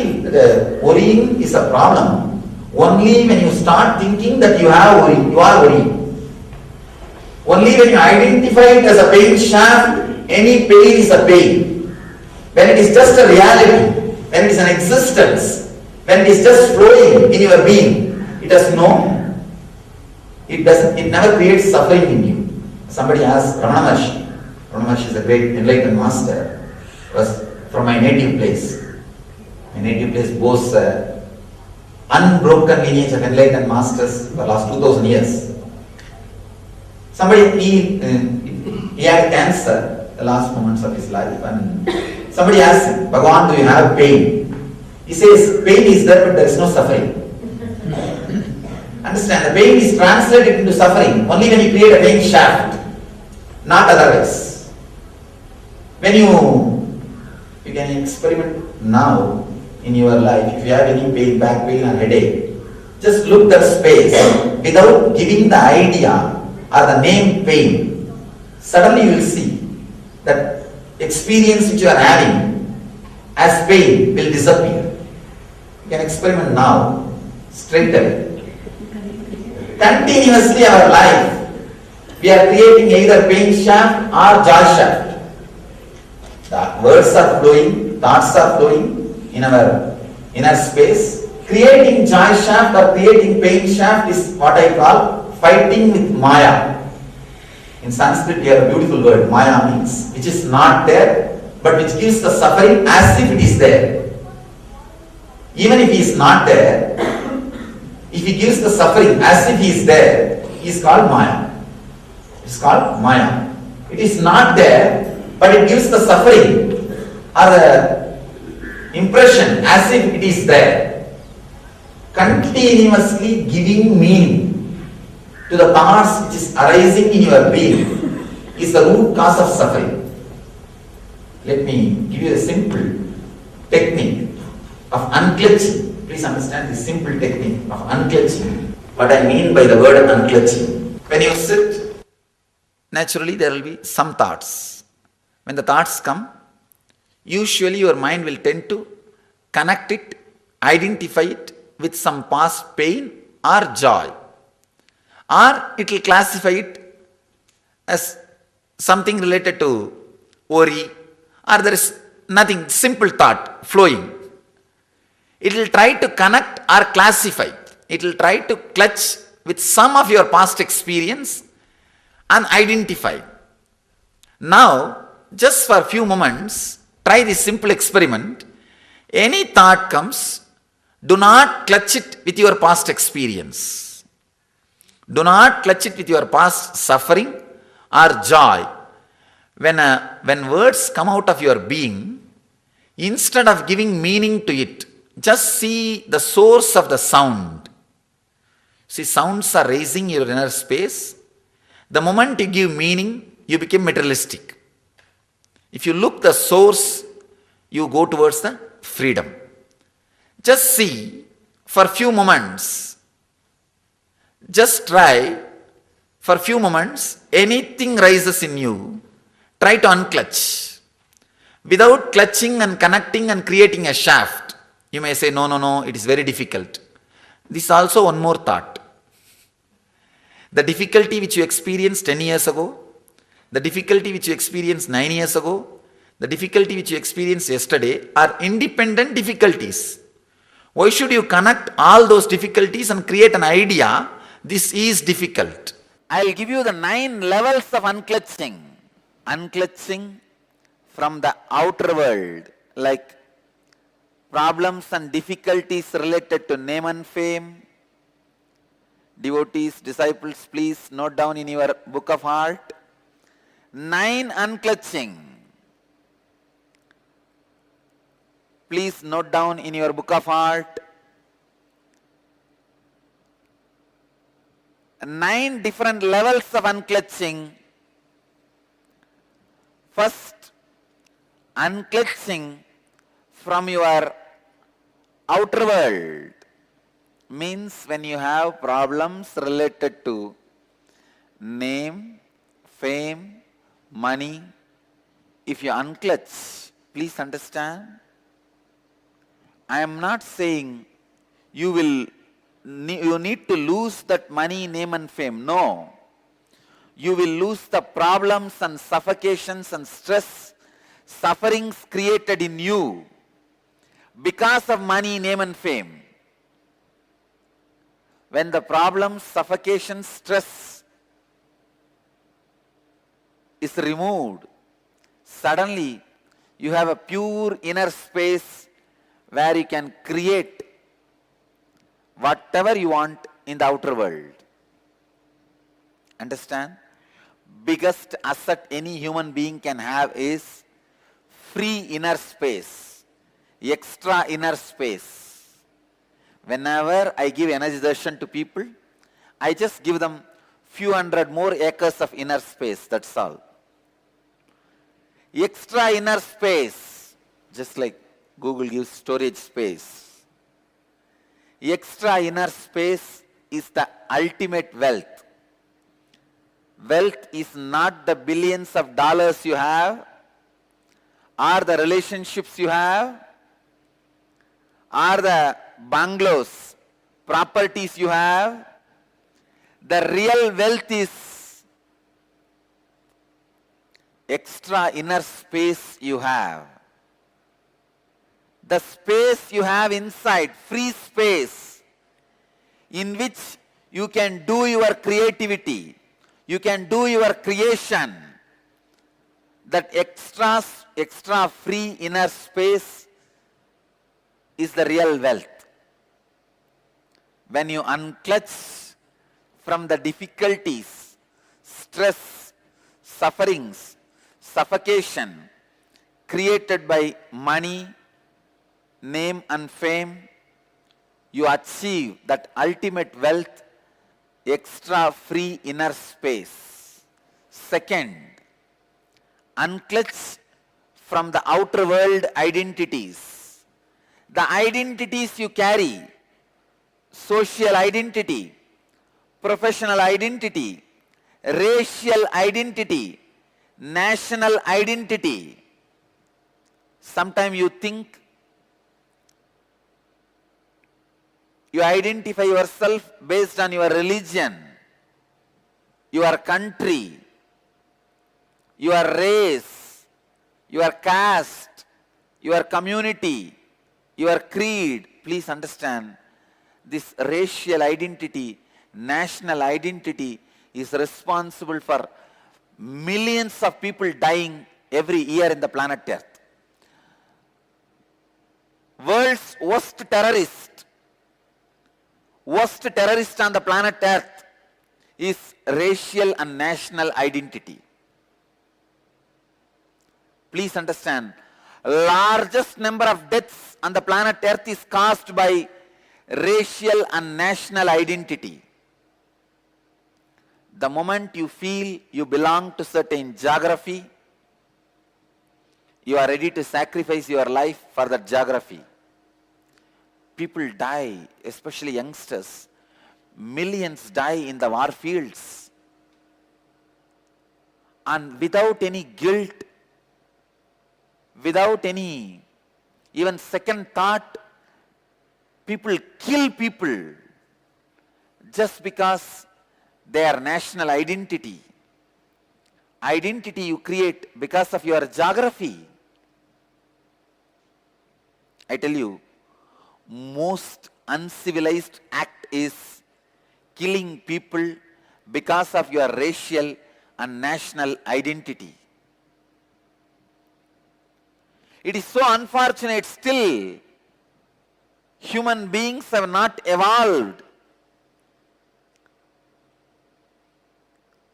feel that worrying is a problem only when you start thinking that you have worry, you are worrying. Only when you identify it as a pain shaft, any pain is a pain. When it is just a reality, when it is an existence, when it is just flowing in your being, it has it never creates suffering in you. Somebody asked Ramana Maharshi. Ramana Maharshi is a great enlightened master. Was from my native place. My native place boasts unbroken lineage of enlightened masters for the last 2000 years. Somebody, he had cancer the last moments of his life, and somebody asked him, Bhagavan, do you have pain? He says, pain is there, but there is no suffering. Understand, the pain is translated into suffering only when you create a pain shaft, not otherwise. When you can experiment now in your life, if you have any pain, back pain or headache, just look that space without giving the idea or the name pain. Suddenly you will see that experience which you are having as pain will disappear. You can experiment now, straight away. Continuously our life, we are creating either pain shaft or joy shaft. The words are flowing, thoughts are flowing in our inner space. Creating joy shaft or creating pain shaft is what I call fighting with Maya. In Sanskrit we have a beautiful word, Maya means which is not there but which gives the suffering as if it is there. Even if he is not there, if he gives the suffering as if he is there, he is called Maya. It is called Maya. It is not there but it gives the suffering or the impression as if it is there. Continuously giving meaning to the thoughts which is arising in your being is the root cause of suffering. Let me give you a simple technique of unclutching. Please understand this simple technique of unclutching. What I mean by the word unclutching. When you sit, naturally there will be some thoughts. When the thoughts come, usually your mind will tend to connect it, identify it with some past pain or joy. Or it will classify it as something related to worry, or there is nothing, simple thought flowing. It will try to connect or classify. It will try to clutch with some of your past experience and identify. Now, just for a few moments, try this simple experiment. Any thought comes, do not clutch it with your past experience. Do not clutch it with your past suffering or joy. When words come out of your being, instead of giving meaning to it, just see the source of the sound. See, sounds are raising your inner space. The moment you give meaning, you become materialistic. If you look the source, you go towards the freedom. Just see for a few moments. Just try for a few moments, anything rises in you, try to unclutch. Without clutching and connecting and creating a shaft, you may say, no, it is very difficult. This is also one more thought. The difficulty which you experienced 10 years ago, the difficulty which you experienced 9 years ago, the difficulty which you experienced yesterday are independent difficulties. Why should you connect all those difficulties and create an idea, this is difficult? I will give you the 9 levels of unclutching. Unclutching from the outer world, like problems and difficulties related to name and fame. Devotees, disciples, please note down in your book of heart. 9 unclutching. Please note down in your book of heart. 9 different levels of unclutching. First, unclutching from your outer world means when you have problems related to name, fame, money, if you unclutch, please understand, I am not saying you need to lose that money, name and fame. No. You will lose the problems and suffocations and stress, sufferings created in you because of money, name and fame. When the problems, suffocation, stress is removed, suddenly you have a pure inner space where you can create whatever you want in the outer world. Understand? Biggest asset any human being can have is free inner space, extra inner space. Whenever I give energy darshan to people, I just give them few hundred more acres of inner space, that's all. Extra inner space, just like Google gives storage space. Extra inner space is the ultimate wealth. Wealth is not the billions of dollars you have, or the relationships you have, or the bungalows, properties you have. The real wealth is extra inner space you have. The space you have inside, free space, in which you can do your creativity, you can do your creation. That extra free inner space is the real wealth. When you unclutch from the difficulties, stress, sufferings, suffocation created by money, name and fame, you achieve that ultimate wealth, extra free inner space. Second, unclutch from the outer world identities. The identities you carry, social identity, professional identity, racial identity, national identity. Sometimes you think you identify yourself based on your religion, your country, your race, your caste, your community, your creed. Please understand, this racial identity, national identity is responsible for millions of people dying every year in the planet Earth. World's worst terrorist on the planet Earth is racial and national identity. Please understand, largest number of deaths on the planet Earth is caused by racial and national identity. The moment you feel you belong to certain geography, you are ready to sacrifice your life for that geography. People die, especially youngsters. Millions die in the war fields. And without any guilt, without any even second thought, people kill people just because their national identity. Identity you create because of your geography. I tell you, most uncivilized act is killing people because of your racial and national identity. It is so unfortunate still human beings have not evolved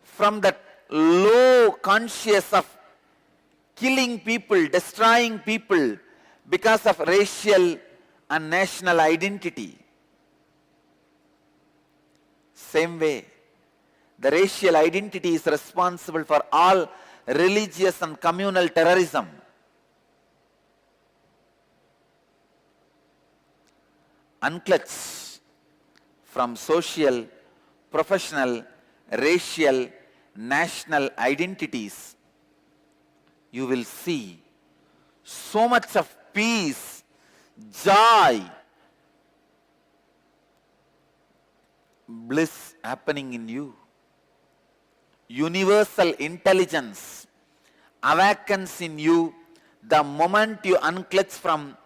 from that low conscious of killing people, destroying people because of racial and national identity. Same way, the racial identity is responsible for all religious and communal terrorism. Unclutch from social, professional, racial, national identities, you will see so much of peace, joy, bliss happening in you. Universal intelligence awakens in you the moment you unclutch from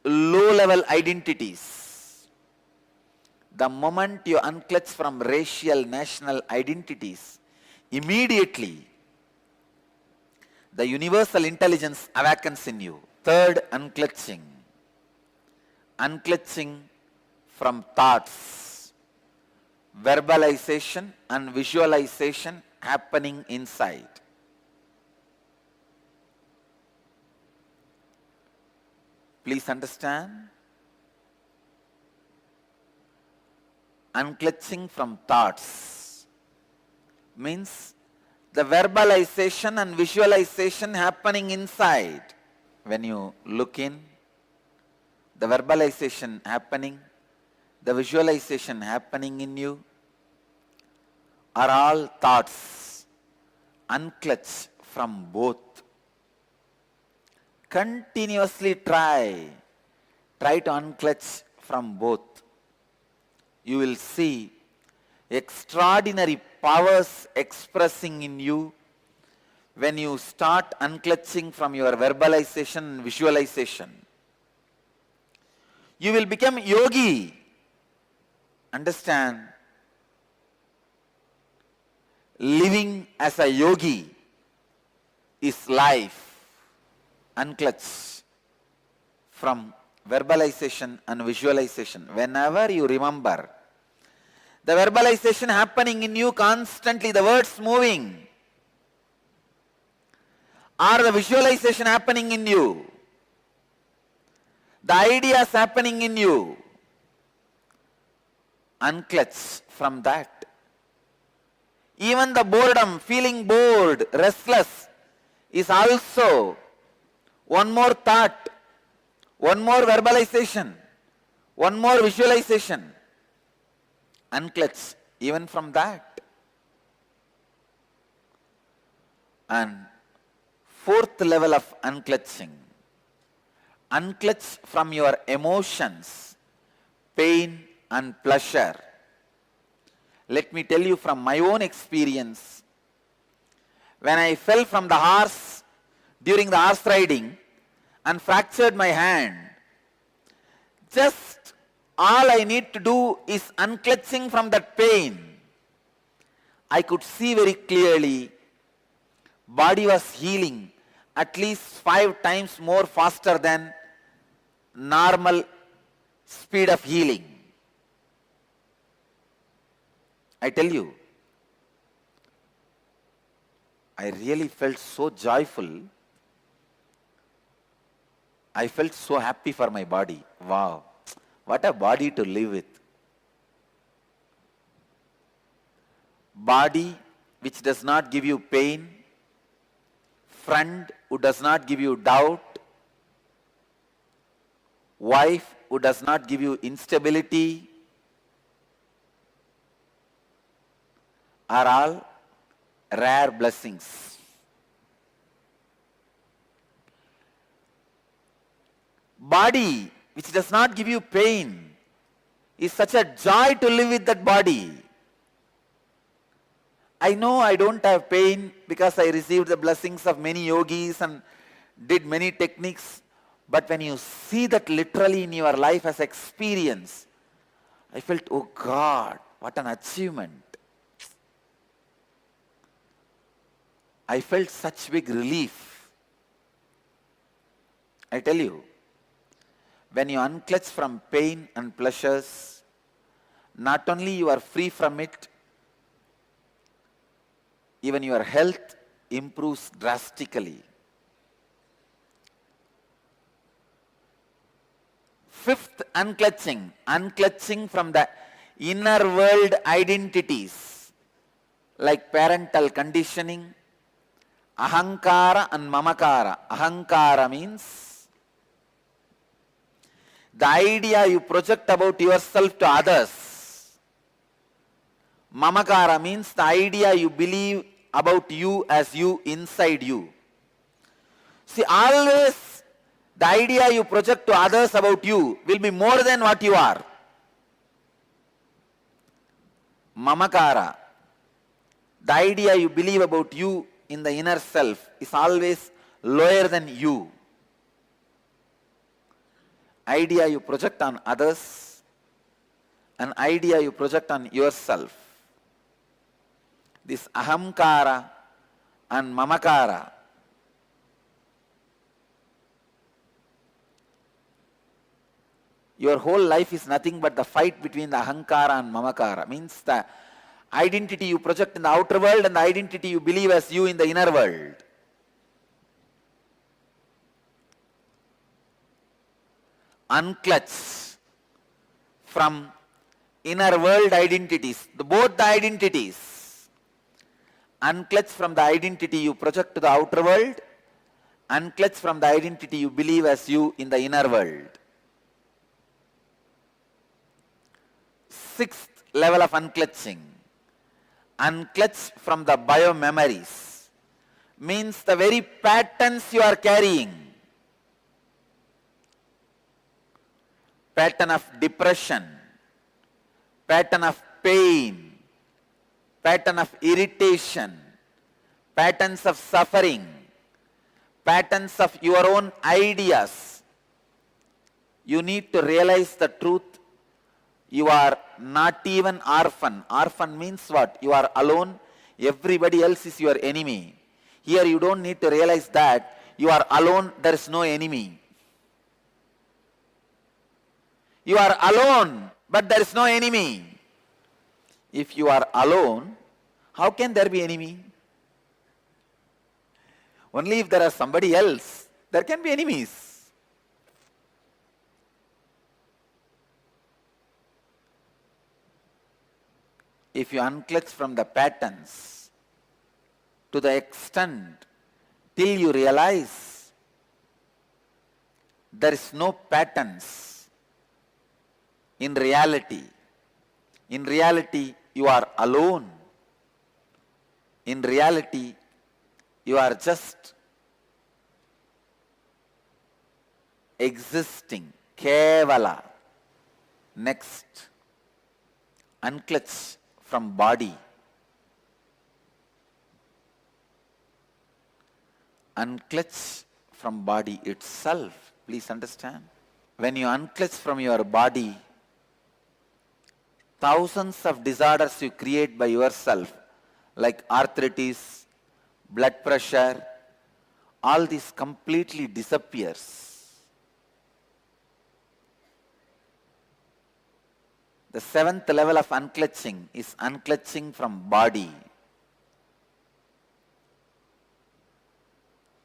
low-level identities. The moment you unclutch from racial, national identities, immediately the universal intelligence awakens in you. Third, unclutching. Unclutching from thoughts, verbalization and visualization happening inside. Please understand. Unclutching from thoughts means the verbalization and visualization happening inside. When you look in, the verbalization happening, the visualization happening in you are all thoughts. Unclutch from both. Continuously try to unclutch from both. You will see extraordinary powers expressing in you when you start unclutching from your verbalization and visualization. You will become yogi. Understand? Living as a yogi is life. Unclutch from verbalization and visualization. Whenever you remember the verbalization happening in you constantly, the words moving, or the visualization happening in you, the ideas happening in you, unclutch from that. Even the boredom, feeling bored, restless, is also one more thought, one more verbalization, one more visualization. Unclutch even from that. And fourth level of unclutching. Unclutch from your emotions, pain and pleasure. Let me tell you from my own experience. When I fell from the horse during the horse riding and fractured my hand, just all I need to do is unclutching from that pain. I could see very clearly body was healing at least 5 times more faster than normal speed of healing. I tell you, I really felt so joyful. I felt so happy for my body. Wow, what a body to live with. Body which does not give you pain, friend who does not give you doubt, wife who does not give you instability, are all rare blessings. Body which does not give you pain is such a joy to live with that body. I know I don't have pain because I received the blessings of many yogis and did many techniques, but when you see that literally in your life as experience, I felt, oh God, what an achievement. I felt such big relief. I tell you, when you unclutch from pain and pleasures, not only you are free from it, even your health improves drastically. Fifth, unclutching. Unclutching from the inner world identities like parental conditioning, ahankara and mamakara. Ahankara means the idea you project about yourself to others. Mamakara means the idea you believe about you as you inside you. See, always The idea you project to others about you will be more than what you are. Mamakara. The idea you believe about you in the inner self is always lower than you. Idea you project on others, an idea you project on yourself. This ahamkara and mamakara, your whole life is nothing but the fight between the ahankara and mamakara. Means the identity you project in the outer world and the identity you believe as you in the inner world. Unclutch from inner world identities, both the identities. Unclutch from the identity you project to the outer world, unclutch from the identity you believe as you in the inner world. Sixth level of unclutching. Unclutch from the bio-memories. Means the very patterns you are carrying. Pattern of depression, pattern of pain, pattern of irritation, patterns of suffering, patterns of your own ideas. You need to realize the truth. You are not even orphan. Orphan means what? You are alone. Everybody else is your enemy. Here you don't need to realize that you are alone. There is no enemy. You are alone, but there is no enemy. If you are alone, how can there be enemy? Only if there is somebody else, there can be enemies. If you unclutch from the patterns to the extent till you realize there is no patterns in reality. In reality, you are alone. In reality, you are just existing. Kevala. Next, unclutch from body. Unclutch from body itself. Please understand. When you unclutch from your body, thousands of disorders you create by yourself, like arthritis, blood pressure, all this completely disappears. The seventh level of unclutching is unclutching from body.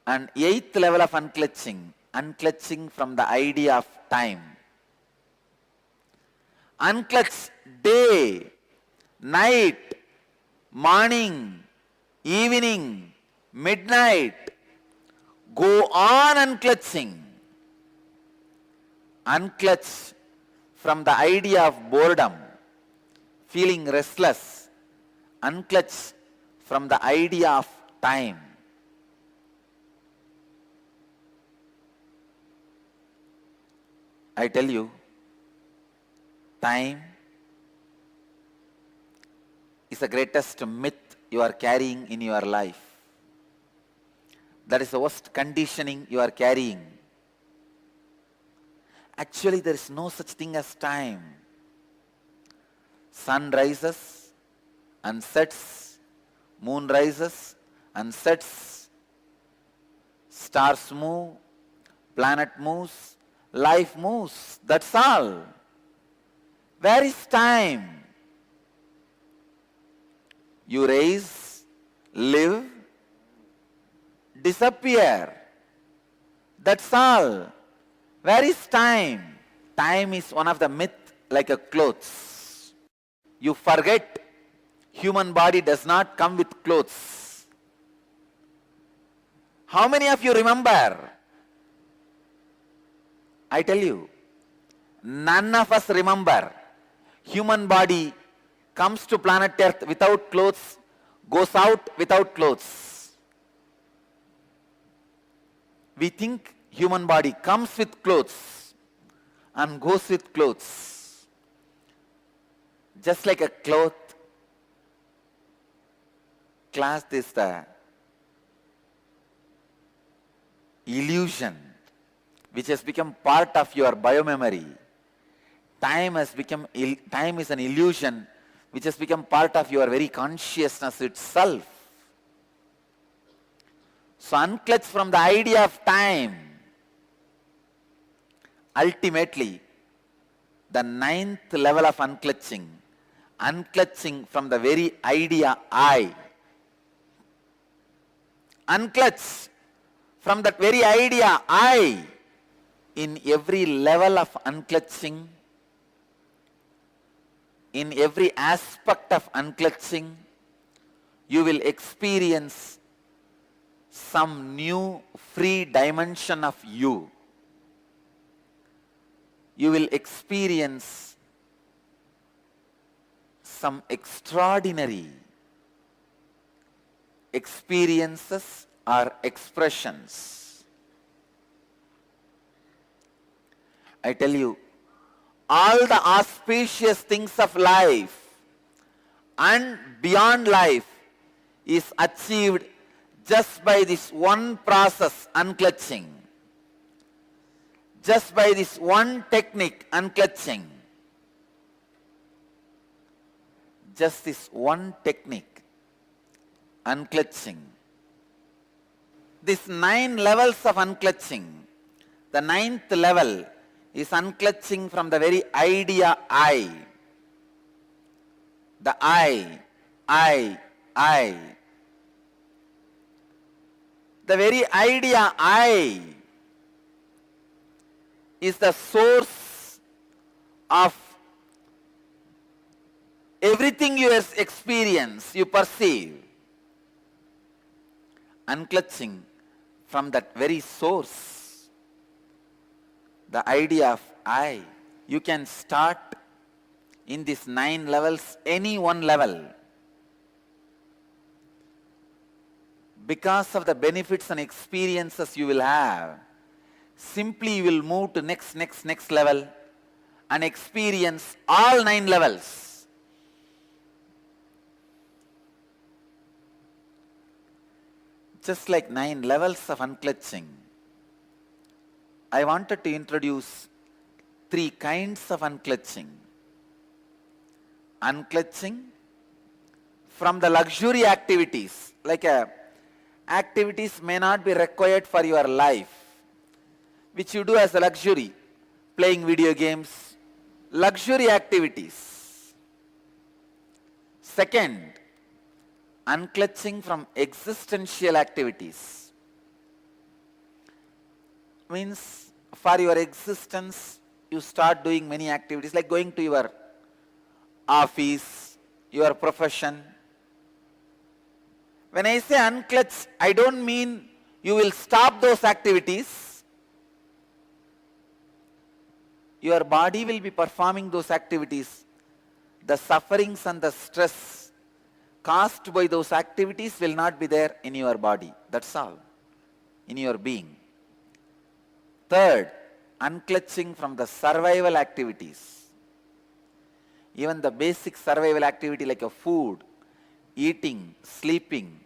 And eighth level of unclutching, unclutching from the idea of time. Unclutch day, night, morning, evening, midnight. Go on unclutching. Unclutch from the idea of boredom, feeling restless. Unclutch from the idea of time. I tell you, time is the greatest myth you are carrying in your life. That is the worst conditioning you are carrying. Actually, there is no such thing as time. Sun rises and sets, moon rises and sets, stars move, planet moves, life moves. That's all. Where is time? You rise, live, disappear. That's all. Where is time? Time is one of the myths like a clothes. You forget human body does not come with clothes. How many of you remember? I tell you, none of us remember. Human body comes to planet Earth without clothes, goes out without clothes. We think human body comes with clothes and goes with clothes. Just like a cloth, class is the illusion which has become part of your biomemory. Time is an illusion which has become part of your very consciousness itself. So unclutch from the idea of time. Ultimately, the 9th level of unclutching, unclutching from the very idea I. Unclutch from that very idea I. In every level of unclutching, in every aspect of unclutching, you will experience some new free dimension of you. You will experience some extraordinary experiences or expressions. I tell you, all the auspicious things of life and beyond life is achieved just by this one process, unclutching. Just by this one technique, unclutching. Just this one technique, unclutching. These 9 levels of unclutching, the 9th level is unclutching from the very idea I. The I. The very idea I is the source of everything you experience, you perceive. Unclutching from that very source, the idea of I. You can start in these 9 levels, any one level. Because of the benefits and experiences you will have, simply you will move to next level and experience all 9 levels. Just like 9 levels of unclutching, I wanted to introduce 3 kinds of unclutching. Unclutching from the luxury activities, like activities may not be required for your life, which you do as a luxury, playing video games, luxury activities. Second, unclutching from existential activities. Means for your existence, you start doing many activities like going to your office, your profession. When I say unclutch, I don't mean you will stop those activities. Your body will be performing those activities. The sufferings and the stress caused by those activities will not be there in your body. That's all. In your being. Third, unclutching from the survival activities. Even the basic survival activity like a food, eating, sleeping,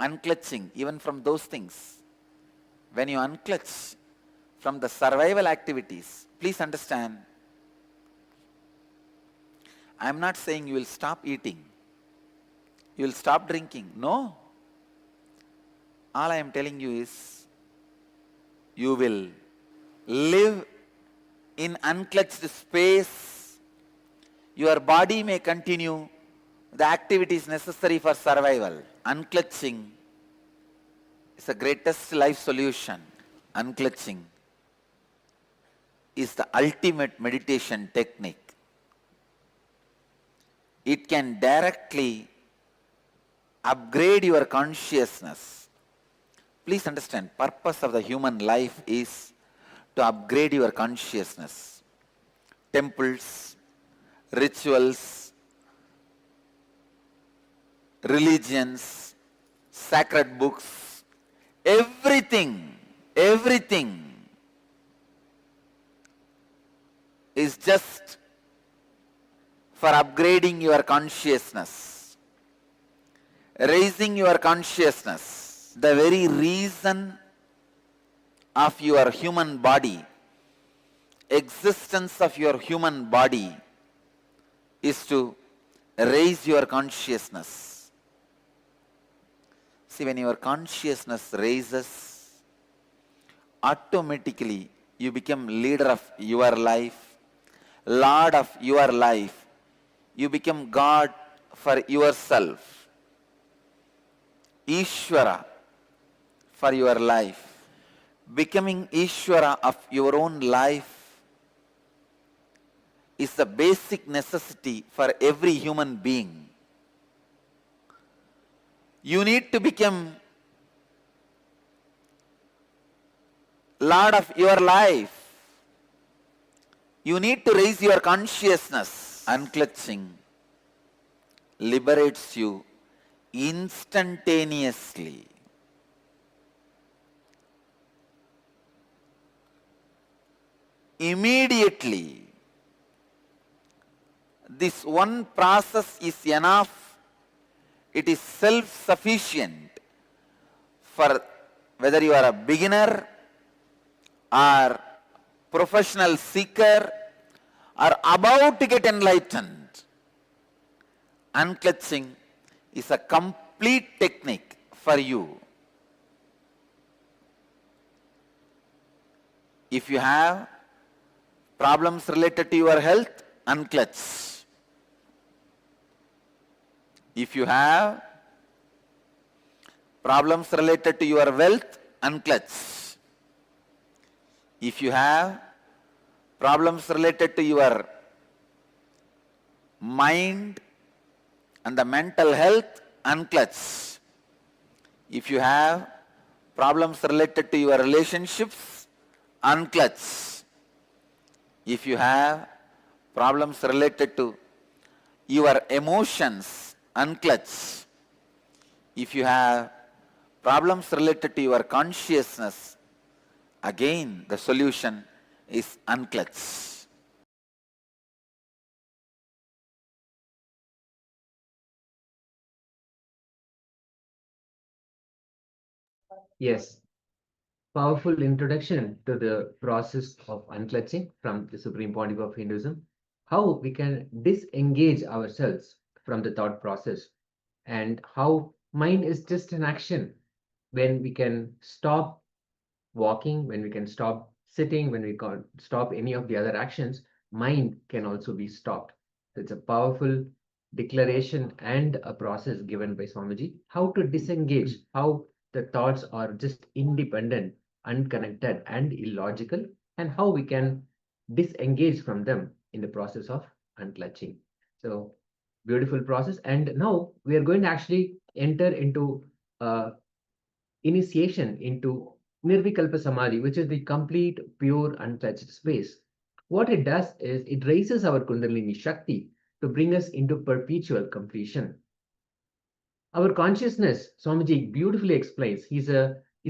unclutching, even from those things. When you unclutch from the survival activities, please understand, I am not saying you will stop eating, you will stop drinking. No. All I am telling you is, you will live in unclutched space. Your body may continue the activities necessary for survival. Unclutching is the greatest life solution. Unclutching is the ultimate meditation technique. It can directly upgrade your consciousness. Please understand, purpose of the human life is to upgrade your consciousness. Temples, rituals, religions, sacred books, everything everything is just for upgrading your consciousness, raising your consciousness. The very reason of your human body, existence of your human body, is to raise your consciousness. See, when your consciousness raises, automatically you become leader of your life, lord of your life. You become God for yourself, Ishvara for your life. Becoming Ishvara of your own life is the basic necessity for every human being. You need to become Lord of your life. You need to raise your consciousness. Unclutching liberates you instantaneously. Immediately. This one process is enough. It is self-sufficient for whether you are a beginner or professional seeker or about to get enlightened. Unclutching is a complete technique for you. If you have problems related to your health, unclutch. If you have problems related to your wealth, unclutch. If you have problems related to your mind and the mental health, unclutch. If you have problems related to your relationships, unclutch. If you have problems related to your emotions, unclutch. If you have problems related to your consciousness, again the solution is unclutch. Yes, powerful introduction to the process of unclutching from the Supreme Pontiff of Hinduism. How we can disengage ourselves from the thought process, and how mind is just an action. When we can stop walking, when we can stop sitting, when we can stop any of the other actions, mind can also be stopped. It's a powerful declaration and a process given by Swamiji. How to disengage, how the thoughts are just independent, unconnected, and illogical, and how we can disengage from them in the process of unclutching. So, beautiful process. And now we are going to actually enter into initiation into Nirvikalpa Samadhi, which is the complete, pure, untouched space. What it does is it raises our Kundalini Shakti to bring us into perpetual completion. Our consciousness, Swamiji beautifully explains. It's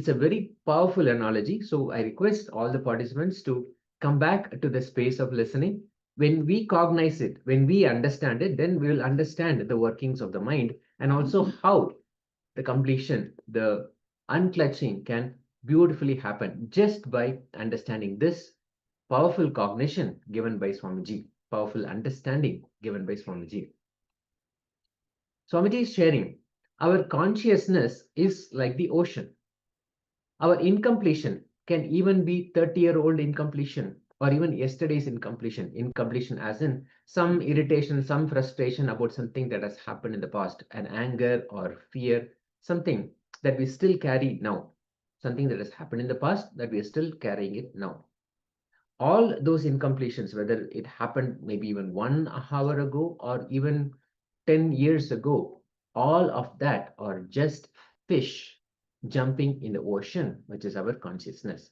a very powerful analogy. So I request all the participants to come back to the space of listening. When we cognize it, when we understand it, then we will understand the workings of the mind and also how the completion, the unclutching can beautifully happen just by understanding this powerful cognition given by Swamiji, powerful understanding given by Swamiji. Swamiji is sharing, our consciousness is like the ocean. Our incompletion can even be 30-year-old incompletion or even yesterday's incompletion. Incompletion as in some irritation, some frustration about something that has happened in the past, an anger or fear, something that we still carry now, something that has happened in the past that we are still carrying it now. All those incompletions, whether it happened maybe even 1 hour ago or even 10 years ago, all of that are just fish jumping in the ocean, which is our consciousness.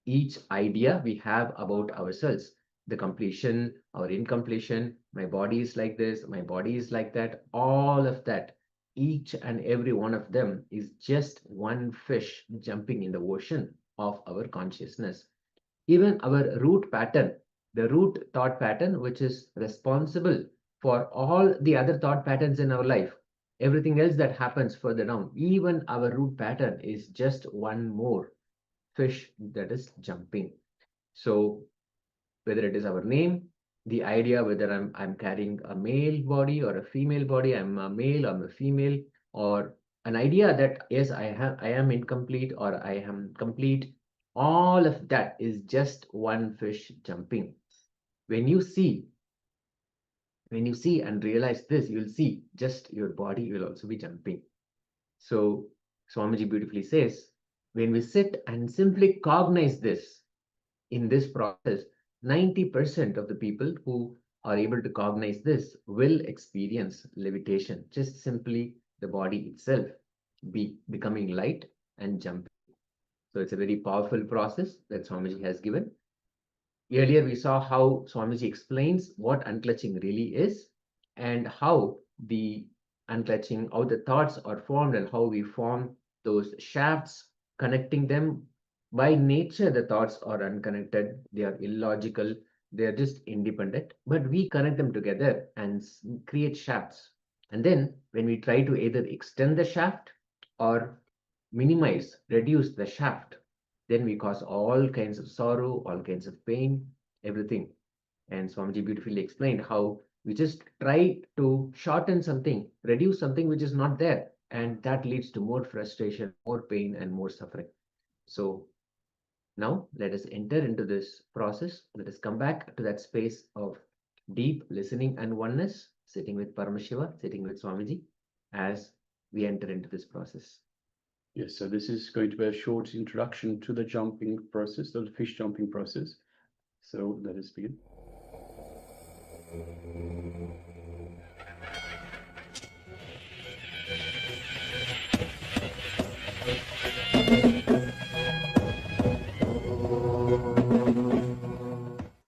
Each idea we have about ourselves, the completion, our incompletion, my body is like this, my body is like that, all of that, each and every one of them is just one fish jumping in the ocean, of our consciousness. Even our root pattern, the root thought pattern, which is responsible for all the other thought patterns in our life, everything else that happens further down, even our root pattern is just one more fish that is jumping. So whether it is our name, the idea whether I'm carrying a male body or a female body, I'm a male, I'm a female, or an idea that yes, I am incomplete or I am complete, all of that is just one fish jumping. When you see, when you see and realize this, you'll see just your body will also be jumping. So Swamiji beautifully says, when we sit and simply cognize this, in this process, 90% of the people who are able to cognize this will experience levitation, just simply the body itself becoming light and jumping. So it's a very powerful process that Swamiji has given. Earlier, we saw how Swamiji explains what unclutching really is and how the unclutching, how the thoughts are formed and how we form those shafts, connecting them. By nature, the thoughts are unconnected, they are illogical, they are just independent, but we connect them together and create shafts. And then, when we try to either extend the shaft or minimize, reduce the shaft, then we cause all kinds of sorrow, all kinds of pain, everything. And Swamiji beautifully explained how we just try to shorten something, reduce something which is not there, and that leads to more frustration, more pain, and more suffering. So now let us enter into this process. Let us come back to that space of deep listening and oneness, sitting with Paramashiva, sitting with Swamiji, as we enter into this process. Yes, so this is going to be a short introduction to the jumping process, the fish jumping process. So let us begin.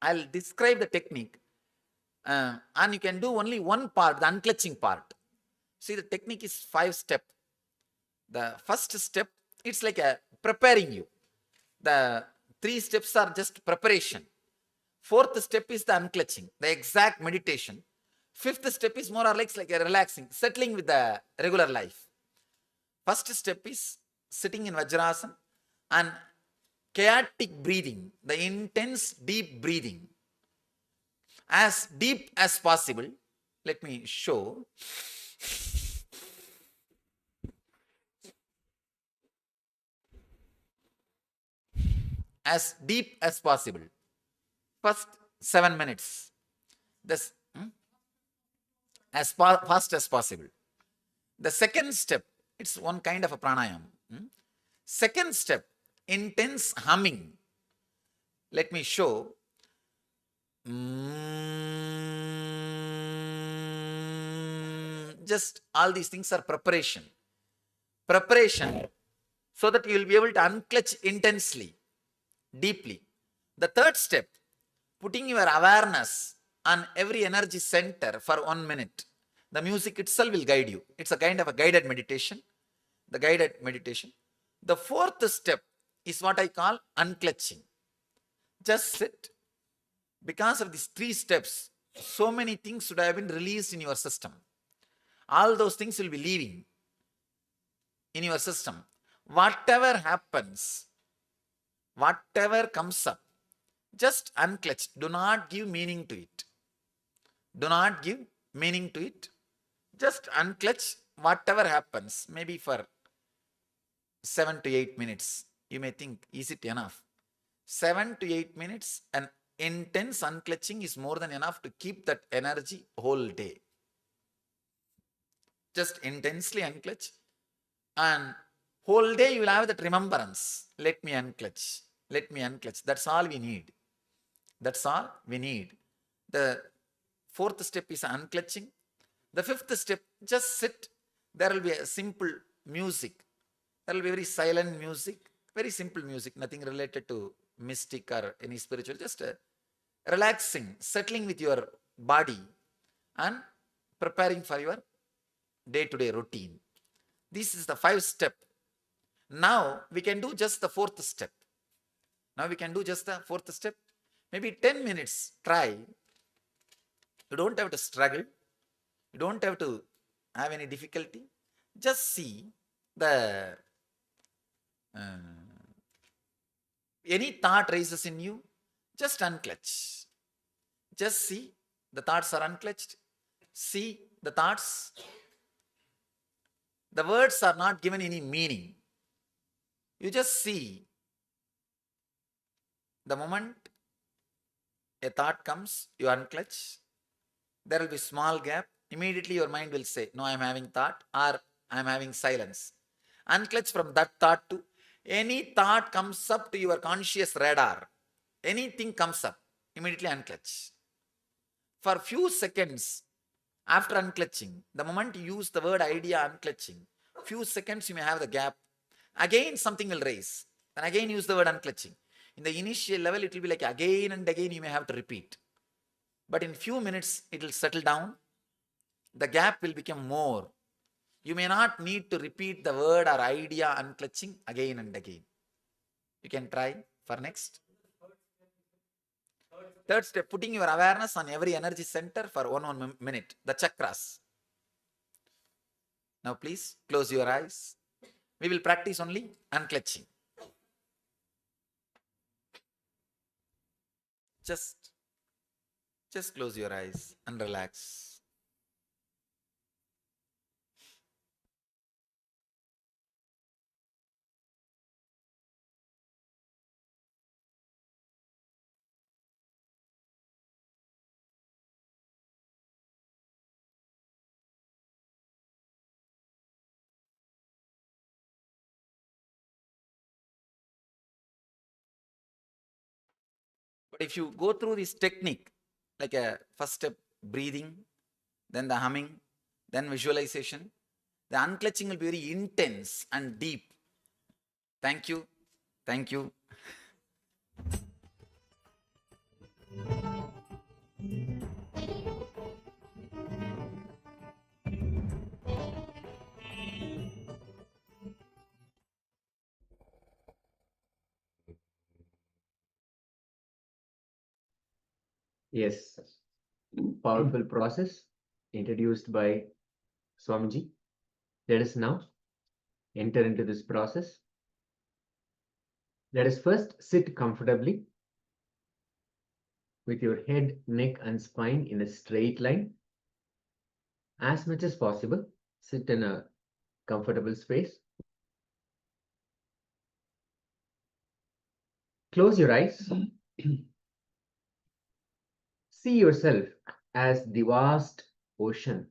I'll describe the technique and you can do only one part, the unclutching part. See, the technique is 5-step. The first step, it's like a preparing you. The 3 steps are just preparation. 4th step is the unclutching, the exact meditation. 5th step is more or less like a relaxing, settling with the regular life. First step is sitting in Vajrasana and chaotic breathing, the intense deep breathing. As deep as possible. Let me show. As deep as possible. First 7 minutes. This as fast as possible. The second step, it's one kind of a pranayam. Second step, intense humming. Let me show. Just all these things are preparation. Preparation so that you will be able to unclutch intensely, deeply. The third step, putting your awareness on every energy center for 1 minute. The music itself will guide you. It's a kind of a guided meditation. The guided meditation. The fourth step is what I call unclutching. Just sit. Because of these 3 steps, so many things should have been released in your system. All those things will be leaving in your system. Whatever happens, whatever comes up, just unclutch. Do not give meaning to it. Do not give meaning to it. Just unclutch whatever happens, maybe for 7 to 8 minutes. You may think, is it enough? 7 to 8 minutes, and intense unclutching is more than enough to keep that energy whole day. Just intensely unclutch, and whole day you will have that remembrance. Let me unclutch. Let me unclutch. That's all we need. That's all we need. The 4th step is unclutching. The 5th step, just sit. There will be a simple music. There will be very silent music. Very simple music. Nothing related to mystic or any spiritual. Just relaxing, settling with your body and preparing for your day-to-day routine. This is the 5th step. Now we can do just the 4th step. Now we can do just the fourth step. Maybe 10 minutes, try. You don't have to struggle. You don't have to have any difficulty. Just see the any thought rises in you, just unclutch. Just see the thoughts are unclutched. See the thoughts. The words are not given any meaning. You just see the moment a thought comes, you unclutch. There will be small gap. Immediately your mind will say, no, I am having thought, or I am having silence. Unclutch from that thought to any thought comes up to your conscious radar. Anything comes up, immediately unclutch. For few seconds after unclutching, the moment you use the word idea unclutching, few seconds you may have the gap. Again something will raise. Then again use the word unclutching. In the initial level, it will be like again and again you may have to repeat. But in few minutes, it will settle down. The gap will become more. You may not need to repeat the word or idea unclutching again and again. You can try for next. Third step, putting your awareness on every energy center for 1 minute, the chakras. Now please close your eyes. We will practice only unclutching. Just close your eyes and relax. But if you go through this technique, like a first step, breathing, then the humming, then visualization, the unclutching will be very intense and deep. Thank you. Thank you. Yes, powerful process introduced by Swamiji. Let us now enter into this process. Let us first sit comfortably with your head, neck, and spine in a straight line. As much as possible, sit in a comfortable space. Close your eyes. See yourself as the vast ocean.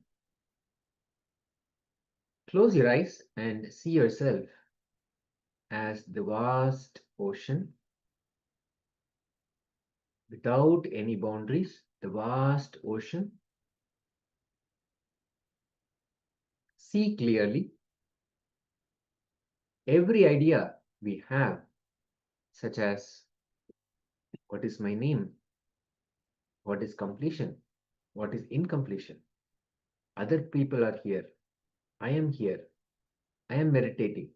Close your eyes and see yourself as the vast ocean without any boundaries, the vast ocean. See clearly. Every idea we have, such as what is my name, what is completion, what is incompletion, other people are here, I am here, I am meditating,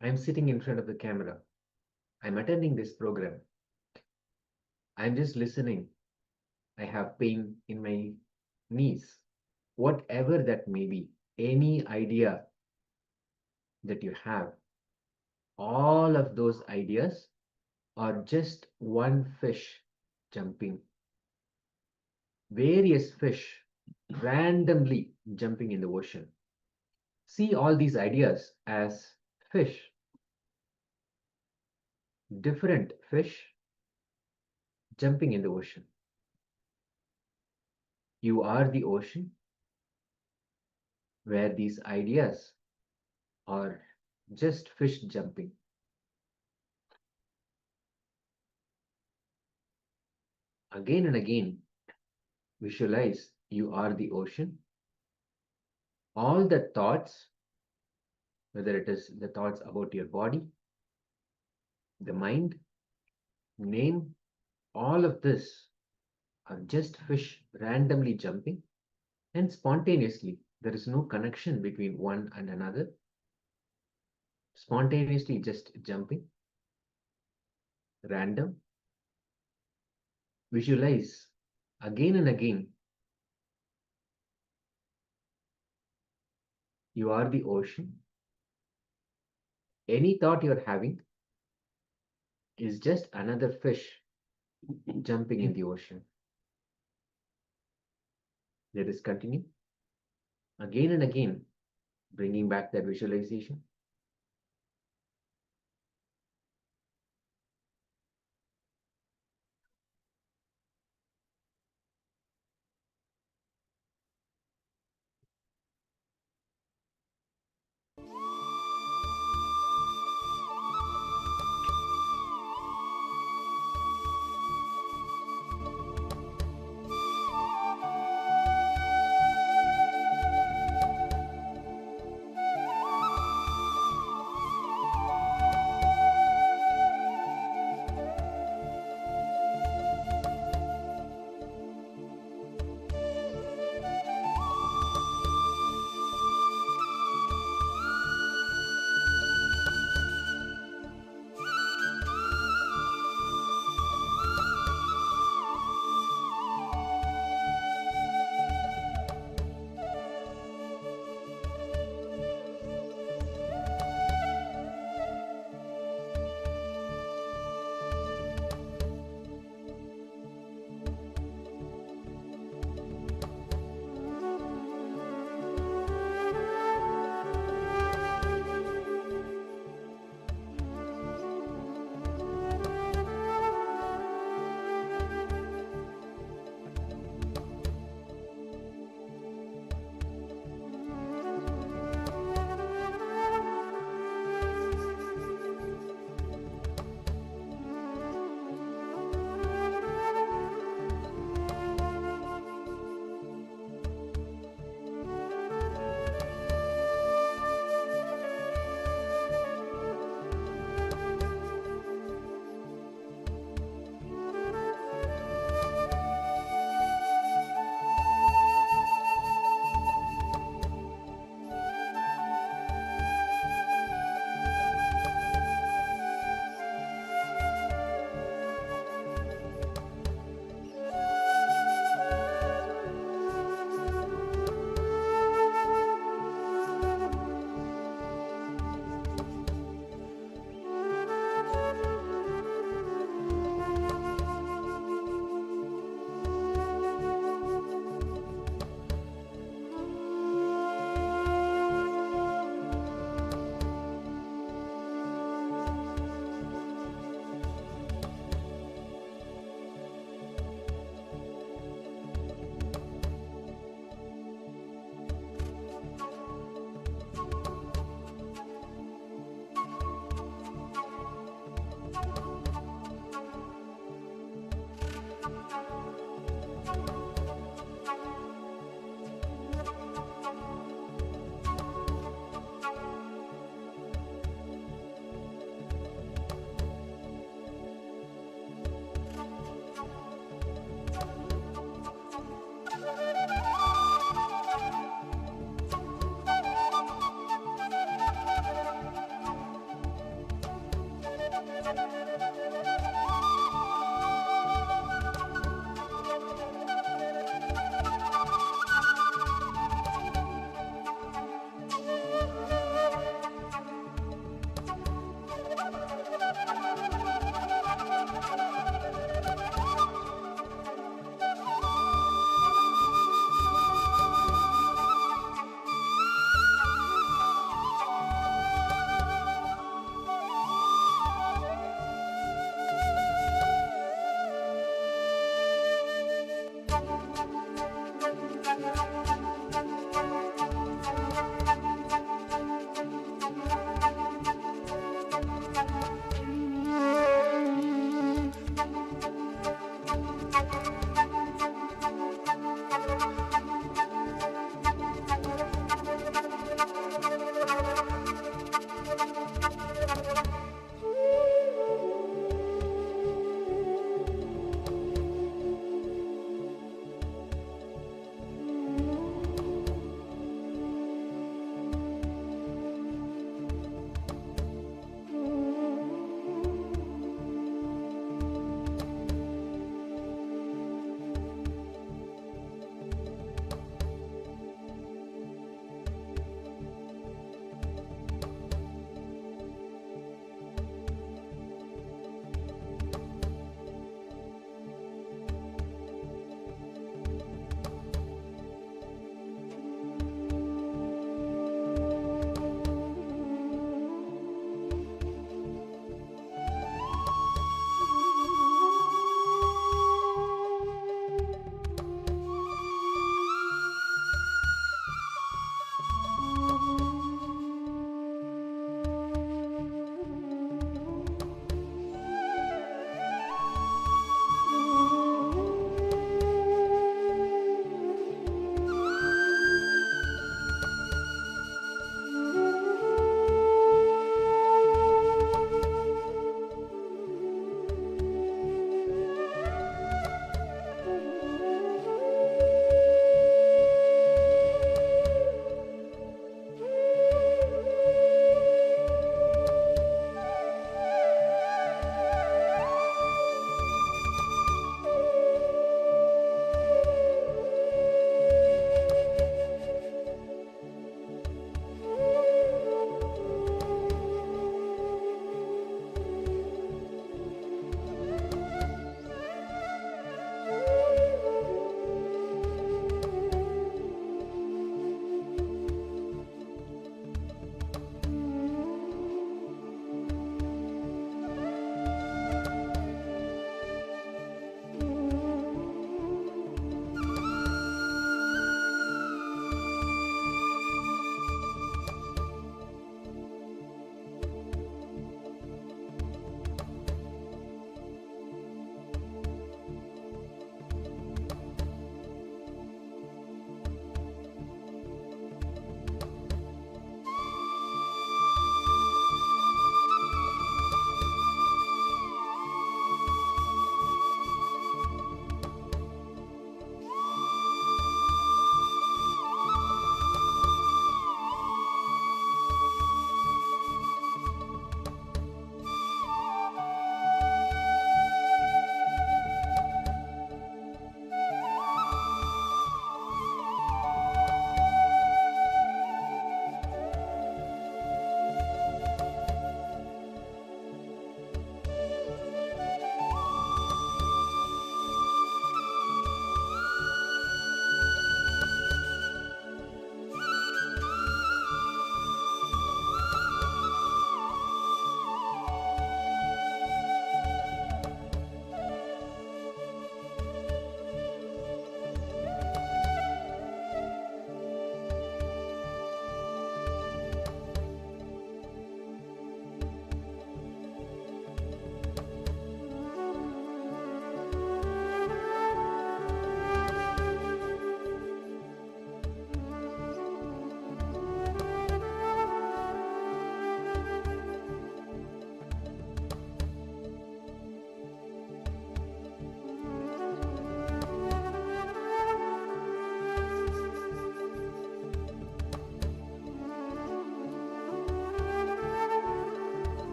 I am sitting in front of the camera, I'm attending this program, I'm just listening, I have pain in my knees, whatever that may be, any idea that you have, all of those ideas are just one fish jumping. Various fish randomly jumping in the ocean. See all these ideas as fish. Different fish jumping in the ocean. You are the ocean where these ideas are just fish jumping. Again and again, visualize you are the ocean. All the thoughts, whether it is the thoughts about your body, the mind, name, all of this are just fish randomly jumping and spontaneously. There is no connection between one and another. Spontaneously just jumping. random. Visualize again and again. You are the ocean. Any thought you're having is just another fish jumping in the ocean. Let us continue again and again, bringing back that visualization.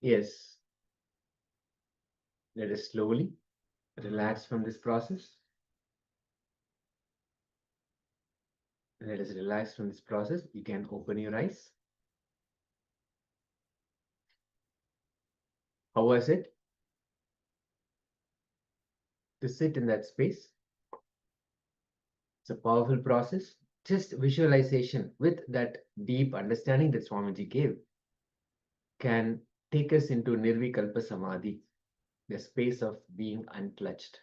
Yes. Let us slowly relax from this process. Let us relax from this process. You can open your eyes. How was it to sit in that space? It's a powerful process. Just visualization with that deep understanding that Swamiji gave can take us into Nirvikalpa Samadhi, the space of being unclutched.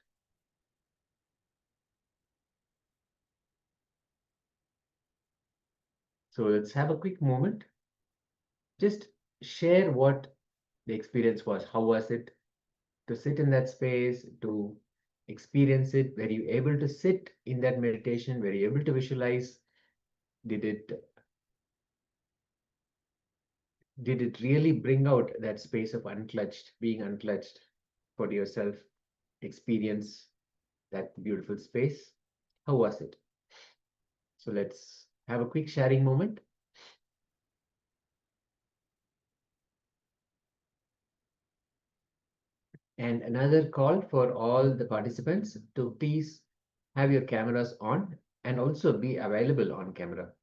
So let's have a quick moment. Just share what the experience was. How was it to sit in that space, to experience it? Were you able to sit in that meditation? Were you able to visualize? Did it really bring out that space of unclutched, being unclutched for yourself? Experience that beautiful space. How was it? So let's have a quick sharing moment. And another call for all the participants to please have your cameras on and also be available on camera.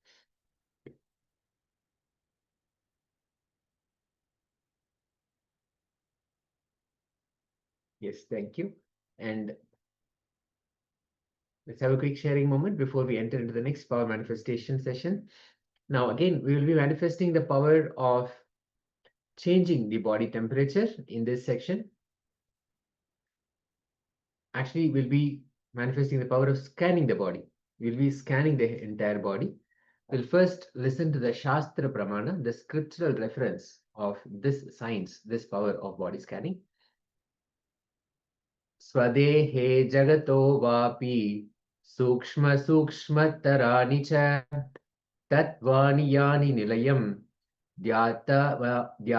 Yes, thank you. And let's have a quick sharing moment before we enter into the next power manifestation session. Now, again, we will be manifesting the power of changing the body temperature in this section. Actually, we'll be manifesting the power of scanning the body. We'll be scanning the entire body. We'll first listen to the Shastra Pramana, the scriptural reference of this science, this power of body scanning. Swadehe jagato vapi sukshma sukshmatarani cha tatvani yani nilayam dhyatavante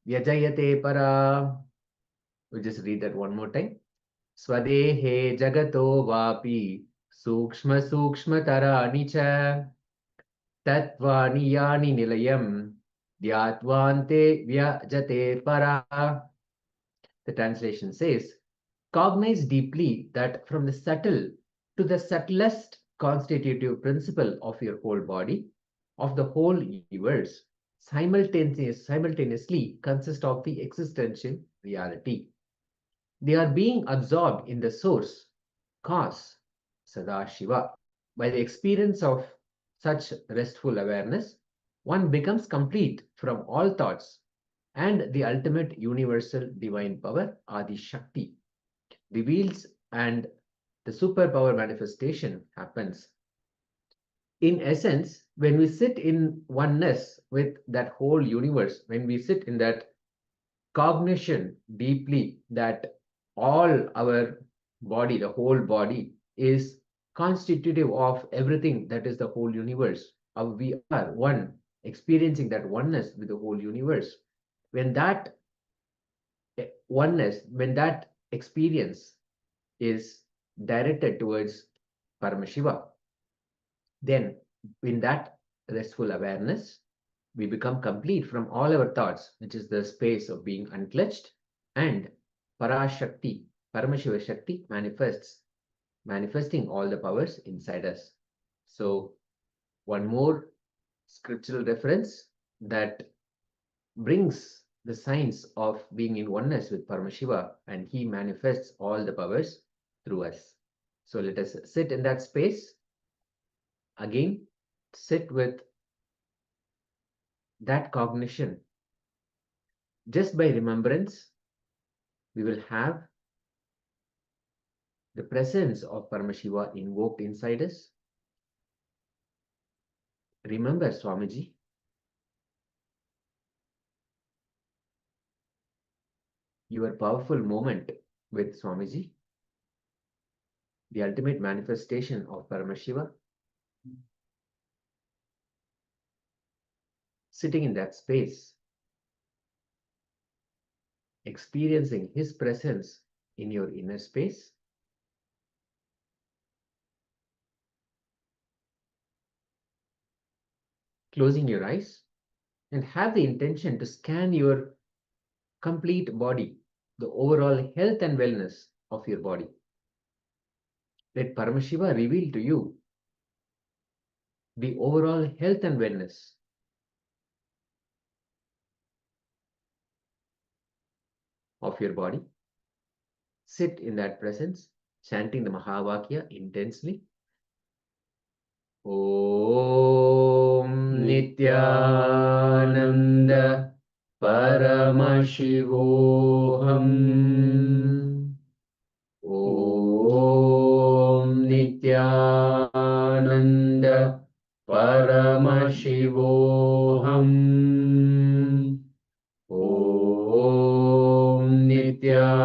vyajayate para. We'll just read that one more time. Swadehe jagato vapi sukshma sukshmatarani cha tatvani yani nilayam dhyatvante vyajate para. The translation says, cognize deeply that from the subtle to the subtlest constitutive principle of your whole body, of the whole universe, simultaneously consist of the existential reality. They are being absorbed in the source, cause, Sadashiva. By the experience of such restful awareness, one becomes complete from all thoughts, and the ultimate universal divine power, Adi Shakti, reveals and the superpower manifestation happens. In essence, when we sit in oneness with that whole universe, when we sit in that cognition deeply that all our body, the whole body, is constitutive of everything that is the whole universe. We are one, experiencing that oneness with the whole universe. When that oneness, when that experience is directed towards Paramashiva, then in that restful awareness, we become complete from all our thoughts, which is the space of being unclutched, and Parashakti, Paramashiva Shakti manifesting all the powers inside us. So one more scriptural reference that brings the science of being in oneness with Paramashiva, and he manifests all the powers through us. So let us sit in that space. Again, sit with that cognition. Just by remembrance, we will have the presence of Paramashiva invoked inside us. Remember Swamiji. Your powerful moment with Swamiji, the ultimate manifestation of Paramashiva, sitting in that space, experiencing his presence in your inner space. Closing your eyes and have the intention to scan your complete body, the overall health and wellness of your body. Let Paramashiva reveal to you the overall health and wellness of your body. Sit in that presence, chanting the Mahavakya intensely. Om Nityananda Paramashivoham. Om Nityananda Paramashivoham. Om Nityananda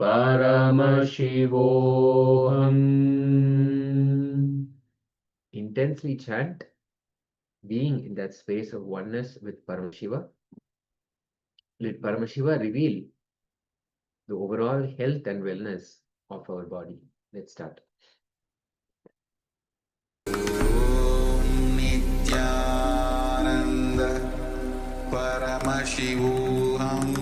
Paramashivoham. Intensely chant, being in that space of oneness with Paramashiva. Let Paramashiva reveal the overall health and wellness of our body. Let's start. Nityananda Paramashivoham.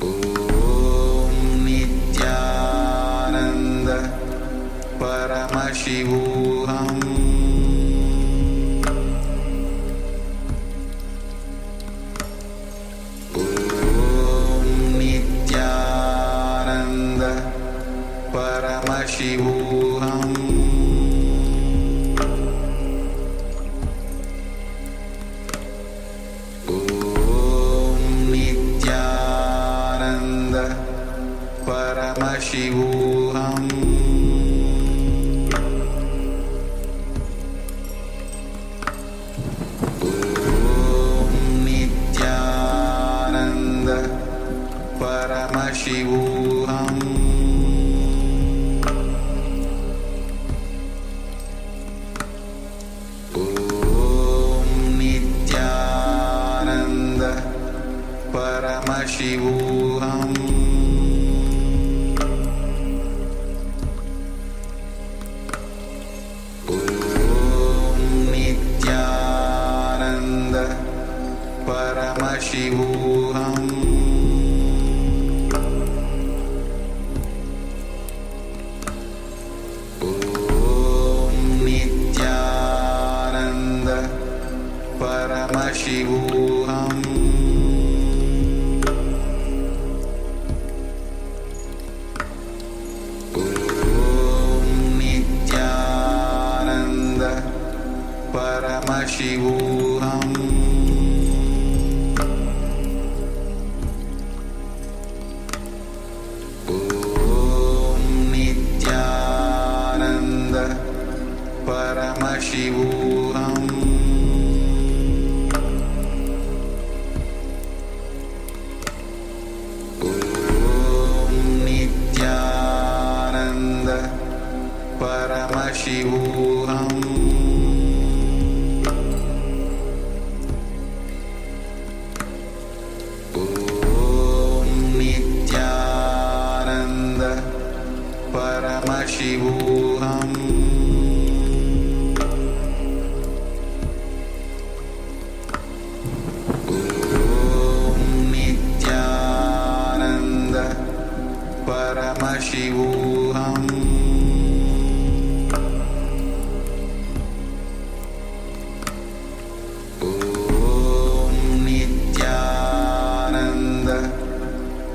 Om Nityananda Paramashivoham. Paramashivoham. Om Nityananda Paramashivoham. Om Nityananda Paramashivoham. Paramashivoham. Om Nityananda Paramashivoham. Om Nityananda Paramashivoham. Paramashivoham. Om Nityananda Paramashivoham. Om Nityananda Paramashivoham. Paramashivoham. Om Nityananda Paramashivoham. Om Nityananda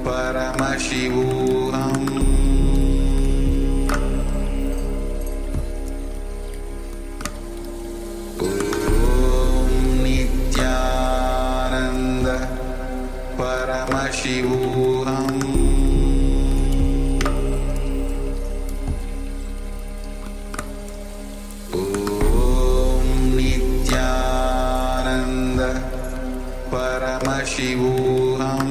Paramashivoham. Paramashivoham. Om Nityananda Paramashivoham.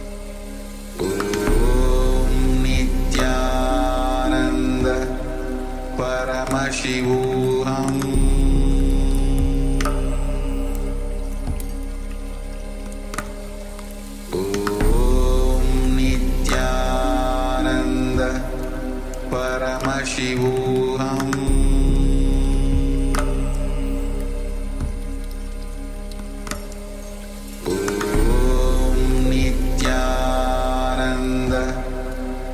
Paramashivoham Om Nityananda Paramashivoham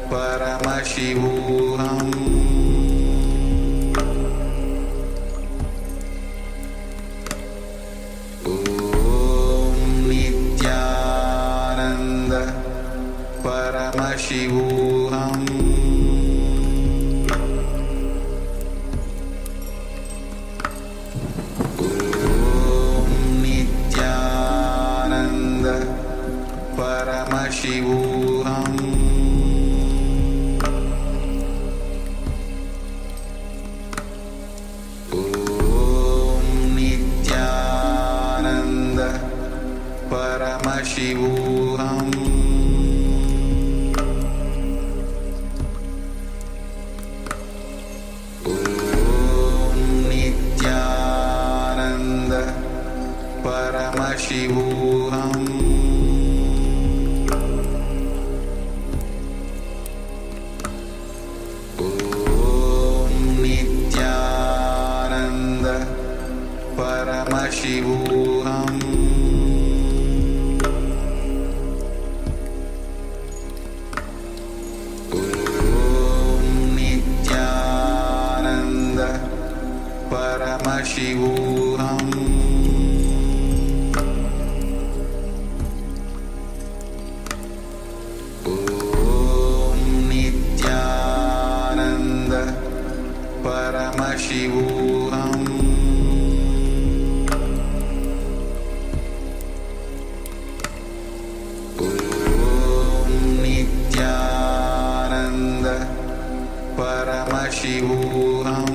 Paramashivoham Om Nityananda Paramashivoham Om Nityananda Paramashivoham Paramashivoham Om Nityananda Paramashivoham Om Nityananda Paramashivoham Paramashivoham Om Nityananda Paramashivoham Om Nityananda Paramashivoham Paramashivoham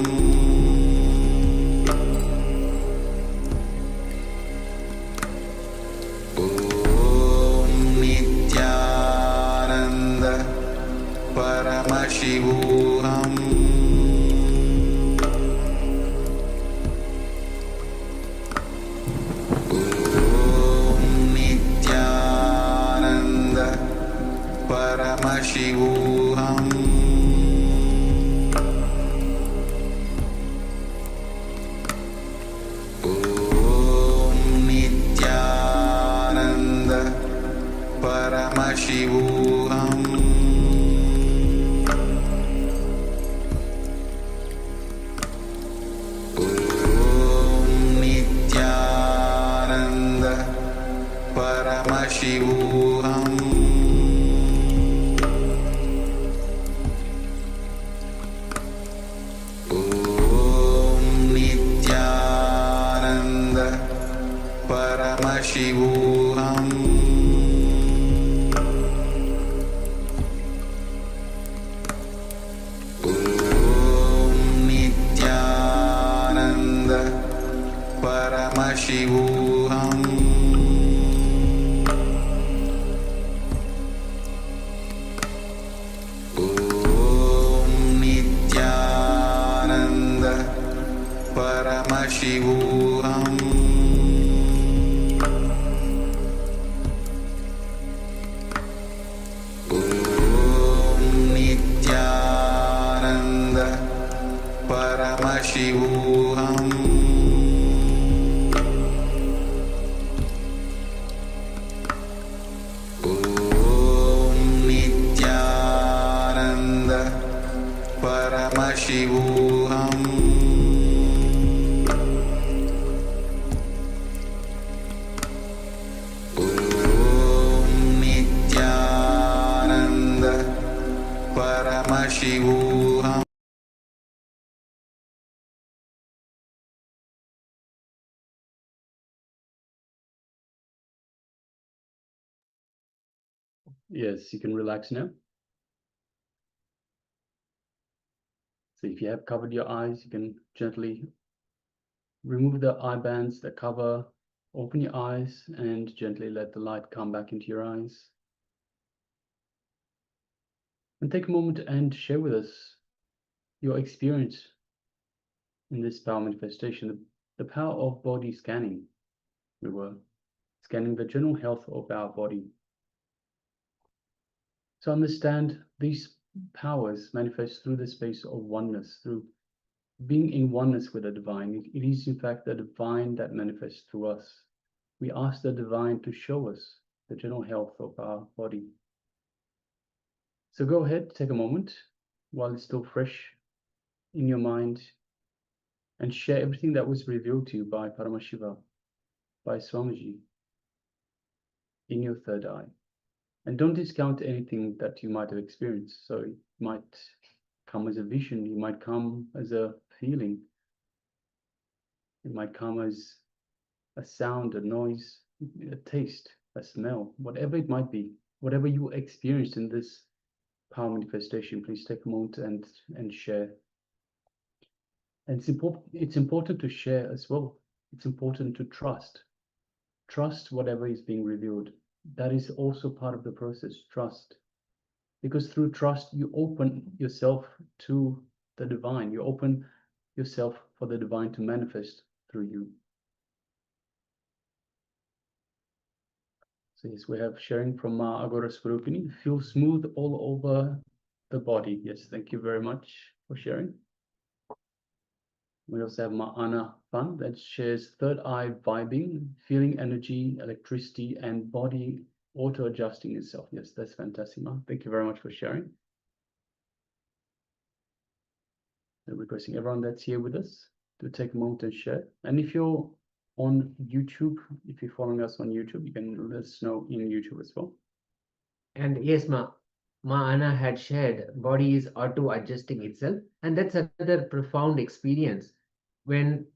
Om Nityananda Paramashivoham Om Nityananda Paramashivoham Paramashivoham Om Nityananda Paramashivoham Om Nityananda Paramashivoham Paramashivoham Om Nityananda Paramashivoham Om Nityananda Paramashivoham Paramashivoham Yes, you can relax now. So if you have covered your eyes, you can gently remove the eye bands that cover, open your eyes, and gently let the light come back into your eyes. And take a moment and share with us your experience in this power manifestation, the power of body scanning. We were scanning the general health of our body. So understand these powers manifest through the space of oneness, through being in oneness with the divine. It is in fact the divine that manifests through us. We ask the divine to show us the general health of our body. So go ahead, take a moment while it's still fresh in your mind and share everything that was revealed to you by Paramashiva, by Swamiji, in your third eye. And don't discount anything that you might have experienced. So it might come as a vision, it might come as a feeling, it might come as a sound, a noise, a taste, a smell, whatever it might be, whatever you experienced in this power manifestation, please take a moment and share. And it's important to share as well. It's important to trust. Trust whatever is being revealed. That is also part of the process, trust. Because through trust, you open yourself to the divine. You open yourself for the divine to manifest through you. So yes, we have sharing from Agora Swarupini. Feel smooth all over the body. Yes, thank you very much for sharing. We also have Ma'ana Fan that shares third eye vibing, feeling energy, electricity, and body auto-adjusting itself. Yes, that's fantastic, Ma. Thank you very much for sharing. I'm requesting everyone that's here with us to take a moment and share. And if you're on YouTube, if you're following us on YouTube, you can let us know in YouTube as well. And yes, Ma Anna had shared, body is auto-adjusting itself. And that's another profound experience. When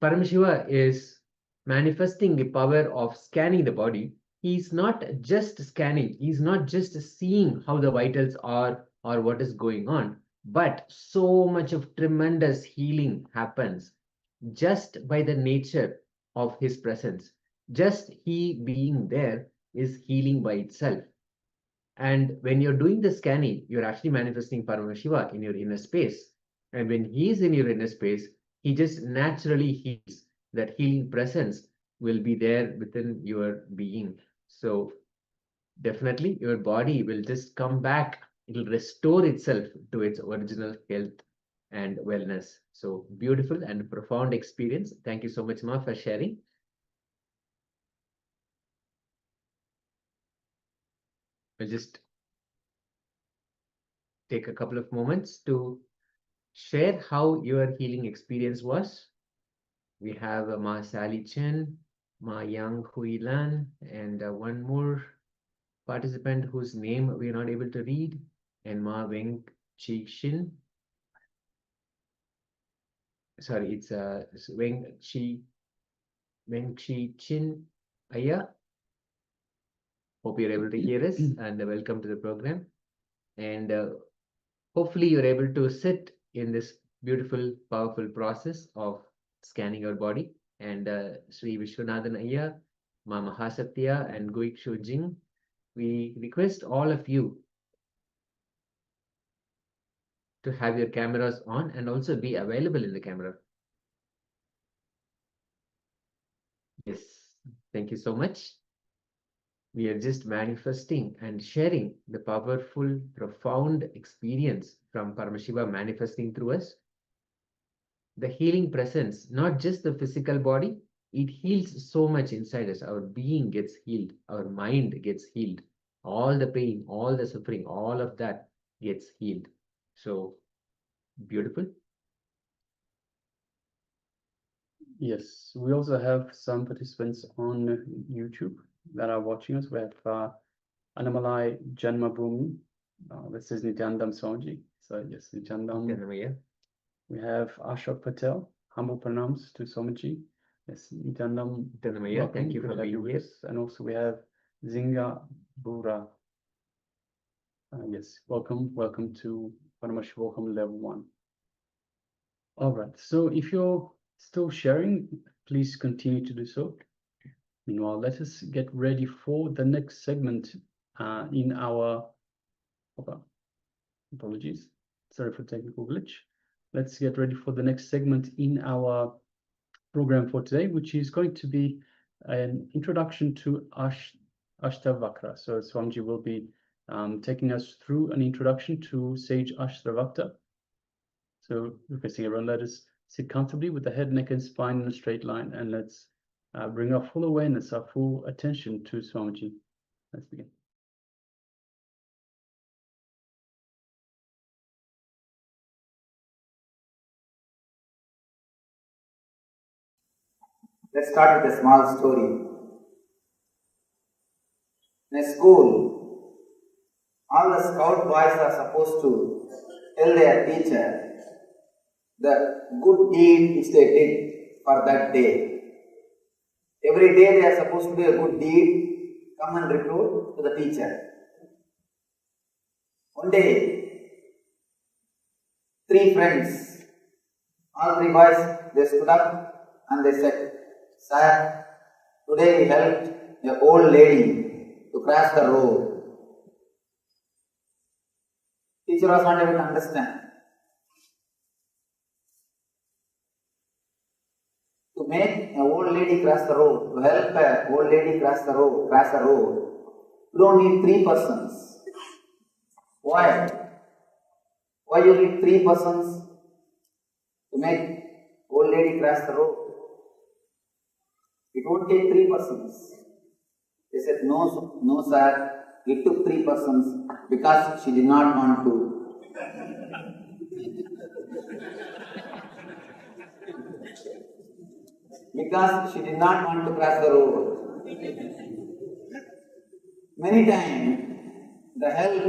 Paramashiva is manifesting the power of scanning the body, he's not just scanning, he's not just seeing how the vitals are or what is going on, but so much of tremendous healing happens just by the nature of his presence. Just he being there is healing by itself. And when you're doing the scanning, you're actually manifesting Paramashiva in your inner space. And when he's in your inner space, he just naturally heals. That healing presence will be there within your being. So definitely your body will just come back. It'll restore itself to its original health and wellness. So beautiful and profound experience. Thank you so much, Ma, for sharing. We'll just take a couple of moments to share how your healing experience was. We have Ma Sally Chen, Ma Yang Hui Lan, and one more participant whose name we are not able to read, and Ma Weng Chi Shin. Sorry, it's Weng Chi Chin Aya. Hope you're able to hear us, and welcome to the program. And hopefully you're able to sit in this beautiful, powerful process of scanning your body. And Sri Vishwanathan Ayya, Ma Mahasatya, and Goik Shujing, we request all of you to have your cameras on and also be available in the camera. Yes, thank you so much. We are just manifesting and sharing the powerful, profound experience from Paramashiva manifesting through us. The healing presence, not just the physical body, it heals so much inside us. Our being gets healed, our mind gets healed, all the pain, all the suffering, all of that gets healed. So beautiful. Yes, we also have some participants on YouTube that are watching us. We have Anamalai Janmabhumi, that says Nityanandam Swamiji. So yes, Nityanandam. We have Ashok Patel, humble pranams to Swamiji. Yes, Nityanandam. Thank you for being here. And also we have Zinga Bura. Yes, welcome to Paramashivoham Level 1. All right, so if you're still sharing, please continue to do so. Meanwhile, let us get ready for the next segment in our, apologies, sorry for technical glitch. let's get ready for the next segment in our program for today, which is going to be an introduction to Ashtavakra. So Swamiji will be taking us through an introduction to Sage Ashtavakra. So requesting everyone, let us sit comfortably with the head, neck, and spine in a straight line, and let's bring our full awareness, our full attention to Swamiji. Let's begin. Let's start with a small story. In a school, all the scout boys are supposed to tell their teacher the good deed which they did for that day. Every day they are supposed to do a good deed, come and report to the teacher. One day, 3 friends, all 3 boys, they stood up and they said, "Sir, today we helped an old lady to cross the road." Teacher was not able to understand. To make an old lady cross the road, to help an old lady cross the road, you don't need 3 persons. Why? Why you need 3 persons to make old lady cross the road? It won't take 3 persons. They said, no sir, it took 3 persons because she did not want to. Because she did not want to cross the road. Many times, the help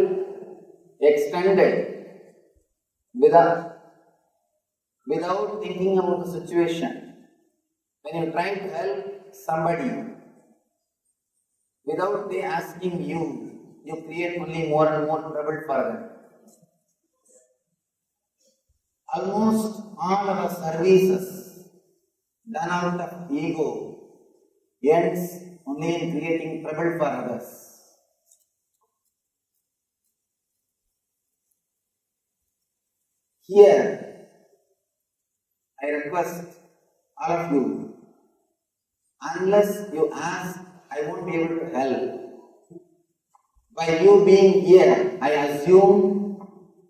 extended without thinking about the situation. When you try to help somebody without they asking you, you create only more and more trouble for them. Almost all our services done out of ego ends only in creating trouble for others. Here, I request all of you, unless you ask, I won't be able to help. By you being here, I assume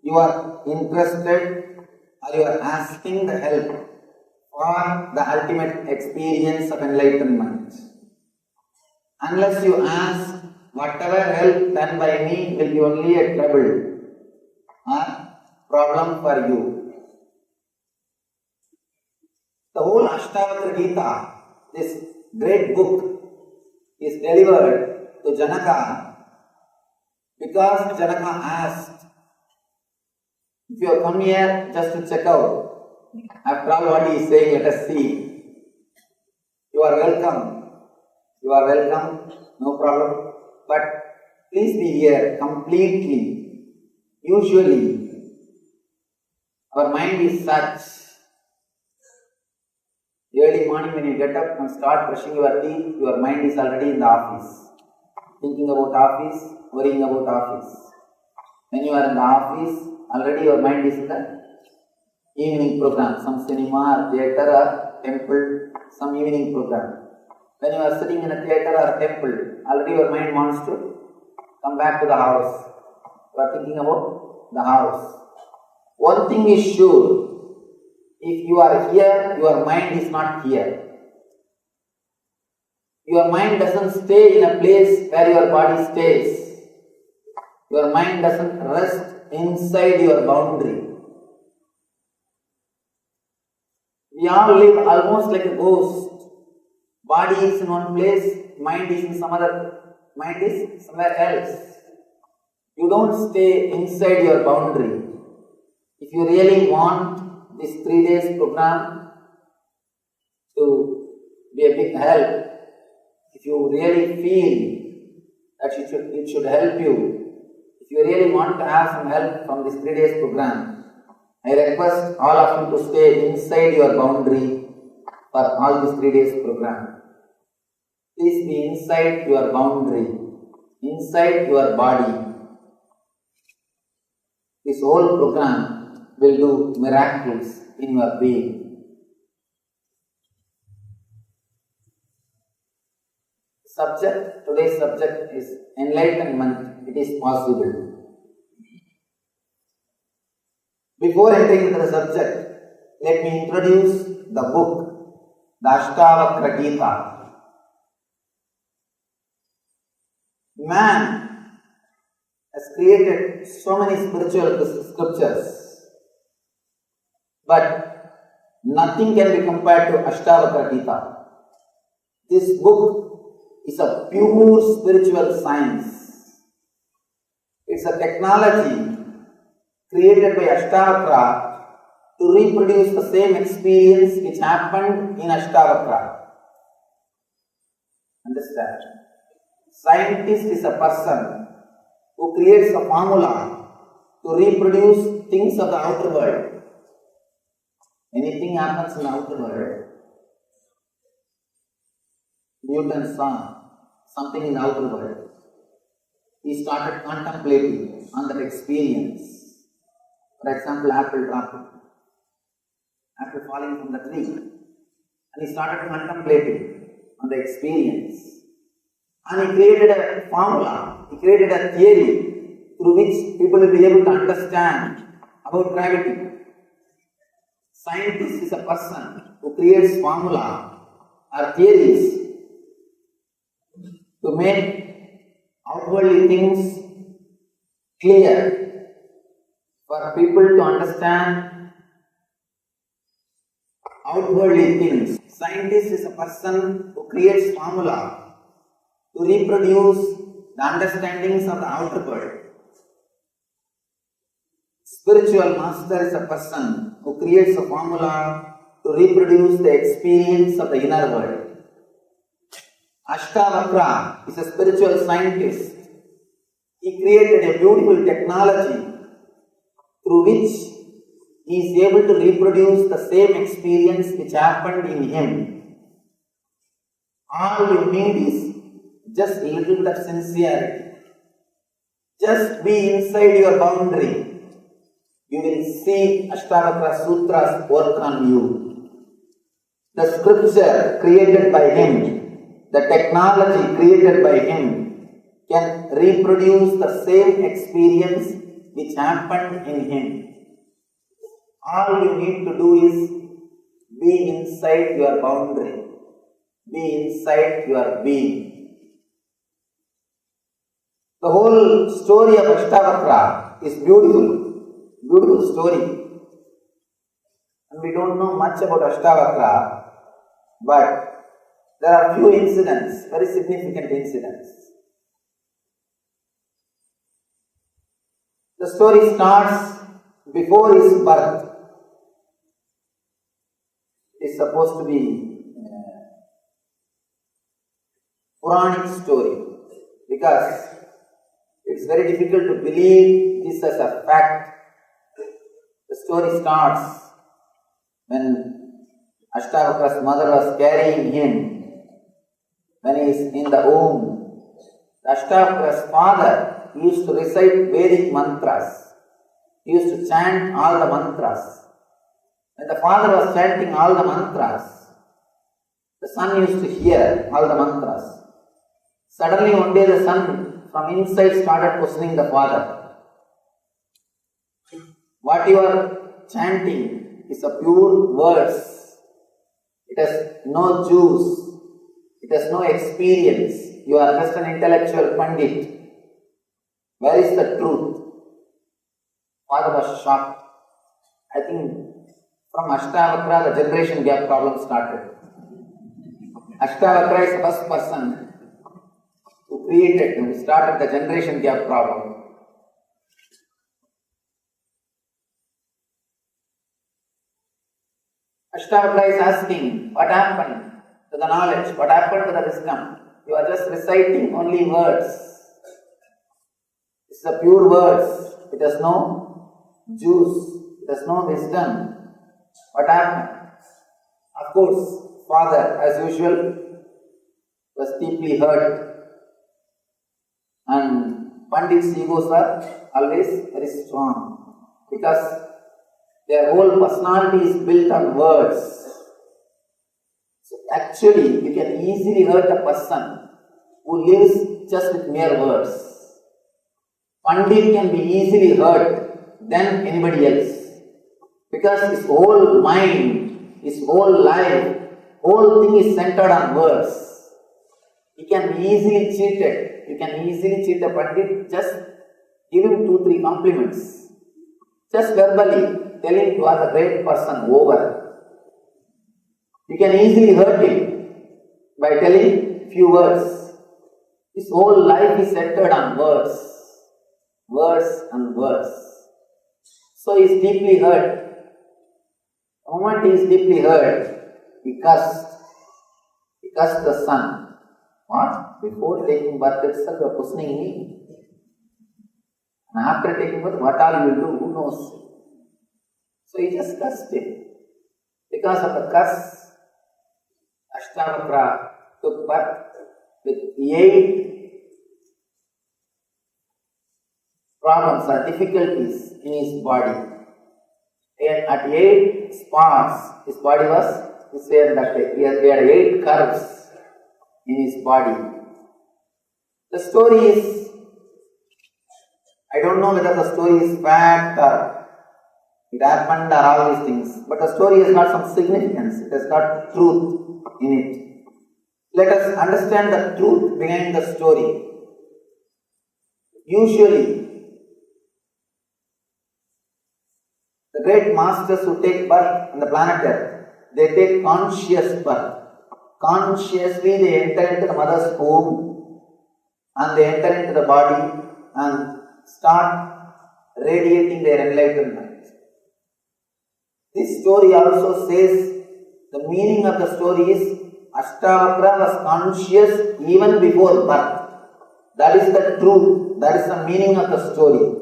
you are interested or you are asking the help for the ultimate experience of enlightenment. Unless you ask, whatever help done by me will be only a trouble or problem for you. The whole Ashtavakra Gita, this great book, is delivered to Janaka because Janaka asked, if you have come here just to check out, after all what he is saying, let us see. You are welcome. You are welcome, no problem. But please be here completely. Usually, our mind is such. Early morning when you get up and start brushing your teeth, your mind is already in the office. Thinking about office, worrying about office. When you are in the office, already your mind is in the evening program, some cinema, theatre or temple, some evening program. When you are sitting in a theatre or temple, already your mind wants to come back to the house. You are thinking about the house. One thing is sure, if you are here, your mind is not here. Your mind doesn't stay in a place where your body stays. Your mind doesn't rest inside your boundary. We all live almost like a ghost. Body is in one place, mind is in some other, mind is somewhere else. You don't stay inside your boundary. If you really want this 3 days program to be a big help, if you really feel that it should help you, if you really want to have some help from this 3 days program, I request all of you to stay inside your boundary for all this 3 days program. Please be inside your boundary, inside your body. This whole program will do miracles in your being. Today's subject is enlightenment. It is possible. Before entering into the subject, let me introduce the book, the Ashtavakra Gita. Man has created so many spiritual scriptures, but nothing can be compared to Ashtavakra Gita. This book is a pure spiritual science. It's a technology created by Ashtavakra to reproduce the same experience which happened in Ashtavakra. Understand? Scientist is a person who creates a formula to reproduce things of the outer world. Anything happens in the outer world. Newton saw something in the outer world. He started contemplating on that experience. For example, apple dropping, apple falling from the tree. And he started contemplating on the experience. And he created a formula, he created a theory through which people will be able to understand about gravity. Scientist is a person who creates formula or theories to make outwardly things clear for people to understand outwardly things. Scientist is a person who creates formula to reproduce the understandings of the outer world. Spiritual master is a person who creates a formula to reproduce the experience of the inner world. Ashtavakra is a spiritual scientist. He created a beautiful technology through which he is able to reproduce the same experience which happened in him. All you need is just a little bit of sincerity. Just be inside your boundary. You will see Ashtavakra Sutras work on you. The scripture created by him, the technology created by him can reproduce the same experience which happened in him. All you need to do is be inside your boundary. Be inside your being. The whole story of Ashtavakra is beautiful. Beautiful story. And we don't know much about Ashtavakra, but there are few incidents, very significant incidents. The story starts before his birth. It is supposed to be a Puranic story because it's very difficult to believe this as a fact. The story starts when Ashtavakra's mother was carrying him. When he is in the womb, Ashtavakra's father used to recite Vedic mantras. He used to chant all the mantras. When the father was chanting all the mantras, the son used to hear all the mantras. Suddenly one day the son from inside started questioning the father. What you are chanting is a pure verse. It has no juice. It has no experience. You are just an intellectual pandit. Where is the truth? Father was shocked. I think from Ashtavakra the generation gap problem started. Ashtavakra is the first person who started the generation gap problem. Ashtavakra is asking, what happened to the knowledge? What happened to the wisdom? You are just reciting only words. It's a pure words. It has no juice. It has no wisdom. What happened? Of course, father, as usual, was deeply hurt. And Pandit's egos are always very strong because Their whole personality is built on words. So actually, you can easily hurt a person who lives just with mere words. Pandit can be easily hurt than anybody else. Because his whole mind, his whole life, whole thing is centered on words. He can be easily cheated. You can easily cheat a Pandit, just give him 2-3 compliments. Just verbally tell him you are a great person, over. You can easily hurt him by telling few words. His whole life is centered on words. Words and words. So he is deeply hurt. The moment he is deeply hurt, he cursed. He cursed the sun. What? Before taking birth itself, you are questioning me. And after taking birth, what all you will do? Who knows? So he just cursed him. Because of the curse, Ashtavakra took birth with 8 problems or difficulties in his body. And at 8 spots, his body was disinfected. He had 8 curves in his body. The story is, I don't know whether the story is fact or it happened or all these things, but the story has got some significance. It has got truth in it. Let us understand the truth behind the story. Usually, the great masters who take birth on the planet Earth, they take conscious birth. Consciously they enter into the mother's womb and they enter into the body and start radiating their enlightenment. This story also says the meaning of the story is Ashtavakra was conscious even before birth. That is the truth. That is the meaning of the story.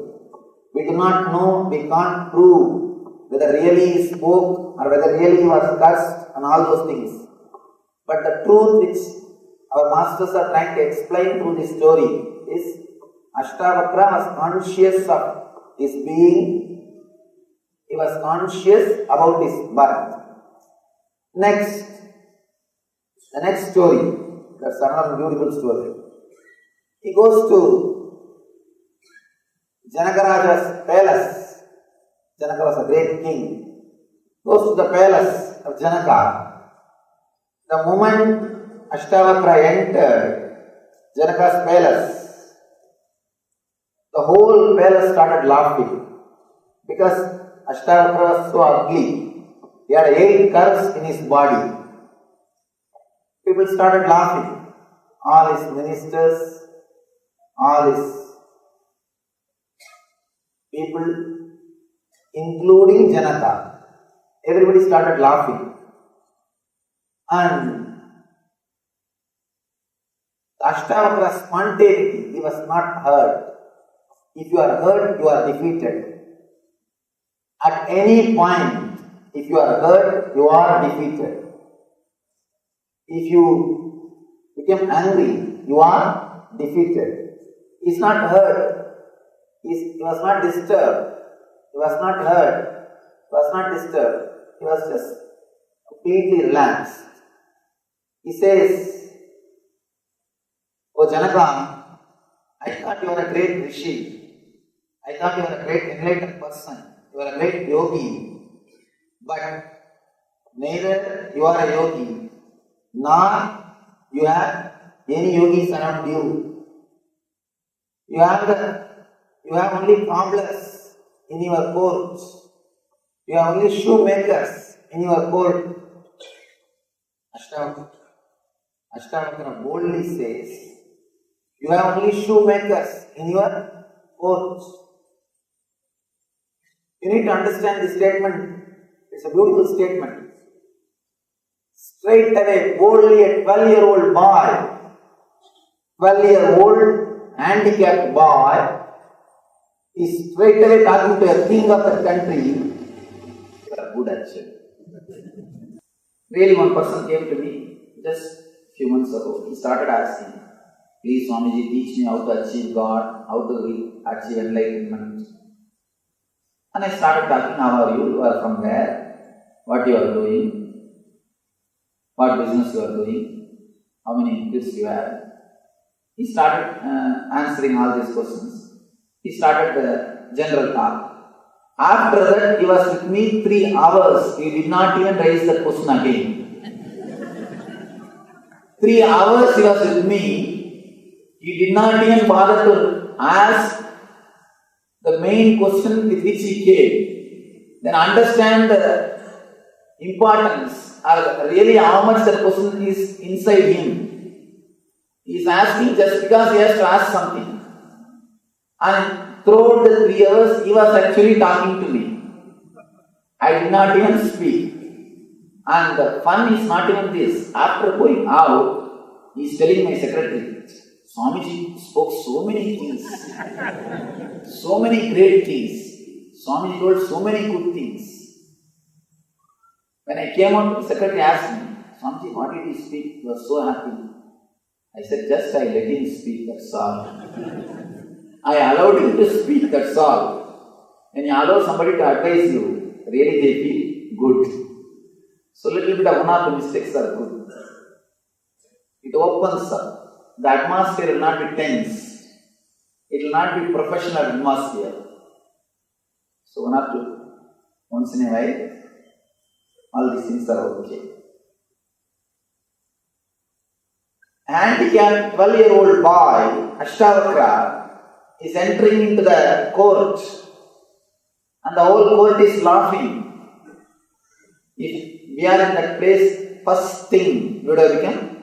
We do not know, we can't prove whether really he spoke or whether really he was cursed and all those things. But the truth which our masters are trying to explain through this story is Ashtavakra was conscious of his being. He was conscious about his birth. Next, the next story. That's another beautiful story. He goes to Janakaraja's palace. Janaka was a great king. Goes to the palace of Janaka. The moment Ashtavakra entered Janaka's palace, the whole palace started laughing because Ashtavakra was so ugly. He had 8 curves in his body. People started laughing. All his ministers, all his people, including Janaka, everybody started laughing. And Ashtavakra's spontaneity, he was not hurt. If you are hurt, you are defeated. At any point, if you are hurt, you are defeated. If you become angry, you are defeated. He is not hurt. He was not disturbed. He was not hurt. He was not disturbed. He was just completely relaxed. He says, "Oh Janaka, I thought you were a great rishi. I thought you were a great enlightened person. You are a great yogi. But neither you are a yogi, nor you have any yogis around you. You have only cobblers in your court. You have only shoemakers in your court." Ashtavakra boldly says, "You have only shoemakers in your court." You need to understand this statement. It's a beautiful statement. Straight away, boldly, a 12-year-old boy, 12-year-old handicapped boy, is straight away talking to a king of the country. You are good at it. Really, one person came to me just a few months ago. He started asking, "Please Swamiji, teach me how to achieve God, how to achieve enlightenment." And I started talking, how are you? You are from where? What you are doing? What business you are doing? How many kids you have? He started answering all these questions. He started the general talk. After that, he was with me 3 hours. He did not even raise the question again. 3 hours he was with me. He did not even bother to ask the main question with which he came. Then understand the importance or really how much the question is inside him. He is asking just because he has to ask something. And throughout the 3 hours, he was actually talking to me. I did not even speak. And the fun is not even this. After going out, he is telling my secretary, Swamiji spoke so many things, so many great things. Swamiji told so many good things. When I came out, the secretary asked me, Swamiji, what did he speak? He was so happy. I said, just I let him speak, that's all. I allowed him to speak, that's all. When you allow somebody to advise you, really they feel good. So little bit of one or two mistakes are good. It opens up. The atmosphere will not be tense. It will not be professional atmosphere. So one or two, once in a while, all these things are okay. Handicapped 12-year-old boy, Ashtavakra, is entering into the court and the whole court is laughing. If we are in that place, first thing we would have become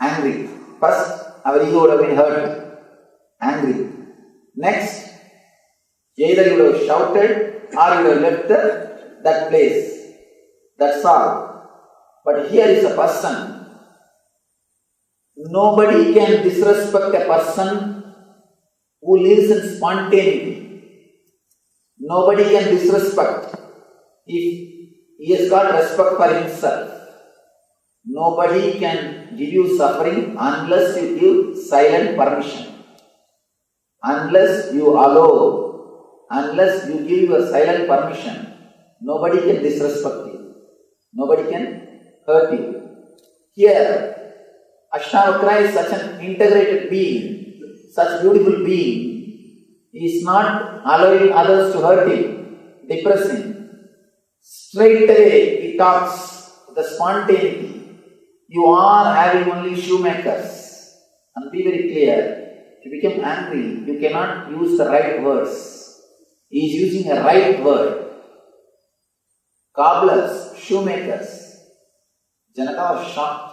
angry. First, our ego would have been hurt, angry. Next, either you would have shouted or you would have left that place. That's all. But here is a person. Nobody can disrespect a person who lives in spontaneity. Nobody can disrespect if he has got respect for himself. Nobody can give you suffering unless you give silent permission. Unless you allow, unless you give your silent permission, nobody can disrespect you. Nobody can hurt you. Here, Ashtavakra is such an integrated being, such beautiful being. He is not allowing others to hurt him, depress him. Straight away he talks the spontaneity. You are having only shoemakers. And be very clear, if you become angry, you cannot use the right words. He is using a right word. Cobblers, shoemakers. Janaka was shocked.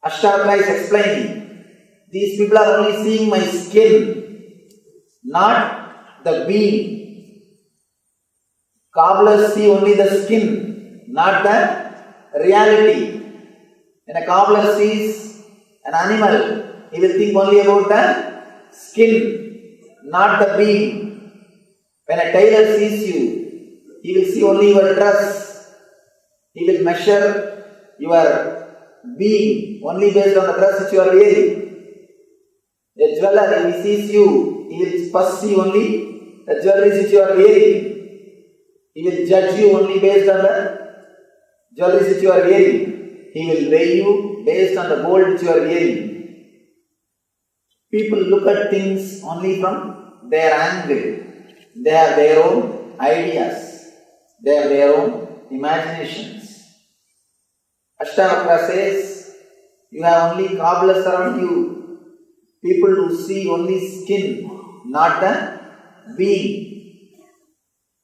Ashtavakra is explaining, these people are only seeing my skin, not the being. Cobblers see only the skin, not the reality. When a cobbler sees an animal, he will think only about the skin, not the being. When a tailor sees you, he will see only your dress. He will measure your being only based on the dress which you are wearing. A jeweler, if he sees you, he will first see only the jewelry which you are wearing. He will judge you only based on the jewelry which you are wearing. He will weigh you based on the gold which you are wearing. People look at things only from their angle. They have their own ideas. They have their own imaginations. Ashtavakra says, you have only cobblers around you. People who see only skin, not the being.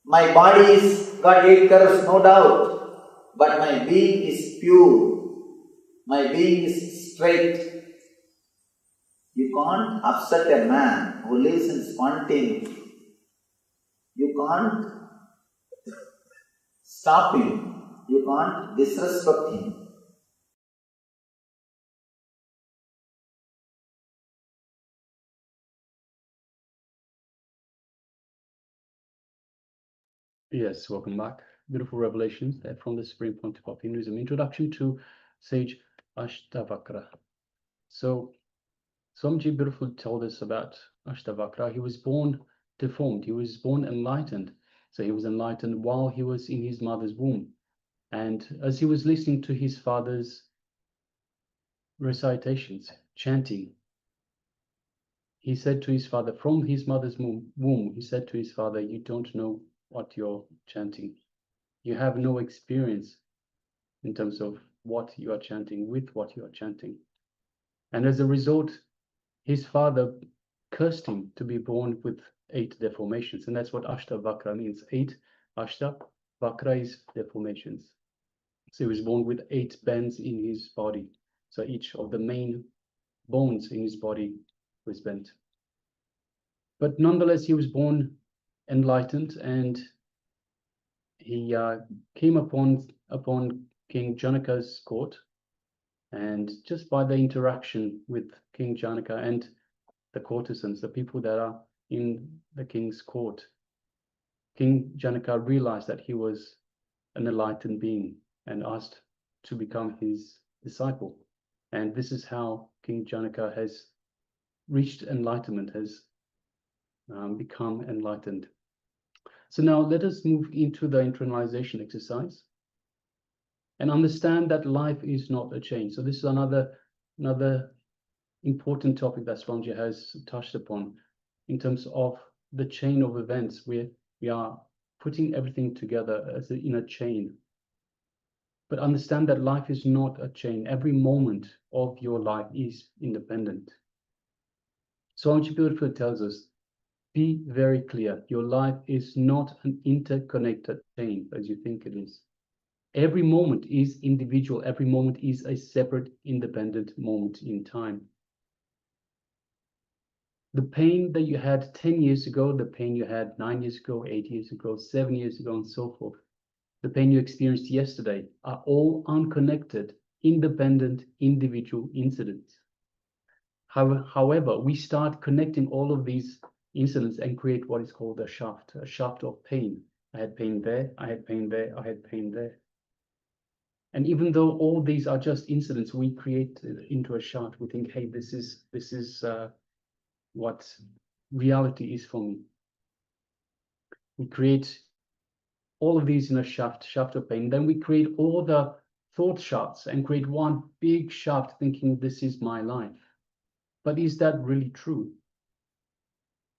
My body is got 8 curves, no doubt, but my being is pure. My being is straight. You can't upset a man who lives in spontaneity. You can't stop him. You can't disrespect him. Yes, welcome back. Beautiful revelations there from the Supreme Pontiff of Hinduism. Introduction to Sage Ashtavakra. So, Swamiji beautiful told us about Ashtavakra. He was born deformed. He was born enlightened. So he was enlightened while he was in his mother's womb. And as he was listening to his father's recitations, chanting, he said to his father, from his mother's womb, he said to his father, you don't know what you're chanting. You have no experience in terms of what you are chanting, with what you are chanting. And as a result, his father cursed him to be born with 8 deformations. And that's what Ashtavakra means. 8 Ashtavakra is deformations. So he was born with 8 bends in his body. So each of the main bones in his body was bent. But nonetheless, he was born enlightened, and he came upon King Janaka's court. And just by the interaction with King Janaka and the courtesans, the people that are in the king's court, King Janaka realized that he was an enlightened being and asked to become his disciple. And this is how King Janaka has reached enlightenment, has become enlightened. So now let us move into the internalization exercise and understand that life is not a chain. So this is another important topic that Swamiji has touched upon in terms of the chain of events where we are putting everything together as in a chain. But understand that life is not a chain. Every moment of your life is independent. Swamiji beautifully tells us, be very clear. Your life is not an interconnected chain as you think it is. Every moment is individual. Every moment is a separate, independent moment in time. The pain that you had 10 years ago, the pain you had 9 years ago, 8 years ago, 7 years ago, and so forth, the pain you experienced yesterday are all unconnected, independent, individual incidents. However, we start connecting all of these incidents and create what is called a shaft of pain. I had pain there, I had pain there, I had pain there. And even though all these are just incidents, we create into a shaft. We think, hey, this is what reality is for me. We create all of these in a shaft of pain. Then we create all the thought shafts and create one big shaft thinking this is my life. But is that really true?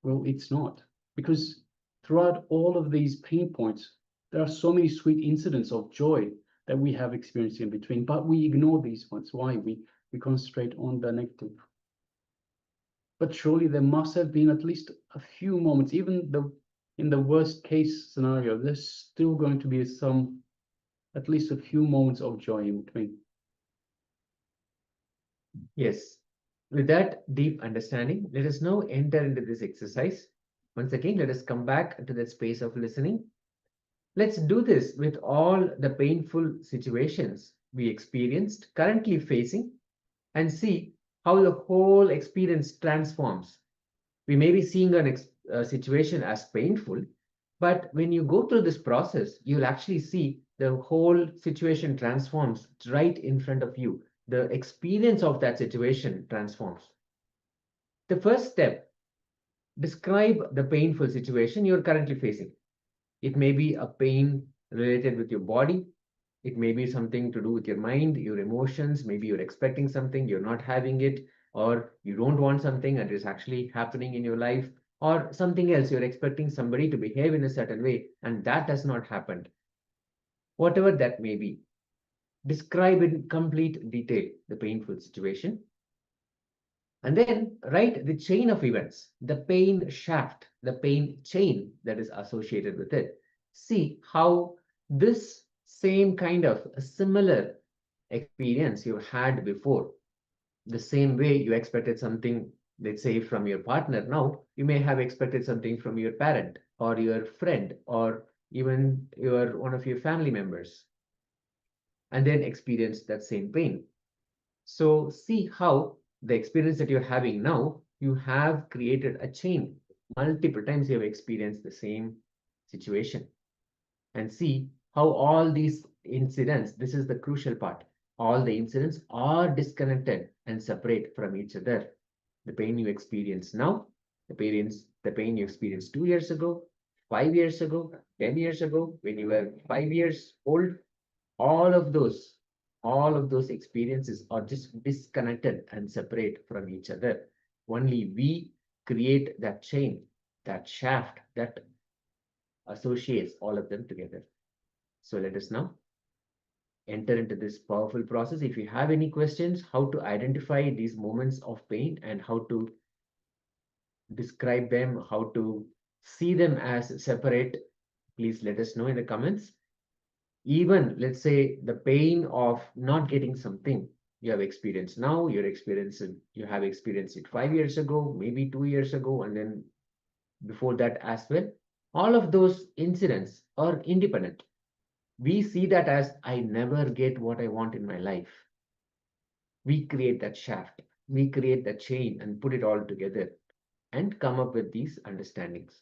Well, it's not, because throughout all of these pain points, there are so many sweet incidents of joy that we have experienced in between, but we ignore these ones. Why? We concentrate on the negative. But surely there must have been at least a few moments, even in the worst case scenario, there's still going to be at least a few moments of joy in between. Yes. With that deep understanding, let us now enter into this exercise. Once again, let us come back to that space of listening. Let's do this with all the painful situations we experienced, currently facing, and see how the whole experience transforms. We may be seeing a situation as painful, but when you go through this process, you'll actually see the whole situation transforms right in front of you. The experience of that situation transforms. The first step, describe the painful situation you're currently facing. It may be a pain related with your body. It may be something to do with your mind, your emotions. Maybe you're expecting something, you're not having it, or you don't want something and it's actually happening in your life, or something else. You're expecting somebody to behave in a certain way and that has not happened. Whatever that may be, describe in complete detail the painful situation. And then write the chain of events, the pain shaft, the pain chain that is associated with it. See how this same kind of a similar experience you had before, the same way you expected something, let's say from your partner, now you may have expected something from your parent or your friend or even one of your family members, and then experience that same pain. So see how the experience that you're having now, you have created a chain. Multiple times you have experienced the same situation. And see how all these incidents, this is the crucial part, all the incidents are disconnected and separate from each other. The pain you experience now, the The pain you experienced 2 years ago, 5 years ago, 10 years ago, when you were 5 years old, all of those experiences are just disconnected and separate from each other. Only we create that chain, that shaft that associates all of them together. So let us now enter into this powerful process. If you have any questions, how to identify these moments of pain and how to describe them, how to see them as separate, please let us know in the comments. Even let's say the pain of not getting something you have experienced now, you have experienced it 5 years ago, maybe 2 years ago, and then before that as well. All of those incidents are independent. We see that as I never get what I want in my life. We create that shaft, we create that chain and put it all together and come up with these understandings.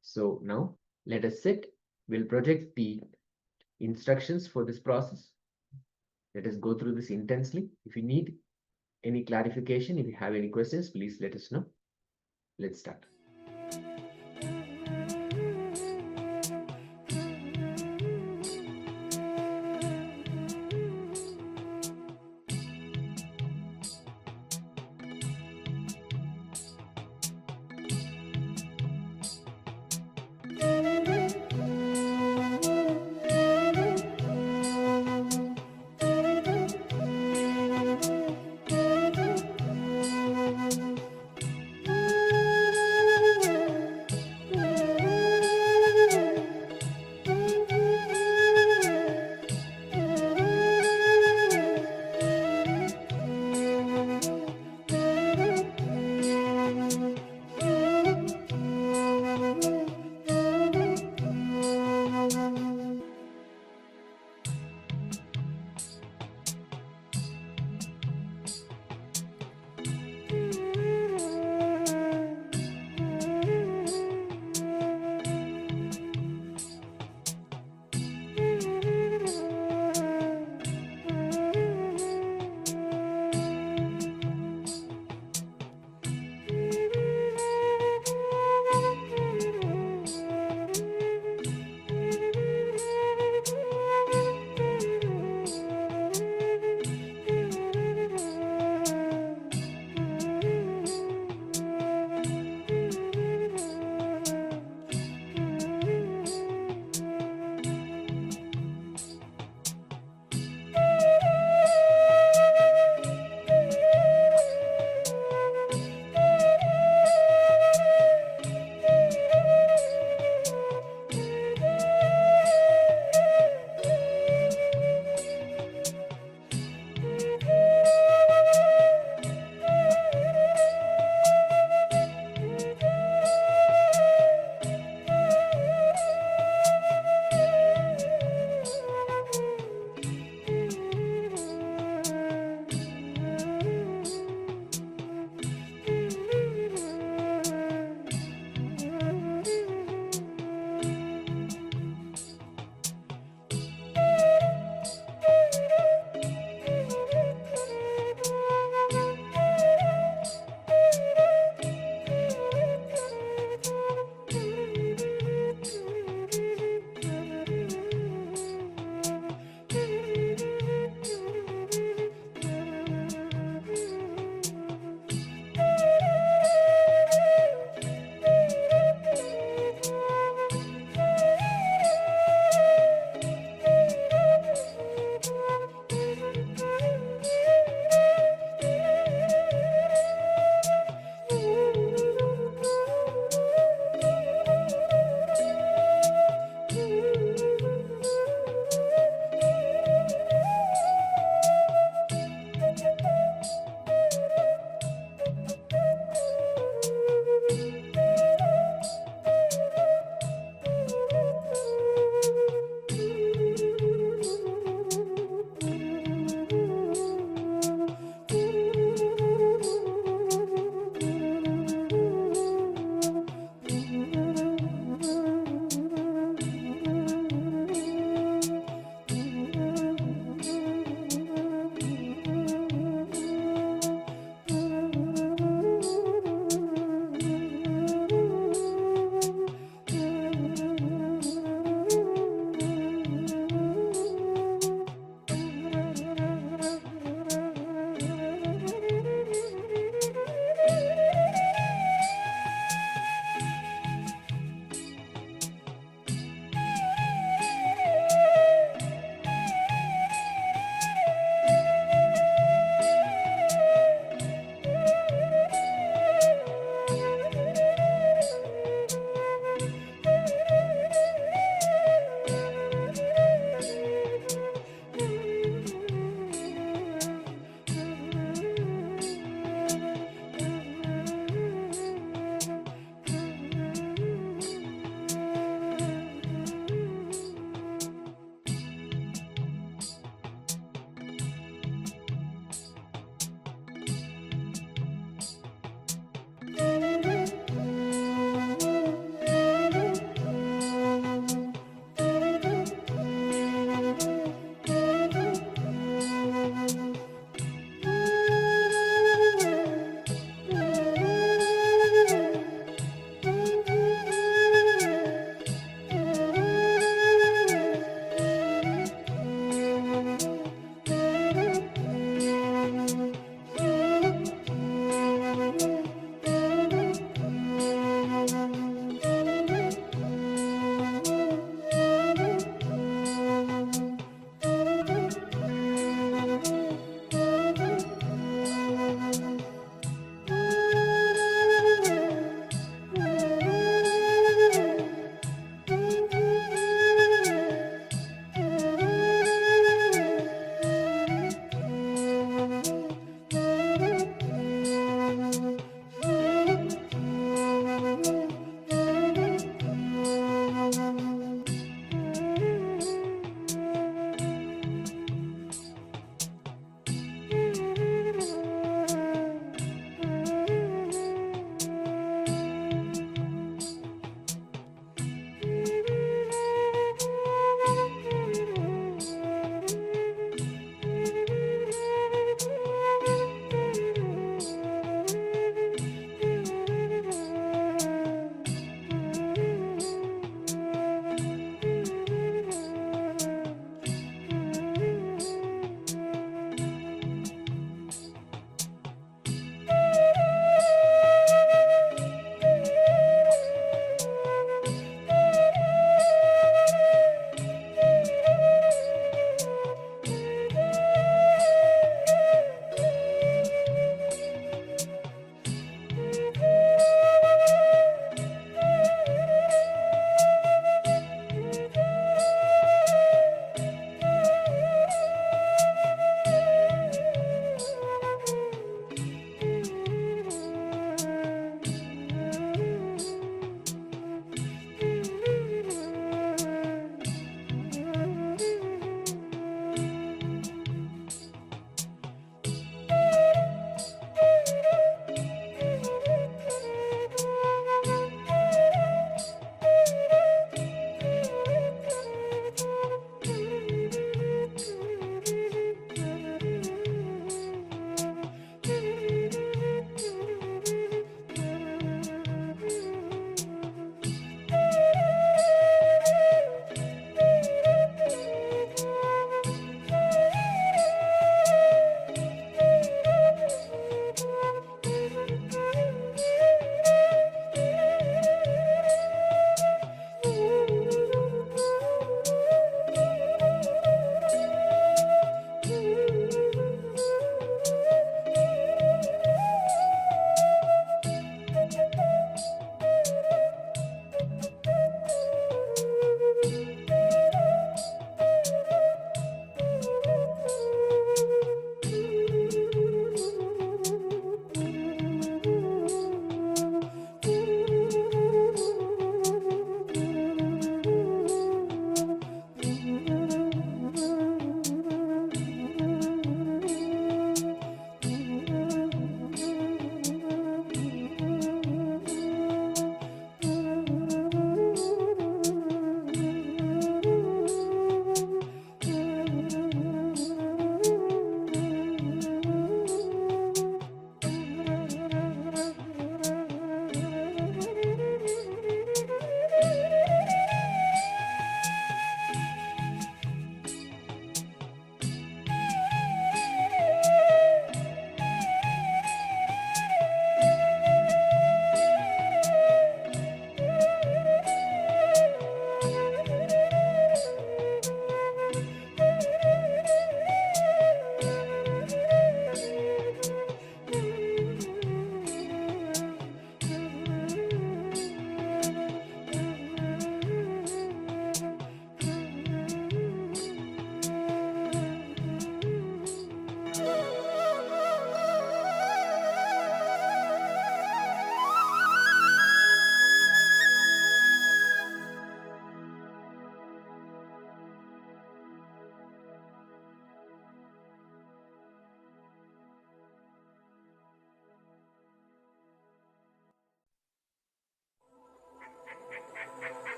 So now let us sit. We'll project the instructions for this process. Let us go through this intensely. If you need any clarification, if you have any questions, please let us know. Let's start.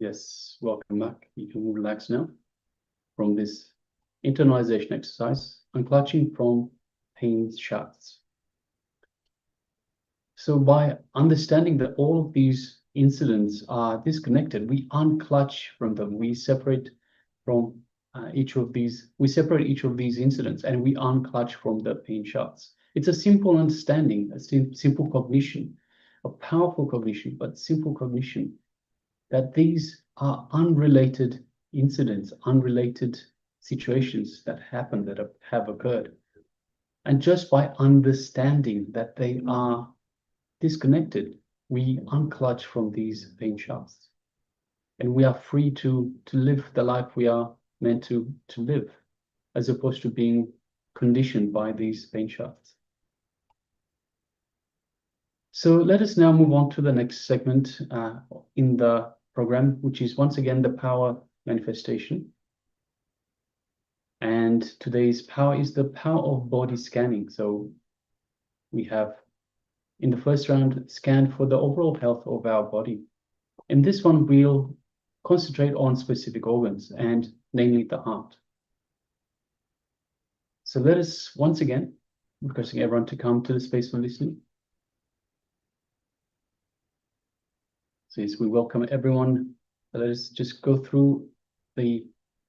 Yes, welcome back. You can relax now from this internalization exercise, unclutching from pain shafts. So by understanding that all of these incidents are disconnected, we unclutch from them. We separate from each of these incidents, and we unclutch from the pain shafts. It's a simple understanding, a simple cognition, a powerful cognition, but simple cognition, that these are unrelated incidents, unrelated situations that happen, that have occurred. And just by understanding that they are disconnected, we unclutch from these pain shafts. And we are free to live the life we are meant to live, as opposed to being conditioned by these pain shafts. So let us now move on to the next segment in the program, which is once again the power manifestation. And today's power is the power of body scanning. So we have, in the first round, scanned for the overall health of our body. In this one, we'll concentrate on specific organs, and namely the heart. So let us once again, requesting everyone to come to the space for listening. So yes, we welcome everyone. Let us just go through the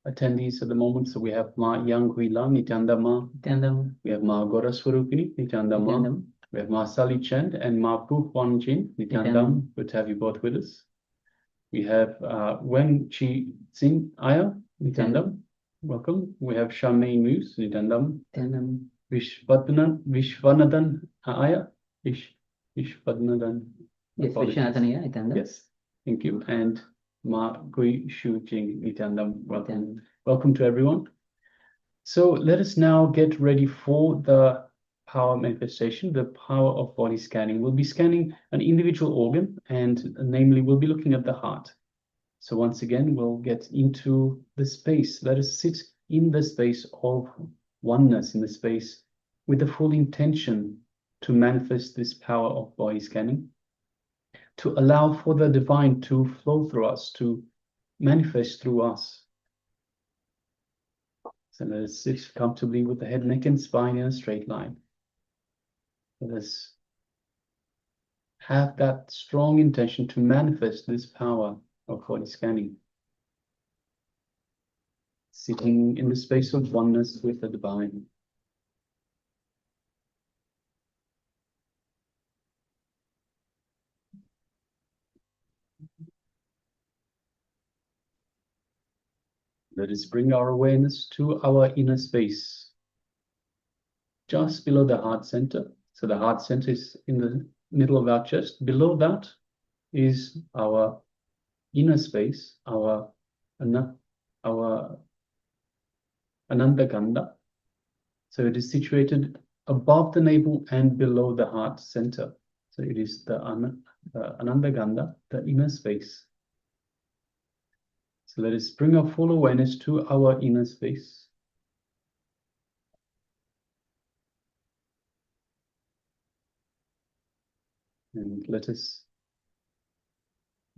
attendees at the moment. So we have Ma Yang Huila, Nityananda Ma. Nityananda. We have Ma Gora Swarupini, Nityananda Ma. Nityananda. We have Ma Sally Chand and Ma Pu Huan Jin, Nityananda. Good to have you both with us. We have Wen Chi Xin Aya, Nityananda. Welcome. We have Charmaine Muse, Nityananda. Nityananda. Vishwanathan Aya. Vishwanathan. Yes, Vishwanathan, yeah, Nityananda. Yes, thank you. And Ma Gui Shu Jing, Nityananda. Welcome. Nityananda. Welcome to everyone. So let us now get ready for the power manifestation, the power of body scanning. We'll be scanning an individual organ, and namely, we'll be looking at the heart. So once again, we'll get into the space. Let us sit in the space of oneness, in the space with the full intention to manifest this power of body scanning, to allow for the divine to flow through us, to manifest through us. So let us sit comfortably with the head, neck, and spine in a straight line. Let us have that strong intention to manifest this power of body scanning. Sitting in the space of oneness with the divine. Let us bring our awareness to our inner space, just below the heart center. So the heart center is in the middle of our chest. Below that is our inner space, our Anandaganda. So it is situated above the navel and below the heart center. So it is the Anandaganda, the inner space. So let us bring our full awareness to our inner space. And let us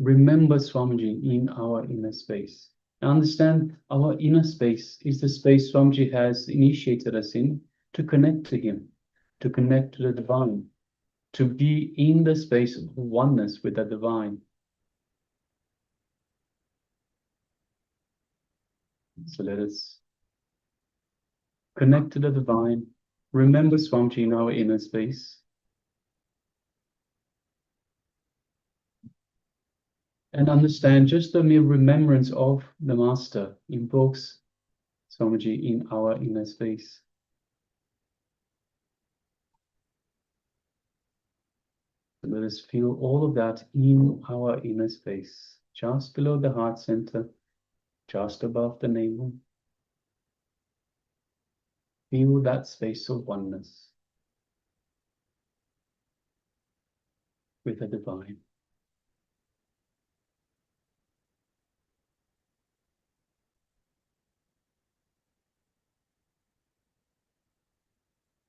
remember Swamiji in our inner space. Now understand, our inner space is the space Swamiji has initiated us in to connect to him, to connect to the divine, to be in the space of oneness with the divine. So let us connect to the divine, remember Swamiji in our inner space, and understand just the mere remembrance of the Master invokes Swamiji in our inner space. So let us feel all of that in our inner space, just below the heart center, just above the navel. Feel that space of oneness with the divine.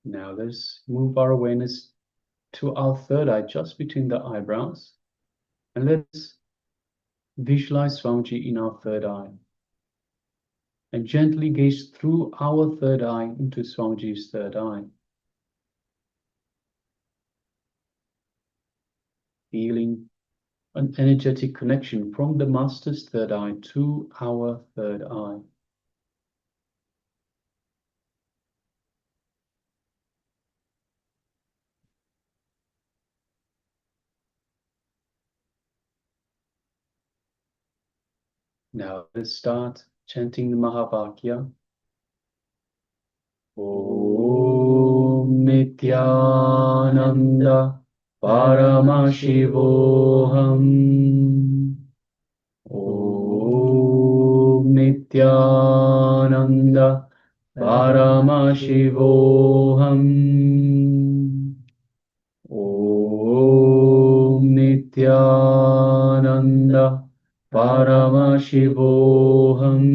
Now let's move our awareness to our third eye, just between the eyebrows. And let's Visualize Swamiji in our third eye. And gently gaze through our third eye into Swamiji's third eye. Feeling an energetic connection from the Master's third eye to our third eye. Now let's start chanting the Mahavakya. Om Nityananda Paramashivoham. Om Nityananda Paramashivoham. Om Nityananda Paramashivoham.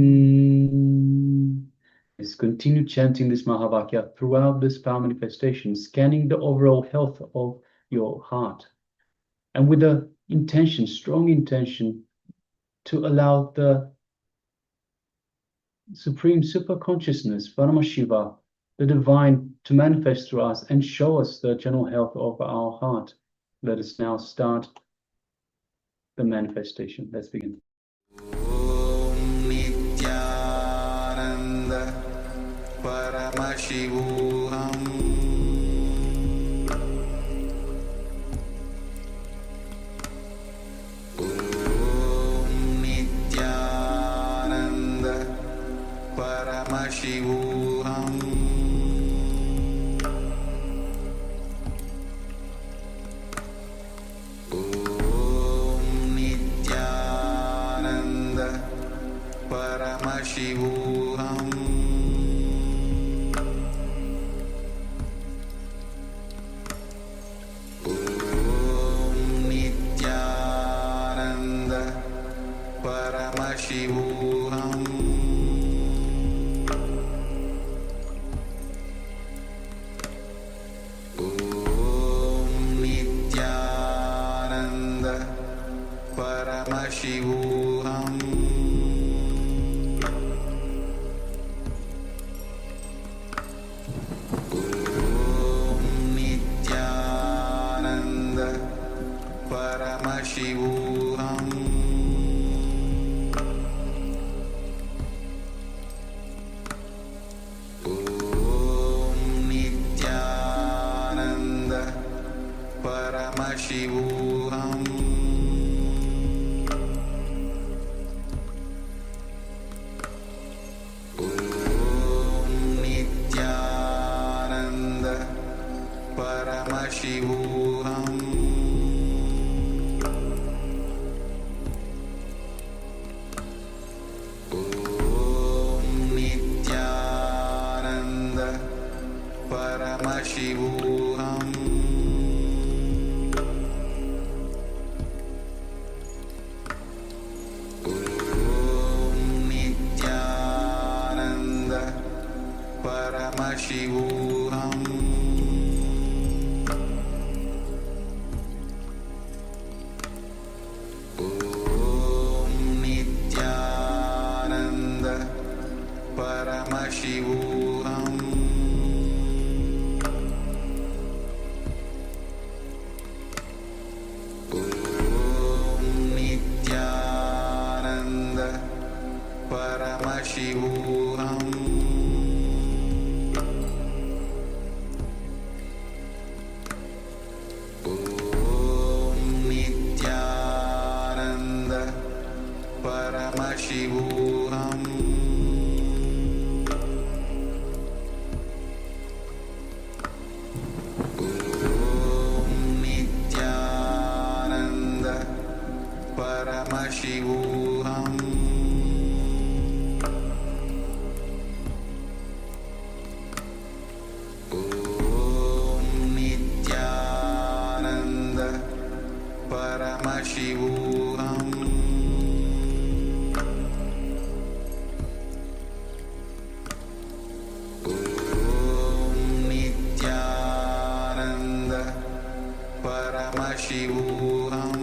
Let's continue chanting this Mahavakya throughout this power manifestation, scanning the overall health of your heart. And with the intention, strong intention, to allow the Supreme Super Consciousness, Paramashiva, the Divine, to manifest through us and show us the general health of our heart. Let us now start the manifestation. Let's begin. Om Nityananda Paramashivoham. Om Nityananda Paramashivoham. Om Nityananda Paramashivoham. Om Nityananda Paramashivoham. Om Nityananda Paramashivoham. Om Nityananda Paramashivoham. Om Nityananda Paramashivoham. Om Nityananda Paramashivoham. Om Nityananda Paramashivoham. Om Nityananda Paramashivoham. Om Nityananda Paramashivoham. Om Nityananda Paramashivoham. Om Nityananda Paramashivoham. Om Nityananda Paramashivoham. Om Nityananda Paramashivoham. Om Nityananda Paramashivoham.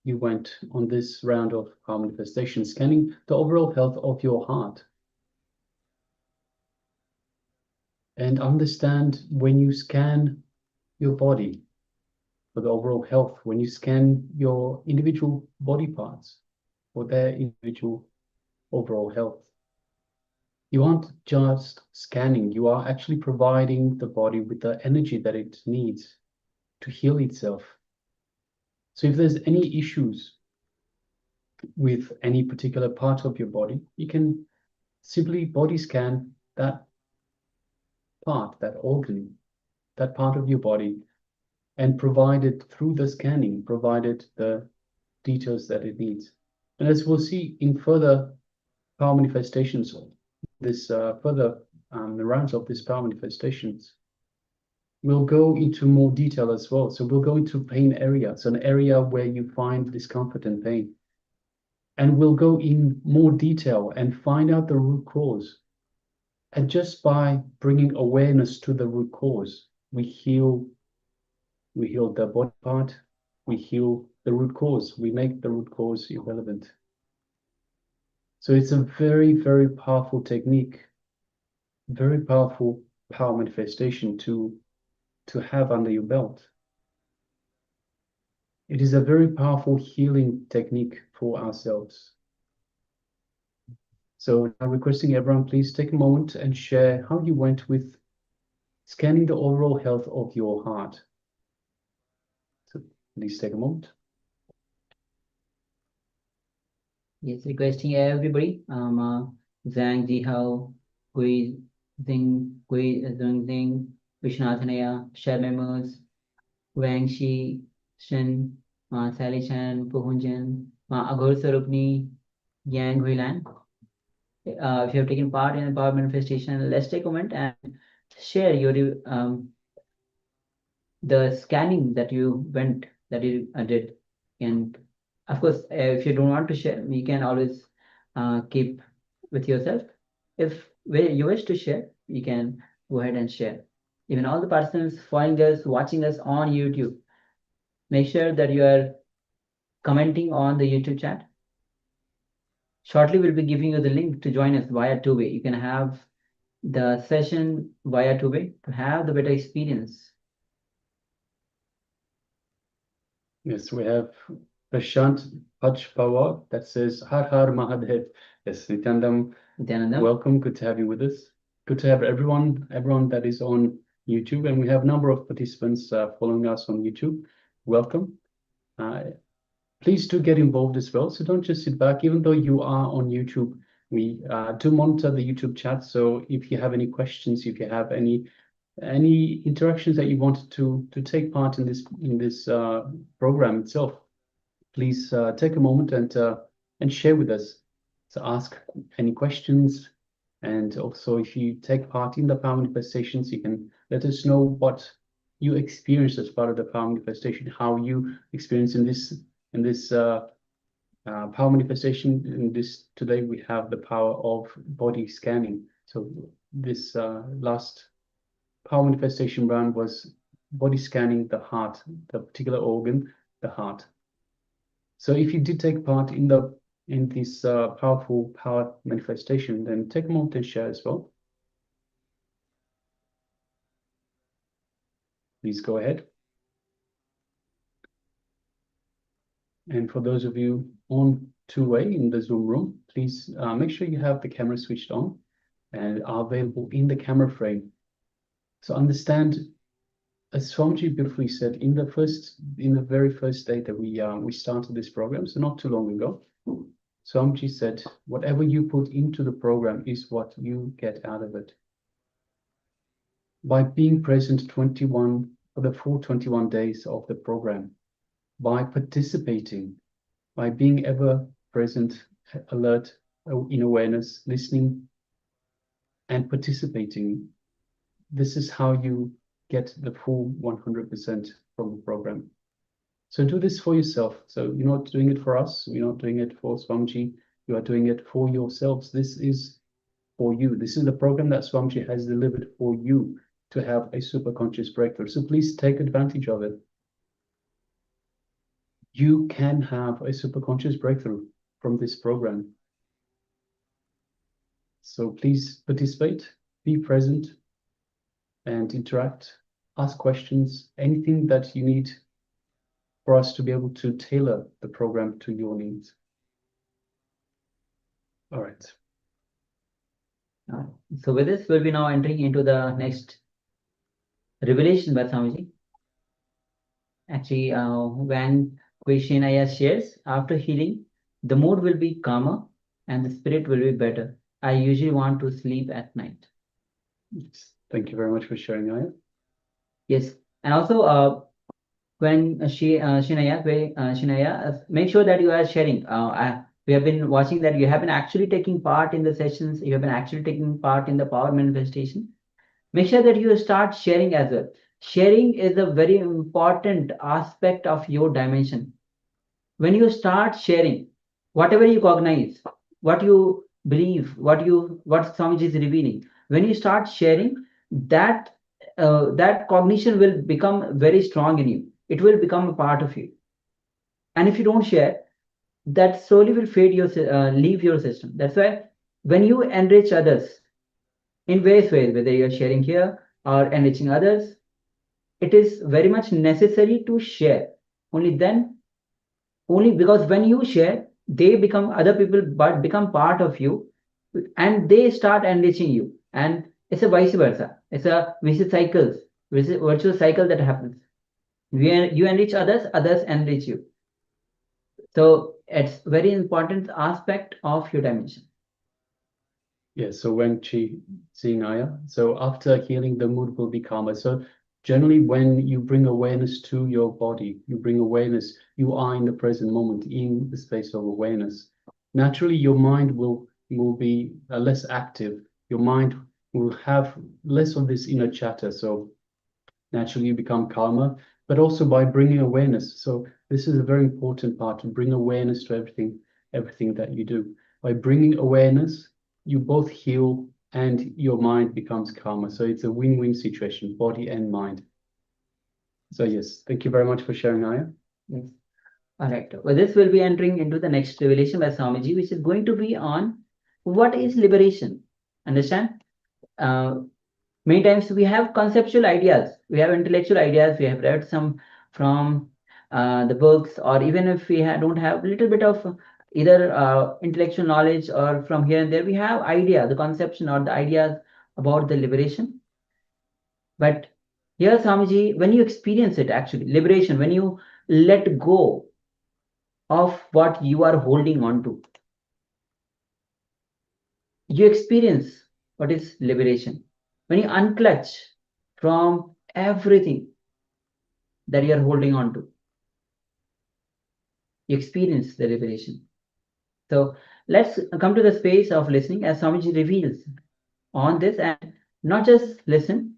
you went on this round of power manifestation, scanning the overall health of your heart. And understand when you scan your body for the overall health, when you scan your individual body parts for their individual overall health, you aren't just scanning, you are actually providing the body with the energy that it needs to heal itself. So if there's any issues with any particular part of your body, you can simply body scan that part, that organ, that part of your body, and provide it through the scanning, provide it the details that it needs. And as we'll see in further power manifestations, this further the rounds of these power manifestations, we'll go into more detail as well. So we'll go into pain areas, an area where you find discomfort and pain. And we'll go in more detail and find out the root cause. And just by bringing awareness to the root cause, we heal the body part, we heal the root cause, we make the root cause irrelevant. So it's a very, very powerful technique, very powerful power manifestation to have under your belt. It is a very powerful healing technique for ourselves. So I'm requesting everyone, please take a moment and share how you went with scanning the overall health of your heart. So please take a moment. Yes, requesting everybody. Zhang Jihao, Gui Zing, Gui Zheng, Vishnathanaya, share members, Wang Shi, Shen, Sally Chan, Puhunjan, Aghor Sarupni, Yang Huilan. If you have taken part in the power manifestation, let's take a moment and share your the scanning that you did. And of course, if you don't want to share, you can always keep with yourself. If you wish to share, you can go ahead and share. Even all the participants following us, watching us on YouTube, make sure that you are commenting on the YouTube chat. Shortly, we'll be giving you the link to join us via two-way. You can have the session via two-way to have the better experience. Yes, we have Prashant Pachpawar that says, Har Har Mahadev. Yes, Nityanandam, welcome. Good to have you with us. Good to have everyone that is on YouTube. And we have a number of participants following us on YouTube. Welcome. Please do get involved as well. So don't just sit back, even though you are on YouTube. We do monitor the YouTube chat. So if you have any questions, if you have any interactions that you wanted to take part in this program itself, please take a moment and share with us. So ask any questions, and also if you take part in the power manifestations, you can let us know what you experienced as part of the power manifestation, how you experienced in this power manifestation. In this today we have the power of body scanning. So this last power manifestation round was body scanning the heart, the particular organ, the heart. So if you did take part in this powerful power manifestation, then take a moment and share as well. Please go ahead. And for those of you on two-way in the Zoom room, please make sure you have the camera switched on and are available in the camera frame. So understand, as Swamiji beautifully said, in the very first day that we started this program, so not too long ago, Swamiji said, whatever you put into the program is what you get out of it. By being present for the full 21 days of the program, by participating, by being ever present, alert, in awareness, listening, and participating, this is how you get the full 100% from the program. So do this for yourself. So you're not doing it for us. You're not doing it for Swamiji. You are doing it for yourselves. This is for you. This is the program that Swamiji has delivered for you to have a super conscious breakthrough. So please take advantage of it. you can have a superconscious breakthrough from this program. So please participate, be present, and interact, ask questions, anything that you need for us to be able to tailor the program to your needs. All right. So with this, we'll be now entering into the next revelation by Swamiji. Actually, when Krishnaya shares, after healing, the mood will be calmer and the spirit will be better. I usually want to sleep at night. Yes. Thank you very much for sharing, Aya. Yes, and also when Shinaya, make sure that you are sharing. We have been watching that you have been actually taking part in the sessions. You have been actually taking part in the power manifestation. Make sure that you start sharing as well. Sharing is a very important aspect of your dimension. When you start sharing, whatever you cognize, what you believe, what Swamiji is revealing, when you start sharing, that that cognition will become very strong in you. It will become a part of you. And if you don't share, that slowly will fade leave your system. That's why when you enrich others in various ways, whether you're sharing here or enriching others, it is very much necessary to share. Only because when you share, they become other people, but become part of you, and they start enriching you. And it's a vice versa. It's a virtuous cycle that happens. You enrich others, others enrich you. So it's very important aspect of your dimension. Yeah, so when seeing Aya, so after healing, the mood will be calmer. So generally, when you bring awareness to your body, you bring awareness, you are in the present moment, in the space of awareness. Naturally, your mind will be less active. Your mind will have less of this inner chatter. So naturally, you become calmer, but also by bringing awareness. So this is a very important part, to bring awareness to everything that you do. By bringing awareness, you both heal and your mind becomes calmer. So it's a win-win situation, body and mind. So yes, thank you very much for sharing, Aya. Yes. All right. Well, this will be entering into the next revelation by Swamiji, which is going to be on what is liberation. Understand? Many times we have conceptual ideas, we have intellectual ideas, we have read some from the books, or even if we don't have a little bit of either intellectual knowledge or from here and there, we have the conception or the ideas about the liberation. But here, Swamiji, when you experience it, actually, liberation, when you let go of what you are holding on to, you experience what is liberation. When you unclutch from everything that you are holding on to, you experience the liberation. So let's come to the space of listening as Swamiji reveals on this, and not just listen,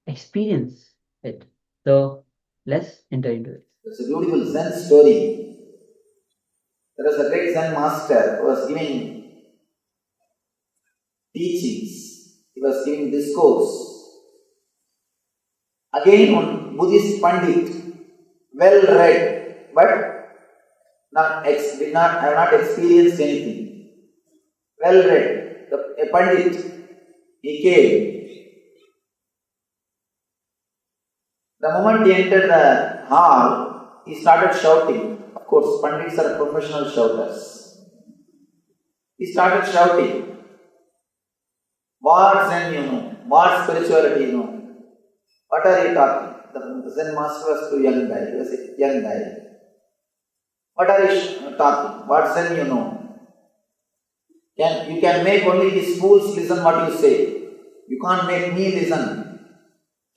experience it. So let's enter into it. It's a beautiful Zen story. There was a great Zen master who was giving teachings. He was giving discourse. Again, one Buddhist Pandit, well read, but have not experienced anything. Well read, a Pandit, he came. The moment he entered the hall, he started shouting. Of course, Pandits are professional shouters. He started shouting, what Zen you know? What spirituality you know? What are you talking? The Zen master was too young guy. He was a young guy. What are you talking? What Zen you know? You can make only these fools listen what you say. You can't make me listen.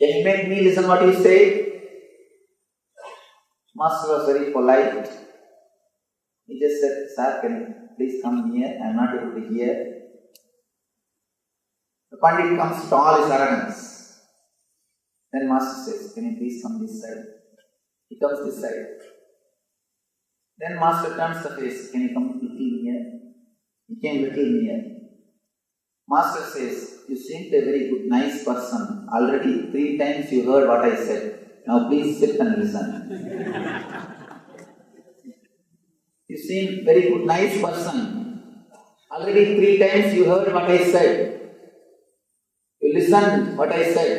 Can you make me listen what you say? Master was very polite. He just said, sir, can you please come here? I am not able to hear. The Pandit comes to all his arrogance. Then Master says, can you please come this side? He comes this side. Then Master turns the face, can you come little near? He came little near. Master says, you seem a very good, nice person. Already 3 times you heard what I said. Now please sit and listen. You seem very good, nice person. Already 3 times you heard what I said. You listened what I said.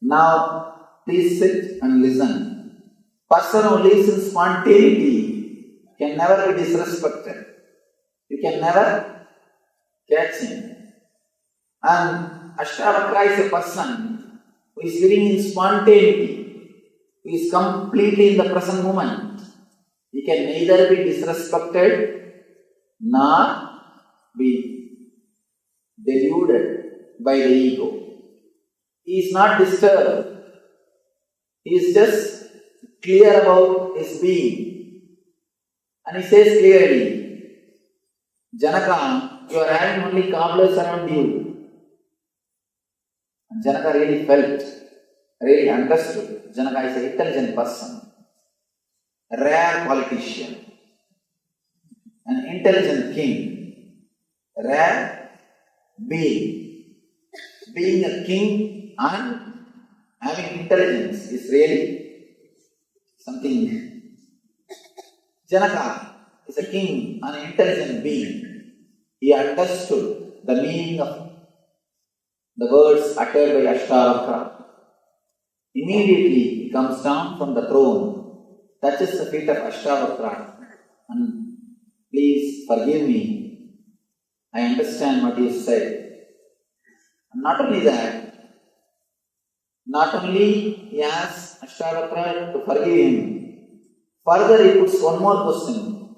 Now, please sit and listen. Person who lives in spontaneity can never be disrespected. You can never catch him. And Ashtavakra is a person who is living in spontaneity, who is completely in the present moment. He can neither be disrespected nor be deluded by the ego. He is not disturbed. He is just clear about his being. And he says clearly, Janaka, you are having only cobblers around you. And Janaka really felt, really understood. Janaka is an intelligent person, a rare politician, an intelligent king, a rare being. Being a king and having intelligence is really something. Janaka is a king and an intelligent being. He understood the meaning of the words uttered by Ashtavakra. Immediately he comes down from the throne, touches the feet of Ashtavakra, and please forgive me. I understand what you said. And not only that, not only he asks Ashtavakra to forgive him, further he puts one more question.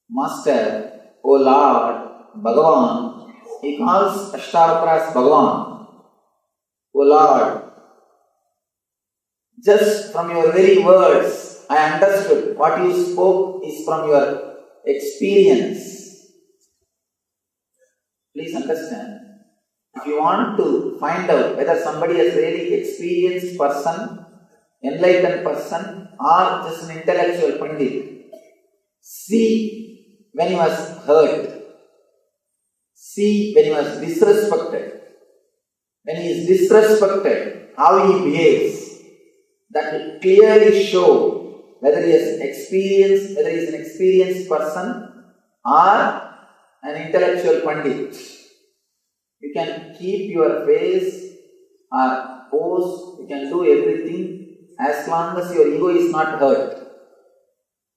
Master, O Lord, Bhagavan, he calls Ashtavakra as Bhagavan. O Lord, just from your very words, I understood what you spoke is from your experience. Please understand. If you want to find out whether somebody is really experienced person, enlightened person, or just an intellectual pandit, see when he was hurt, see when he was disrespected. When he is disrespected, how he behaves, that will clearly show whether he is experienced, whether he is an experienced person or an intellectual pandit. You can keep your face or pose, you can do everything as long as your ego is not hurt.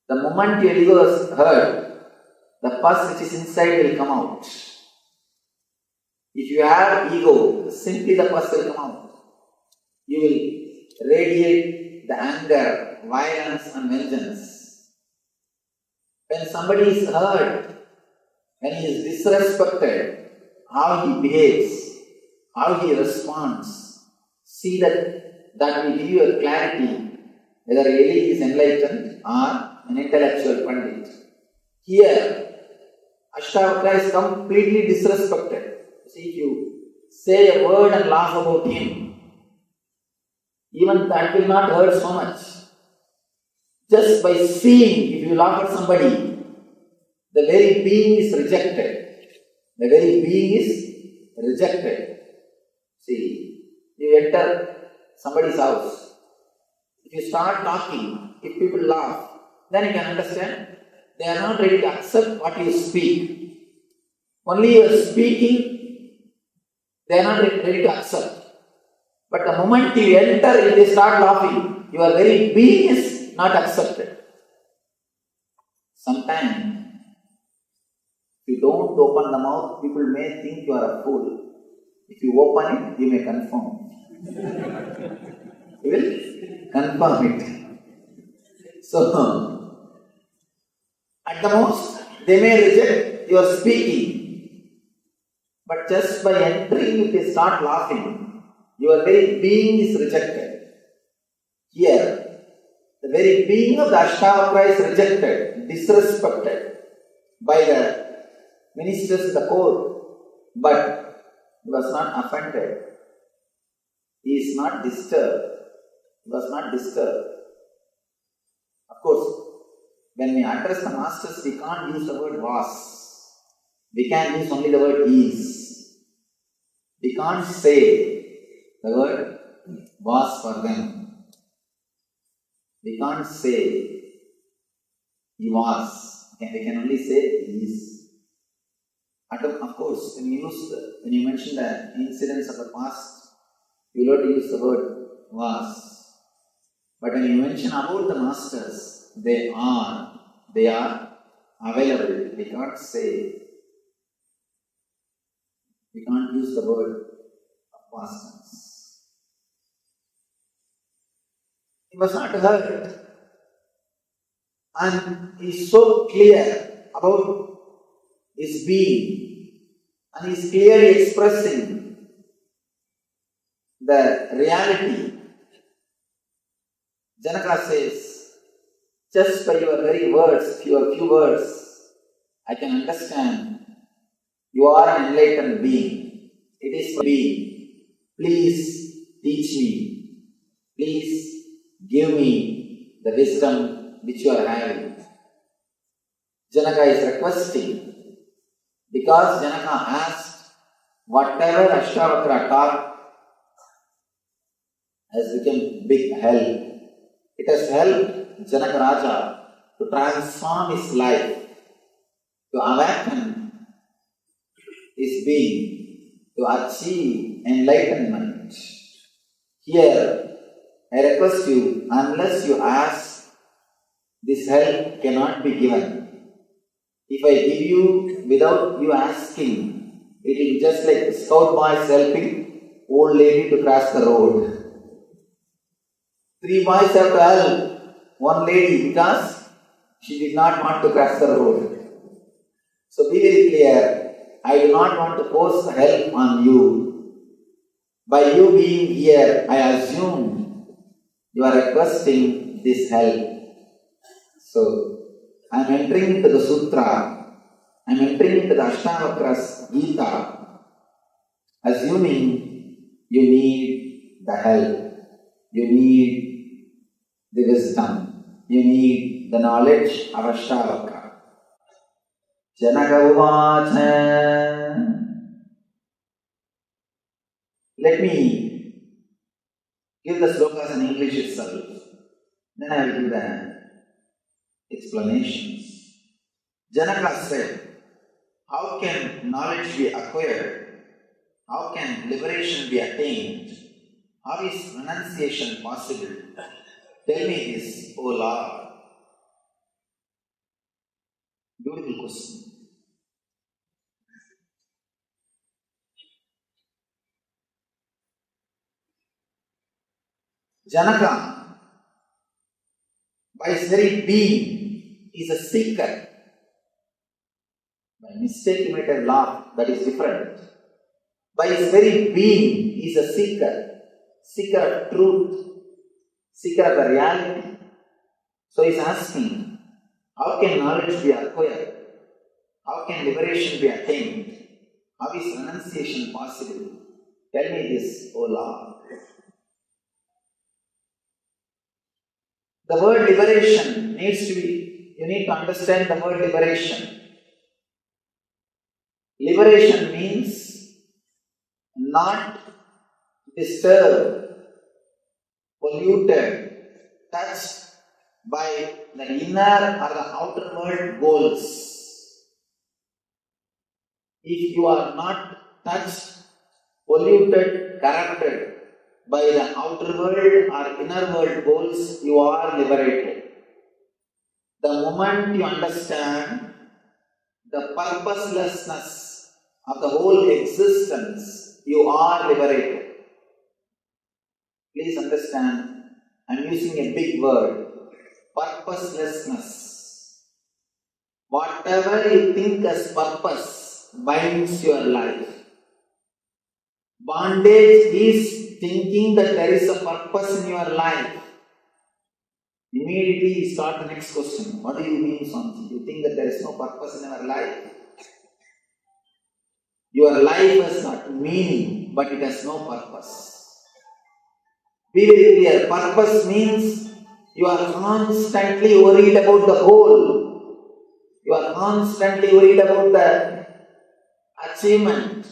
The moment your ego is hurt, the pus which is inside will come out. If you have ego, simply the pus will come out. You will radiate the anger, violence and vengeance. When somebody is hurt, when he is disrespected, how he behaves, how he responds, see that will give you a clarity whether really he is enlightened or an intellectual pandit. Here, Ashtavakra is completely disrespected. See, if you say a word and laugh about him, even that will not hurt so much. Just by seeing, if you laugh at somebody, the very being is rejected. The very being is rejected. See, you enter somebody's house. If you start talking, if people laugh, then you can understand they are not ready to accept what you speak. Only you are speaking, they are not ready to accept. But the moment you enter, if they start laughing, your very being is not accepted. Sometimes, if you don't open the mouth, people may think you are a fool. If you open it, you may confirm. You will confirm it. So, at the most, they may reject your speaking. But just by entering, if they start laughing, your very being is rejected. Here, the very being of the Ashtavakra is rejected, disrespected by the ministers in the court, but he was not offended. He is not disturbed. He was not disturbed. Of course, when we address the masters, we can't use the word was. We can use only the word is. We can't say the word was for them. We can't say he was. We can only say he is. Of course, when you mention the incidents of the past, you will not use the word was. But when you mention about the masters, they are available. We can't use the word of past tense. He was not hurt. And he is so clear about his being, and he is clearly expressing the reality. Janaka says, just by your very words, your few words, I can understand you are an enlightened being. It is for being. Please teach me. Please give me the wisdom which you are having. Janaka is requesting, because Janaka asked, whatever Ashtavakra taught has become big help. It has helped Janaka Raja to transform his life, to awaken his being, to achieve enlightenment. Here, I request you, unless you ask, this help cannot be given. If I give you without you asking, it is just like scout boys helping old lady to cross the road. 3 boys have to help one lady because she did not want to cross the road. So be very clear, I do not want to force help on you. By you being here, I assume you are requesting this help. So, I am entering into the Sutra, I am entering into the Ashtavakra's Gita, assuming you need the help, you need the wisdom, you need the knowledge of Ashtavakra. Janaka Uvacha. Let me give the slokas in English itself, then I will give the explanations. Janaka said, how can knowledge be acquired? How can liberation be attained? How is renunciation possible? Tell me this, O Lord. Beautiful question. Janaka, by his very being, is a seeker. By mistake you might have laughed, that is different. By his very being, he is a seeker. Seeker of truth, seeker of the reality. So he is asking, how can knowledge be acquired? How can liberation be attained? How is renunciation possible? Tell me this, O Lord. The word liberation needs to be, you need to understand the word liberation. Liberation means not disturbed, polluted, touched by the inner or the outer world goals. If you are not touched, polluted, corrupted by the outer world or inner world goals, you are liberated. The moment you understand the purposelessness of the whole existence, you are liberated. Please understand, I am using a big word, purposelessness. Whatever you think as purpose binds your life. Bondage is thinking that there is a purpose in your life. Immediately you start the next question. What do you mean, Swamiji? You think that there is no purpose in your life? Your life has got meaning, but it has no purpose. Be very clear. Purpose means you are constantly worried about the goal. You are constantly worried about the achievement.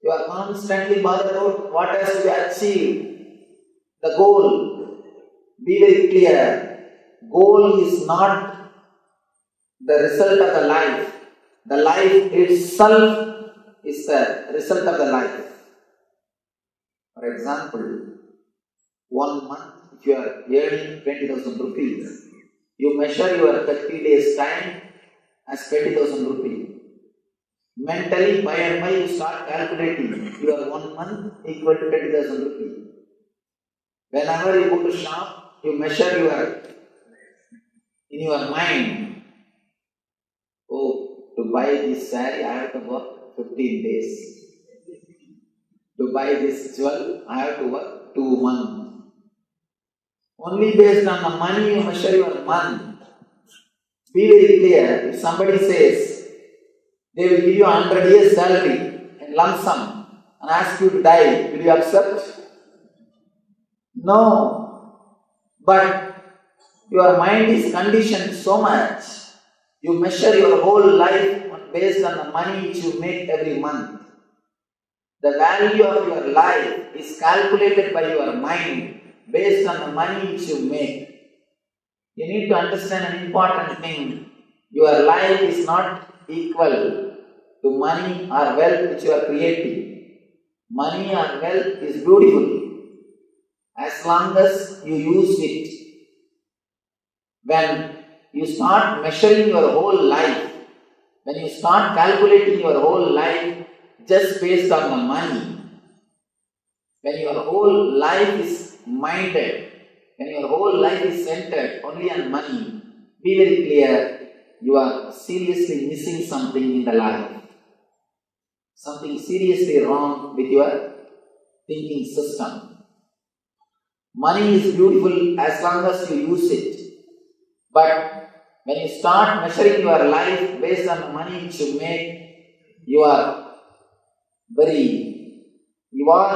You are constantly bothered about what has to be achieved. The goal. Be very clear. Goal is not the result of the life. The life itself is the result of the life. For example, 1 month, if you are earning 20,000 rupees, you measure your 30 days time as 20,000 rupees. Mentally, by and by, you start calculating your 1 month equal to 20,000 rupees. Whenever you go to shop, you measure in your mind, oh, to buy this saree, I have to work 15 days. To buy this jewel, I have to work 2 months. Only based on the money you measure your month. Be very clear. If somebody says they will give you 100 years salary in lump sum and ask you to die, will you accept? No. But your mind is conditioned so much. You measure your whole life based on the money which you make every month. The value of your life is calculated by your mind based on the money which you make. You need to understand an important thing. Your life is not equal to money or wealth which you are creating. Money or wealth is beautiful as long as you use it. When you start measuring your whole life, when you start calculating your whole life just based on the money, when your whole life is minded, when your whole life is centered only on money, be very clear, you are seriously missing something in the life. Something seriously wrong with your thinking system. Money is beautiful as long as you use it. But when you start measuring your life based on the money which you make, you are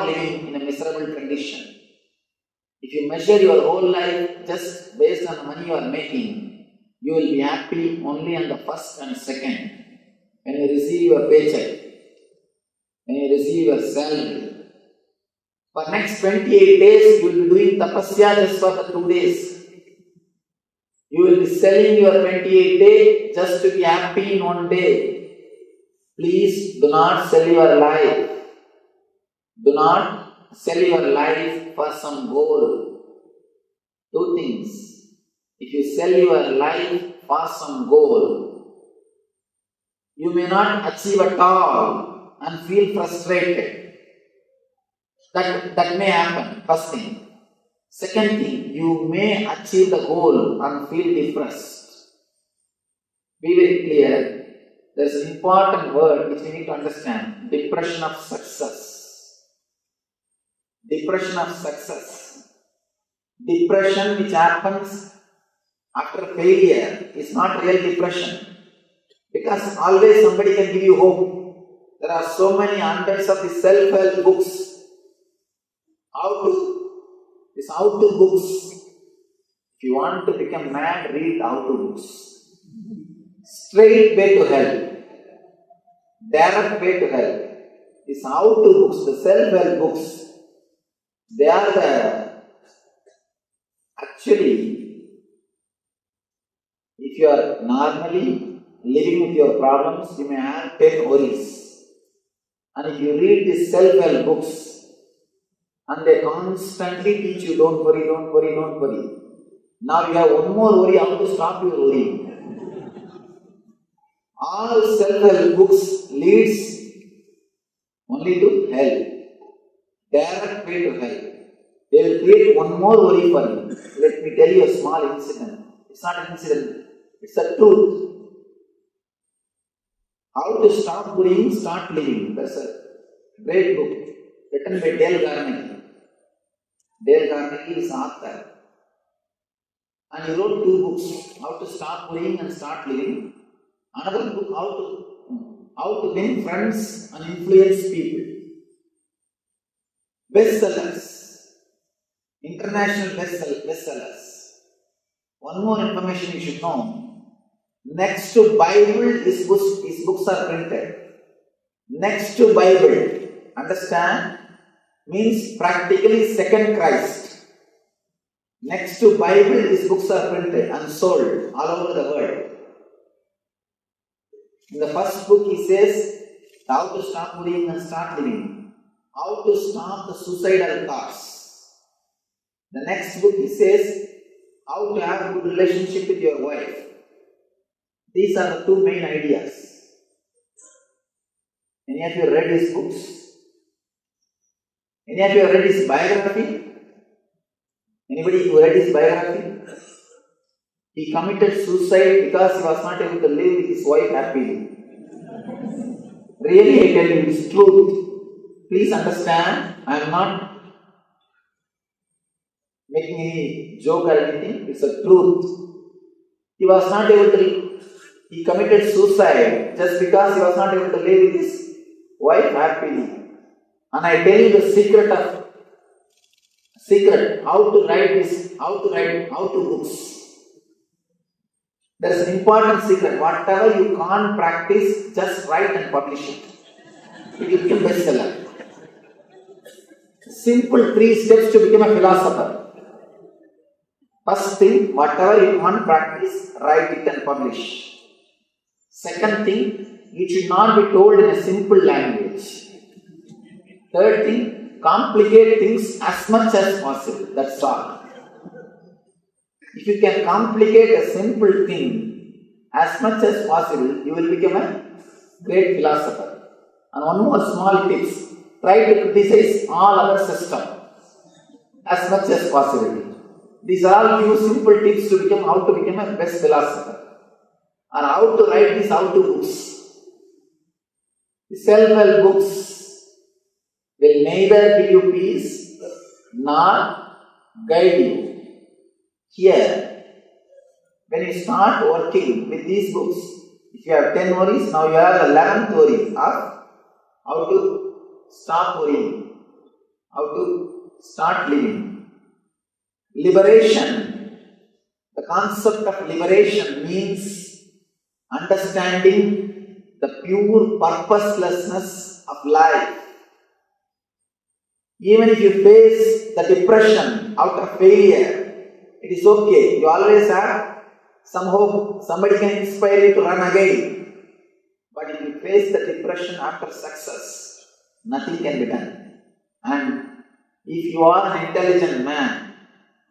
living in a miserable condition. If you measure your whole life just based on the money you are making, you will be happy only on the first and second. When you receive your paycheck, when you receive your salary. For next 28 days, you will be doing tapasya just for the 2 days. You will be selling your 28 days just to be happy in 1 day. Please do not sell your life. Do not sell your life for some goal. 2 things. If you sell your life for some goal, you may not achieve at all and feel frustrated. That may happen, first thing. Second thing, you may achieve the goal and feel depressed. Be very clear, there is an important word which we need to understand. Depression of success. Depression of success. Depression which happens after failure is not real depression. Because always somebody can give you hope. There are so many hundreds of these self-help books. How-to books. If you want to become mad, read how-to books. Straight way to hell. Direct way to hell. These how-to books, the self-help books, they are actually, if you are normally living with your problems, you may have 10 worries. And if you read these self-help books, and they constantly teach you, don't worry, don't worry, don't worry. Now you have one more worry, how to stop your worrying. All self-help books leads only to hell. Direct way to hell. They will create one more worry for you. Let me tell you a small incident. It's not an incident, it's a truth. How to stop worrying, start living. That's a great book written by Dale Carnegie. Dale Carnegie is author. And he wrote 2 books, How to Stop Worrying and Start Living. Another book, How to Win Friends and Influence People. Bestsellers. International bestsellers. One more information you should know. Next to Bible, his books are printed. Next to Bible. Understand? Means practically second Christ. Next to Bible, his books are printed and sold all over the world. In the first book he says how to stop worrying and start living, how to stop the suicidal thoughts. The next book he says how to have a good relationship with your wife. These are the two main ideas. Any of you read his books? Any of you have read his biography? Anybody who read his biography? He committed suicide because he was not able to live with his wife happily. Really, I tell you, it's truth. Please understand, I am not making any joke or anything, it's a truth. He was not able to, he committed suicide just because he was not able to live with his wife happily. And I tell you the secret, how to write books. There is an important secret. Whatever you can't practice, just write and publish it. It will become bestseller. Simple 3 steps to become a philosopher. First thing, whatever you can't practice, write it and publish. Second thing, it should not be told in a simple language. Third thing, complicate things as much as possible. That's all. If you can complicate a simple thing as much as possible, you will become a great philosopher. And one more small tips. Try to criticize all other systems as much as possible. These are all few simple tips to become how to become a best philosopher. And how to write these how-to books. The self-help books will neither give you peace nor guide you. Here, when you start working with these books, if you have 10 worries, now you have the 11th worry of how to stop worrying, how to start living. Liberation. The concept of liberation means understanding the pure purposelessness of life. Even if you face the depression out of failure, it is okay. You always have some hope. Somebody can inspire you to run again. But if you face the depression after success, nothing can be done. And if you are an intelligent man,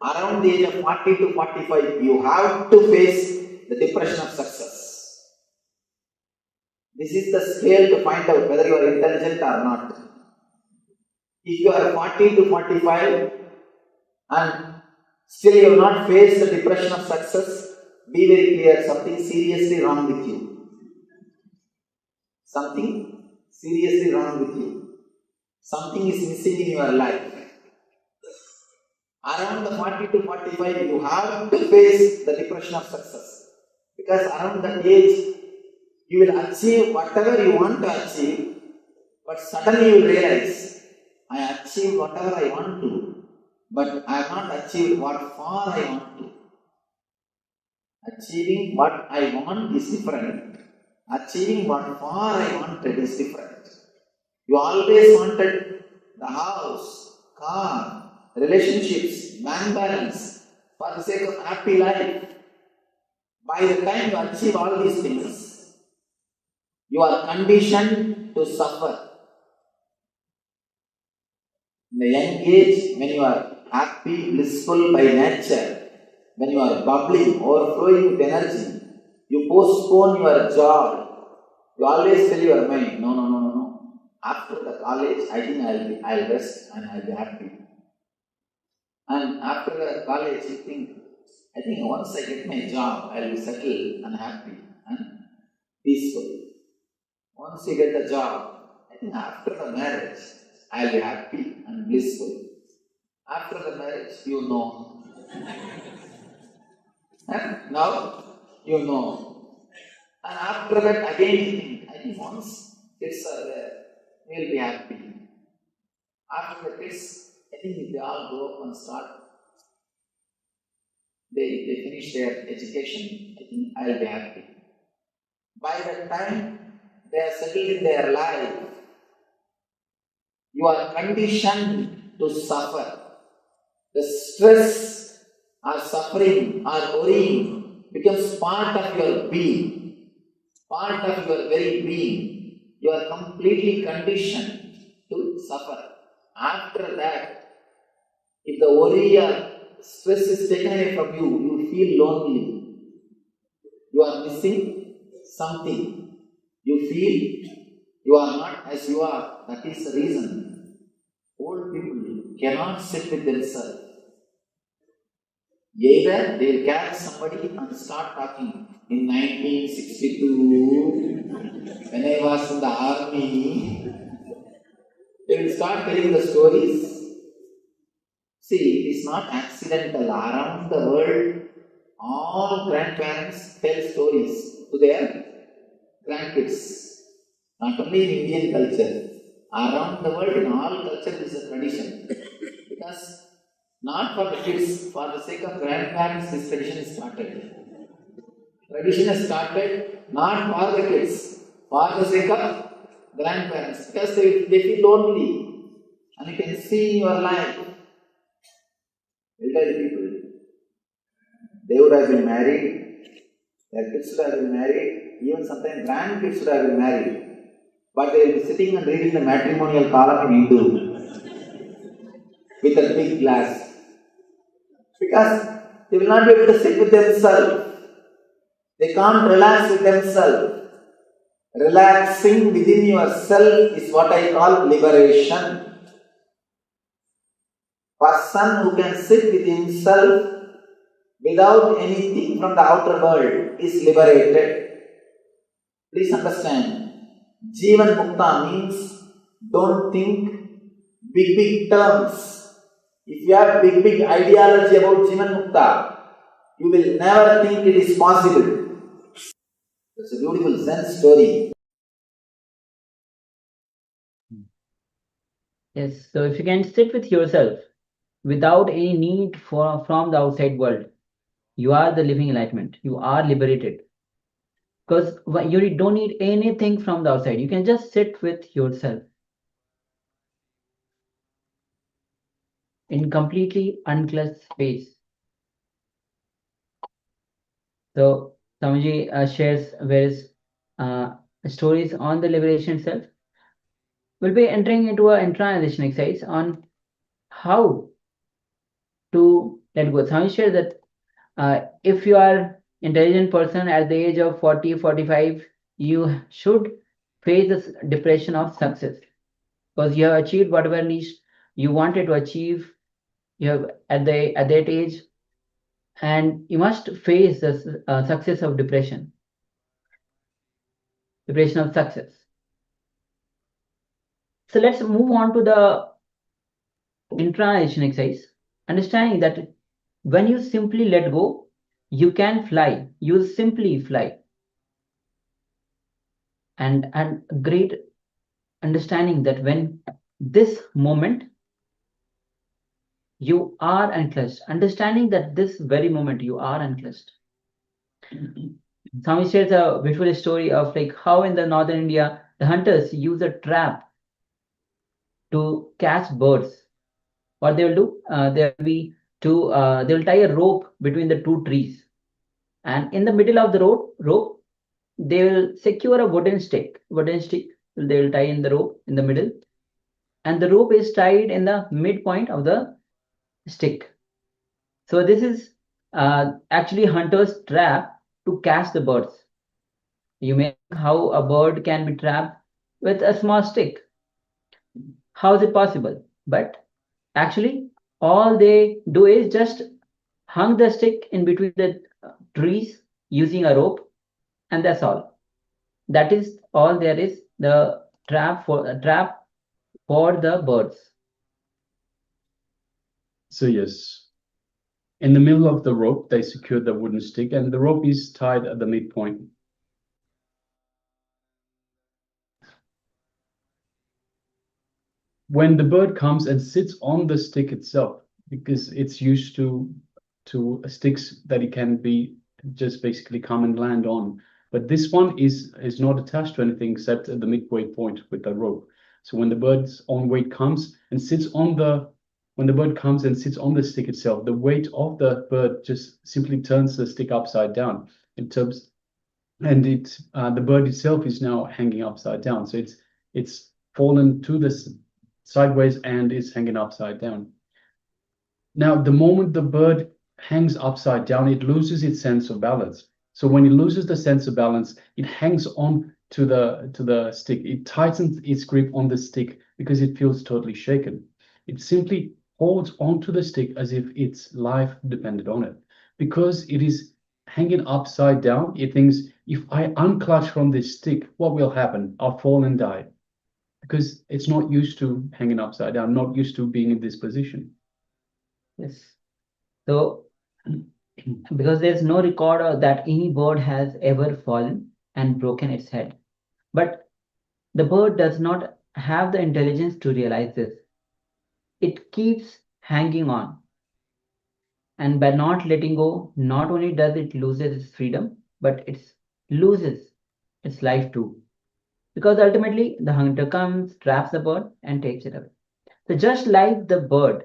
around the age of 40 to 45, you have to face the depression of success. This is the scale to find out whether you are intelligent or not. If you are 40 to 45 and still you have not faced the depression of success, be very clear, something seriously wrong with you. Something seriously wrong with you. Something is missing in your life. Around the 40 to 45, you have to face the depression of success. Because around that age, you will achieve whatever you want to achieve, but suddenly you will realize, I achieved whatever I want to, but I have not achieved what far I want to. Achieving what I want is different. Achieving what far I wanted is different. You always wanted the house, car, relationships, bank balance, for the sake of happy life. By the time you achieve all these things, you are conditioned to suffer. In the young age, when you are happy, blissful by nature, when you are bubbling, overflowing with energy, you postpone your job. You always tell your mind, no. After the college, I think I'll rest and I'll be happy. And after the college, you think, I think once I get my job, I'll be settled and happy and peaceful. Once you get the job, I think after the marriage, I'll be happy and blissful. After the marriage, you know. And now, you know. And after that, again you think, I think once kids are there, we'll be happy. After the kids, I think if they all grow up and start, they finish their education, I think I'll be happy. By the time they are settled in their life, you are conditioned to suffer. The stress or suffering or worrying becomes part of your being. part of your very being. You are completely conditioned to suffer. After that, if the worry or stress is taken away from you, you feel lonely. You are missing something. You feel you are not as you are. That is the reason old people cannot sit with themselves. Either they will catch somebody and start talking. In 1962, when I was in the army, they will start telling the stories. See, it is not accidental. Around the world, all grandparents tell stories to their grandkids. Not only in Indian culture, around the world, in all culture, this is a tradition. Because not for the kids, for the sake of grandparents, this tradition is started. Tradition has started not for the kids, for the sake of grandparents, because they feel lonely. And you can see in your life, elderly people, they would have been married, their kids would have been married, even sometimes grandkids would have been married. But they will be sitting and reading the matrimonial column in Hindu with a big glass. Because they will not be able to sit with themselves. They can't relax with themselves. Relaxing within yourself is what I call liberation. Person who can sit with himself without anything from the outer world is liberated. Please understand. Jivan Mukta means don't think big terms. If you have big ideology about Jivan Mukta, you will never think it is possible. It's a beautiful Zen story. Yes, so if you can sit with yourself without any need from the outside world, you are the living enlightenment. You are liberated. Because you don't need anything from the outside. You can just sit with yourself in completely unclutched space. So Swamiji shares various stories on the liberation itself. We'll be entering into an internalization exercise on how to let go. Swamiji shares that if you are intelligent person at the age of 40, 45, you should face this depression of success because you have achieved whatever niche you wanted to achieve. You have at that age, and you must face the success of depression of success. So let's move on to the internalization exercise, understanding that when you simply let go, you can fly. You simply fly. And great understanding that when this moment you are unclutched, understanding that this very moment you are unclutched. Swami shares a beautiful story of like how in the northern India the hunters use a trap to catch birds. What they will do? There will be two. They will tie a rope between the two trees, and in the middle of the rope, they will secure a wooden stick. They will tie in the rope in the middle, and the rope is tied in the midpoint of the stick. So this is actually hunter's trap to catch the birds. You may think how a bird can be trapped with a small stick. How is it possible? But actually, all they do is just hung the stick in between the trees using a rope, and that's all. That is all there is. The trap for the birds. So yes, in the middle of the rope, they secured the wooden stick, and the rope is tied at the midpoint. When the bird comes and sits on the stick itself, because it's used to sticks that it can be just basically come and land on, but this one is not attached to anything except at the midway point with the rope. So when the bird's own weight comes and sits on the stick itself, the weight of the bird just simply turns the stick upside down in terms and the bird itself is now hanging upside down. So it's fallen to the sideways and is hanging upside down. Now, the moment the bird hangs upside down, it loses its sense of balance. So when it loses the sense of balance, it hangs on to the stick. It tightens its grip on the stick because it feels totally shaken. It simply holds onto the stick as if its life depended on it. Because it is hanging upside down, it thinks, if I unclutch from this stick, what will happen? I'll fall and die. Because it's not used to hanging upside down, not used to being in this position. Yes. So, because there's no record that any bird has ever fallen and broken its head. But the bird does not have the intelligence to realize this. It keeps hanging on. And by not letting go, not only does it loses its freedom, but it loses its life too. Because ultimately, the hunter comes, traps the bird, and takes it away. So just like the bird,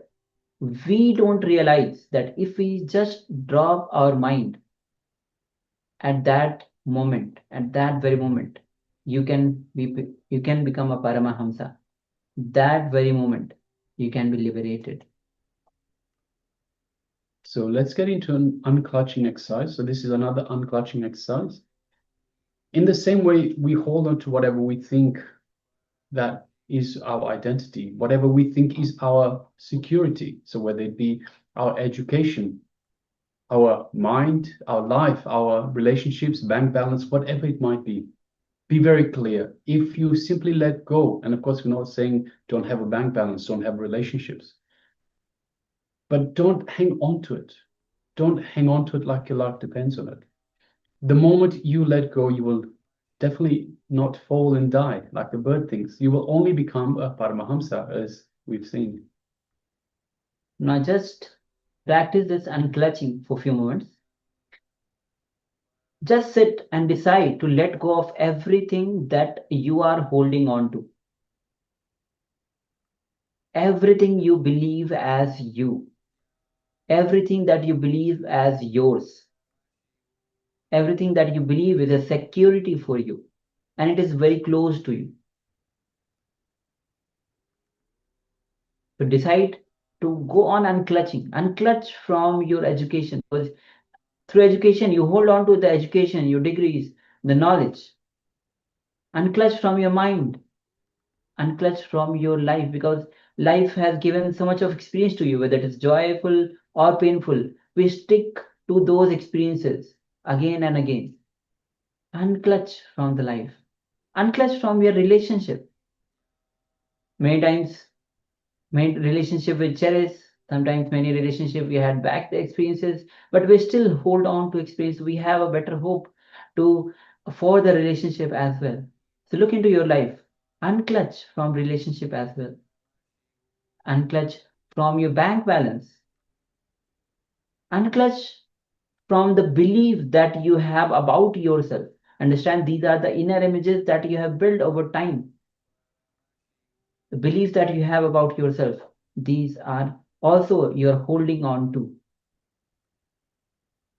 we don't realize that if we just drop our mind at that moment, at that very moment, you can become a Paramahamsa. That very moment, you can be liberated. So let's get into an unclutching exercise. So this is another unclutching exercise. In the same way, we hold on to whatever we think that is our identity, whatever we think is our security. So whether it be our education, our mind, our life, our relationships, bank balance, whatever it might be very clear. If you simply let go, and of course, we're not saying don't have a bank balance, don't have relationships, but don't hang on to it. Don't hang on to it like your life depends on it. The moment you let go, you will definitely not fall and die like the bird thinks. You will only become a Paramahamsa, as we've seen. Now just practice this unclutching for a few moments. Just sit and decide to let go of everything that you are holding on to. Everything you believe as you. Everything that you believe as yours. Everything that you believe is a security for you. And it is very close to you. So decide to go on unclutching. Unclutch from your education. Because through education, you hold on to the education, your degrees, the knowledge. Unclutch from your mind. Unclutch from your life, because life has given so much of experience to you, whether it is joyful or painful. We stick to those experiences again and again. Unclutch from the life. Unclutch from your relationship. Many times, many relationship we cherish. Sometimes many relationship we had back the experiences, but we still hold on to experience. We have a better hope to for the relationship as well. So look into your life. Unclutch from relationship as well. Unclutch from your bank balance. Unclutch from the belief that you have about yourself. Understand these are the inner images that you have built over time. The beliefs that you have about yourself, these are also you're holding on to.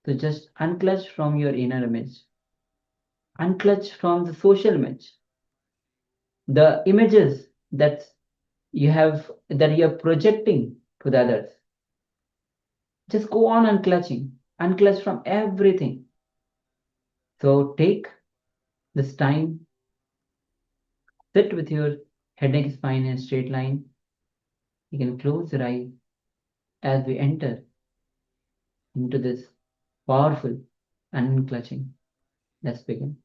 So just unclutch from your inner image. Unclutch from the social image. The images that you're projecting to the others. Just go on unclutching. Unclutch from everything. So take this time, sit with your head, neck, spine in a straight line. You can close your eyes as we enter into this powerful unclutching. Let's begin.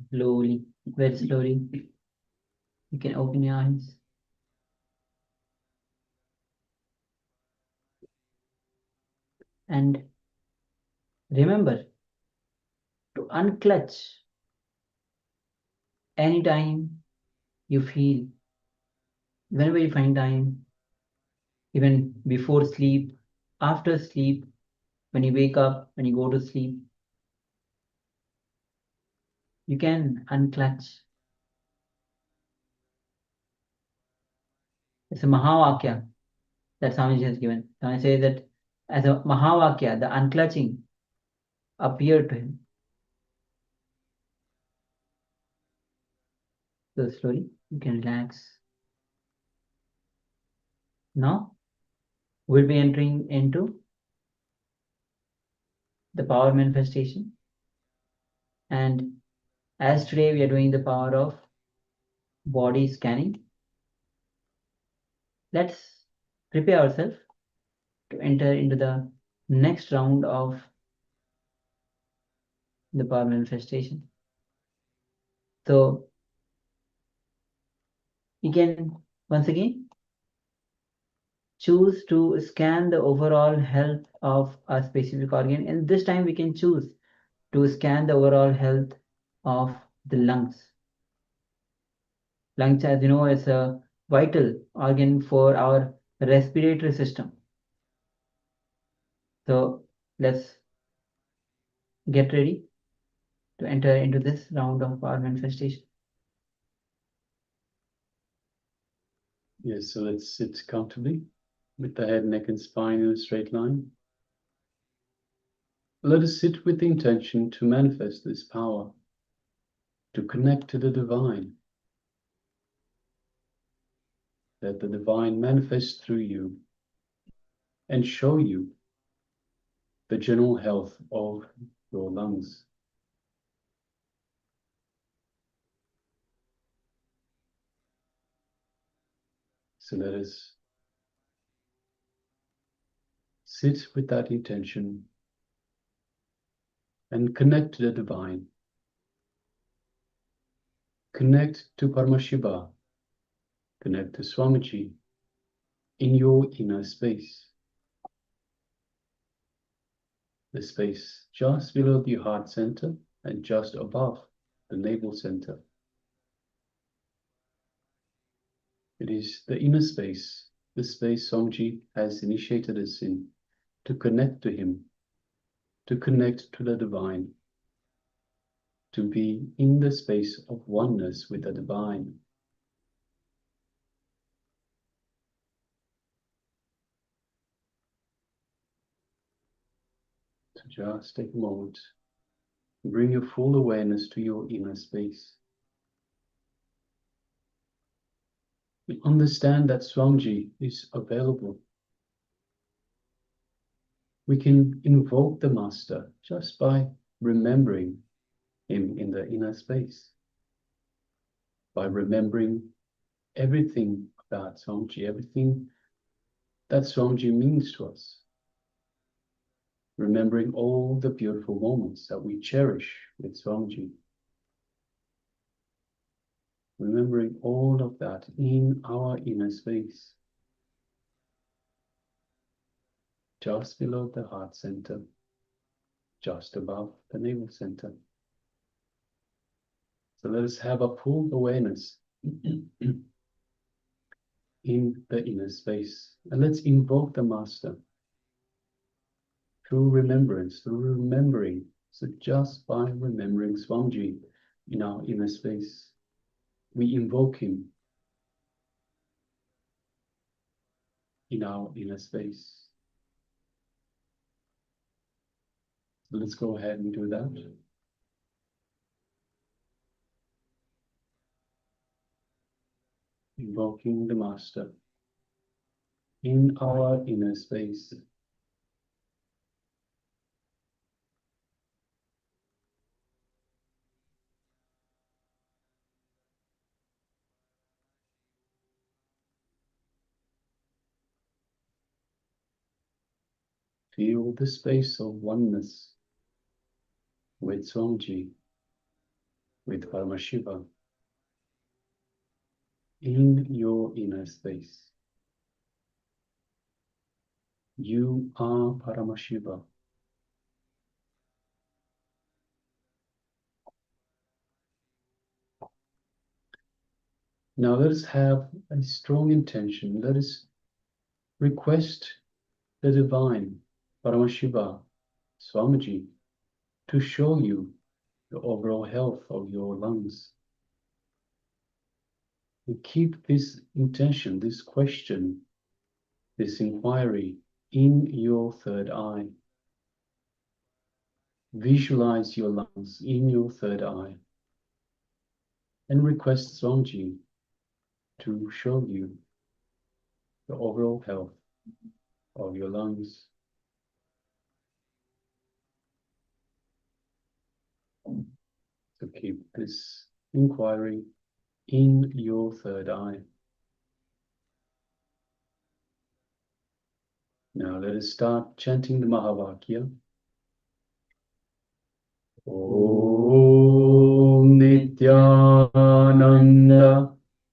Slowly, very slowly, you can open your eyes. And remember to unclutch anytime you feel, whenever you find time, even before sleep, after sleep, when you wake up, when you go to sleep, you can unclutch. It's a Mahavakya that Swamiji has given. Swamiji says that as a Mahavakya, the unclutching appeared to him. So slowly you can relax. Now we'll be entering into the power manifestation. And as today we are doing the power of body scanning, let's prepare ourselves to enter into the next round of the power manifestation. So you can once again choose to scan the overall health of a specific organ, and this time we can choose to scan the overall health of the lungs. Lungs, as you know, is a vital organ for our respiratory system. So let's get ready to enter into this round of power manifestation. Yes, so let's sit comfortably with the head, neck, and spine in a straight line. Let us sit with the intention to manifest this power, to connect to the divine. Let the divine manifest through you and show you the general health of your lungs. So let us sit with that intention and connect to the divine. Connect to Paramashiva. Connect to Swamiji in your inner space. The space just below the heart center and just above the navel center. It is the inner space, the space Swamiji has initiated us in, to connect to him, to connect to the divine, to be in the space of oneness with the divine. So just take a moment, bring your full awareness to your inner space. Understand that Swamiji is available. We can invoke the Master just by remembering him in the inner space, by remembering everything about Swamiji, everything that Swamiji means to us, remembering all the beautiful moments that we cherish with Swamiji, remembering all of that in our inner space, just below the heart center, just above the navel center. So let us have a full awareness in the inner space. And let's invoke the Master through remembrance, through remembering. So just by remembering Swamiji in our inner space, we invoke him in our inner space. So let's go ahead and do that. Invoking the Master in our inner space. Feel the space of oneness with Swamiji. with Paramashiva in your inner space. You are Paramashiva. Now let us have a strong intention. Let us request the divine Paramashiva, Swamiji, to show you the overall health of your lungs. And keep this intention, this question, this inquiry in your third eye. Visualize your lungs in your third eye and request Swamiji to show you the overall health of your lungs. So keep this inquiry in your third eye. Now let us start chanting the Mahavakya. Om Nityananda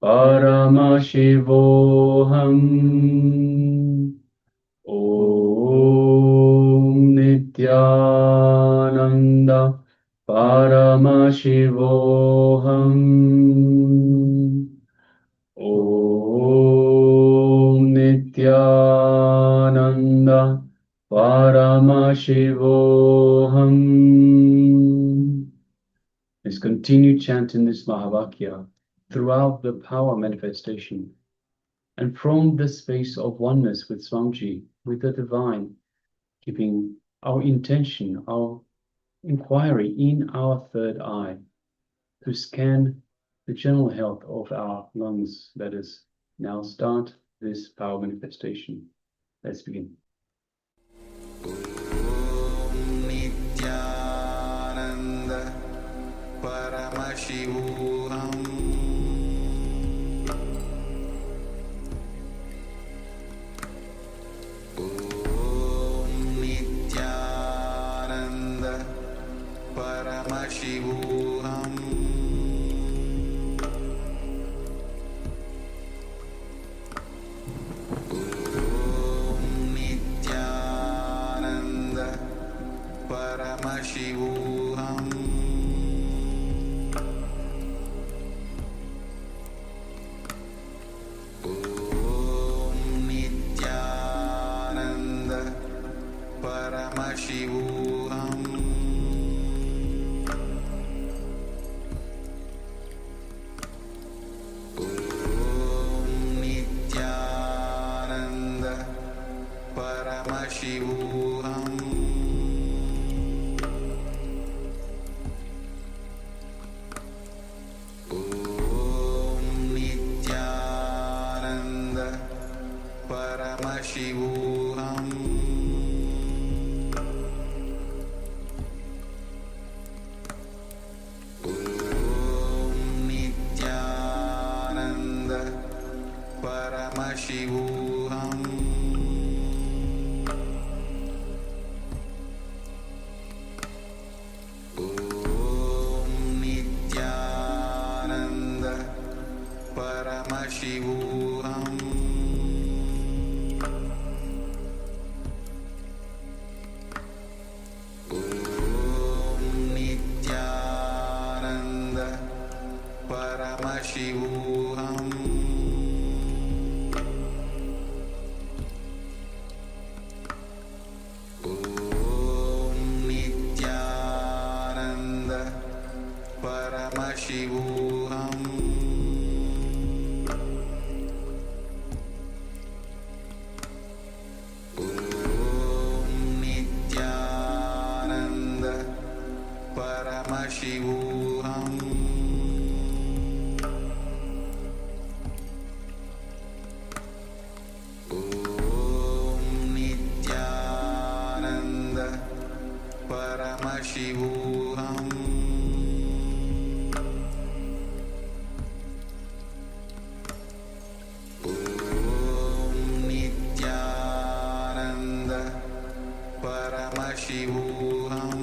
Paramashivoham. Om Nityananda Paramashivoham. Om Nityananda Paramashivoham. Let's continue chanting this Mahavakya throughout the power manifestation and from the space of oneness with Swamiji, with the divine, keeping our intention, our inquiry in our third eye to scan the general health of our lungs. Let us now start this power manifestation. Let's begin. Nityananda Paramashivoham. Nityananda Paramashivoham. Nityananda Paramashivoham. Nityananda Paramashivoham. Nityananda Paramashivoham. Nityananda Paramashivoham. Nityananda Paramashivoham. Nityananda Paramashivoham. Nityananda Paramashivoham. Nityananda Paramashivoham. Nityananda Paramashivoham. Nityananda Paramashivoham. Nityananda Paramashivoham.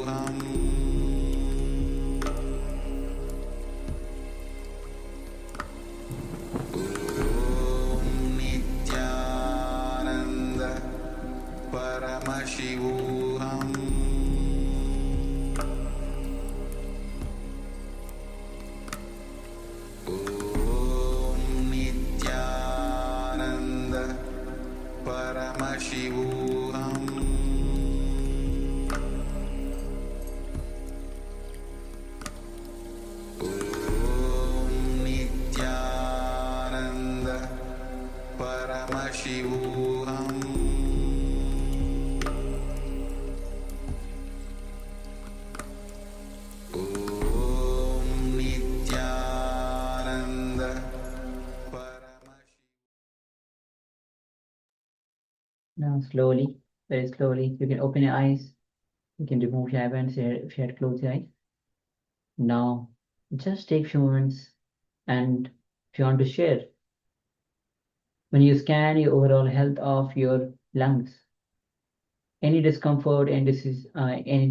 Nityananda Paramashivoham Nityananda Paramashivoham Nityananda Paramashivoham Nityananda Paramashivoham. Now, slowly, very slowly, you can open your eyes. You can remove your eyelids if you had closed your eyes. Now, just take a few moments, and if you want to share, when you scan your overall health of your lungs, any discomfort, any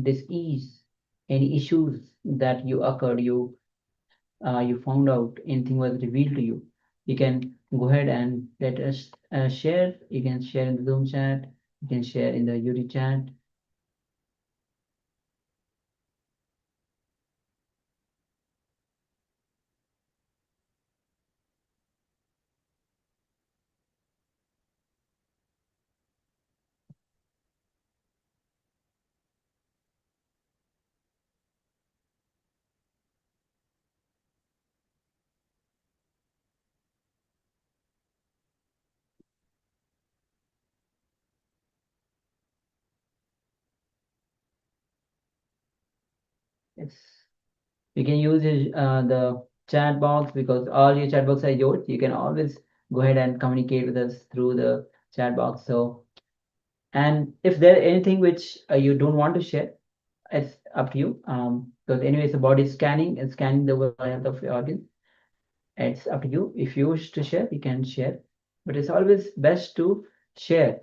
disease, any issues that you occurred, you found out, anything was revealed to you, you can go ahead and let us share. You can share in the Zoom chat, you can share in the Yuri chat. Yes. You can use the chat box, because all your chat box are yours. You can always go ahead and communicate with us through the chat box. So, and if there anything which you don't want to share, it's up to you. Because anyways, the body is scanning and scanning the overall health of your organ. It's up to you. If you wish to share, you can share. But it's always best to share.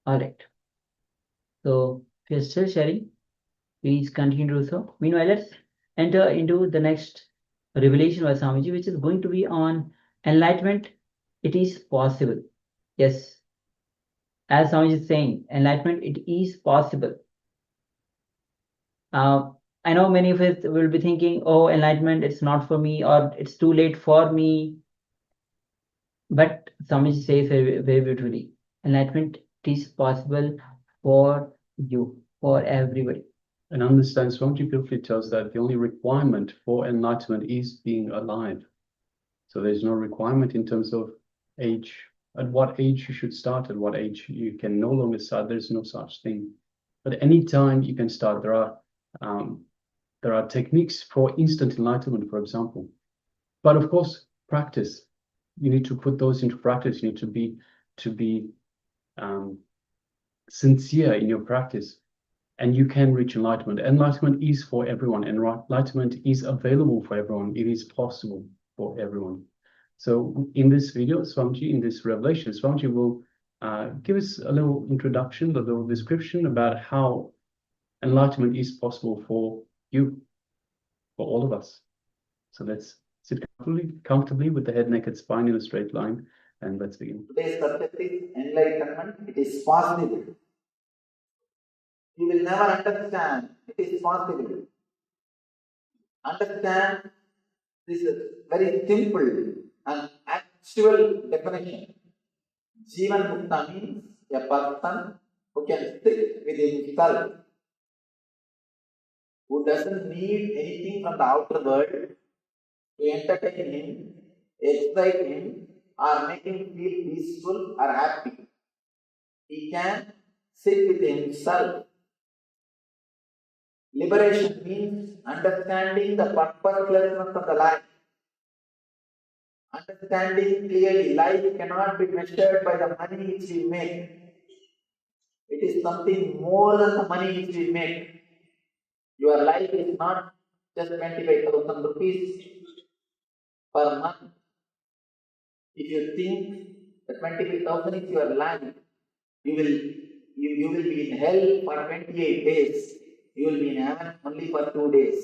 All right. So if you're still sharing, please continue to do so. Meanwhile, let's enter into the next revelation by Swamiji, which is going to be on enlightenment. It is possible. Yes, as Swamiji is saying, enlightenment, it is possible. I know many of us will be thinking, oh, enlightenment, it's not for me, or it's too late for me. But Swamiji says very, very beautifully, enlightenment is possible for you, for everybody. And understand, Swamiji beautifully tells that the only requirement for enlightenment is being alive. So there's no requirement in terms of age, at what age you should start, at what age you can no longer start. There's no such thing. But any time you can start. There are techniques for instant enlightenment, for example. But of course, practice. You need to put those into practice. You need to be sincere in your practice, and you can reach enlightenment. Enlightenment is for everyone, and enlightenment is available for everyone. It is possible for everyone. So in this video, Swamiji, in this revelation, Swamiji will give us a little introduction, a little description about how enlightenment is possible for you, for all of us. So let's sit comfortably with the head, neck, and spine in a straight line, and let's begin. Today's subject is enlightenment. It is possible. You will never understand. It is possible. Understand this is very simple and actual definition. Jivan Mukta means a person who can sit with himself, who doesn't need anything from the outer world to entertain him, excite him, or make him feel peaceful or happy. He can sit with himself. Liberation means understanding the purposelessness of the life. Understanding clearly, life cannot be measured by the money which we make. It is something more than the money which we make. Your life is not just 25,000 rupees per month. If you think the 25,000 is your life, you will be in hell for 28 days. You will be in heaven only for 2 days.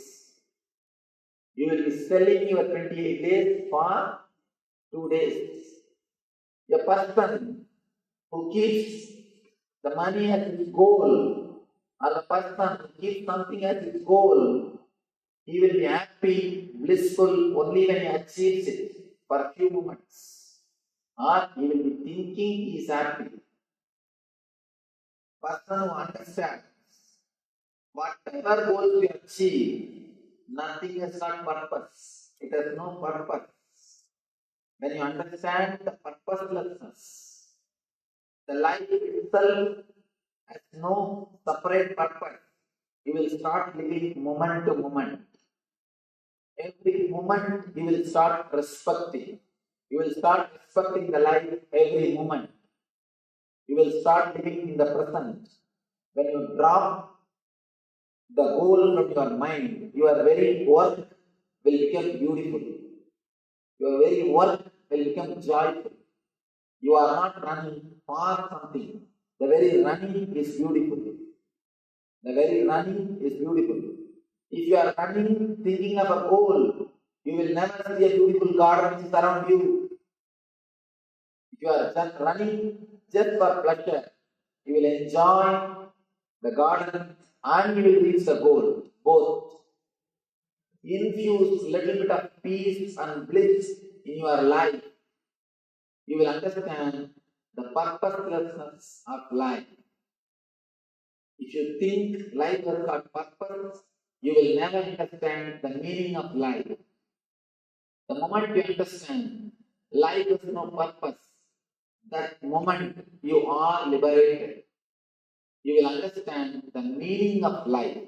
You will be selling your 28 days for 2 days. A person who keeps the money as his goal, or the person who keeps something as his goal, he will be happy, blissful only when he achieves it for a few moments. Or he will be thinking he is happy. Person who understands whatever goals you achieve, nothing has got purpose. It has no purpose. When you understand the purposelessness, the life itself has no separate purpose. You will start living moment to moment. Every moment you will start respecting. You will start respecting the life every moment. You will start living in the present. When you drop the goal from your mind, your very work will become beautiful. Your very work will become joyful. You are not running for something. The very running is beautiful. The very running is beautiful. If you are running thinking of a goal, you will never see a beautiful garden which is around you. If you are just running just for pleasure, you will enjoy the garden and you will reach the goal. Both. Infuse little bit of peace and bliss in your life. You will understand the purposelessness of life. If you think life has got purpose, you will never understand the meaning of life. The moment you understand life has no purpose, that moment you are liberated. You will understand the meaning of life.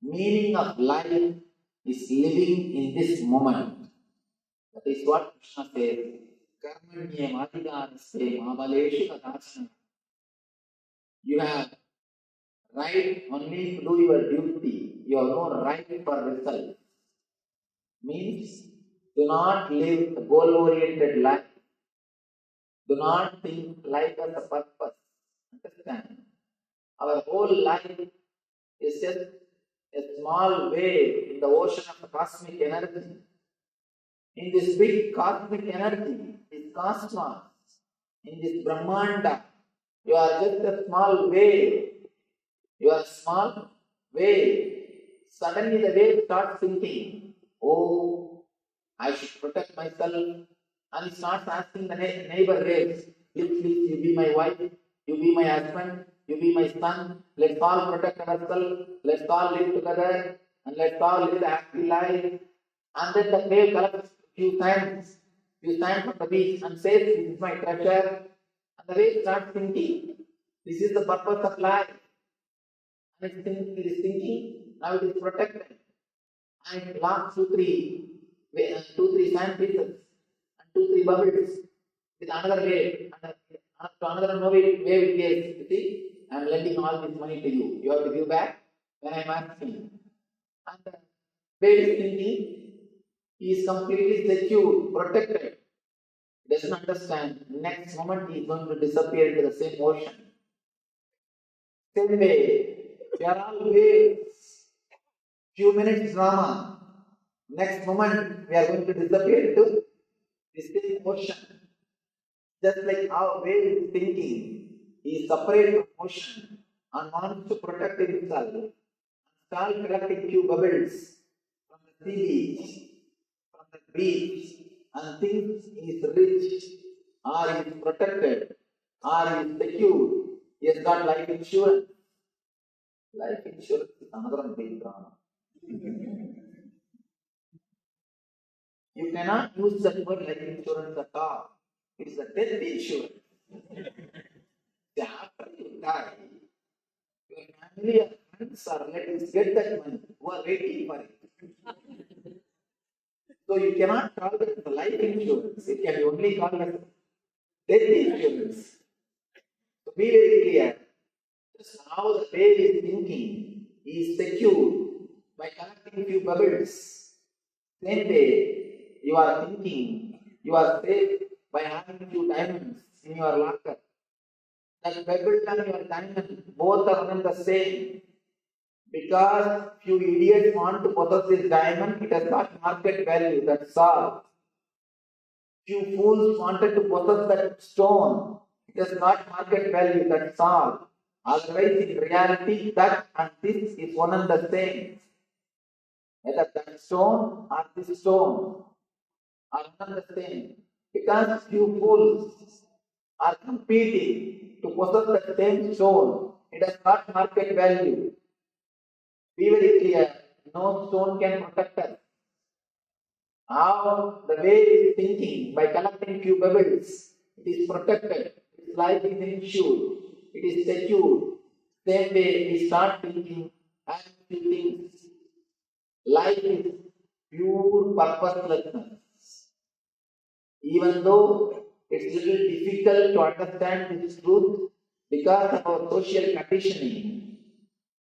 Meaning of life is living in this moment. That is what Krishna says. You have right only to do your duty. You have no right for result. Means, do not live a goal-oriented life. Do not think life as a purpose. Understand? Our whole life is just a small wave in the ocean of cosmic energy. In this big cosmic energy, this cosmos, in this Brahmanda, you are just a small wave. You are a small wave. Suddenly the wave starts thinking, oh, I should protect myself. And he starts asking the neighbor waves, please, you be my wife, you be my husband, you be my son. Let's all protect ourselves. Let's all live together. And let's all live a happy life. And then the wave collects few sands from the beach and says, this is my treasure. And the wave starts thinking, this is the purpose of life. And it is thinking, now it is protected. And it lost two, three sand pieces and 2-3 bubbles with another wave. To another wave it gets, you see, I am lending all this money to you. You have to give back when I am asking. And the wave is thinking, he is completely secure, protected. He doesn't understand. Next moment he is going to disappear into the same ocean. Same way, we are all waves. Few minutes drama. Next moment we are going to disappear into the same ocean. Just like our wave is thinking, he is separate from ocean and wants to protect himself. Start collecting few bubbles from the sea beach, from the beach, and thinks he is rich, or he is protected, or he is secure. He has got life insurance. Life insurance is another big drama. You cannot use that word life insurance at all. It is a death insurance. After you die, your family or friends or relatives get that money who are waiting for it. So you cannot call it the life insurance. It can be only called as death insurance. So be very clear. Just how the wave is thinking, he is secure by collecting few bubbles. Same way, you are thinking, you are safe by having few diamonds in your locker. That pebble and your diamond both are one and the same. Because few idiots want to possess this diamond, it has got market value, that's all. Few fools wanted to possess that stone, it has got market value, that's all. Otherwise, in reality, that and this is one and the same. Whether that stone or this stone are one and the same. Because few fools are competing to possess the same stone, it has got market value. Be very clear, no stone can protect us. How the way is thinking, by collecting few pebbles, it is protected, its life is insured, it is secure. Same way we start thinking and few things. Life is pure purposelessness. Even though it's little difficult to understand this truth because of our social conditioning,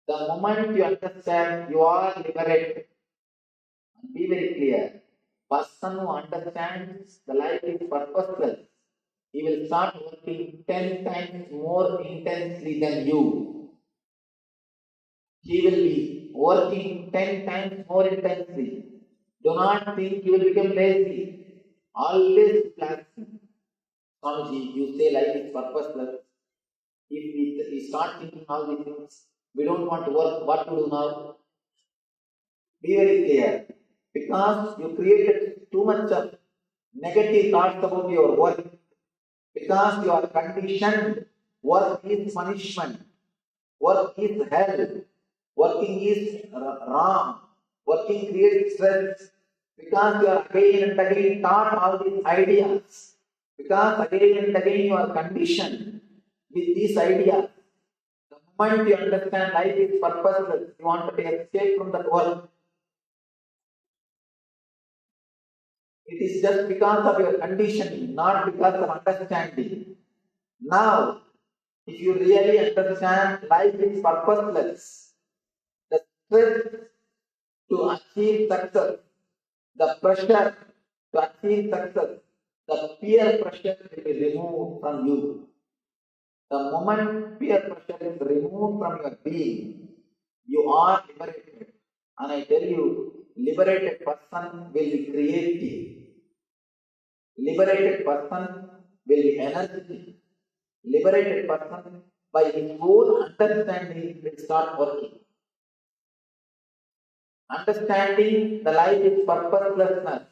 the moment you understand, you are liberated. And be very clear, person who understands the life is purposeless, he will start working 10 times more intensely than you. He will be working 10 times more intensely. Do not think you will become lazy. Always flexing. Swamiji, you say life is purposeless. If we start thinking all these things, we don't want to work, what to do now? Be very clear. Because you created too much of negative thoughts about your work. Because you are conditioned, work is punishment. Work is hell. Working is wrong. Working creates stress. Because you are again and again taught all these ideas. Because again and again you are conditioned with these ideas. The moment you understand life is purposeless, you want to escape from that work. It is just because of your conditioning, not because of understanding. Now, if you really understand life is purposeless, the stress to achieve success, the pressure to achieve success, the peer pressure will be removed from you. The moment peer pressure is removed from your being, you are liberated. And I tell you, liberated person will be creative. Liberated person will be energetic. Liberated person, by his own understanding, will start working. Understanding the life is purposelessness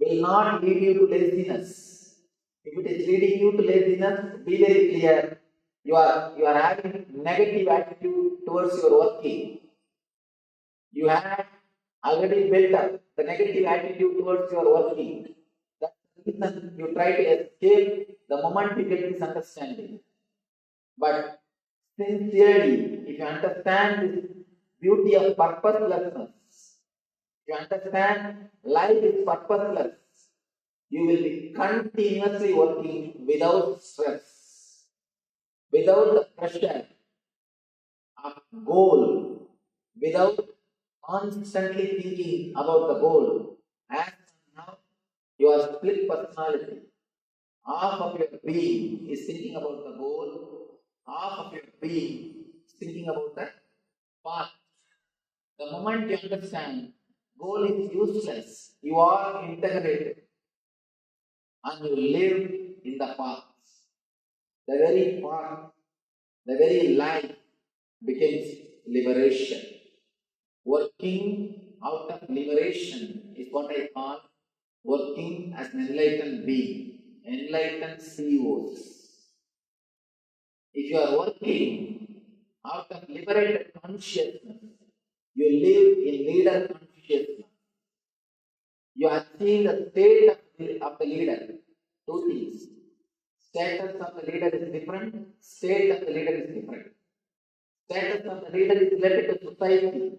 will not lead you to laziness. If it is leading you to laziness, be very clear. You are having negative attitude towards your working. You have already built up the negative attitude towards your working. That's the reason you try to escape the moment you get this understanding. But sincerely, if you understand this beauty of purposelessness, if you understand life is purposeless, you will be continuously working without stress, without the pressure of goal, without constantly thinking about the goal. As now, your split personality, half of your being is thinking about the goal, half of your being is thinking about the path. The moment you understand goal is useless, you are integrated and you live in the path. The very path, the very life becomes liberation. Working out of liberation is what I call working as an enlightened being, enlightened CEOs. If you are working out of liberated consciousness, you live in leader consciousness. You achieve the state of the leader. Two things. Status of the leader is different, state of the leader is different. Status of the leader is related to society.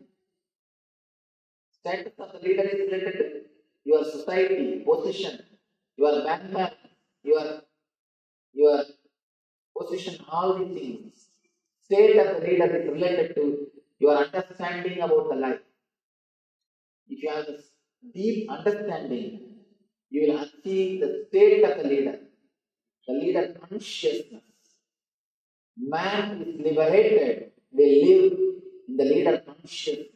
Status of the leader is related to your society, position, your bank balance, your position, all these things. State of the leader is related to your understanding about the life. If you have this deep understanding, You will achieve the state of the leader consciousness. Man is liberated, will live in the leader consciousness.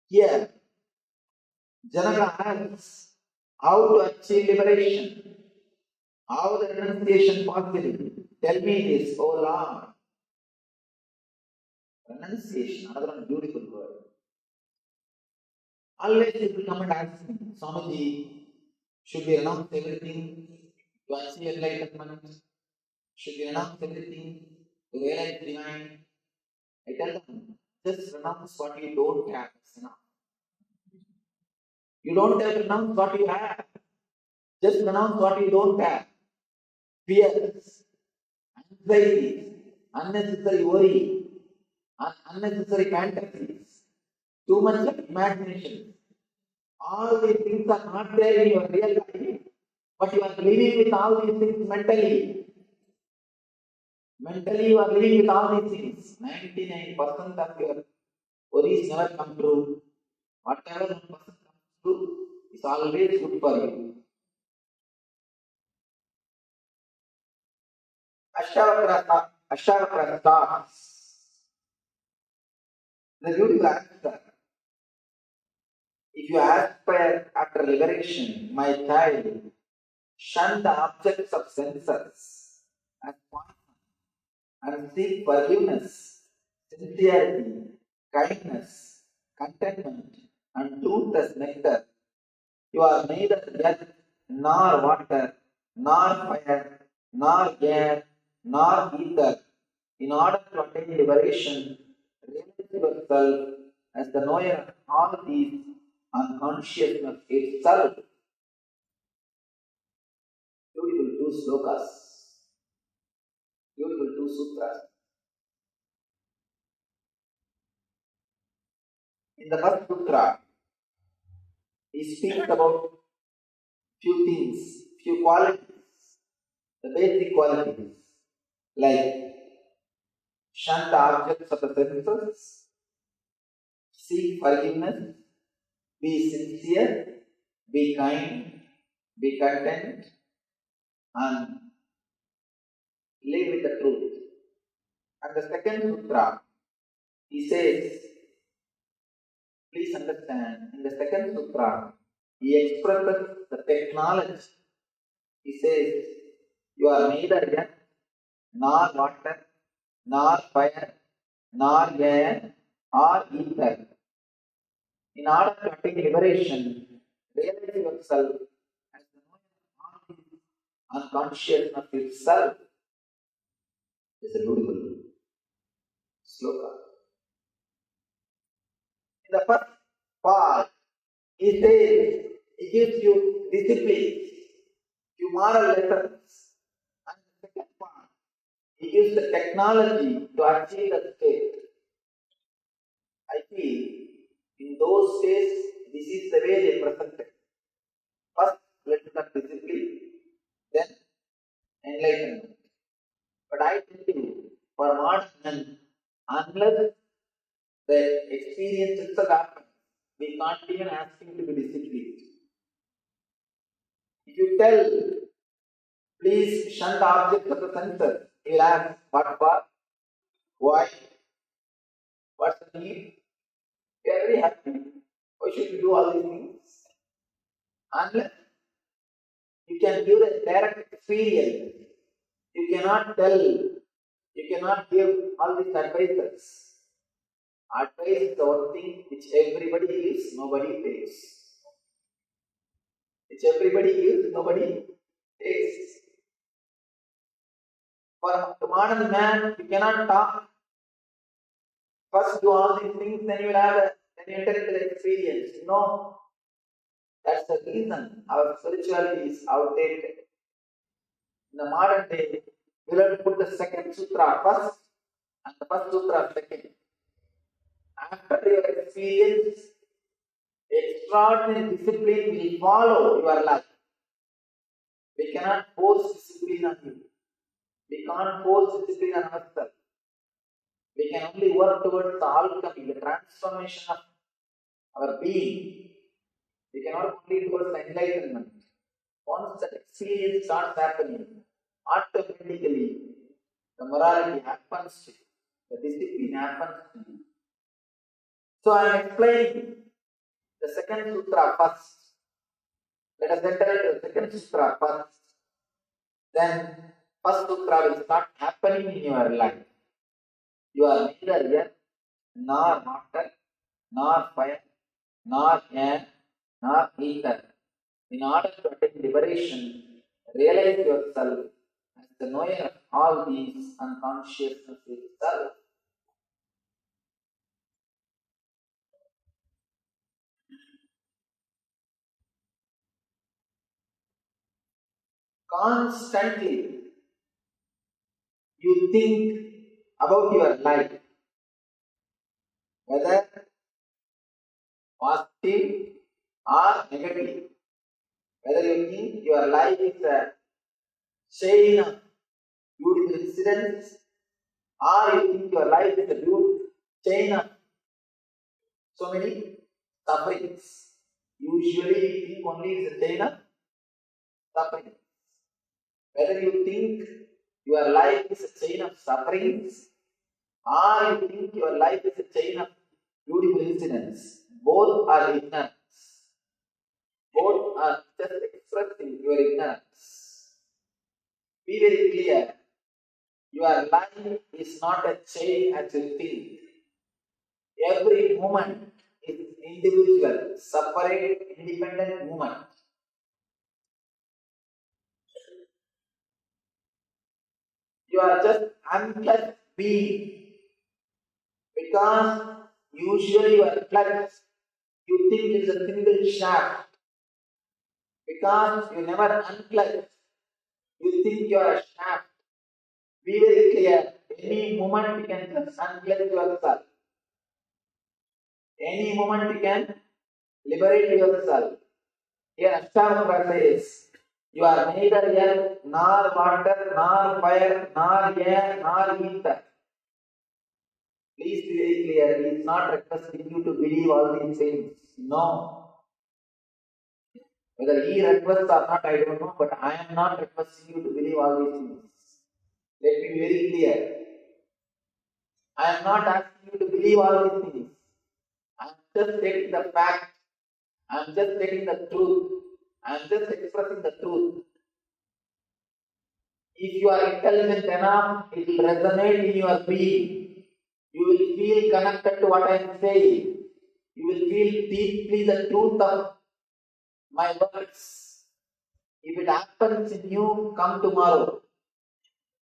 Here, Janaka asks how to achieve liberation. How the renunciation possible? Tell me this, O Lord. Renunciation, another beautiful word. Always people come and ask me, Swamiji, should we renounce everything to achieve enlightenment? Should we renounce everything to realize divine? I tell them, just renounce what you don't have. You don't have to renounce what you have. Just renounce what you don't have. Fears, anxieties, unnecessary worry, unnecessary fantasies, too much of imagination. All these things are not there in your real life, but you are living with all these things mentally. Mentally, you are living with all these things. 99% of your worries never come true. Whatever 1% comes true is always good for you. Ashavakra starts. The beautiful answer. If you aspire after liberation, my child, shun the objects of senses and poison and seek forgiveness, sincerity, kindness, contentment, and truth as nectar. You are neither earth, nor water, nor fire, nor air, nor ether. In order to attain liberation, realize yourself as the knower of all these and consciousness itself. Beautiful two slokas, beautiful two sutras. In the first sutra, he speaks about few things, few qualities, the basic qualities, like shun the objects of the senses, seek forgiveness, be sincere, be kind, be content, and live with the truth. And the second sutra, he says, please understand, in the second sutra, he expresses the technology. He says, you are neither earth, nor water, nor fire, nor air, or ether. In order to attain liberation, realize yourself as the knower and consciousness itself. Is a beautiful sloka. In the first part, he says, he gives you discipline, you moral lessons. And the second part, he gives the technology to achieve the state. I feel in those days, this is the way they present it. First, let us discipline, then enlightenment. But I tell you, for modern men, unless the experience itself happens, we can't even ask him to be disciplined. If you tell, please shun the objects of the senses, he will ask, what for? Why? What's the need? We are very happy. Why should we do all these things? Unless you can give the direct experience, you cannot tell, you cannot give all these advices. Advice is the one thing which everybody gives, nobody takes. Which everybody gives, nobody takes. For the modern man, you cannot talk. First do all these things, then you will then you enter into the experience. No. That's the reason our spirituality is outdated. In the modern day, we will put the second sutra first and the first sutra second. After your experience, extraordinary discipline will follow your life. We cannot force discipline on you. We can't force discipline on ourselves. We can only work towards the alchemy, the transformation of our being. We cannot only towards the enlightenment. Once that experience starts happening, automatically the morality happens to you, the discipline happens to you. So I am explaining the second sutra first. Let us enter into the second sutra first. Then first sutra will start happening in your life. You are neither earth, nor water, nor fire, nor air, nor ether. In order to attain liberation, realize yourself as the knower of all these unconsciousness itself. Constantly, you think about your life, whether positive or negative. Whether you think your life is a chain of beautiful incidents, or you think your life is a beautiful chain of so many sufferings. Usually we think only it's a chain of suffering. Whether you think your life is a chain of sufferings, or you think your life is a chain of beautiful incidents, both are ignorance. Both are just expressing your ignorance. Be very clear. Your life is not a chain as you think. Every moment is individual, separate, independent movement. You are just unclutched being. Because usually you are clutched, you think it is a single shaft. Because you never unclutched, you think you are a shaft. Be very clear. Any moment you can just unclutch yourself. Any moment you can liberate yourself. Here Ashtavakra says, you are neither earth, nor water, nor fire, nor air, nor ether. Please be very clear. He is not requesting you to believe all these things. No. Whether he requests or not, I don't know, but I am not requesting you to believe all these things. Let me be very clear. I am not asking you to believe all these things. I am just stating the fact. I am just stating the truth. I am just expressing the truth. If you are intelligent enough, it will resonate in your being. You will feel connected to what I am saying. You will feel deeply the truth of my words. If it happens in you, come tomorrow.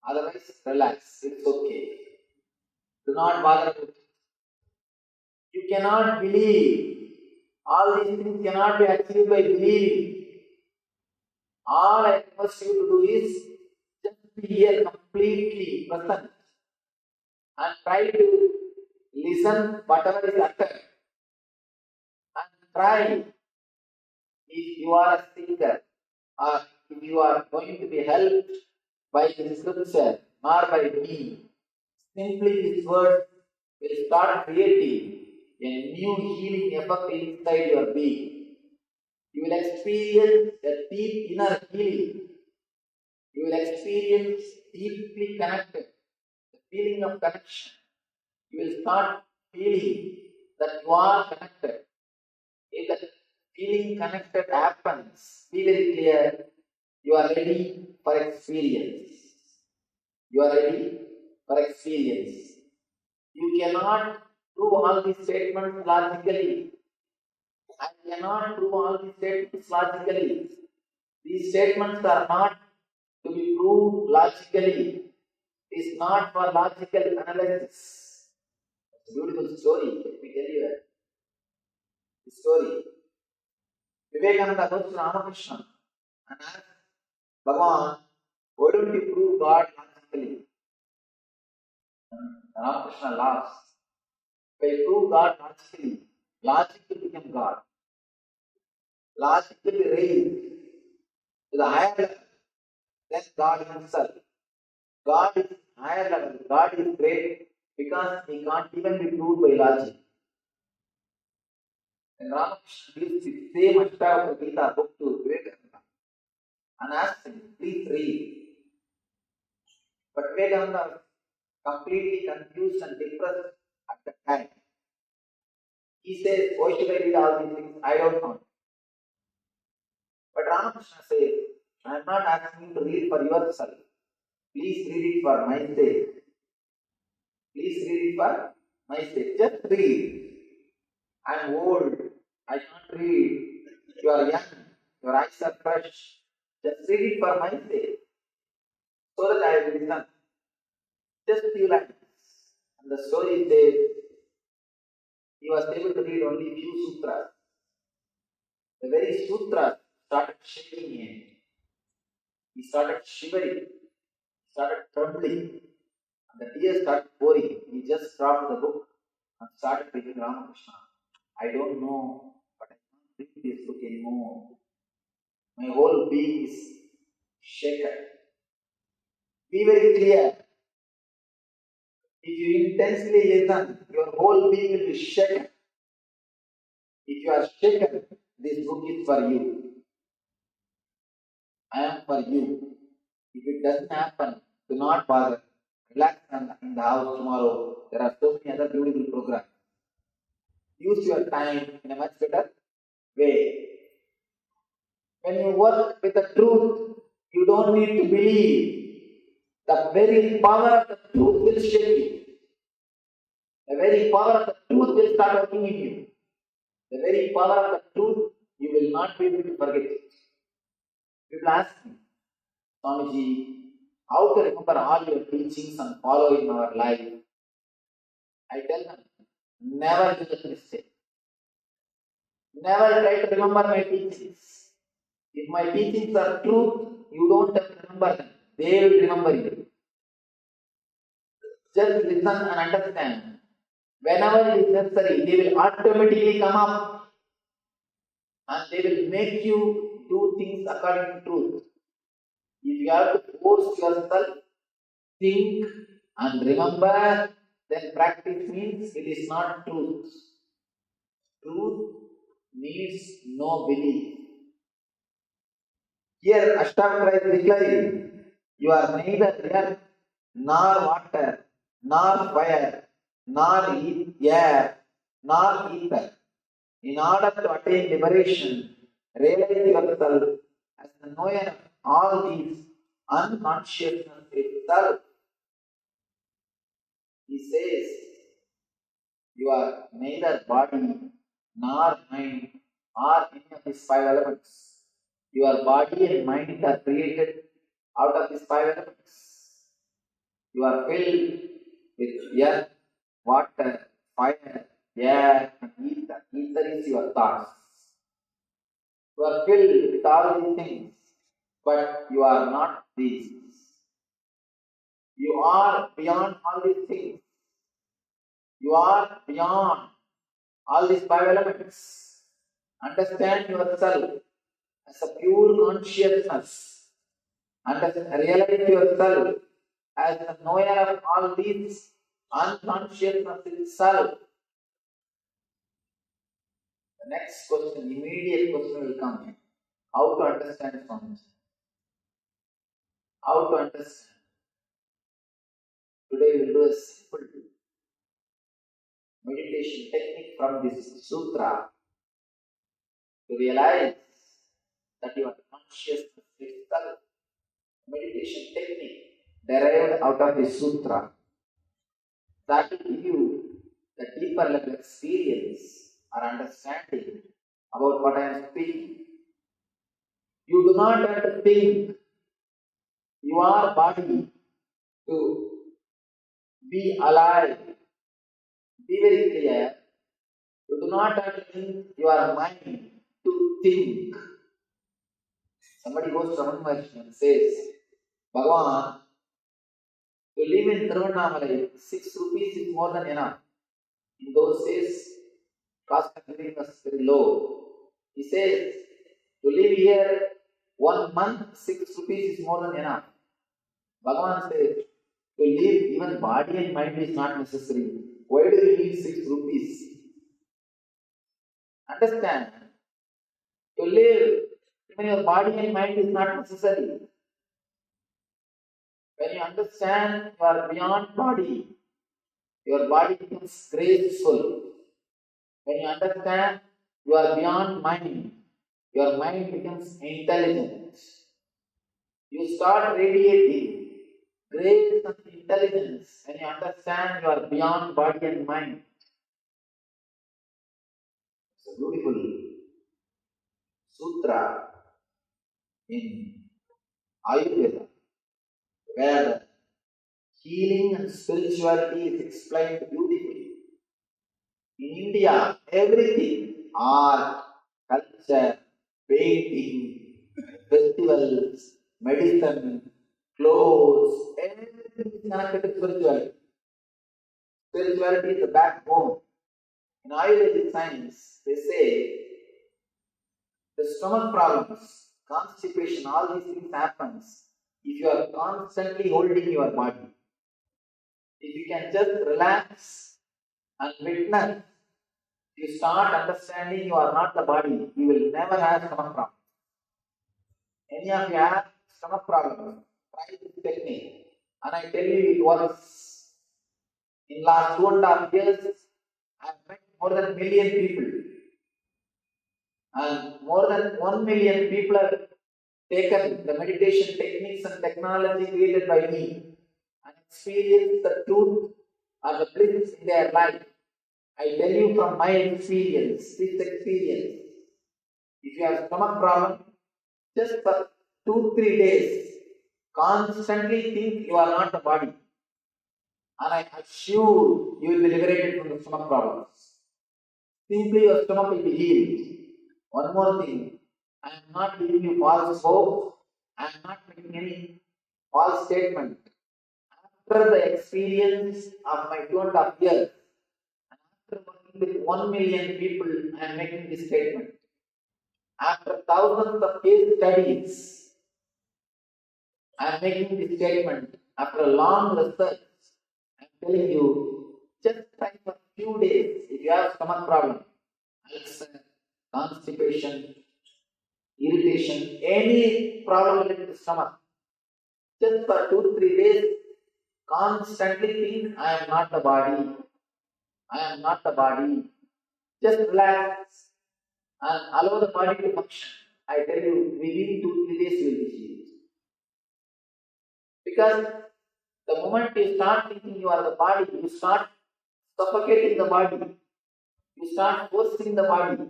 Otherwise, relax. It's okay. Do not bother with it. You cannot believe. All these things cannot be achieved by believing. All I request you to do is just be here completely present and try to listen whatever is uttered. And try, if you are a seeker or if you are going to be helped by the scripture or by me, simply this word will start creating a new healing effect inside your being. You will experience a deep inner healing. You will experience deeply connected, the feeling of connection. You will start feeling that you are connected. If that feeling connected happens, be very clear, you are ready for experience. You are ready for experience. You cannot prove all these statements logically. I cannot prove all these statements logically. These statements are not to be proved logically. It is not for logical analysis. It's a beautiful story. Let me tell you the story. Vivekananda goes to Ramakrishna and asks, Bhagavan, why don't you prove God logically? And Ramakrishna laughs. If I prove God logically, logic will become God. Logic will be raised to the higher level than God himself. God is higher level. God is great because he can't even be proved by logic. When Ramakrishna gives the same Ashtavakra Gita book to Vivekananda and asks him, please read. But Vivekananda was completely confused and depressed at the time. He says, why should I read all these things? I don't know. But Ramakrishna says, I am not asking you to read for yourself. Please read it for my sake. Please read it for my sake. Just read. I am old. I can't read. You are young. Your eyes are fresh. Just read it for my sake. So that I will listen. Just few lines. And the story says, he was able to read only few sutras. The very sutra started shaking him. He started shivering. He started trembling. And the tears started pouring. He just dropped the book and started reading Ramakrishna. I don't know, but I can't read this book anymore. My whole being is shaken. Be very clear. If you intensely listen, your whole being will be shaken. If you are shaken, this book is for you. I am for you. If it doesn't happen, do not bother. Relax in the house tomorrow. There are so many other beautiful programs. Use your time in a much better way. When you work with the truth, you don't need to believe. The very power of the truth will shake you. The very power of the truth will start working in you. The very power of the truth, you will not be able to forget it. People ask me, Swamiji, how to remember all your teachings and follow in our life? I tell them, never do that mistake. Never try to remember my teachings. If my teachings are truth, you don't have to remember them. They will remember you. Just listen and understand. Whenever it is necessary, they will automatically come up and they will make you do things according to truth. If you have to force yourself, think and remember, then practice means it is not truth. Truth needs no belief. Here Ashtavakra is declaring, you are neither earth, nor water, nor fire, nor air, nor ether. In order to attain liberation, realize yourself as the knower of all these unconsciousness itself. He says, you are neither body, nor mind, or any of these five elements. Your body and mind are created out of these five elements. You are filled with earth, water, fire, air, and ether. Ether is your thoughts. You are filled with all these things, but you are not these. You are beyond all these things. You are beyond all these five elements. Understand yourself as a pure consciousness. Realize yourself as the knower of all these unconsciousness itself. The next question, immediate question will come. How to understand something? How to understand? Today we will do a simple meditation technique from this sutra to realize that your consciousness itself. Meditation technique derived out of this sutra that will give you the deeper level experience or understanding about what I am speaking. You do not have to think your body to be alive. Be very clear. You do not have to think your mind to think. Somebody goes to Ramana Maharshi and says, Bhagavan, to live in Nirvana, 6 rupees is more than enough. In those days, cost of living was very low. He says, to live here 1 month, 6 rupees is more than enough. Bhagavan says, to live even body and mind is not necessary. Why do you need 6 rupees? Understand, to live, even your body and mind is not necessary. When you understand you are beyond body, your body becomes graceful. When you understand you are beyond mind, your mind becomes intelligent. You start radiating grace and intelligence when you understand you are beyond body and mind. It's a beautiful sutra in Ayurveda where healing and spirituality is explained beautifully. In India, everything, art, culture, painting, festivals, medicine, clothes, everything is connected to spirituality. Spirituality is the backbone. In Ayurvedic science, they say the stomach problems, constipation, all these things happens if you are constantly holding your body. If you can just relax and witness, you start understanding you are not the body, you will never have stomach problems. Any of you have stomach problems, try this technique. And I tell you, it works. In last 2.5 years, I have met more than 1 million people. And more than 1 million people have taken the meditation techniques and technology created by me and experienced the truth or the bliss in their life. I tell you from my experience, this experience, if you have stomach problem, just for 2-3 days, constantly think you are not the body. And I assure you will be liberated from the stomach problems. Simply your stomach will be healed. One more thing, I am not giving you false hope, I am not making any false statement. After the experience of my 2.5 years, and after working with 1 million people, I am making this statement. After thousands of case studies, I am making this statement. After a long research, I am telling you, just try for a few days. If you have stomach problem, ulcer, constipation, irritation, any problem related to stomach, just for 2-3 days, constantly think, I am not the body. I am not the body. Just relax and allow the body to function. I tell you, within 2-3 days you will be healed. Because the moment you start thinking you are the body, you start suffocating the body. You start forcing the body.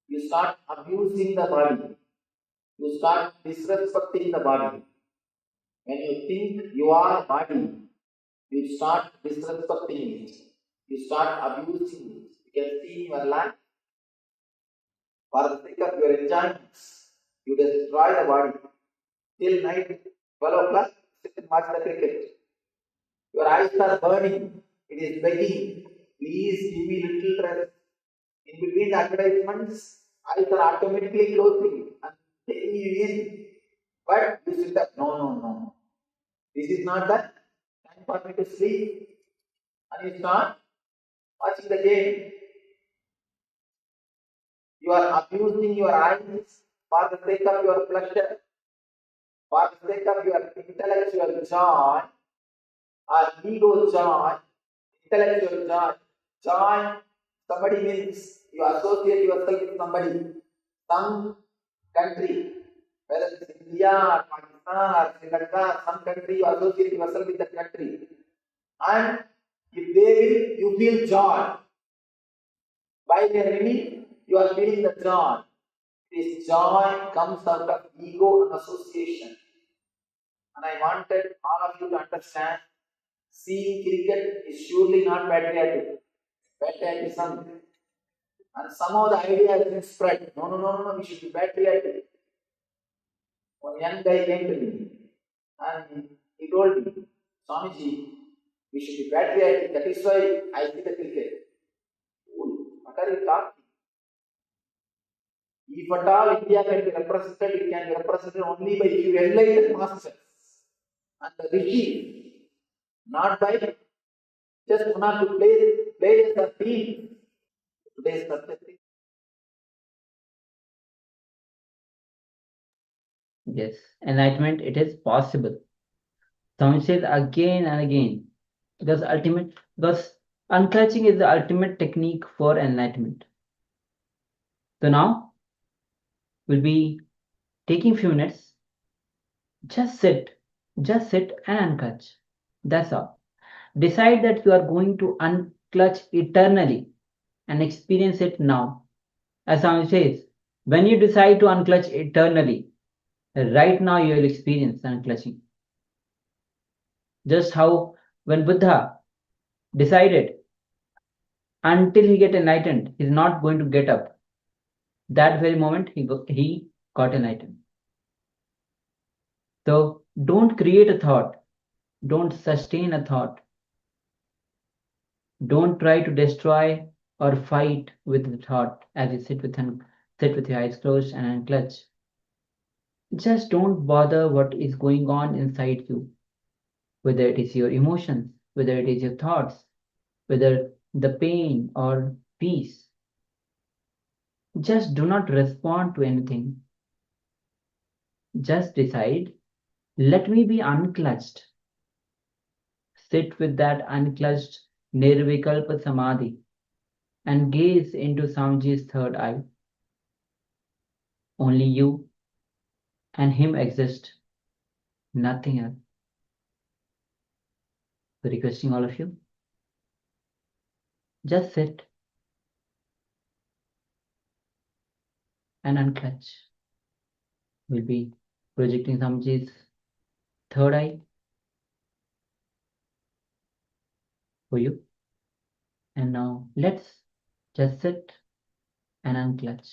You start abusing the body. You start disrespecting the body. When you think you are body, you start disrespecting it. You start abusing it. You can see in your life, for the sake of your enjoyments, you destroy the body. Till night, 12 o'clock, sit and watch the cricket. Your eyes are burning. It is begging, please give me little rest. In between the advertisements, eyes are automatically closing and taking you in. But you sit up, no. This is not the time for me to sleep. And you start watching the game. You are abusing your eyes for the sake of your pleasure, for the sake of your intellectual joy, or ego joy, intellectual joy. Joy, somebody means you associate yourself with somebody, some country, whether it's India or Pakistan or Sri Lanka, some country, you associate yourself with that country. And if they will, you feel joy. By their enemy, you are feeling the joy. This joy comes out of ego and association. And I wanted all of you to understand, seeing cricket is surely not patriotic. Patriotism. And somehow the idea has been spread. No, we should be patriotic. One young guy came to me and he told me, Swamiji, we should be patriotic. That is why I see the cricket. What are you talking? If at all India can be represented, it can be represented only by few enlightened masters and the rishi, not by just one or two players or teams. Today's perspective. Yes, enlightenment, it is possible. Swami says again and again, because unclutching is the ultimate technique for enlightenment. So now we'll be taking few minutes. Just sit and unclutch. That's all. Decide that you are going to unclutch eternally and experience it now. As Swami says, when you decide to unclutch eternally, right now you will experience unclutching. Just how when Buddha decided until he get enlightened, he's not going to get up. That very moment he got enlightened. So don't create a thought, don't sustain a thought, don't try to destroy or fight with the thought as you sit with your eyes closed and unclutch. Just don't bother what is going on inside you, whether it is your emotions, whether it is your thoughts, whether the pain or peace. Just do not respond to anything. Just decide, let me be unclutched. Sit with that unclutched Nirvikalpa Samadhi and gaze into Samji's third eye. Only you and him exist, nothing else. So requesting all of you, just sit and unclutch. We'll be projecting Samji's third eye for you. And now let's just sit and unclutch.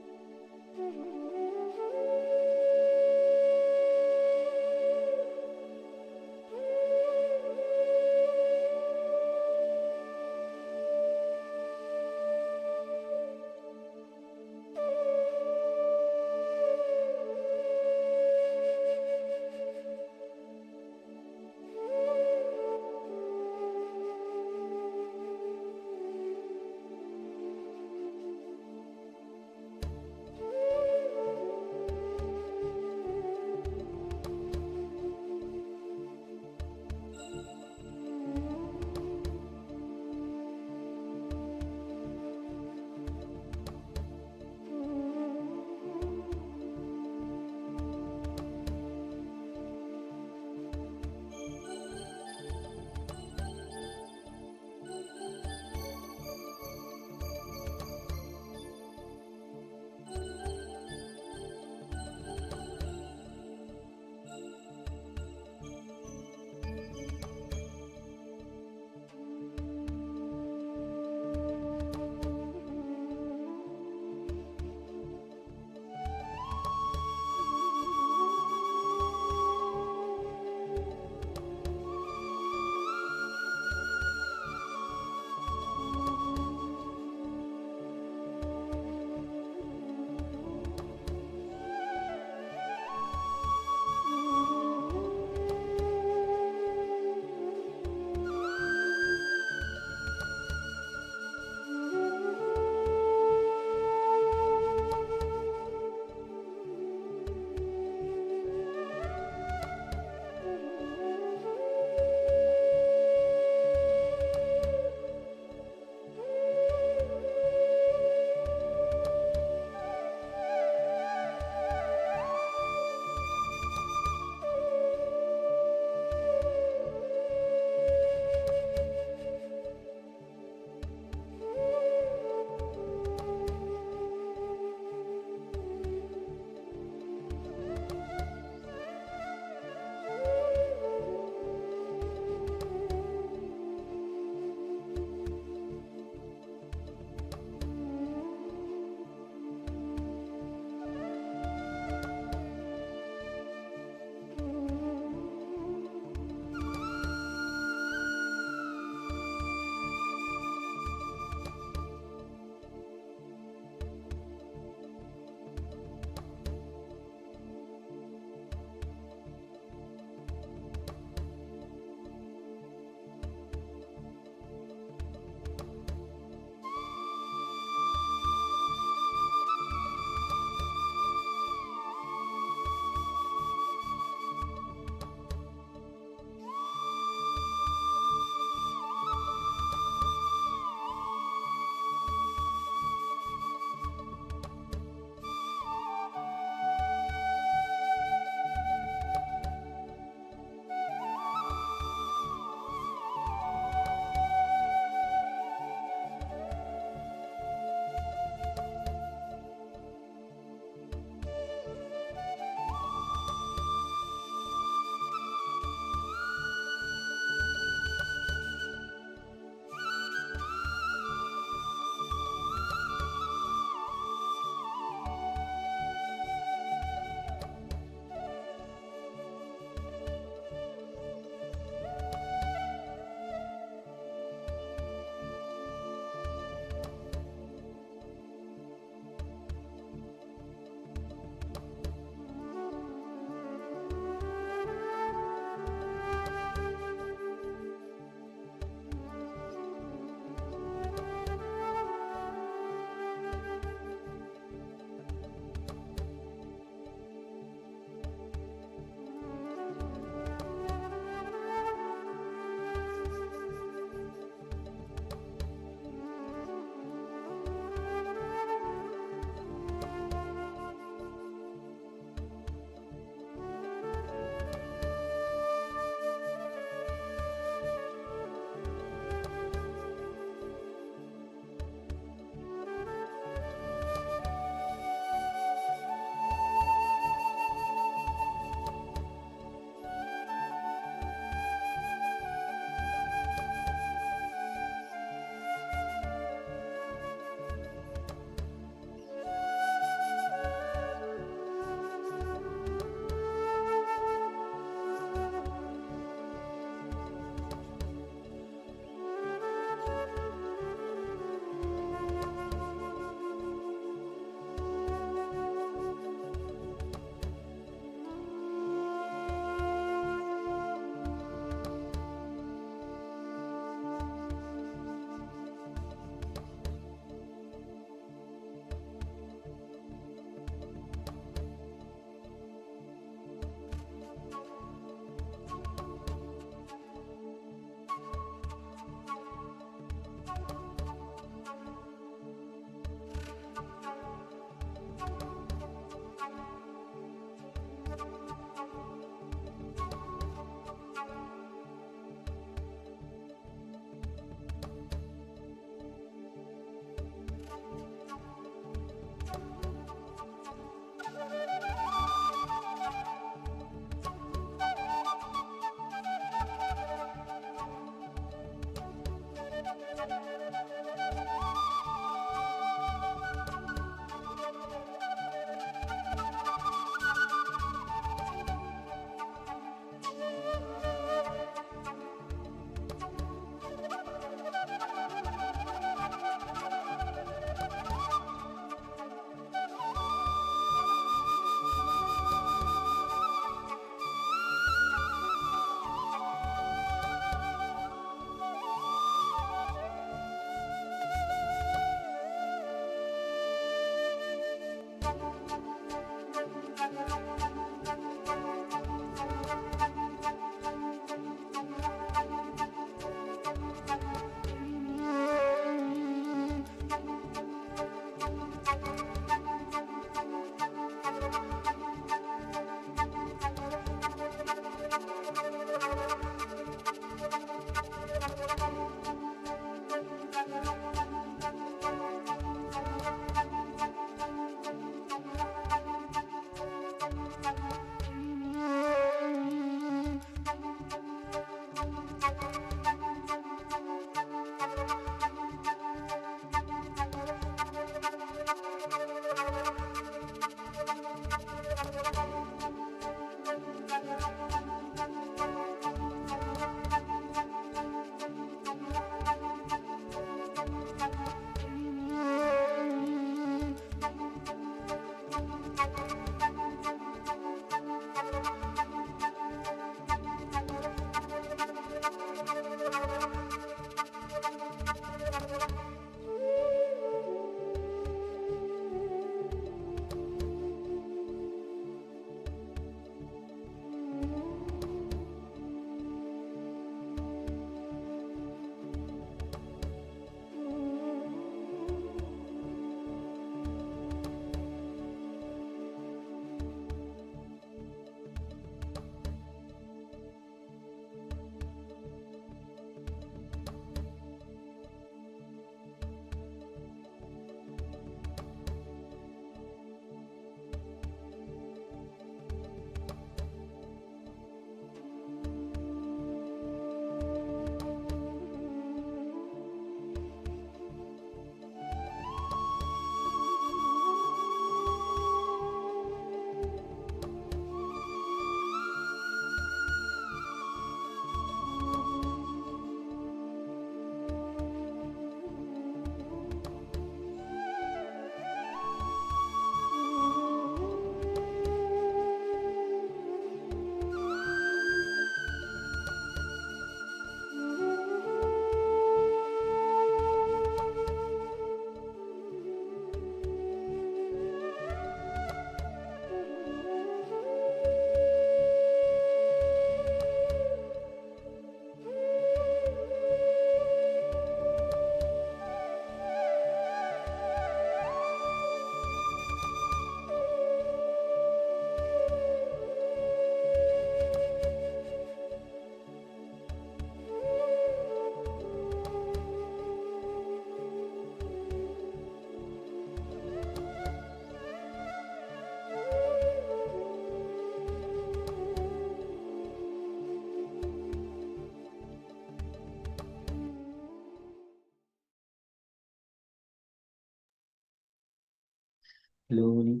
Slowly,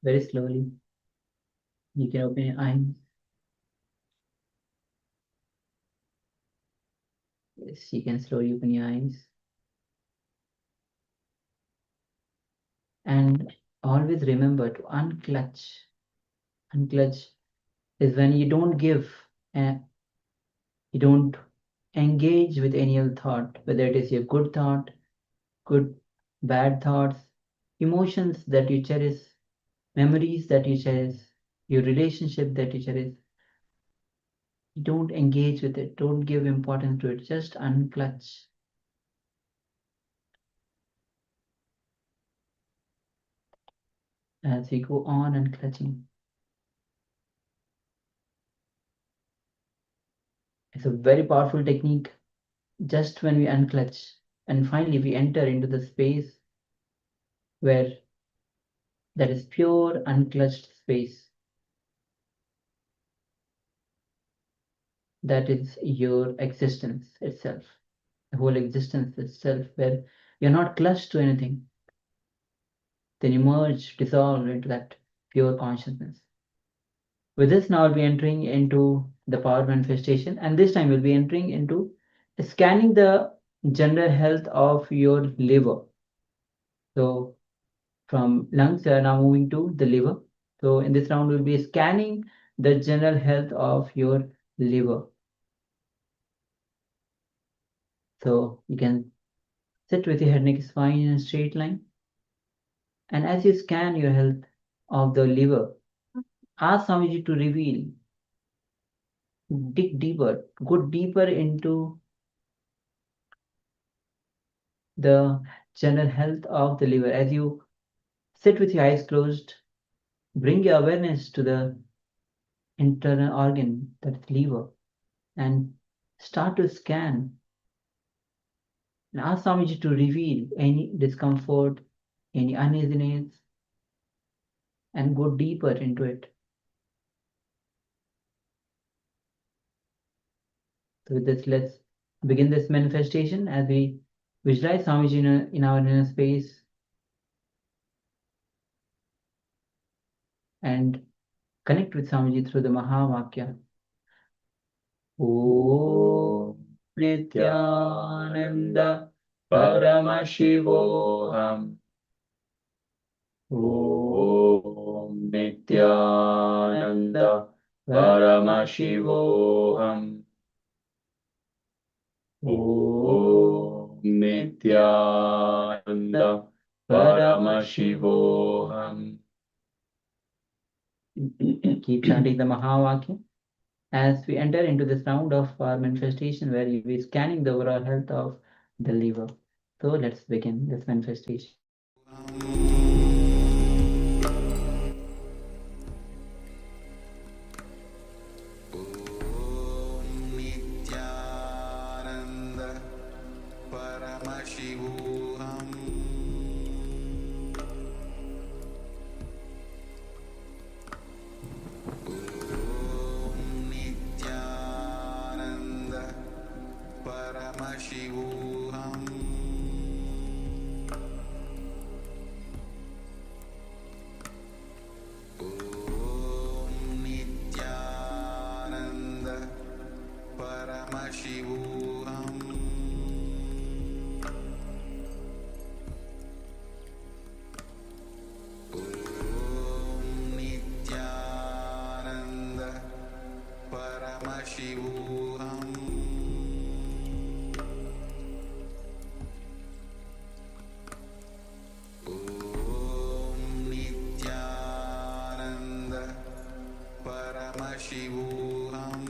very slowly, you can open your eyes. Yes, you can slowly open your eyes. And always remember to unclutch. Unclutch is when you don't give, you don't engage with any other thought, whether it is your good thought, good, bad thoughts, emotions that you cherish, memories that you cherish, your relationship that you cherish. Don't engage with it. Don't give importance to it. Just unclutch. As we go on unclutching. It's a very powerful technique. Just when we unclutch, and finally we enter into the space where that is pure unclutched space. That is your existence itself, the whole existence itself, where you're not clutched to anything. Then you merge, dissolve into that pure consciousness. With this, now we'll be entering into the power manifestation, and this time we'll be entering into scanning the general health of your liver. So from lungs, we are now moving to the liver. So in this round, we'll be scanning the general health of your liver. So you can sit with your head neck spine in a straight line. And as you scan your health of the liver, ask Swamiji to reveal, dig deeper, go deeper into the general health of the liver. As you sit with your eyes closed, bring your awareness to the internal organ, that is liver, and start to scan. And ask Swamiji to reveal any discomfort, any uneasiness, and go deeper into it. So with this, let's begin this manifestation as we visualize Swamiji in our inner space and connect with Swamiji through the Mahavakya. Om Nityananda Paramashivoham. Om Nityananda Paramashivoham. Om Nityananda Paramashivoham. Keep chanting the Mahavakya as we enter into this round of our manifestation where you'll be scanning the overall health of the liver. So let's begin this manifestation. Paramashivoham. Nityananda Paramashivoham. Nityananda Paramashivoham. Nityananda Paramashivoham. Nityananda Paramashivoham.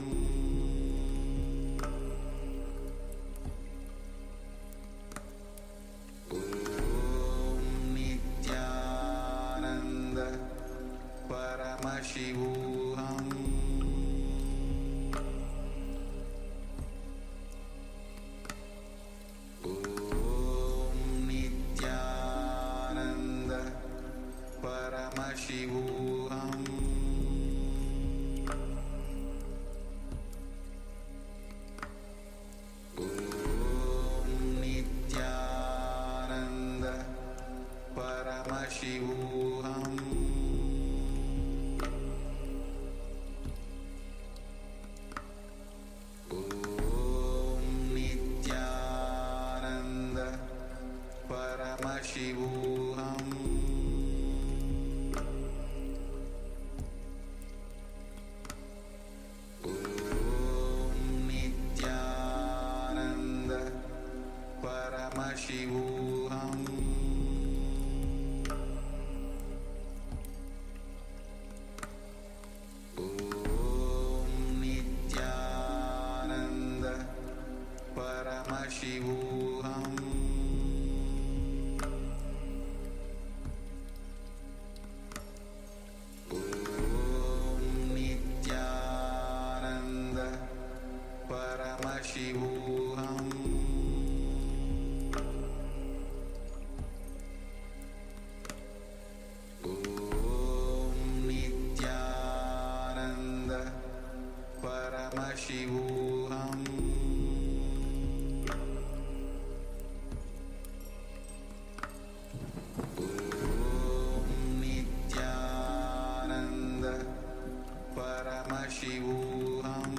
Paramashivoham Nityananda Paramashivoham Nityananda Paramashivoham Nityananda Paramashivoham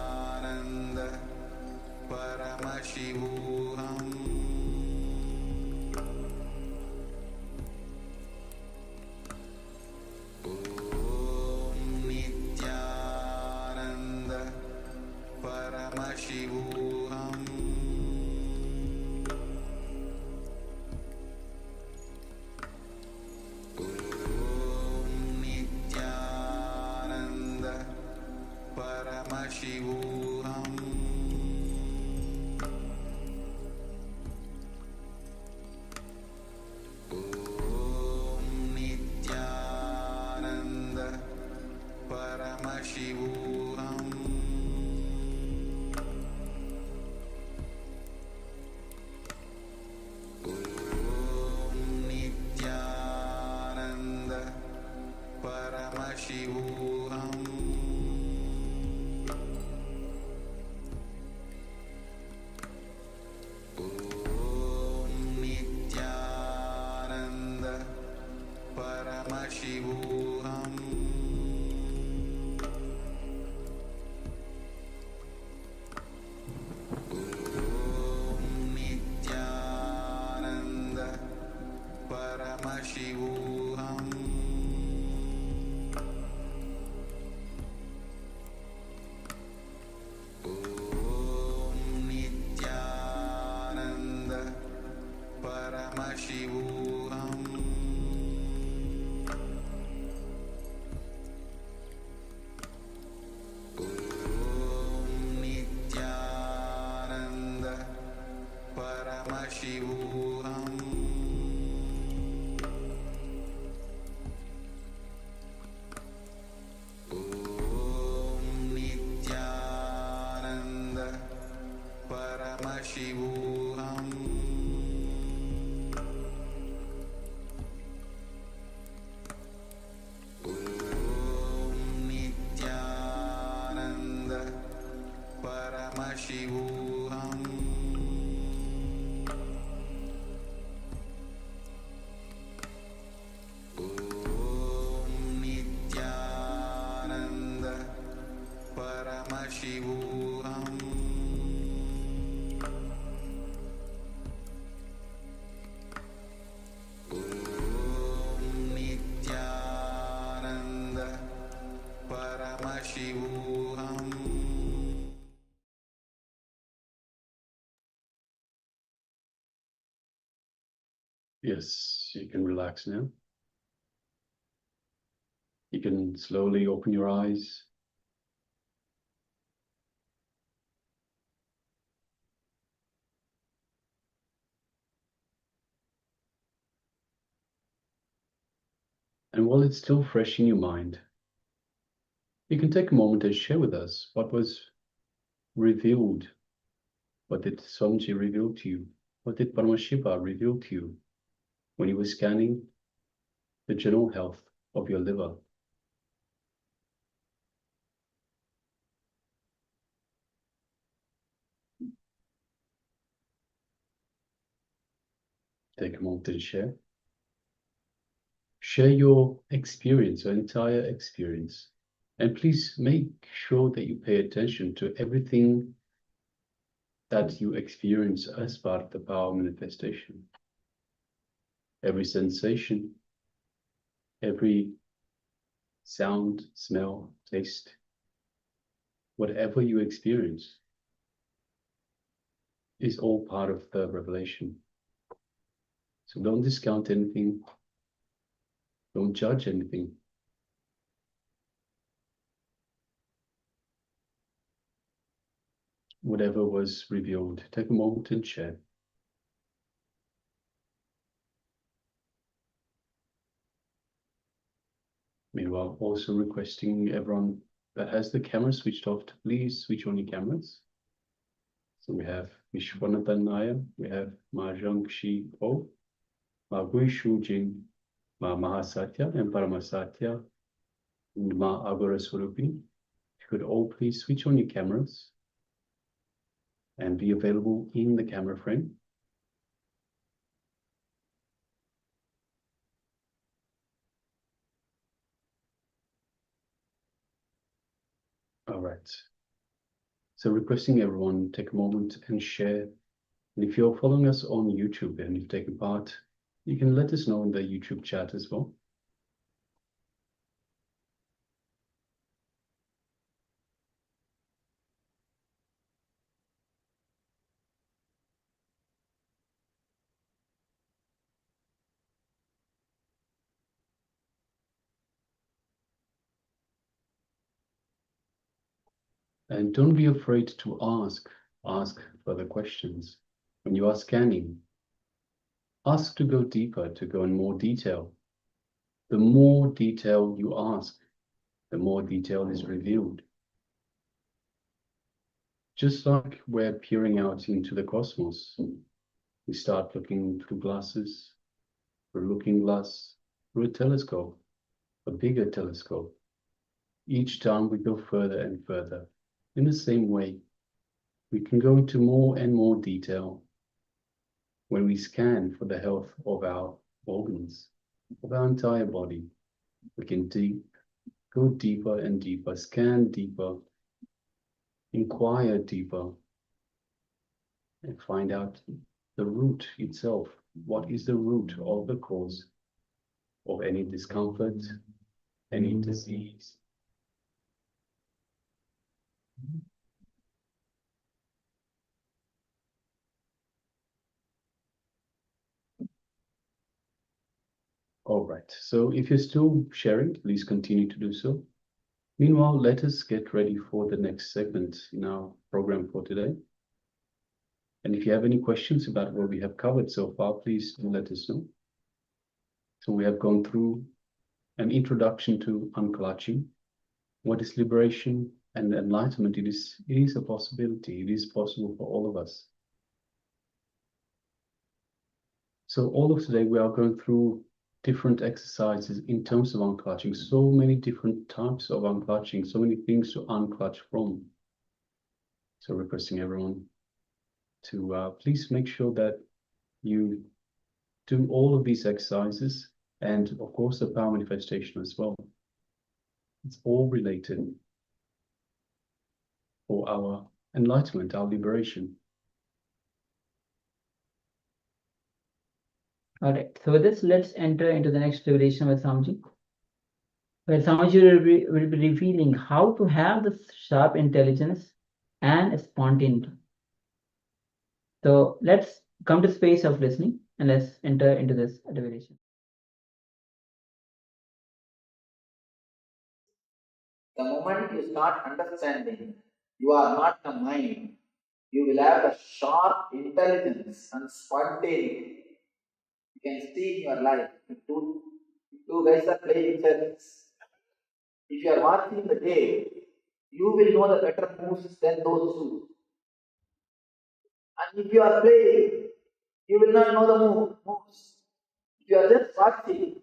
Nityananda Paramashivoham Nityananda Paramashivoham Nityananda Paramashivoham Nityananda Paramashivoham Nityananda Paramashivoham Nityananda Paramashivoham Nityananda Paramashivoham Nityananda Paramashivoham Nityananda Paramashivoham Nityananda Paramashivoham Nityananda Paramashivoham Nityananda Paramashivoham Nityananda Paramashivoham Nityananda Paramashivoham Yes, you can relax now. You can slowly open your eyes. And while it's still fresh in your mind, you can take a moment and share with us what was revealed. What did Swamiji reveal to you? What did Paramashiva reveal to you when he was scanning the general health of your liver? Take a moment and share. Share your experience, your entire experience. And please make sure that you pay attention to everything that you experience as part of the power manifestation. Every sensation, every sound, smell, taste, whatever you experience is all part of the revelation. So don't discount anything, don't judge anything. Whatever was revealed, take a moment and share. Meanwhile, also requesting everyone that has the camera switched off to please switch on your cameras. So we have Vishwanathanaya, we have Ma Zhangxi O, Ma Gui Shu Jing, Ma Mahasatya and Paramasatya, and Ma Agora Swarupini. If you could all please switch on your cameras and be available in the camera frame. All right. So requesting everyone take a moment and share. And if you're following us on YouTube and you've taken part, you can let us know in the YouTube chat as well. And don't be afraid to ask further questions. When you are scanning, ask to go deeper, to go in more detail. The more detail you ask, the more detail is revealed. Just like we're peering out into the cosmos, we start looking through glasses, through a looking glass, through a telescope, a bigger telescope. Each time we go further and further. In the same way, we can go into more and more detail when we scan for the health of our organs, of our entire body. We can go deeper and deeper, scan deeper, inquire deeper, and find out the root itself. What is the root of the cause of any discomfort, any disease? All right, so if you're still sharing, please continue to do so. Meanwhile, let us get ready for the next segment in our program for today. And if you have any questions about what we have covered so far, please let us know. So we have gone through an introduction to unclutching. What is liberation and enlightenment? It is a possibility. It is possible for all of us. So all of today, we are going through different exercises in terms of unclutching. So many different types of unclutching, so many things to unclutch from. So requesting everyone to please make sure that you do all of these exercises and of course the power manifestation as well. It's all related for our enlightenment, our liberation. All right. So with this, let's enter into the next revelation with Swamiji, where Swamiji will be revealing how to have the sharp intelligence and spontaneity. So let's come to space of listening and let's enter into this revelation. The moment you start understanding, you are not the mind. You will have the sharp intelligence and spontaneity. You can see in your life, two guys are playing chess. If you are watching the game, you will know the better moves than those two. And if you are playing, you will not know the moves. If you are just watching,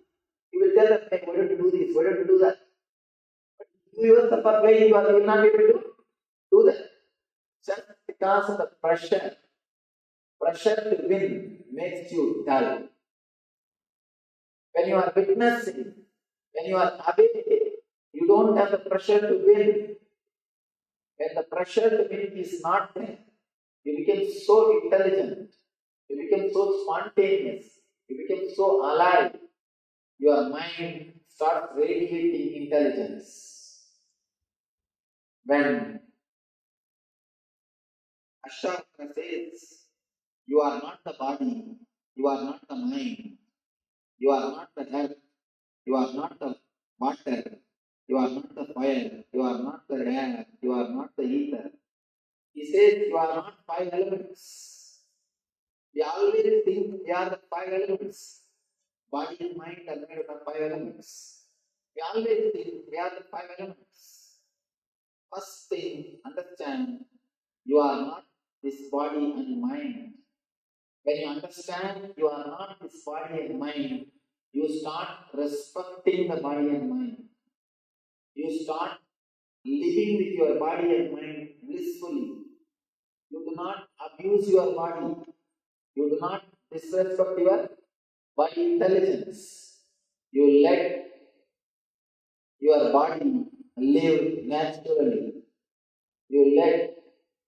you will tell them, hey, why don't you do this, why don't you do that? But if you yourself are playing, you will not be able to do that. Just because of the pressure to win makes you dull. When you are witnessing, when you are away, you don't have the pressure to win. When the pressure to win is not there, you become so intelligent, you become so spontaneous, you become so alive. Your mind starts radiating intelligence. When Ashtavakra says, you are not the body, you are not the mind, you are not the earth, you are not the water, you are not the fire, you are not the air, you are not the ether. He says you are not five elements. We always think we are the five elements. Body and mind are made up of five elements. We always think we are the five elements. First thing, understand, you are not this body and mind. When you understand you are not this body and mind, you start respecting the body and mind. You start living with your body and mind blissfully. You do not abuse your body. You do not disrespect your body intelligence. You let your body live naturally. You let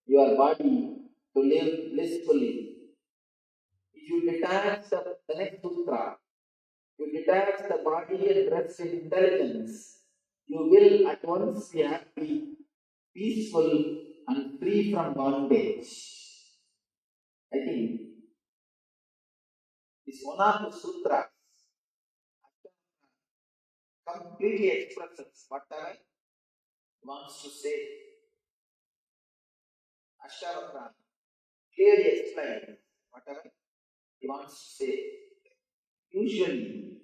your body to live blissfully. If you detach the next sutra, you detach the body and rest in intelligence, you will at once be happy, peaceful, and free from bondage. I think this one of the sutras completely expresses whatever he wants to say. Ashtavakra clearly explains whatever he wants to say. Usually,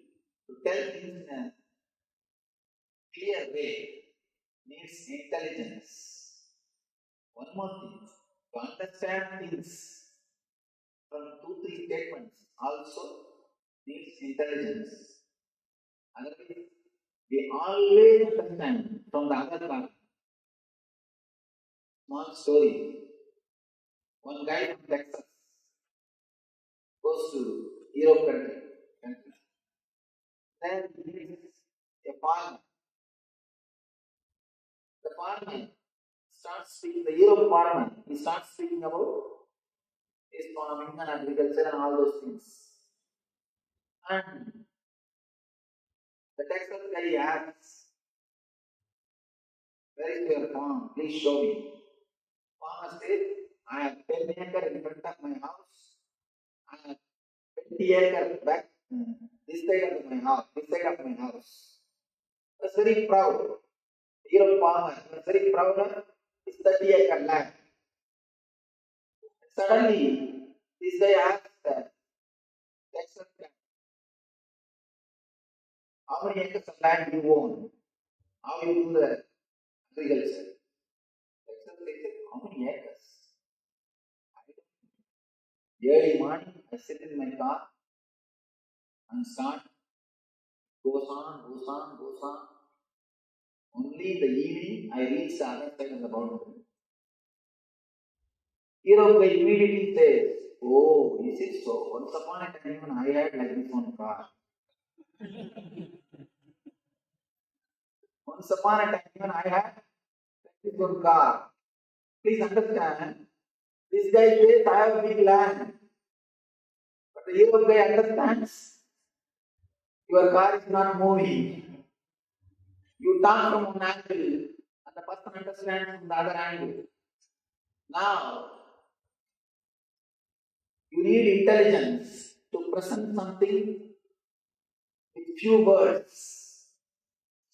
to tell things in a clear way needs intelligence. One more thing, to understand things from 2-3 statements also needs intelligence. Otherwise, we always understand from the other part. Small story. One guy from Texas goes to Europe country. Then he meets a farmer. The farmer starts speaking, the Europe farmer, he starts speaking about his farming and agriculture and all those things. And the Texas guy asks, where is your farm? Please show me. Farmer says, I have 10 acres in front of my house. I have 20 acres back this side of my house. I was very proud. Europe farmer was very proud of his 30-acre land. Suddenly, this guy asked the Texas guy, how many acres of land you own? How you do the agriculture? Texas guy said, how many acres? Early morning, I sit in my car and start, goes on. Only in the evening, I reach the other side of the mountain. Europe guy immediately says, oh, is it so? Once upon a time, even I had like this one car. Once upon a time, even I had like this one car. Please understand, this guy says, I have a big land. But the Europe guy understands, your car is not moving. You turn from one angle, and the person understands from the other angle. Now, you need intelligence to present something with few words.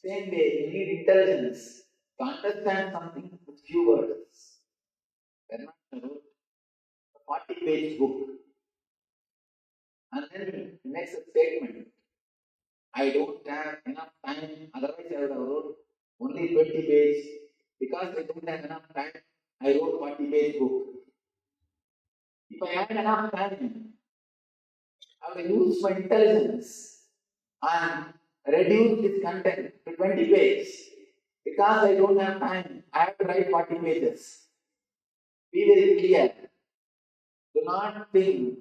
Same way, you need intelligence to understand something with few words. Bernard wrote a 40-page book, and then he makes a statement. I don't have enough time, otherwise I would have wrote only 20 pages. Because I don't have enough time, I wrote 40-page book. If I had enough time, I would use my intelligence and reduce this content to 20 pages. Because I don't have time, I have to write 40 pages. Be very clear. Do not think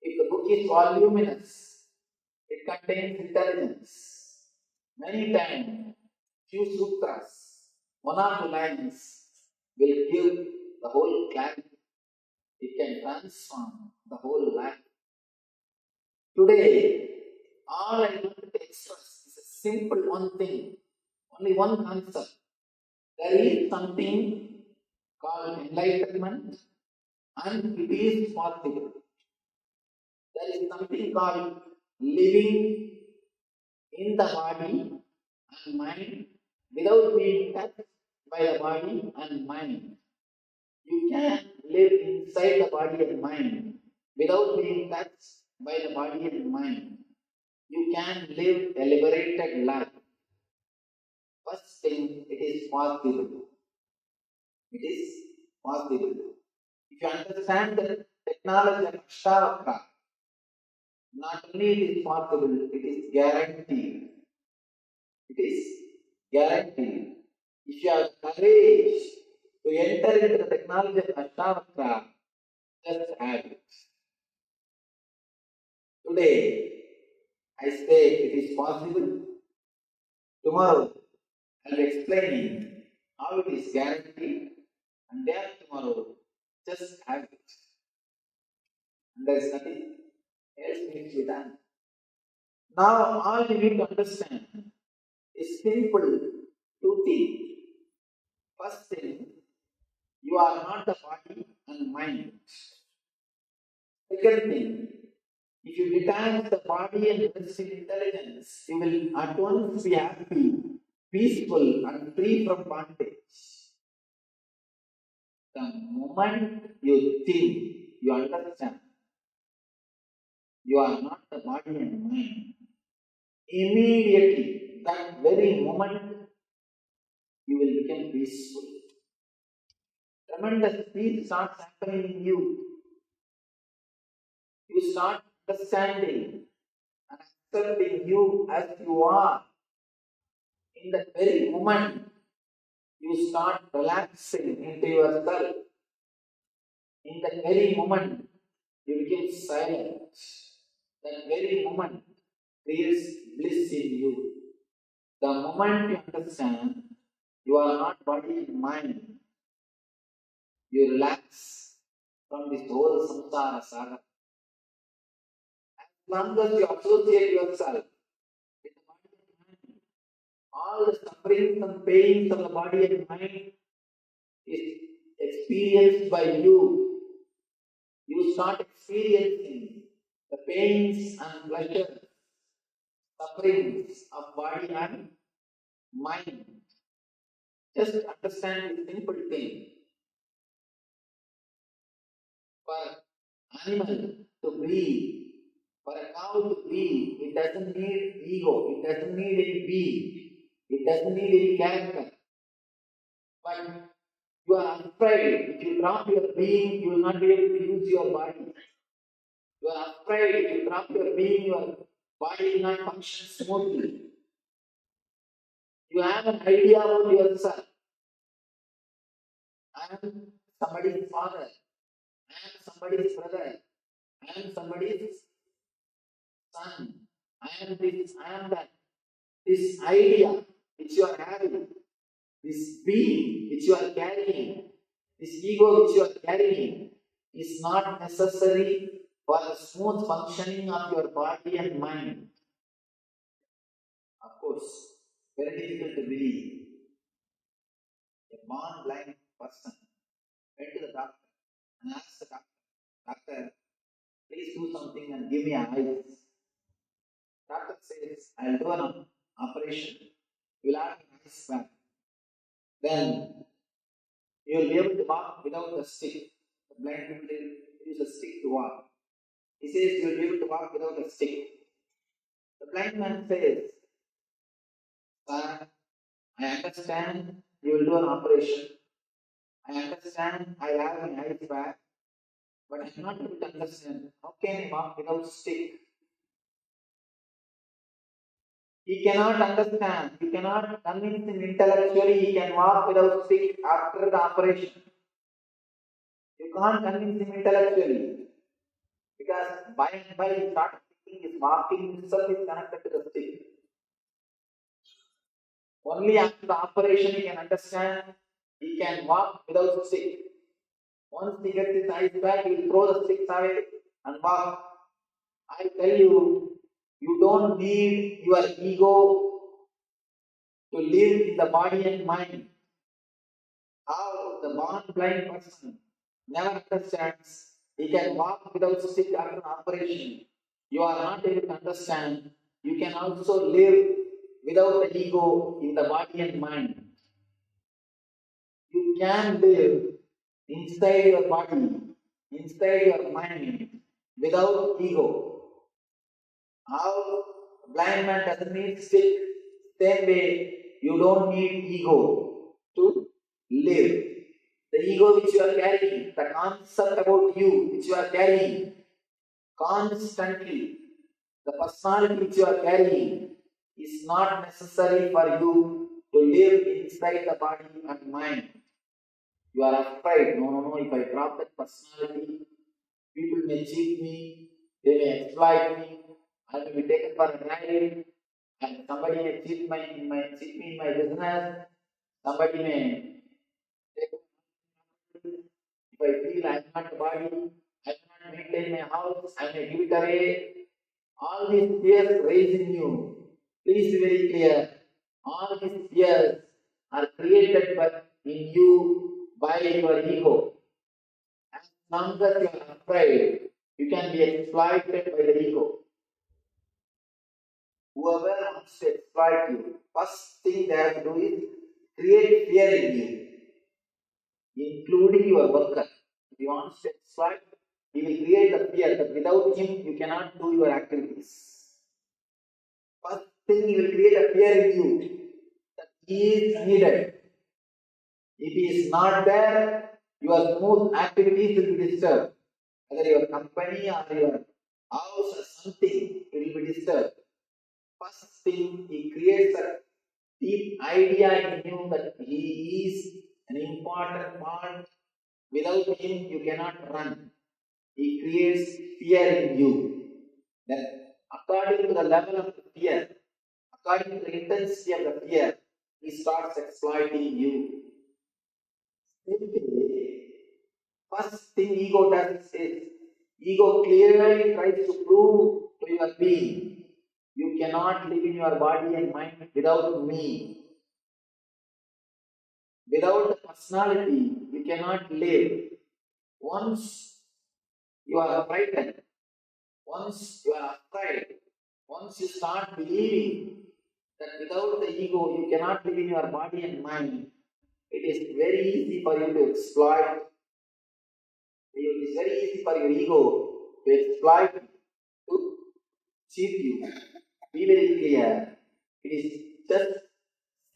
if the book is voluminous, it contains intelligence. Many times, few sutras, one or two lines will give the whole clarity. It can transform the whole life. Today, all I want to express simple one thing, only one concept. There is something called enlightenment and it is possible. There is something called living in the body and mind without being touched by the body and mind. You can live inside the body and mind without being touched by the body and mind. You can live a liberated life. First thing, it is possible. It is possible. If you understand the technology of Ashtavakra, not only it is possible, it is guaranteed. It is guaranteed. If you have courage to enter into the technology of Ashtavakra, just have it. Today, I say it is possible. Tomorrow, I will be explaining how it is guaranteed. And then tomorrow, just have it. And there is nothing else needs to be done. Now, all you need to understand is simple two things. First thing, you are not the body and mind. Second thing, if you detach the body and rest in intelligence, you will at once be happy, peaceful, and free from bondage. The moment you think, you understand, you are not the body and mind, immediately, that very moment, you will become peaceful. Tremendous peace starts happening in you. You start understanding and accepting you as you are. In that very moment, you start relaxing into yourself. In that very moment, you become silent. That very moment creates bliss in you. The moment you understand, you are not body and mind. You relax from this whole samsara saga. As long as you associate yourself with the body and mind, all the sufferings and pains of the body and mind is experienced by you. You start experiencing the pains and pleasures, sufferings of body and mind. Just understand this simple thing. For animal to breathe, for a cow to breathe, it doesn't need ego, it doesn't need any being, it doesn't need any character. But you are afraid, if you drop your being, you will not be able to use your body. You are afraid, if you drop your being, your body will not function smoothly. You have an idea about yourself. I am somebody's father, I am somebody's brother, I am somebody's son, I am this, I am that. This idea which you are having, this being which you are carrying, this ego which you are carrying is not necessary for the smooth functioning of your body and mind. Of course, very difficult to believe. A born blind person went to the doctor and asked the doctor, "Doctor, please do something and give me eyes." Doctor says, "I'll do an operation. You will have an eyes back. Then you will be able to walk without a stick." The blind people use a stick to walk. He says, "You will be able to walk without a stick." The blind man says, "Sir, I understand you will do an operation. I understand I have an eyes back, but I am not able to understand how can I walk without stick?" He cannot understand. You cannot convince him intellectually he can walk without stick after the operation. You can't convince him intellectually. Because by and by he starts thinking his walking himself is connected to the stick. Only after the operation he can understand he can walk without stick. Once he gets his eyes back, he will throw the sticks away and walk. I tell you, you don't need your ego to live in the body and mind. How the born blind person never understands he can walk without stick after an operation. You are not able to understand. You can also live without the ego in the body and mind. You can live inside your body, inside your mind, without ego. How blind man doesn't need stick, same way you don't need ego to live. The ego which you are carrying, the concept about you which you are carrying constantly, the personality which you are carrying is not necessary for you to live inside the body and mind. You are afraid, no, if I drop that personality, people may cheat me, they may exploit me, I may be taken for a ride, and somebody may cheat me in my business, somebody may take if I feel I am not the body, I cannot maintain my house, I may give it away. All these fears raise in you. Please be very clear. All these fears are created in you by your ego. As long as you are afraid, you can be exploited by the ego. Whoever wants to exploit you, first thing they have to do is create fear in you, including your worker. If you want to exploit, he will create the fear that without him you cannot do your activities. First thing, he will create a fear in you that he is needed. If he is not there, your smooth activities will be disturbed. Whether your company or your house or something, it will be disturbed. First thing, he creates a deep idea in you that he is an important part. Without him, you cannot run. He creates fear in you. Then, according to the level of the fear, according to the intensity of the fear, he starts exploiting you. First thing ego does is, ego clearly tries to prove to your being, you cannot live in your body and mind without me. Without the personality, you cannot live. Once you are frightened, once you are afraid, once you start believing that without the ego you cannot live in your body and mind, it is very easy for you to exploit. It is very easy for your ego to exploit, to cheat you. Be very clear. It is just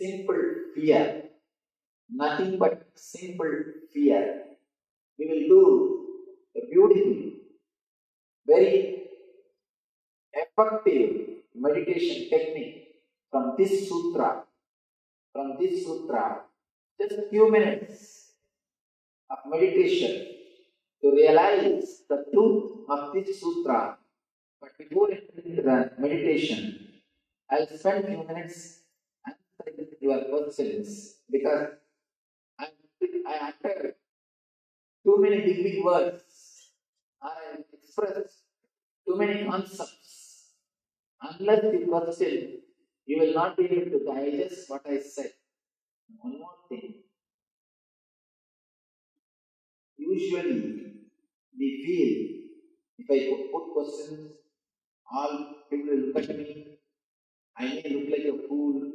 simple fear. Nothing but simple fear. We will do a beautiful, very effective meditation technique from this sutra. From this sutra, just a few minutes of meditation to realize the truth of this sutra. But before entering the meditation, I'll spend a few minutes answering your questions because I uttered too many big words. I expressed too many concepts. Unless you question, you will not be able to digest what I said. One more thing. Usually, we feel if I put questions, all people will look at me. I may look like a fool.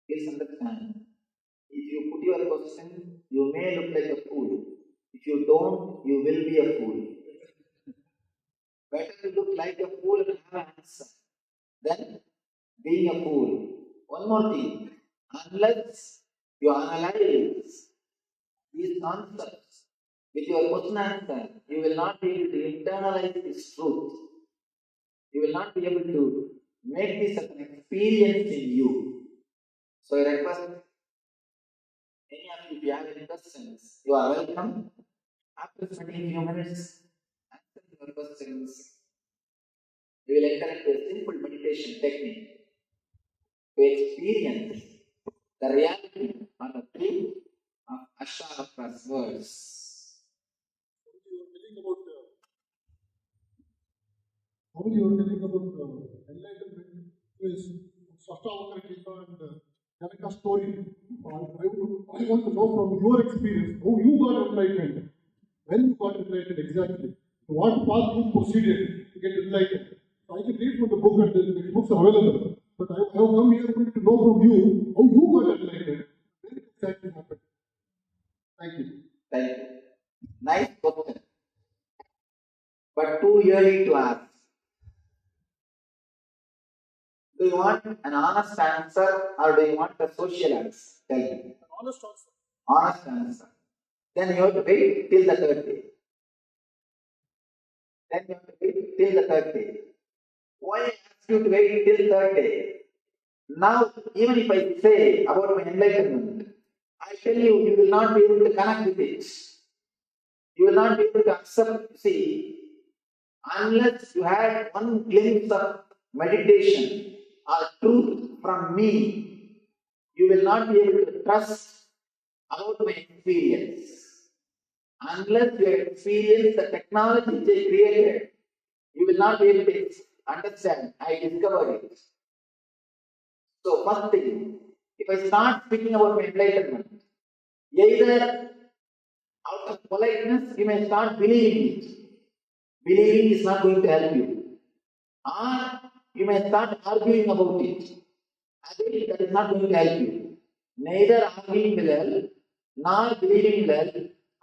Please understand. If you put your question, you may look like a fool. If you don't, you will be a fool. Better to look like a fool and have an answer than being a fool. One more thing. Unless you analyze these concepts with your question answer, you will not be able to internalize this truth. You will not be able to make this an experience in you. So I request any of you, if you have any questions, you are welcome. After spending a few minutes answering your questions, we will enter into a simple meditation technique to experience the reality or the truth of Asharapra's words. How you were telling about enlightenment is Sashta and connect a story. I want to know from your experience how you got enlightened. When you got enlightened exactly. What path you proceeded to get enlightened. So I can read from the book and the books are available. But I have come here only to know from you how you got enlightened. When it exactly happened. Thank you. Thank you. Nice question. But too early to ask. Do you want an honest answer or do you want a social answer? Tell me. An honest answer. Honest answer. Then you have to wait till the third day. Why I ask you to wait till third day? Now, even if I say about my enlightenment, I tell you, you will not be able to connect with it. You will not be able to accept, see, unless you had one glimpse of meditation or truth from me, you will not be able to trust about my experience. Unless you experience the technology which I created, you will not be able to understand. I discovered it. So, first thing, if I start speaking about my enlightenment, either out of politeness, you may start believing it. Believing is not going to help you. Or you may start arguing about it. Again, that is not going to help you. Neither arguing will help, nor believing will help,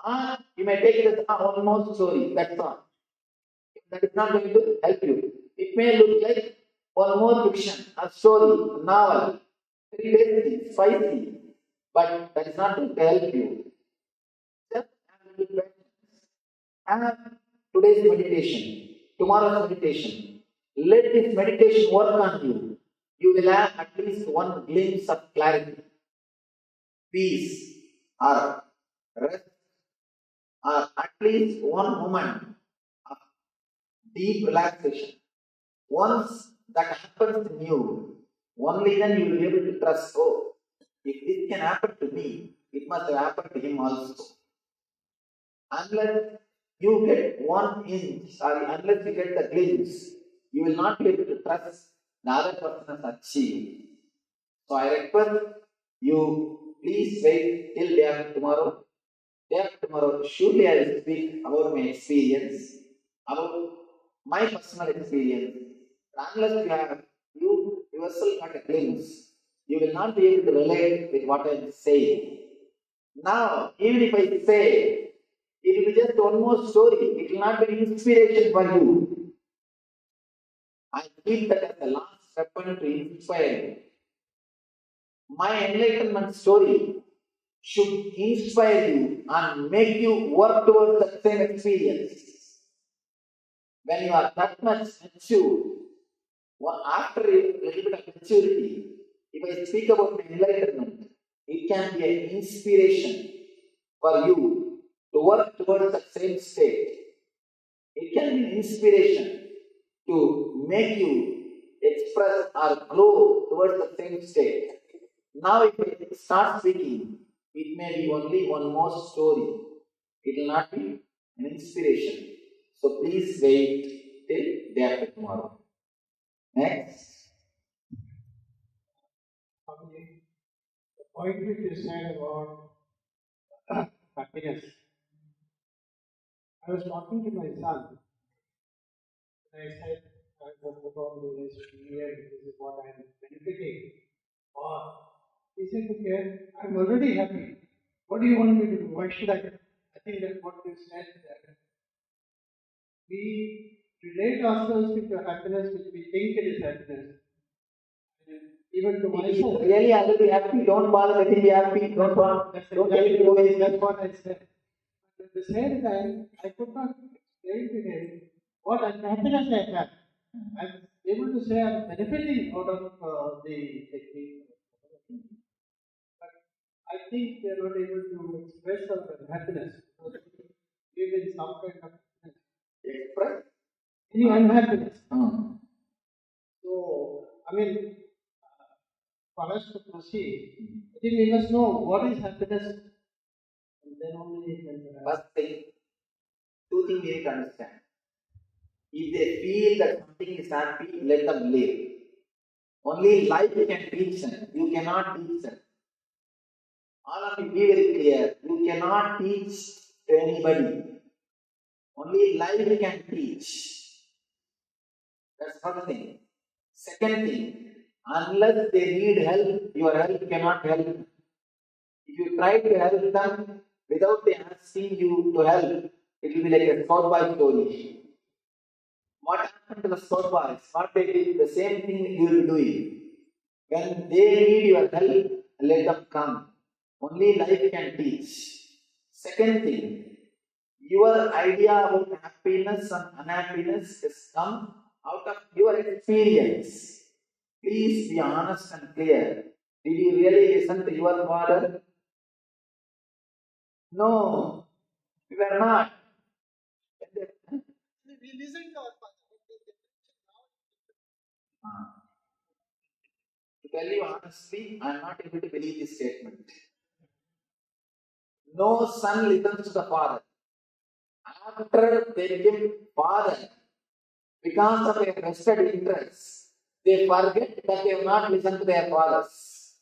or you may take it as one more story, that's all. That is not going to help you. It may look like one more fiction, a story, a novel, very tasty, spicy, but that is not going to help you. Just have today's meditation, tomorrow's meditation. Let this meditation work on you. You will have at least one glimpse of clarity, peace, or rest, or at least one moment of deep relaxation. Once that happens in you, only then you will be able to trust, oh, if this can happen to me, it must have happened to him also. Unless you get 1 inch, unless you get the glimpse, you will not be able to trust the other person has achieved. So I request you, please wait till day after tomorrow. Day after tomorrow, surely I will speak about my experience, about my personal experience. Unless you yourself got a glimpse, you will not be able to relate with what I am saying. Now, even if I say, it will be just one more story, it will not be inspiration for you. I feel that as the last weapon to inspire you. My enlightenment story should inspire you and make you work towards the same experience. When you are that much mature, after a little bit of maturity, if I speak about enlightenment, it can be an inspiration for you to work towards the same state. It can be an inspiration to make you express or grow towards the same state. Now, if I start speaking, it may be only one more story. It will not be an inspiration. So please wait till day after tomorrow. Next. The point which you said about happiness. I was talking to my son. And I said, I was about this year, this is what I am benefiting. Or he said, okay, I'm already happy. What do you want me to do? Why should I? I think that's what you said that we relate ourselves with the happiness which we think it is happiness. And even to myself. If really already happy, don't bother letting me happy. Don't tell me to go away. That's what I said. But at the same time, I could not explain to him what happiness I have. I'm able to say I'm benefiting out of the technique. But I think they're not able to express our happiness. Because we live in some kind of happiness. Express? Any unhappiness. So, I mean, for us to proceed, I think we must know what is happiness. And then only we can. First thing, two things we need to understand. If they feel that something is happy, let them live. Only life can teach them. You cannot teach them. All of you be very clear. You cannot teach to anybody. Only life can teach. That's first thing. Second thing, unless they need help, your help cannot help. If you try to help them without they asking you to help, it will be like a scout story. What happened to the scout boys? What they did, the same thing you will be doing. When they need your help, let them come. Only life can teach. Second thing, your idea about happiness and unhappiness has come out of your experience. Please be honest and clear. Did you really listen to your father? No, you were not. We listen to our father. To tell you honestly, I am not able to believe this statement. No son listens to the father. After they became father, because of their vested interests, they forget that they have not listened to their fathers.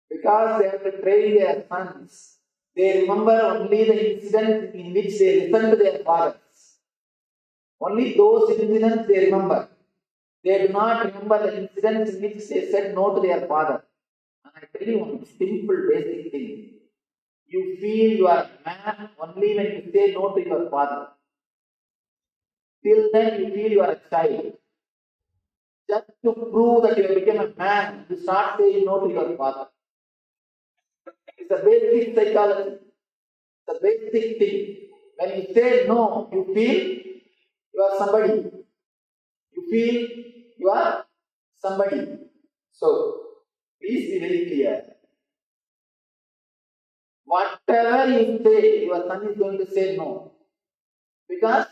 Because they have to train their sons, they remember only the incidents in which they listened to their fathers. Only those incidents they remember. They do not remember the incidents in which they said no to their father. And I tell you one simple basic thing. You feel you are a man only when you say no to your father. Till then you feel you are a child. Just to prove that you have become a man, you start saying no to your father. It's a basic psychology. It's a basic thing. When you say no, you feel you are somebody. You feel you are somebody. So, please be very clear. Whatever you say, your son is going to say no. Because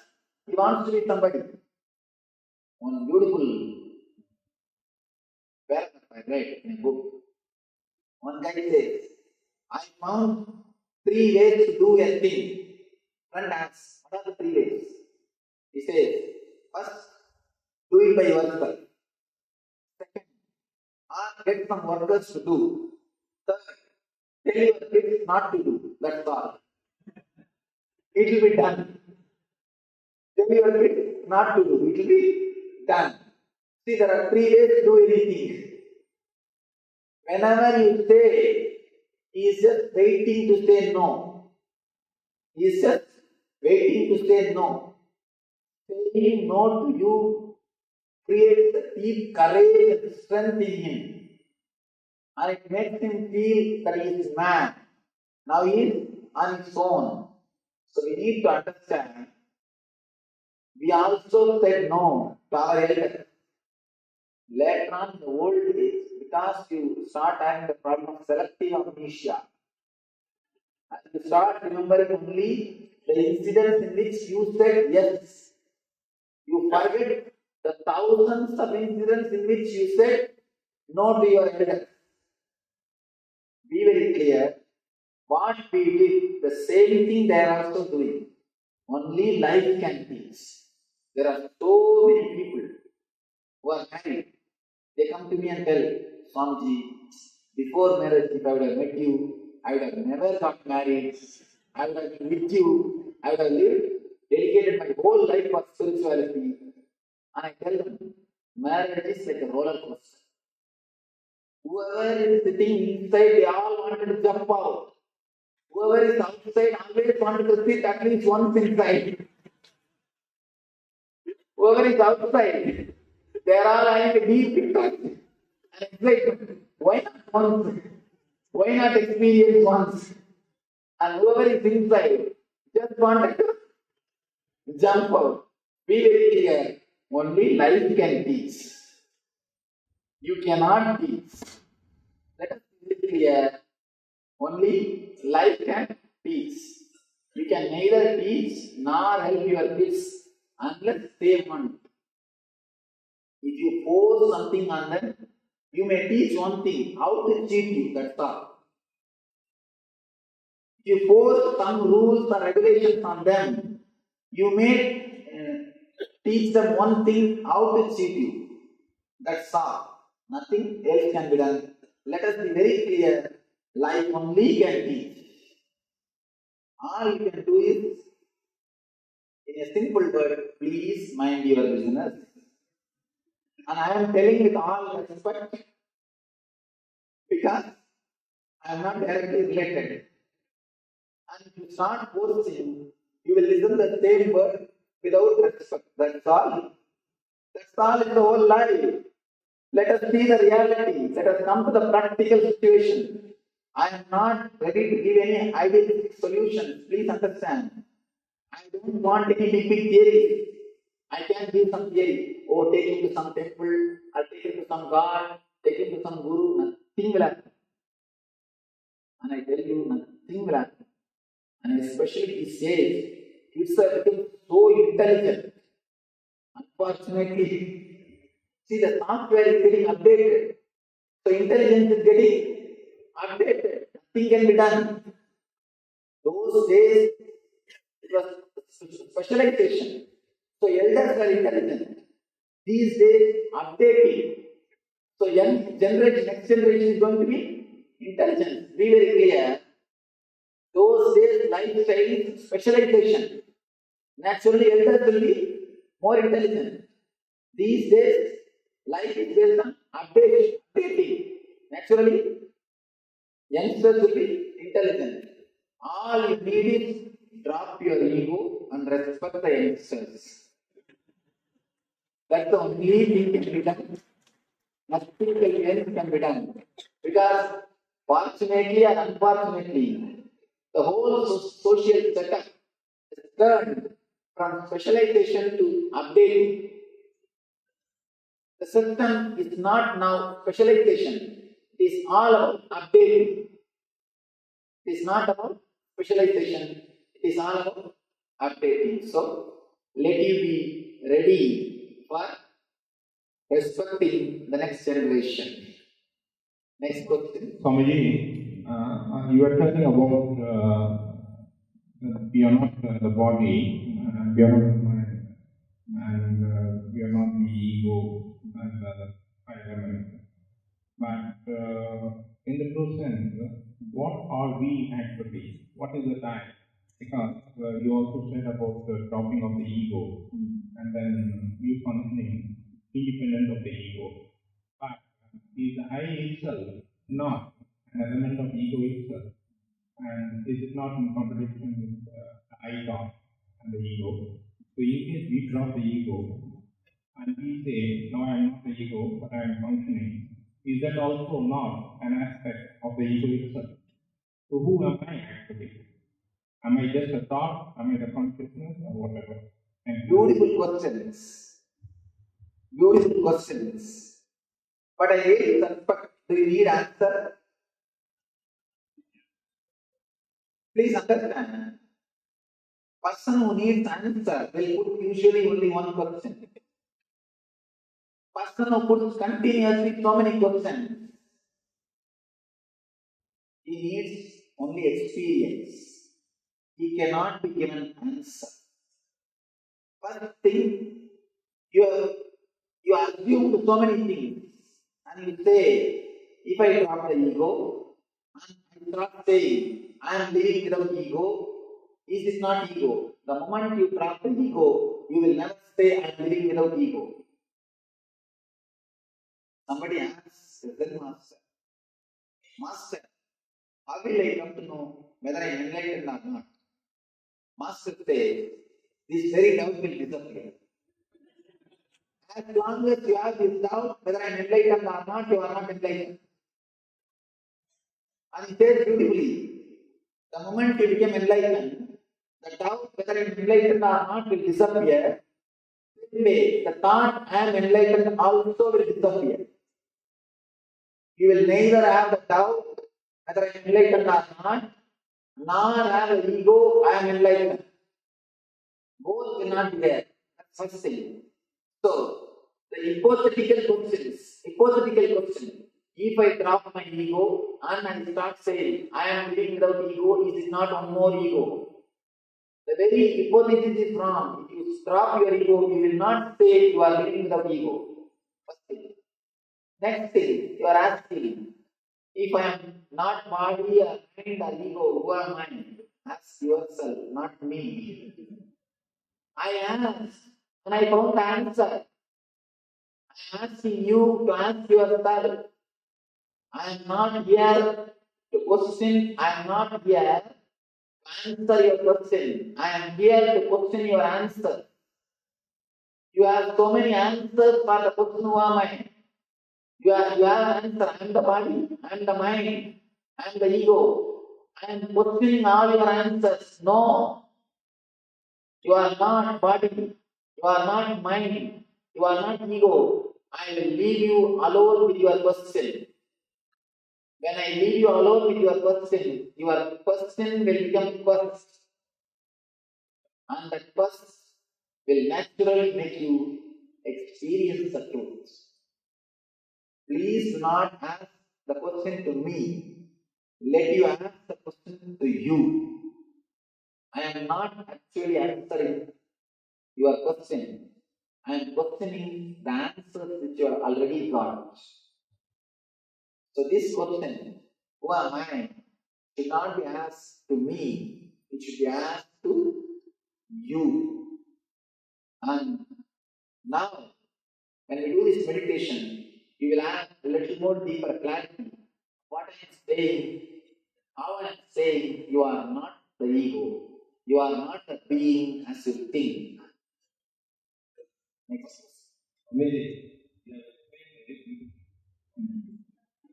he wants to be somebody. One beautiful paragraph I read in a book. One guy says, I found 3 ways to do a thing. Friend asks, what are the 3 ways? He says, first, do it by yourself. Second, get some workers to do. Third, tell your kids not to do. That's all. It will be done. Tell your kids not to do. It will be done. See, there are 3 ways to do anything. Whenever you say, he is just waiting to say no. He is just waiting to say no. Saying no to you creates a deep courage and strength in him. And it makes him feel that he is man. Now he is on his own. So we need to understand, we also said no to our elders. Later on in the old age, because you start having the problem of selective amnesia, and you start remembering only the incidents in which you said yes. You forget the thousands of incidents in which you said no to your elders. Be very clear. What we did, the same thing they are also doing. Only life can teach. There are so many people who are married. They come to me and tell, Swamiji, before marriage, if I would have met you, I would have never got married. I would have been with you. I would have lived, dedicated my whole life for spirituality. And I tell them, marriage is like a roller coaster. Whoever is sitting inside, they all wanted to jump out. Whoever is outside always wanted to sit at least once inside. Whoever is outside, they are all having a deep interest and excitement. Why not once? Why not experience once? And whoever is inside just wanted to jump out. Be very clear. Only life can teach. You cannot teach. Let us be very clear. Only life can teach. You can neither teach nor help your kids unless they want. If you force something on them, you may teach one thing, how to cheat you, that's all. If you force some rules or regulations on them, you may teach them one thing, how to cheat you, that's all. Nothing else can be done. Let us be very clear. Life only can teach. All you can do is, in a simple word, please mind your business. And I am telling with all respect because I am not directly related. And if you start forcing, you will listen the same word without respect. That's all. That's all in the whole life. Let us see the reality. Let us come to the practical situation. I am not ready to give any idealistic solutions. Please understand. I don't want any big theories. I can give some theory. Oh, take him to some temple, or take him to some god, take him to some guru. Nothing will happen. And I tell you, nothing will happen. And especially these days, kids are becoming so intelligent. Unfortunately, see, the software is getting updated. So intelligence is getting updated. Nothing can be done. Those days, it was specialization. So elders were intelligent. These days, updating. So young generation, next generation is going to be intelligent. Be very clear. Those days, lifestyle is specialization. Naturally, elders will be more intelligent. These days, life is based on updating. Naturally, youngsters will be intelligent. All you need is drop your ego and respect the youngsters. That's the only thing can be done. Nothing else can be done. Because fortunately or unfortunately, the whole social setup is turned from specialization to updating. The system is not now specialization. It is all about updating. It is not about specialization. It is all about updating. So, let you be ready for respecting the next generation. Next question. Swamiji, you are talking about we are not the body, we are not the mind, and we are not the ego and the environment. But in the true sense, what are we actually? What is the time? Because you also said about the dropping of the ego and then you functioning independent of the ego. But is the I itself not an element of ego itself? And is it not in contradiction with the I thought and the ego? So in case we drop the ego and we say, no, I am not the ego, but I am functioning, is that also not an aspect of the ego itself? So who am I actually? Am I just a thought? Am I the consciousness or whatever? Beautiful questions. Beautiful questions. But I really suspect, do you need answer? Please understand. Person who needs answer will put usually only one question. Person who puts continuously so many questions, he needs only experience. He cannot be given answer. First thing, you assume so many things, and you say, if I drop the ego, and I start saying, I am living without ego, is it not ego? The moment you drop the ego, you will never say, I am living without ego. Somebody asks, then Master, how will I come to know whether I am enlightened or not? Master says, this very doubt will disappear. As long as you have this doubt whether I am enlightened or not, you are not enlightened. And he says beautifully, the moment you become enlightened, the doubt whether I am enlightened or not will disappear. Anyway, the thought I am enlightened also will disappear. You will neither have the doubt whether I am enlightened or not, nor have the ego, I am enlightened. Both will not be there. That's first thing. So, the hypothetical question, if I drop my ego and I start saying, I am living without ego, is it not one more ego? The very hypothesis is wrong. If you drop your ego, you will not say you are living without ego. First thing. Next thing, you are asking, if I am not body or mind or ego, who am I? Ask yourself, not me. I ask, and I found the answer. I am asking you to ask yourself. I am not here to question, I am not here to answer your question. I am here to question your answer. You have so many answers for the question, who am I? You have an answer. I am the body, I am the mind, I am the ego. I am questioning all your answers. No, you are not body, you are not mind, you are not ego. I will leave you alone with your question. When I leave you alone with your question will become quest, and that quest will naturally make you experience the truth. Please do not ask the question to me. Let you ask the question to you. I am not actually answering your question. I am questioning the answers which you have already got. So this question, who am I, should not be asked to me. It should be asked to you. And now, when we do this meditation, you will have a little more deeper clarity. What I am saying, how I am saying, you are not the ego. You are not a being as you think. Next. Amazing.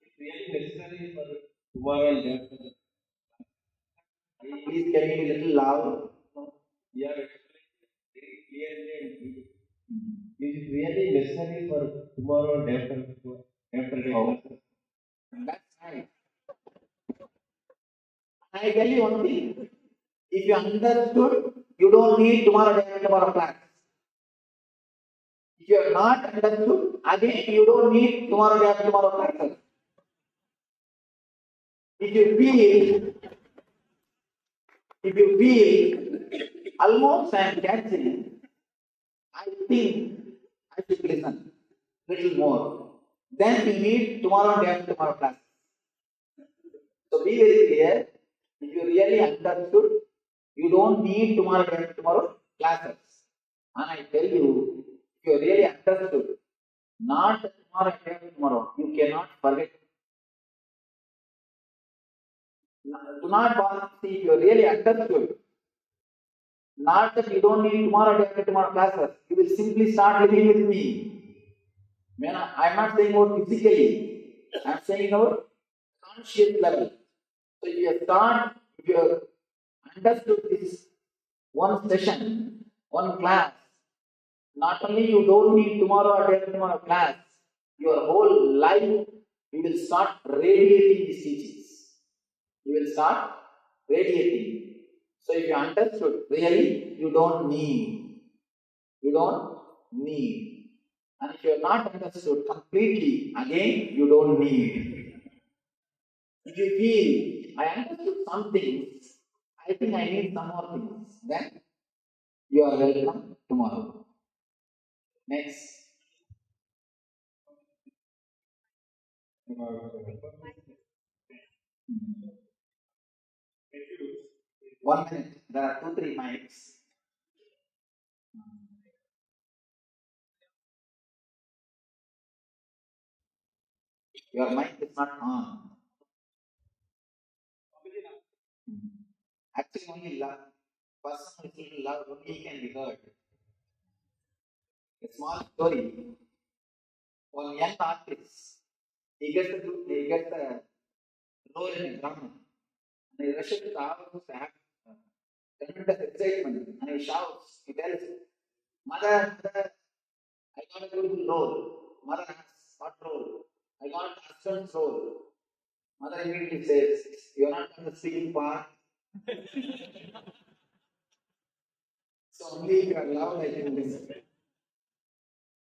It's really necessary for tomorrow and day after. Please can you be a little loud? You have explained very clearly and clearly. Is it really necessary for tomorrow and day after day? That's right. I tell you one thing. If you understood, you don't need tomorrow day and tomorrow class. If you have not understood, again you don't need tomorrow day and tomorrow classes. If you feel almost I am catching, I think I should listen little more. Then we need tomorrow day and tomorrow class. So be very clear. If you really understood, you don't need tomorrow day and tomorrow classes. And I tell you, if you really understood, not tomorrow day and tomorrow, you cannot forget. Do not bother. See, if you really understood, not that you don't need tomorrow day and tomorrow classes, you will simply start living with me. I am not saying about physically, I am saying about conscious level. So if you have understood this one session, one class, not only you don't need tomorrow or day tomorrow class, your whole life you will start radiating these teachings. You will start radiating. So if you understood, really you don't need. You don't need. And if you have not understood completely, again you don't need. If you feel, I understood some things, I think I need some more things, then you are welcome tomorrow. Next. 1 minute. There are 2-3 mics. Your mic is not on. Actually, only love. Person who is love only can be heard. A small story. One young artist, he gets the role in a drama. And he rushes to the house to have tremendous excitement. And he shouts, he tells, Mother, I got a beautiful role. Mother asks, what role? I got a husband's role. Mother immediately says, you're not on the singing part. So only if you are loud, I can listen.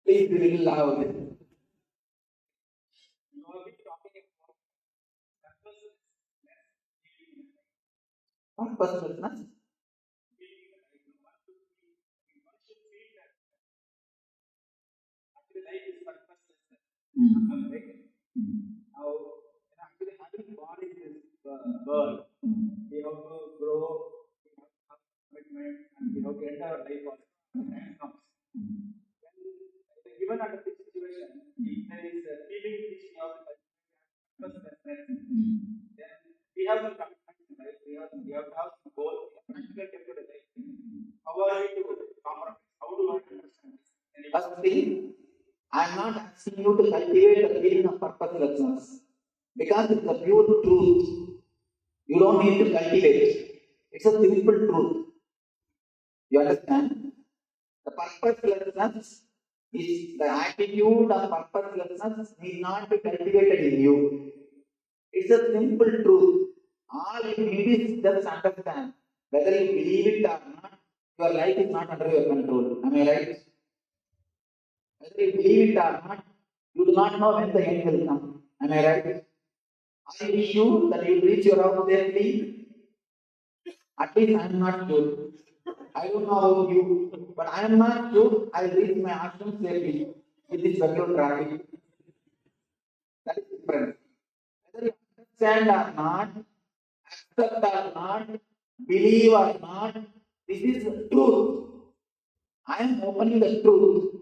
Please be little loud. What purposelessness? Right? Now, actually having born in this world, we have to grow, we have to have commitment, and we have to enter our life on time comes. Given under this situation, if there is a feeling which we have to then we have some commitment in life, we have to have some goal, practical to the life. How are we to compromise? How do I understand this? First thing, I am not asking you to cultivate the feeling of purposelessness because it's a pure truth. You don't need to cultivate. It's a simple truth. You understand? The purposelessness is the attitude of purposelessness need not be cultivated in you. It's a simple truth. All you need is just understand whether you believe it or not. Your life is not under your control. Am I right? Whether you believe it or not, you do not know when the end will come. Am I right? Are you sure that you will reach your house safely? At least I am not sure. I don't know about you, but I am not sure I will reach my ashram safely with this Bangalore traffic. That is different. Whether you understand or not, accept or not, believe or not, this is the truth. I am opening the truth.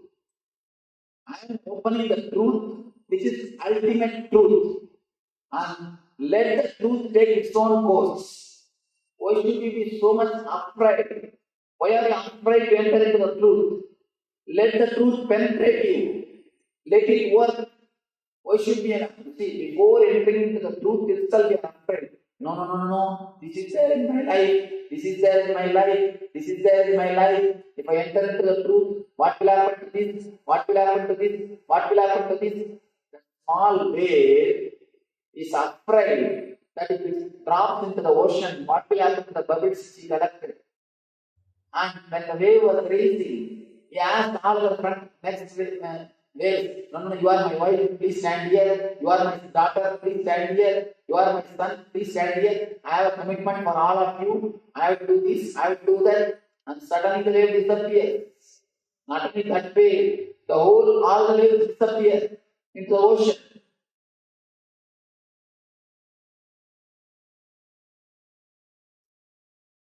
I am opening the truth, which is ultimate truth. And let the truth take its own course. Why should you be so much afraid? Why are you afraid to enter into the truth? Let the truth penetrate you. Let it work. Why should we see before entering into the truth itself you are afraid? No. This is there in my life. This is there in my life. This is there in my life. If I enter into the truth, what will happen to this? What will happen to this? What will happen to this? The small wave is afraid that if it drops into the ocean, what will happen to the bubbles she collected? And when the wave was raising, he asked all the front next waves, no, you are my wife, please stand here. You are my daughter, please stand here. You are my son, please stand here. I have a commitment for all of you. I have to do this, I have to do that. And suddenly the wave disappears. Not only that wave, all the waves disappear into the ocean.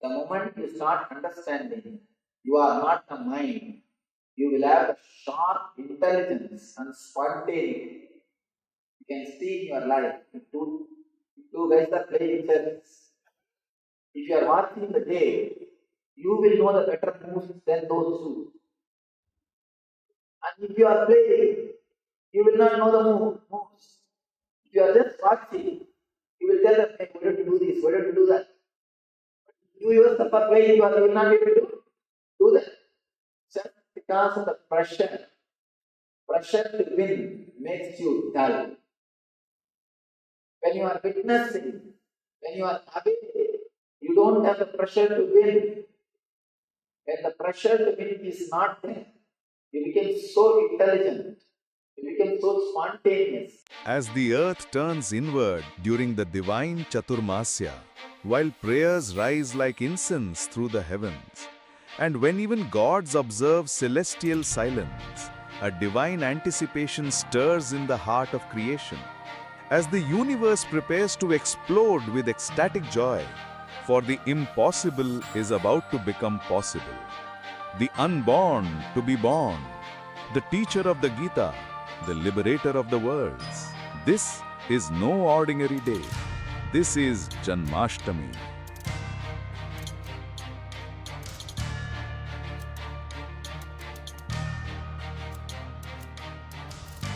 The moment you start understanding, you are not the mind. You will have a sharp intelligence and spontaneity. You can see in your life, if two guys are playing chess. If you are watching the game, you will know the better moves than those two. And if you are playing, you will not know the moves. If you are just watching, you will tell them, hey, why don't you do this, why don't you do that? You yourself are playing, you will not be able to do that. Just because of the pressure to win makes you dull. When you are witnessing, when you are away, you don't have the pressure to win. When the pressure to win is not there, you become so intelligent, you become so spontaneous. As the earth turns inward during the divine Chaturmasya, while prayers rise like incense through the heavens, and when even gods observe celestial silence, a divine anticipation stirs in the heart of creation. As the universe prepares to explode with ecstatic joy, for the impossible is about to become possible. The unborn to be born, the teacher of the Gita, the liberator of the worlds. This is no ordinary day. This is Janmashtami.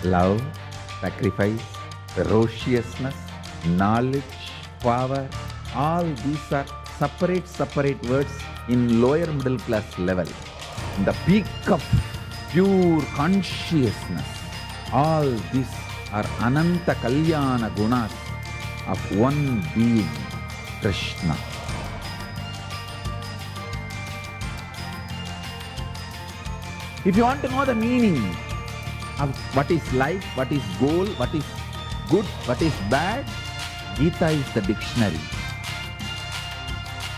Love, sacrifice, ferociousness, knowledge, power, all these are separate words in lower middle class level. In the peak of pure consciousness, all these are Ananta Kalyana Gunas of one being, Krishna. If you want to know the meaning of what is life, what is goal, what is good, what is bad, Gita is the dictionary.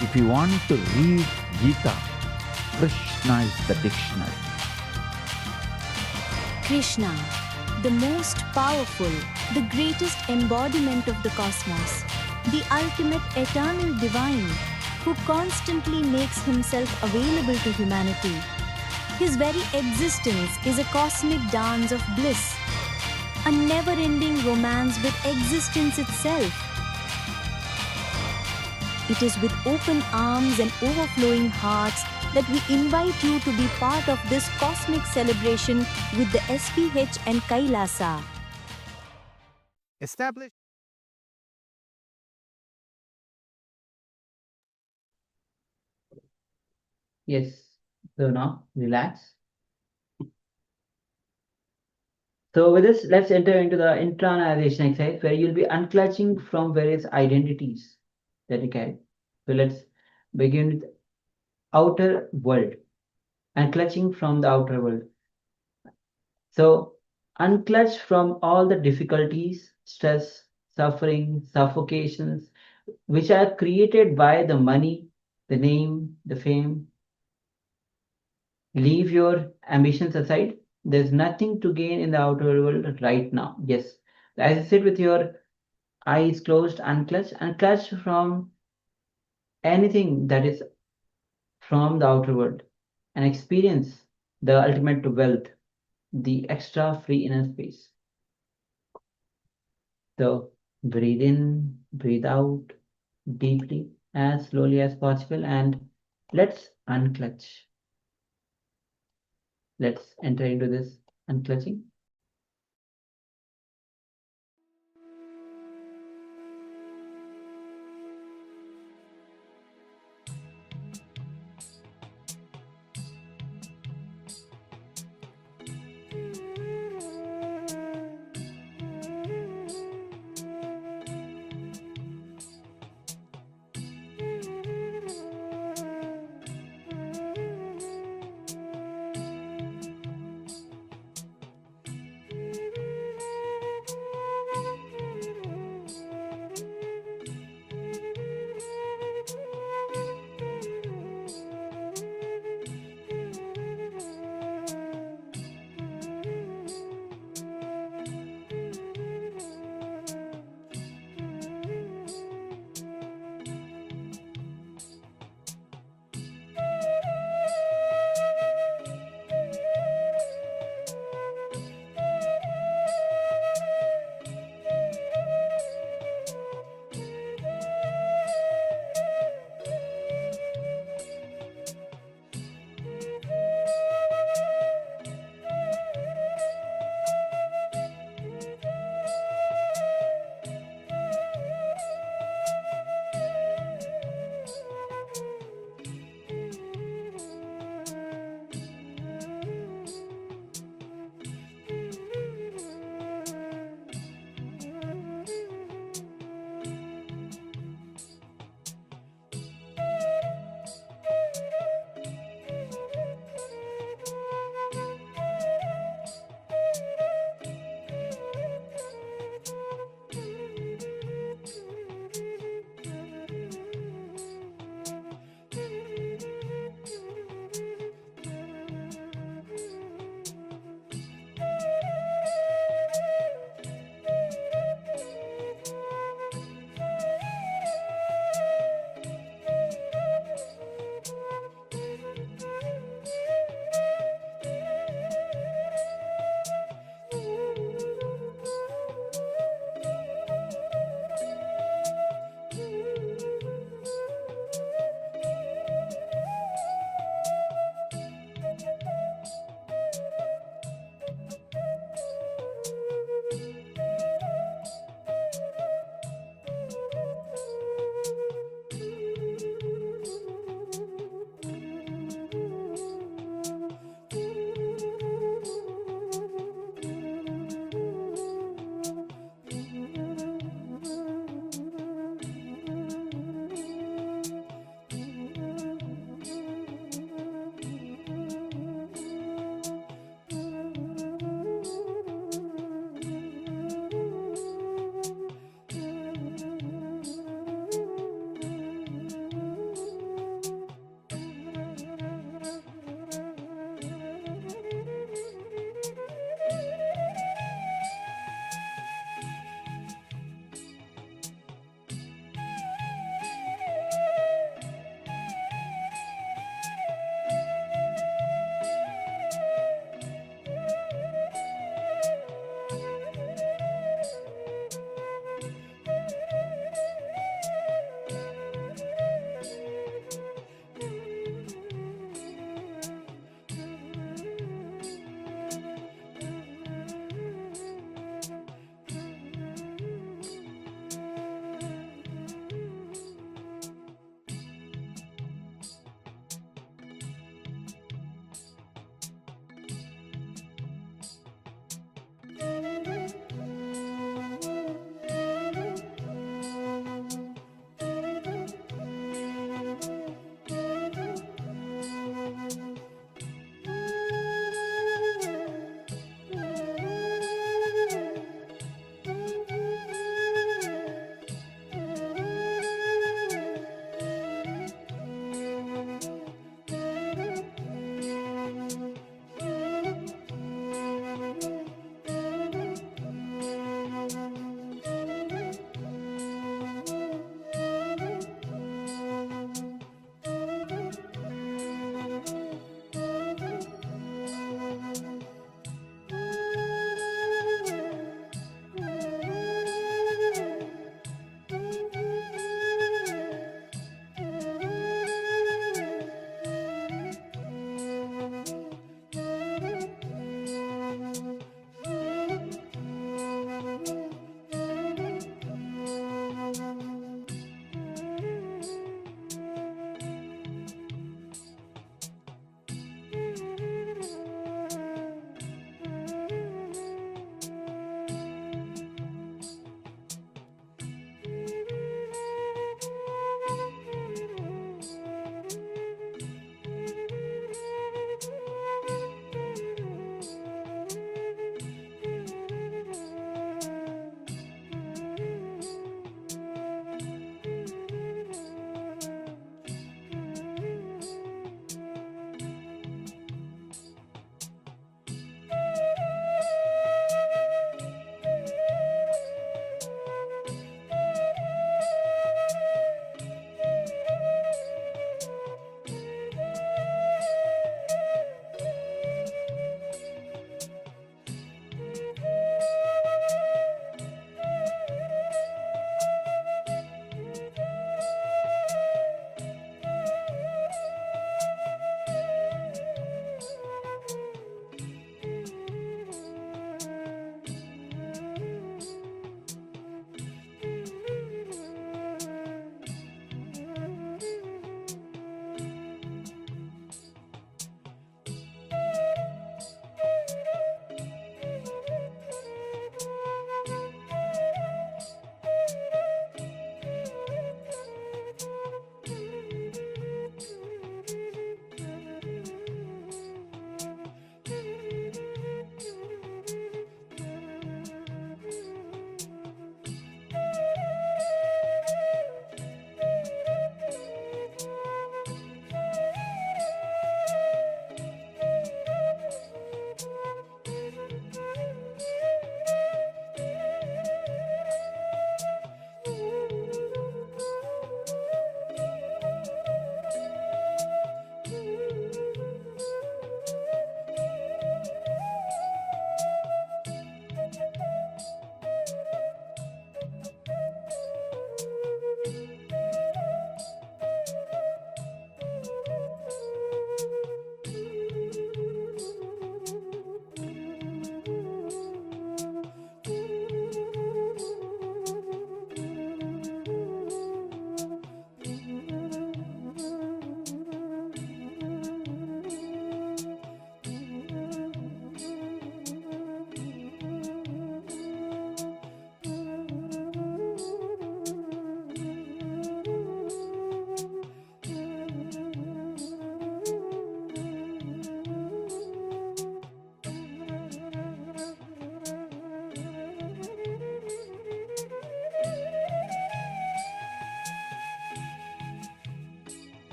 If you want to read Gita, Krishna is the dictionary. Krishna, the most powerful, the greatest embodiment of the cosmos, the ultimate eternal divine, who constantly makes himself available to humanity. His very existence is a cosmic dance of bliss, a never-ending romance with existence itself. It is with open arms and overflowing hearts that we invite you to be part of this cosmic celebration with the SPH and KAILASA. Establish. Yes. So now relax. So with this, let's enter into the internalization exercise where you'll be unclutching from various identities that you carry. So let's begin with outer world. Unclutching from the outer world. So unclutch from all the difficulties, stress, suffering, suffocations, which are created by the money, the name, the fame. Leave your ambitions aside. There's nothing to gain in the outer world right now. Yes. As you sit with your eyes closed, unclutch from anything that is from the outer world and experience the ultimate wealth, the extra free inner space. So breathe in, breathe out deeply, as slowly as possible, and let's unclutch. Let's enter into this unclutching.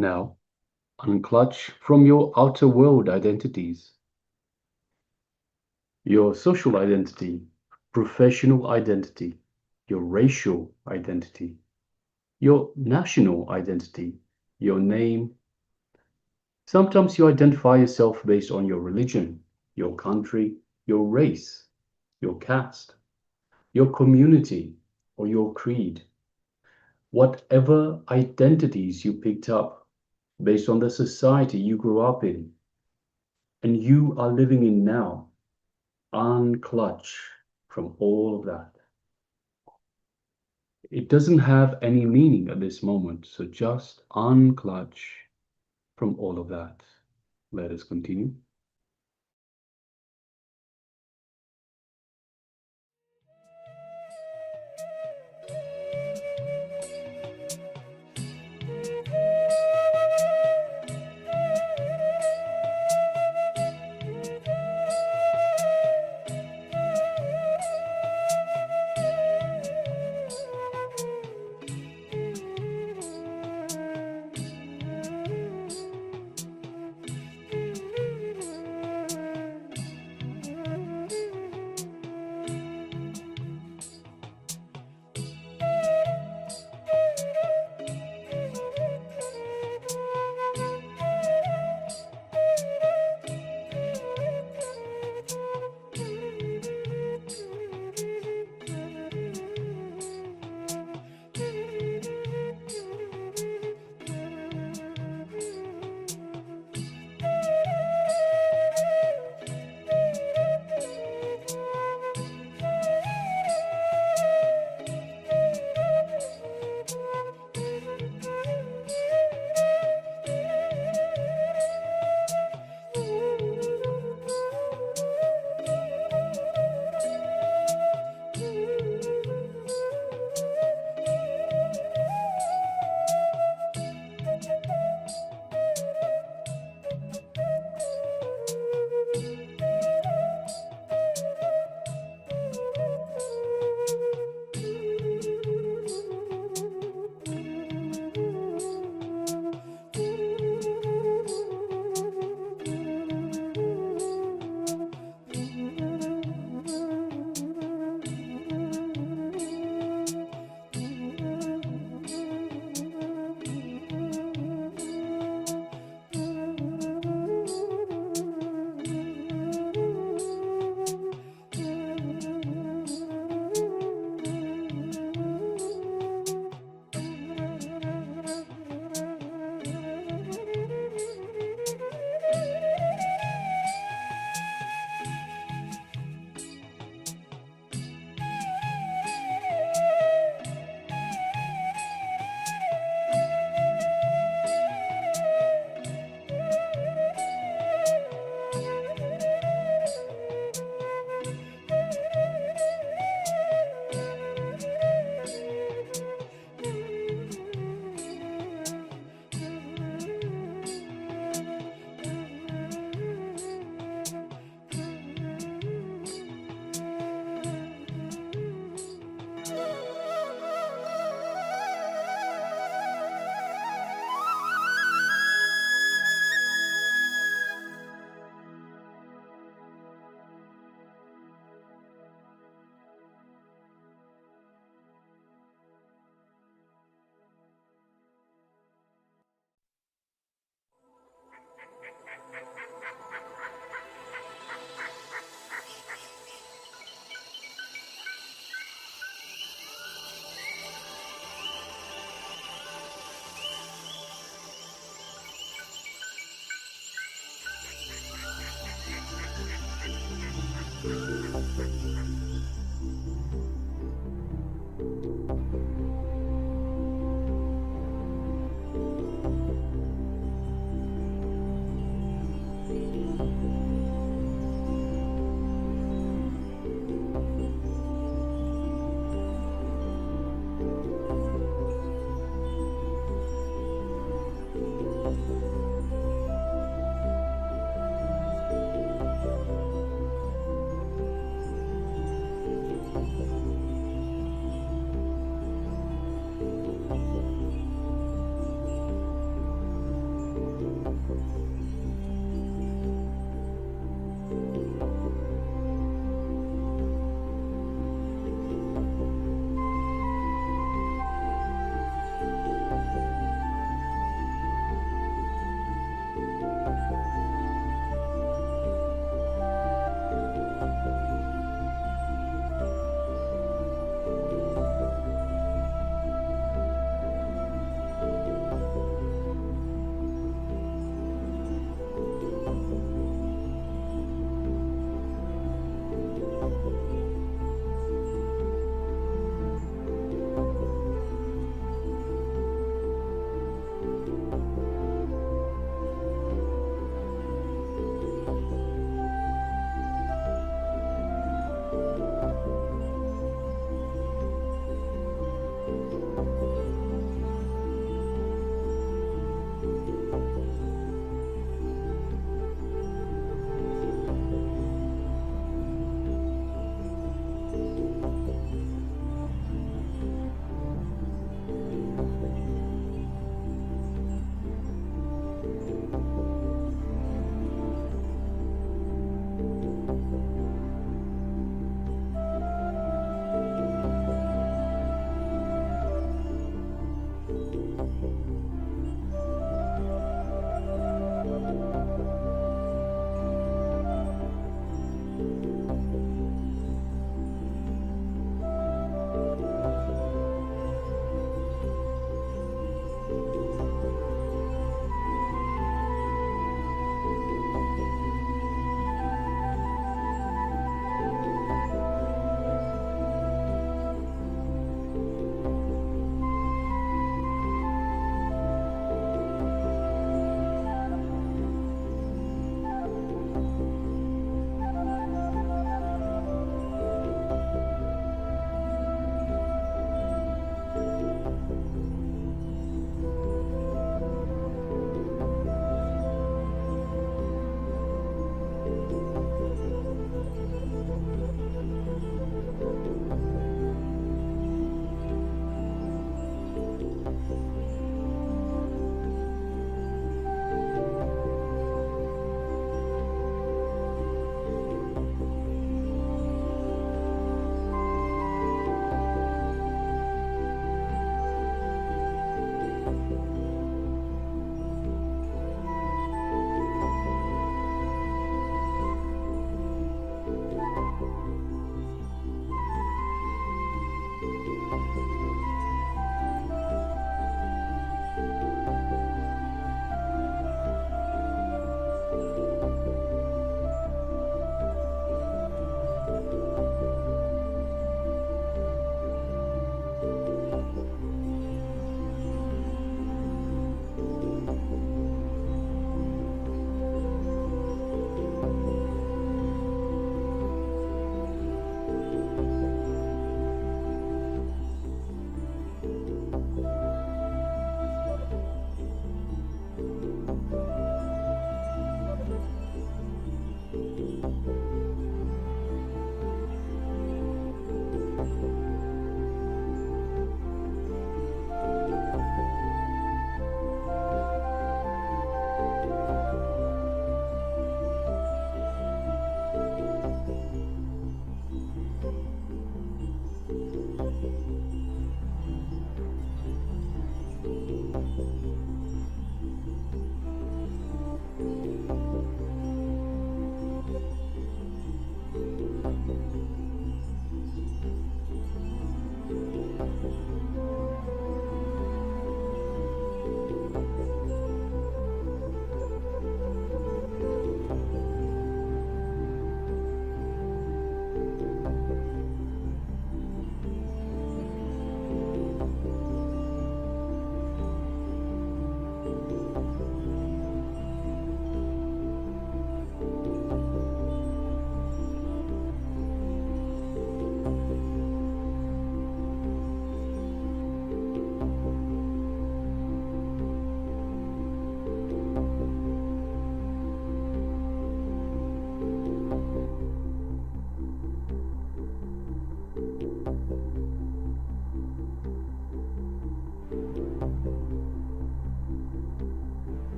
Now, unclutch from your outer world identities. Your social identity, professional identity, your racial identity, your national identity, your name. Sometimes you identify yourself based on your religion, your country, your race, your caste, your community, or your creed. Whatever identities you picked up based on the society you grew up in and you are living in now, unclutch from all of that. It doesn't have any meaning at this moment, so just unclutch from all of that. Let us continue.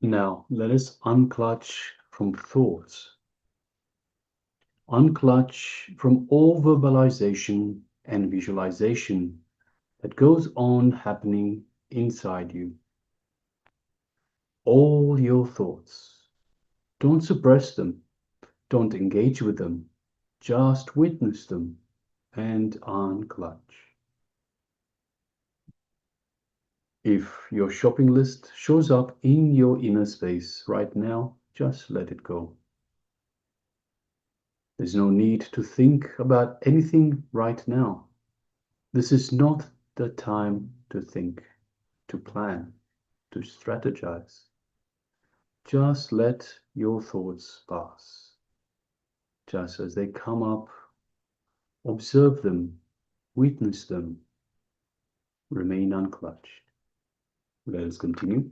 Now, let us unclutch from thoughts. Unclutch from all verbalization and visualization that goes on happening inside you. All your thoughts. Don't suppress them. Don't engage with them. Just witness them and unclutch. If your shopping list shows up in your inner space right now, just let it go. There's no need to think about anything right now. This is not the time to think, to plan, to strategize. Just let your thoughts pass. Just as they come up, observe them, witness them, remain unclutched. Let us continue.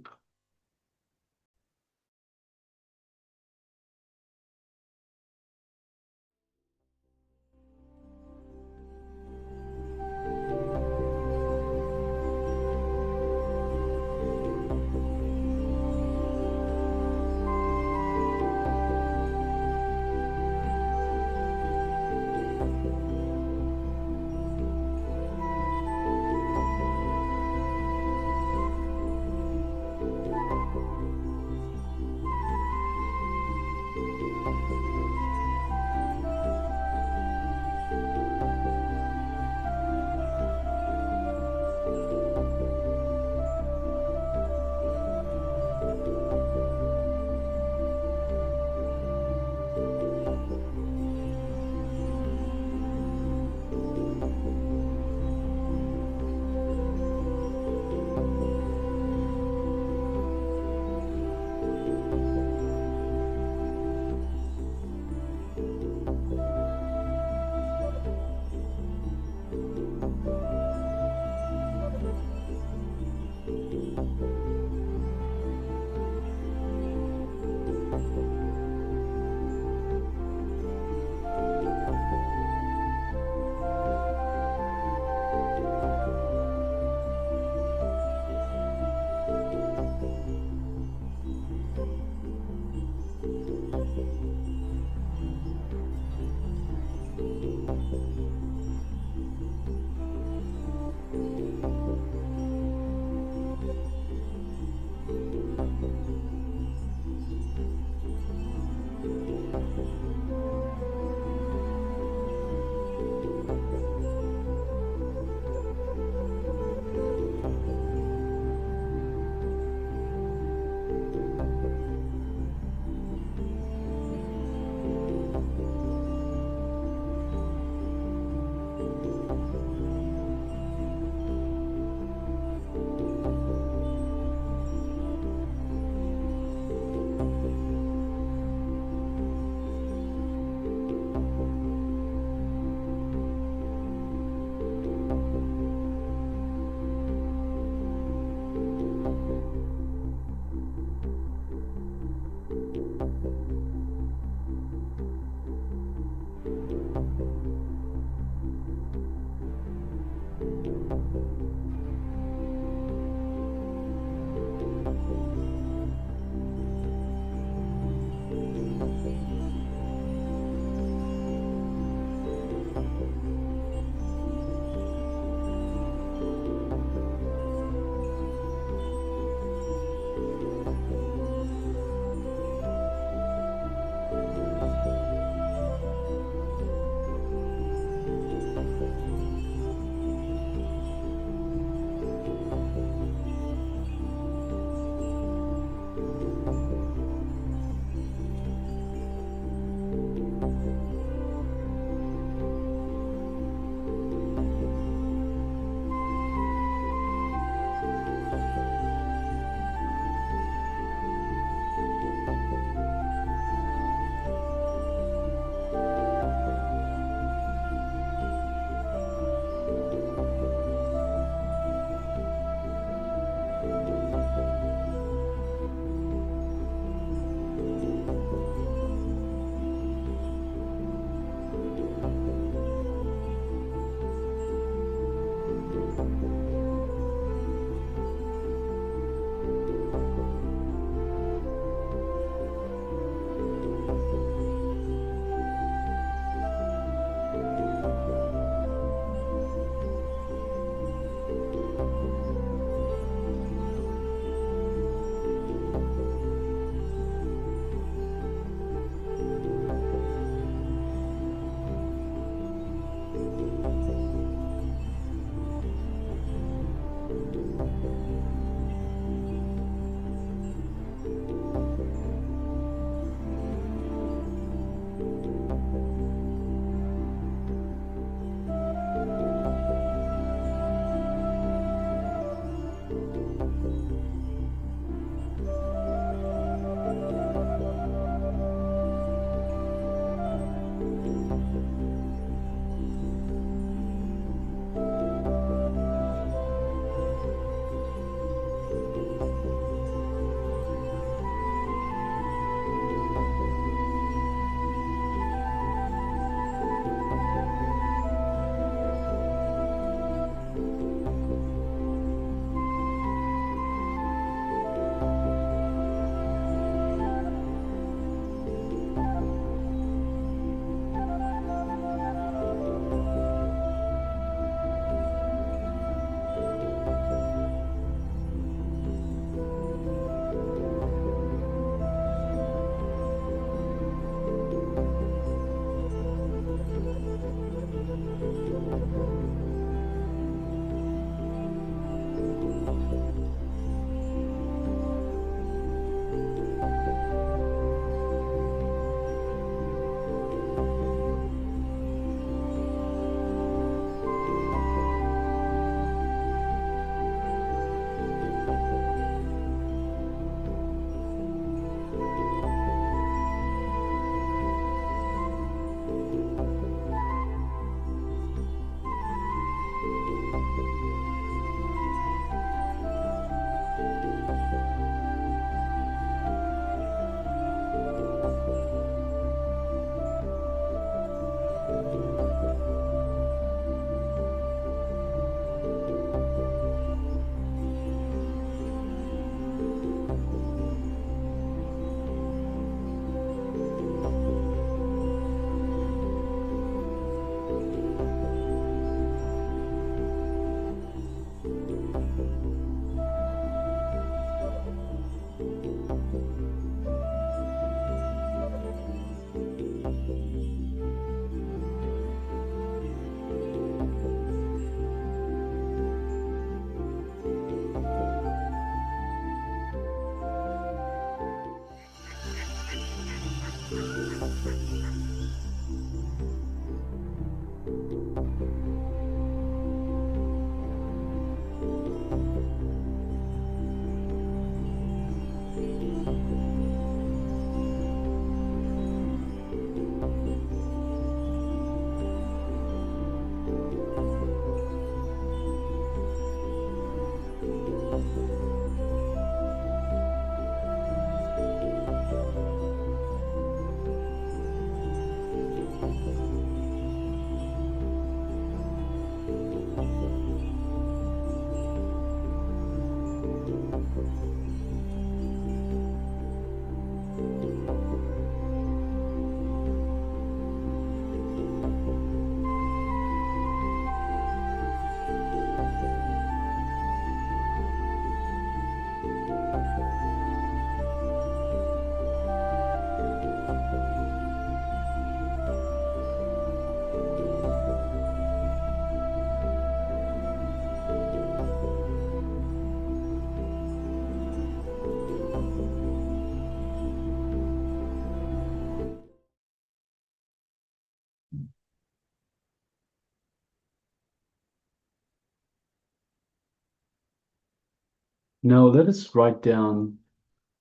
Now let us write down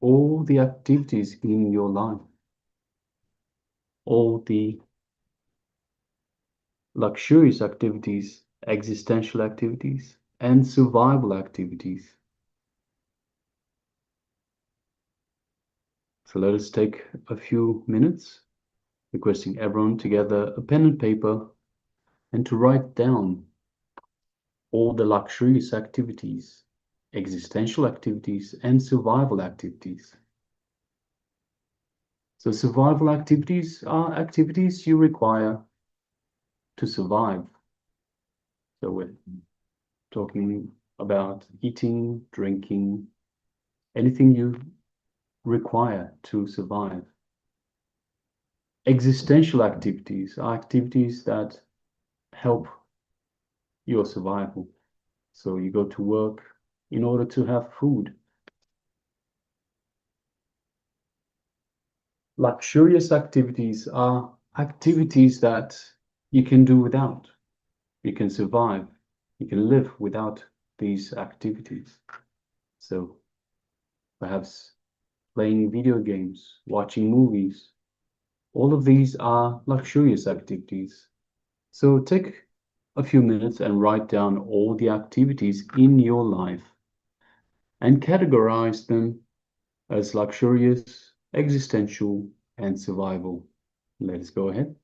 all the activities in your life, all the luxurious activities, existential activities, and survival activities. So let us take a few minutes, requesting everyone to gather a pen and paper and to write down all the luxurious activities, existential activities, and survival activities. So survival activities are activities you require to survive. So we're talking about eating, drinking, anything you require to survive. Existential activities are activities that help your survival. So you go to work in order to have food. Luxurious activities are activities that you can do without. You can survive. You can live without these activities. So perhaps playing video games, watching movies, all of these are luxurious activities. So take a few minutes and write down all the activities in your life and categorize them as luxurious, existential, and survival. Let's go ahead.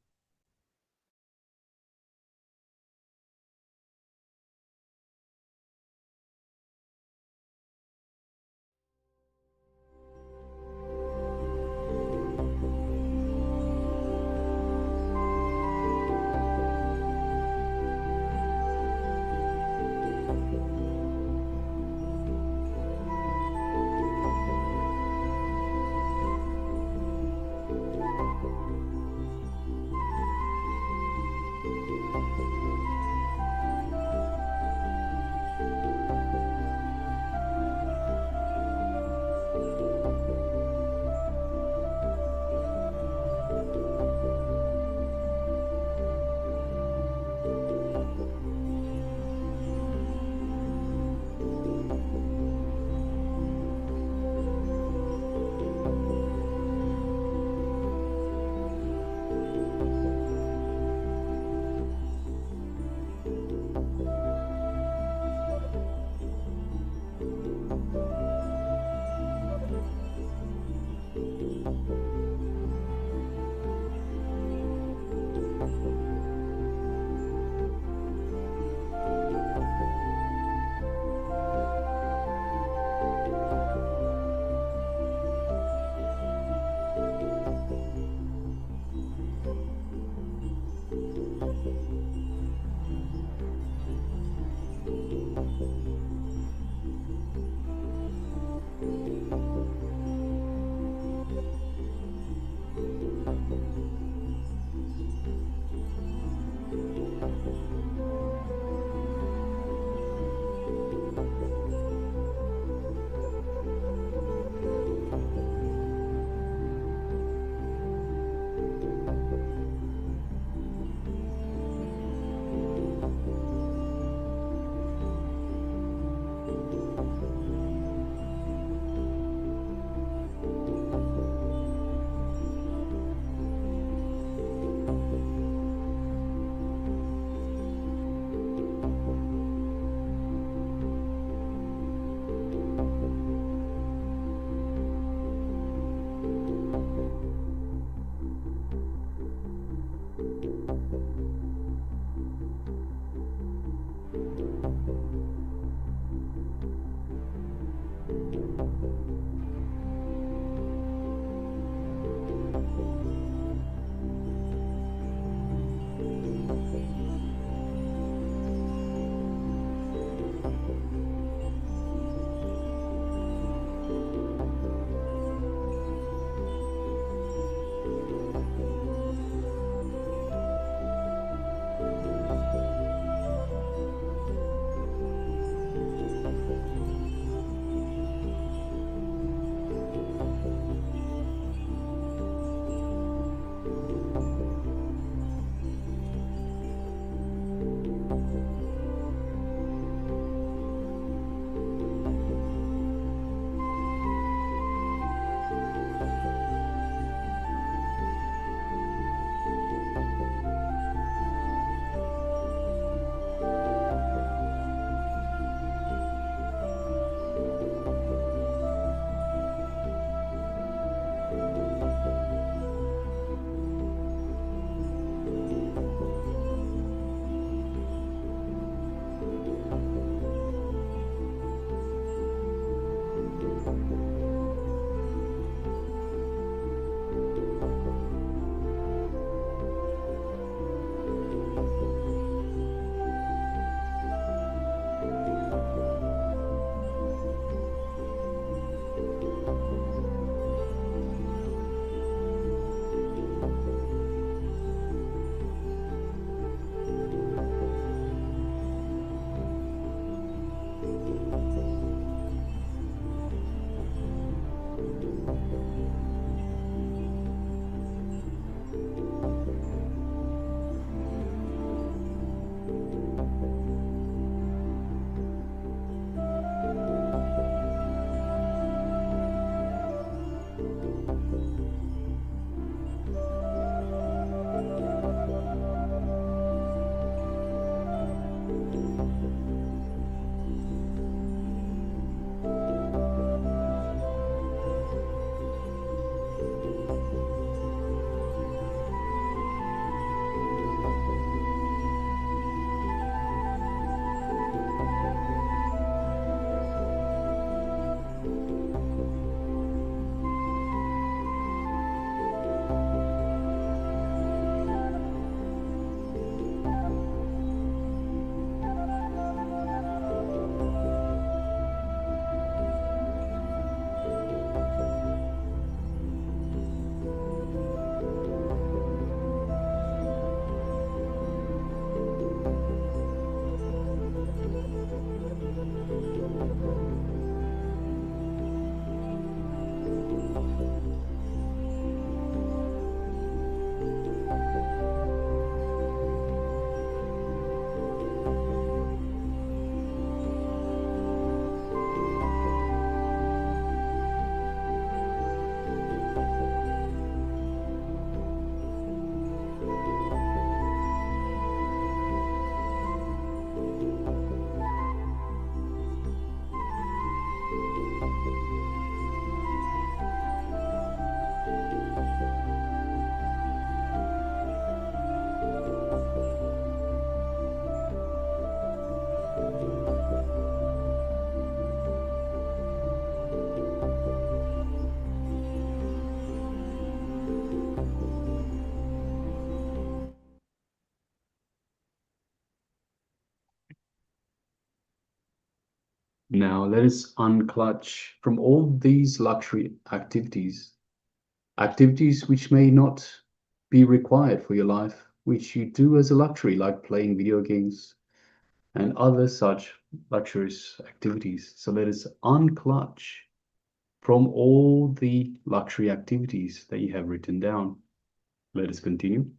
Now let us unclutch from all these luxury activities, activities which may not be required for your life, which you do as a luxury, like playing video games and other such luxurious activities. So let us unclutch from all the luxury activities that you have written down. Let us continue.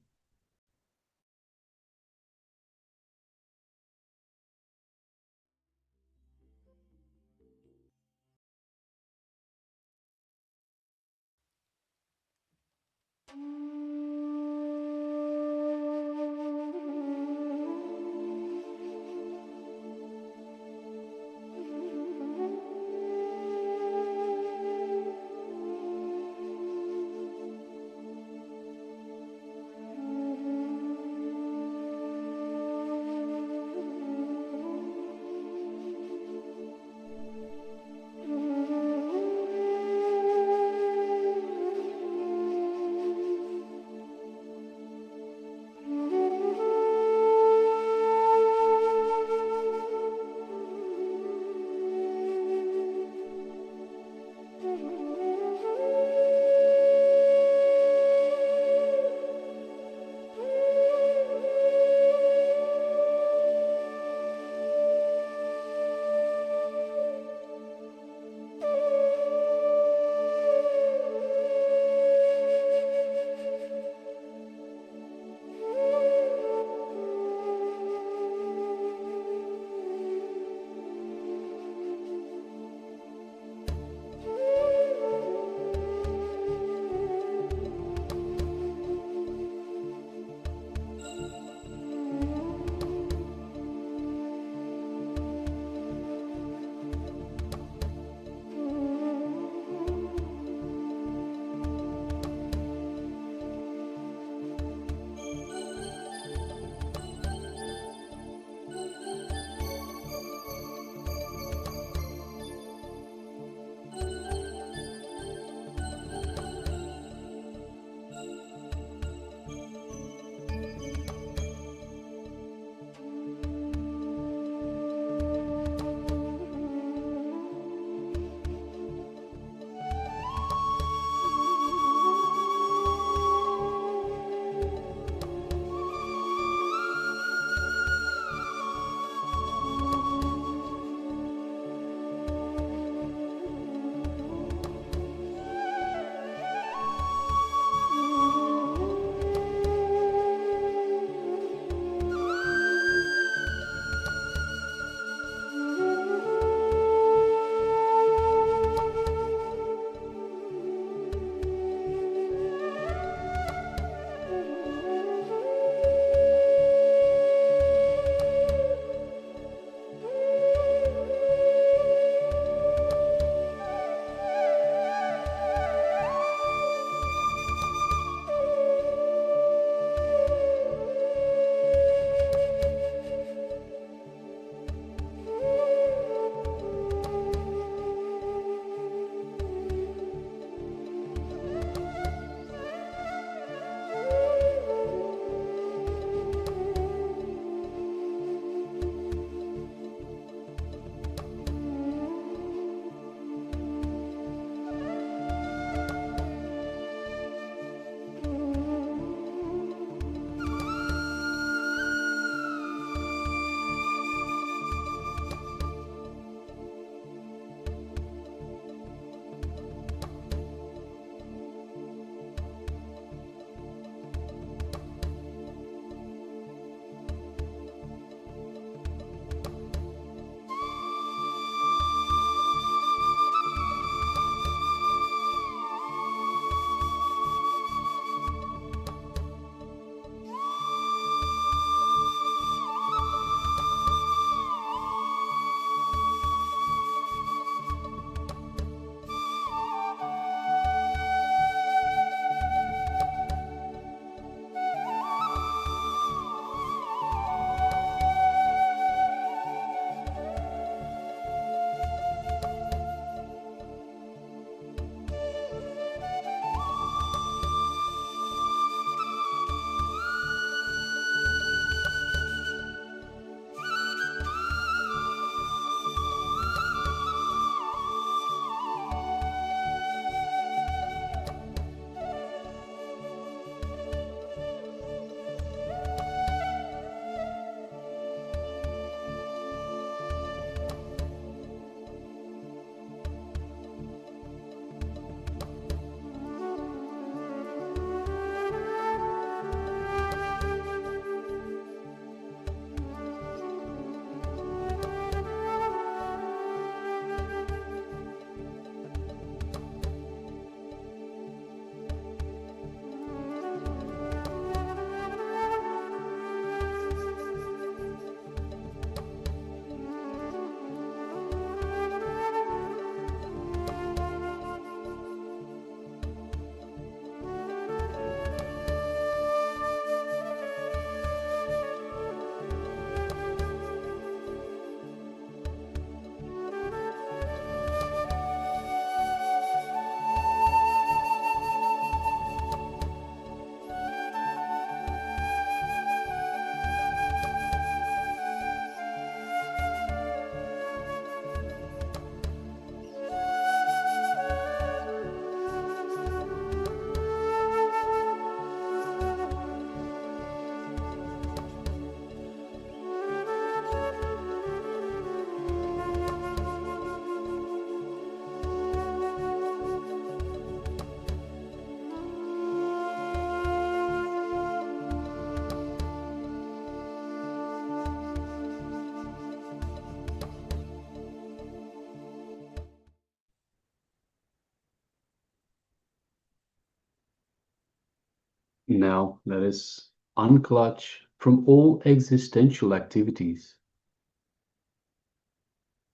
Now let us unclutch from all existential activities.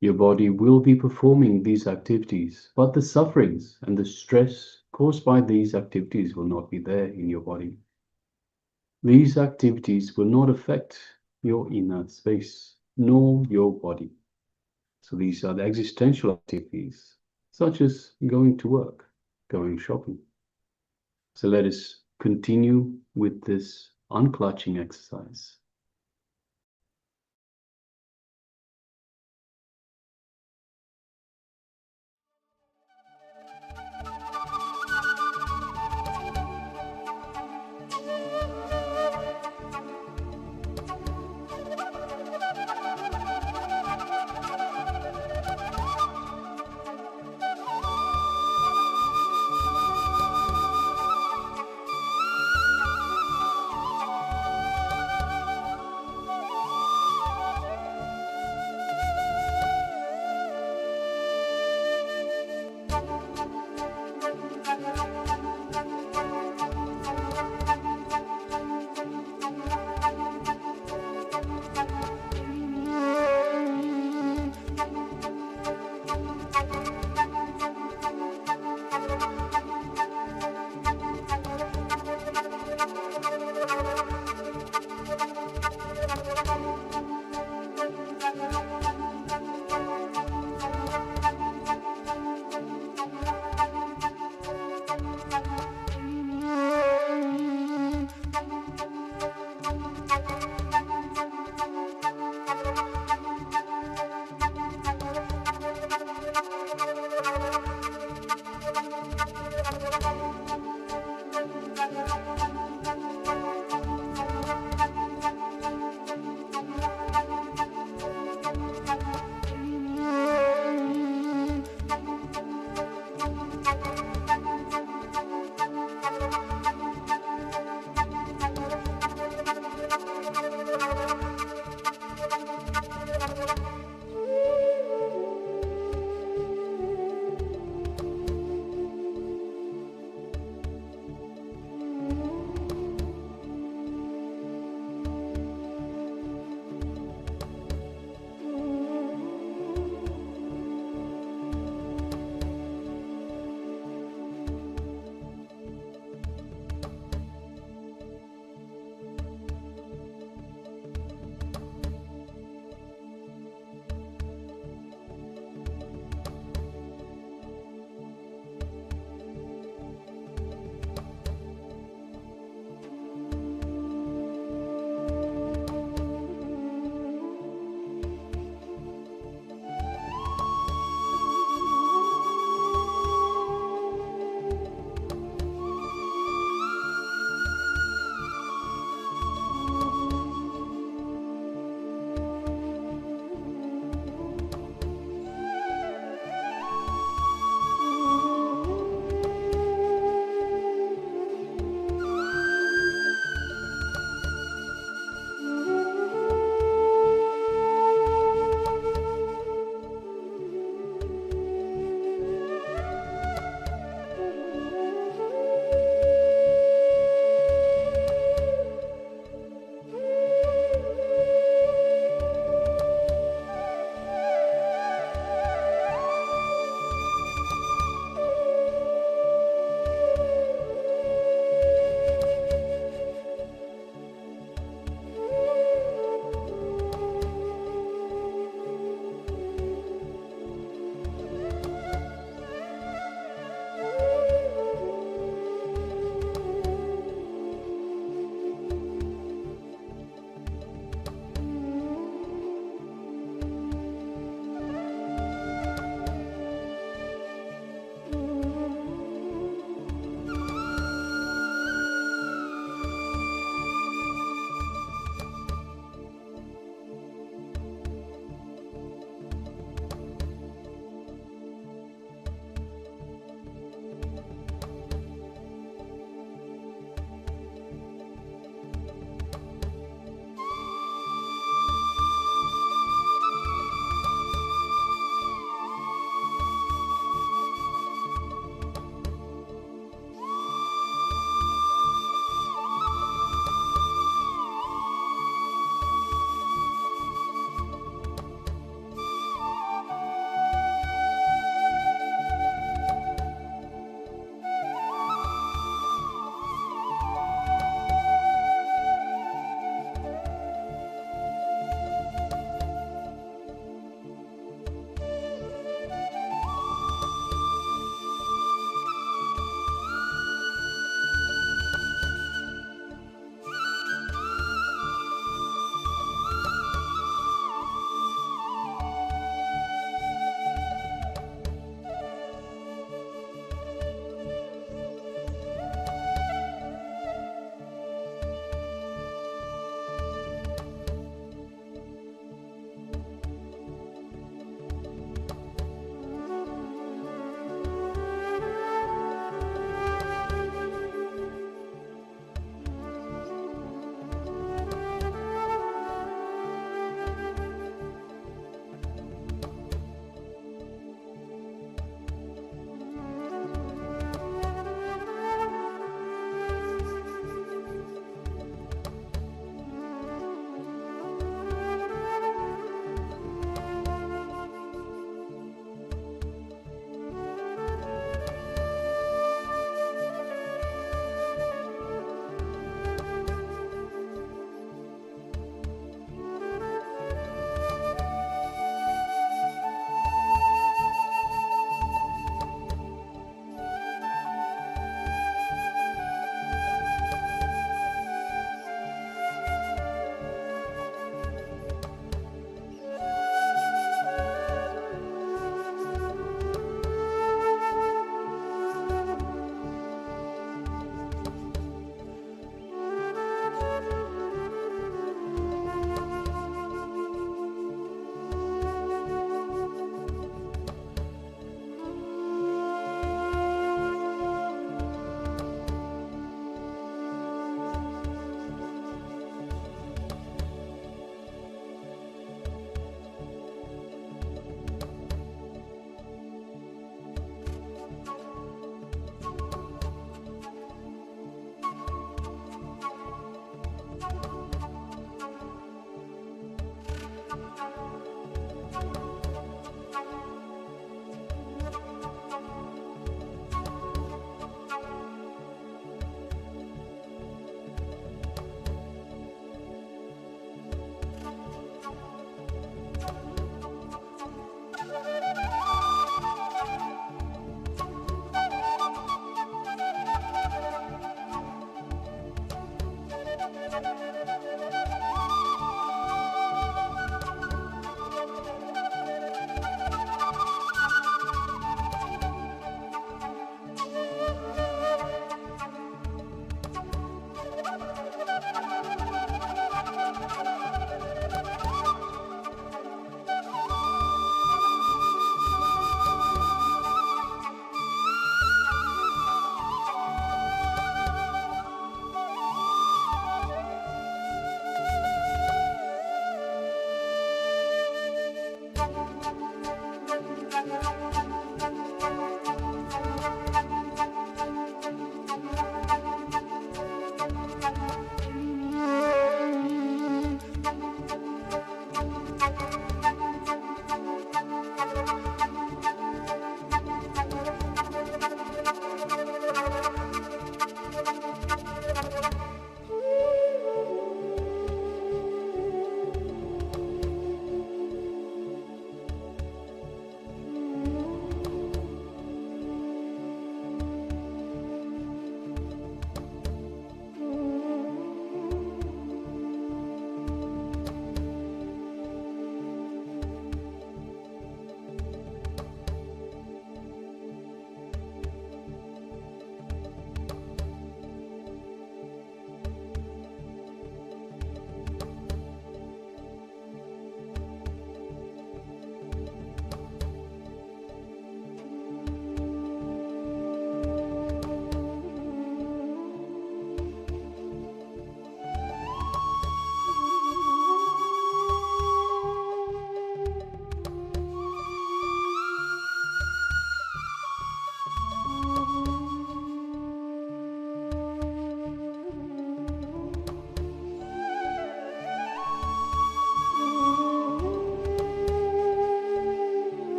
Your body will be performing these activities, but the sufferings and the stress caused by these activities will not be there in your body. These activities will not affect your inner space, nor your body. So these are the existential activities, such as going to work, going shopping. So let us continue with this unclutching exercise.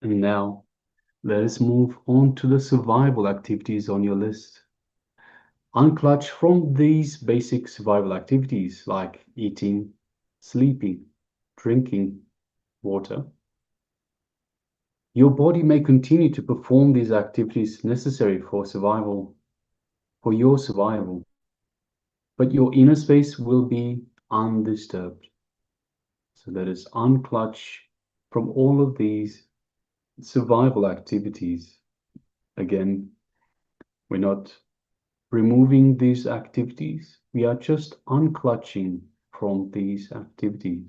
And now, let us move on to the survival activities on your list. Unclutch from these basic survival activities like eating, sleeping, drinking water. Your body may continue to perform these activities necessary for survival, for your survival, but your inner space will be undisturbed. So let us unclutch from all of these survival activities. Again, we're not removing these activities, we are just unclutching from these activities,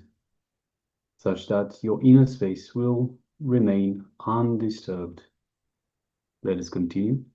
such that your inner space will remain undisturbed. Let us continue.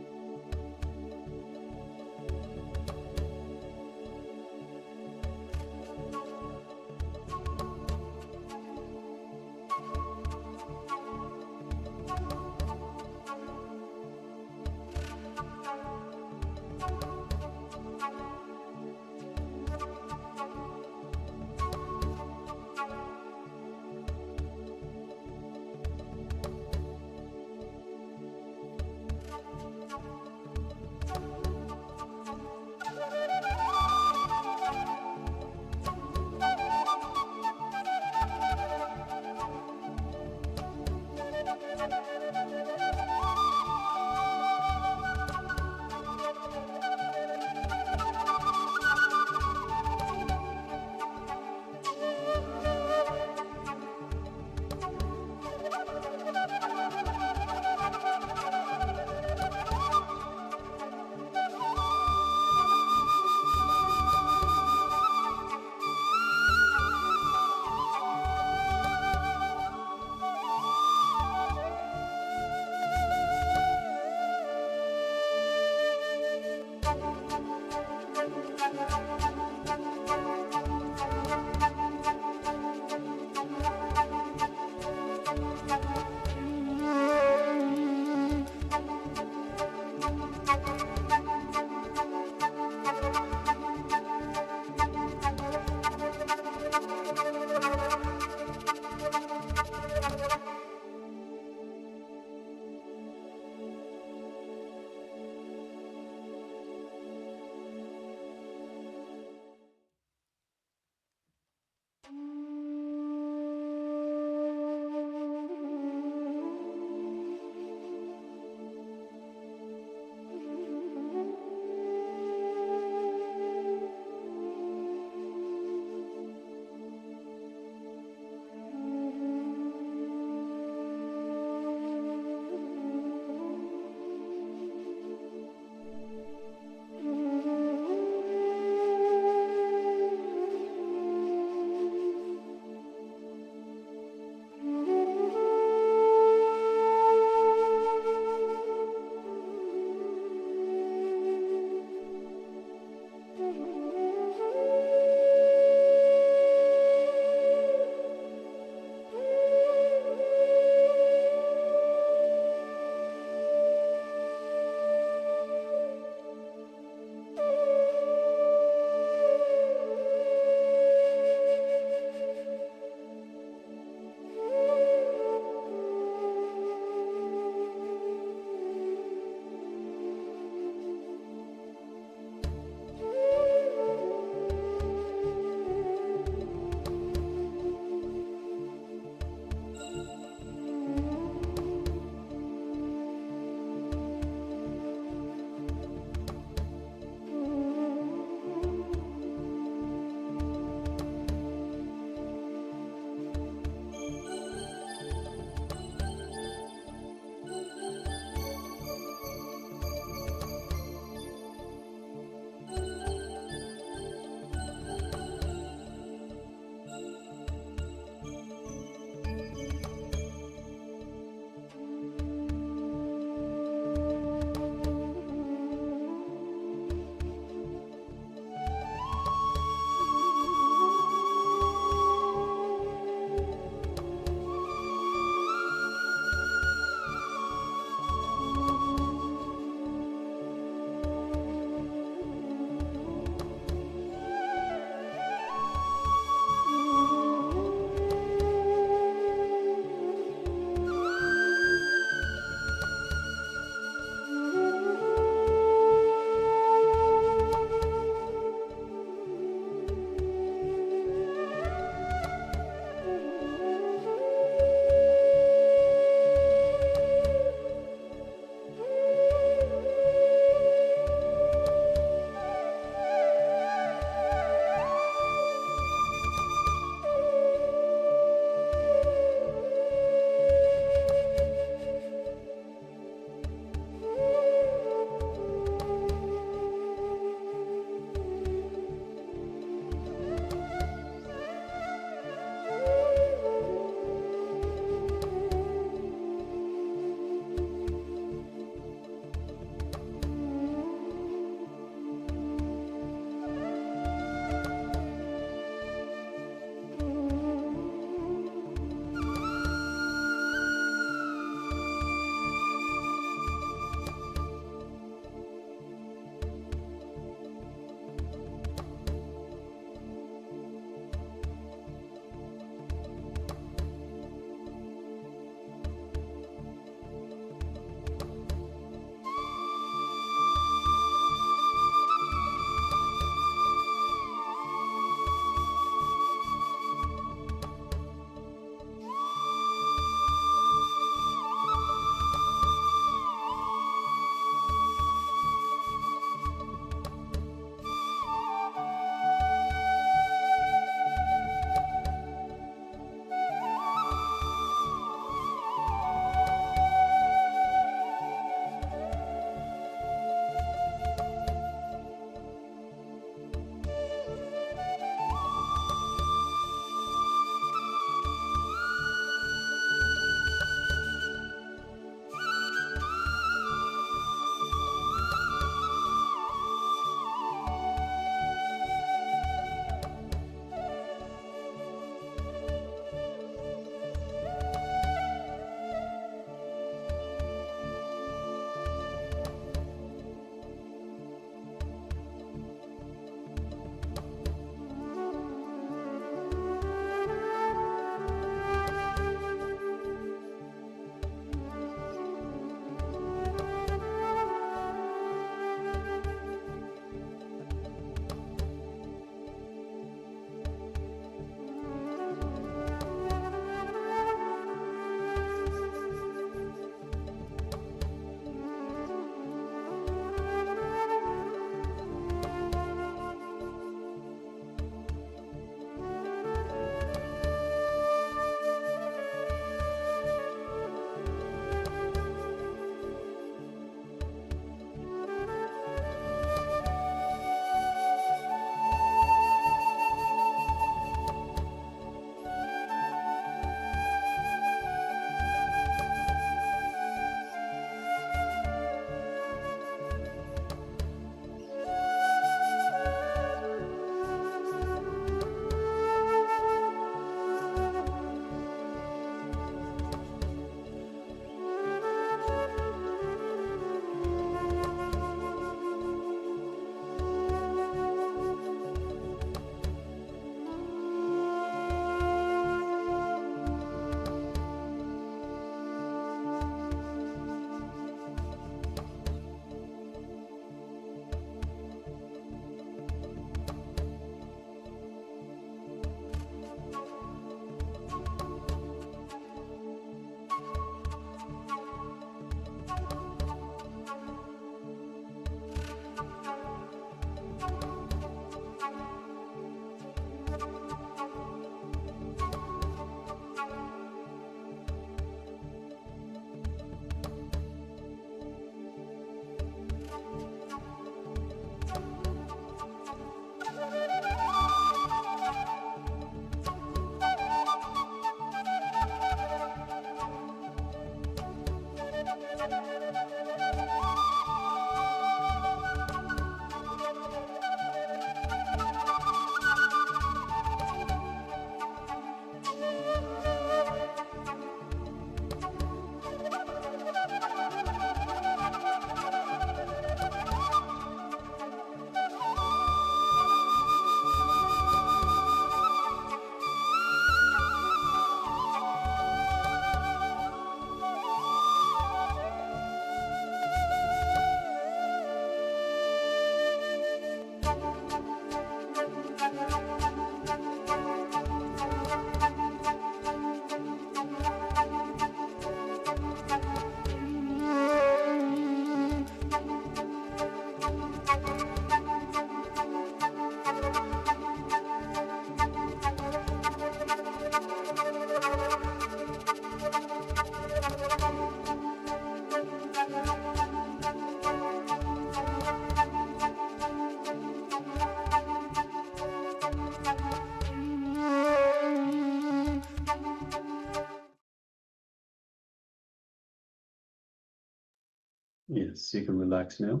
Yes, you can relax now.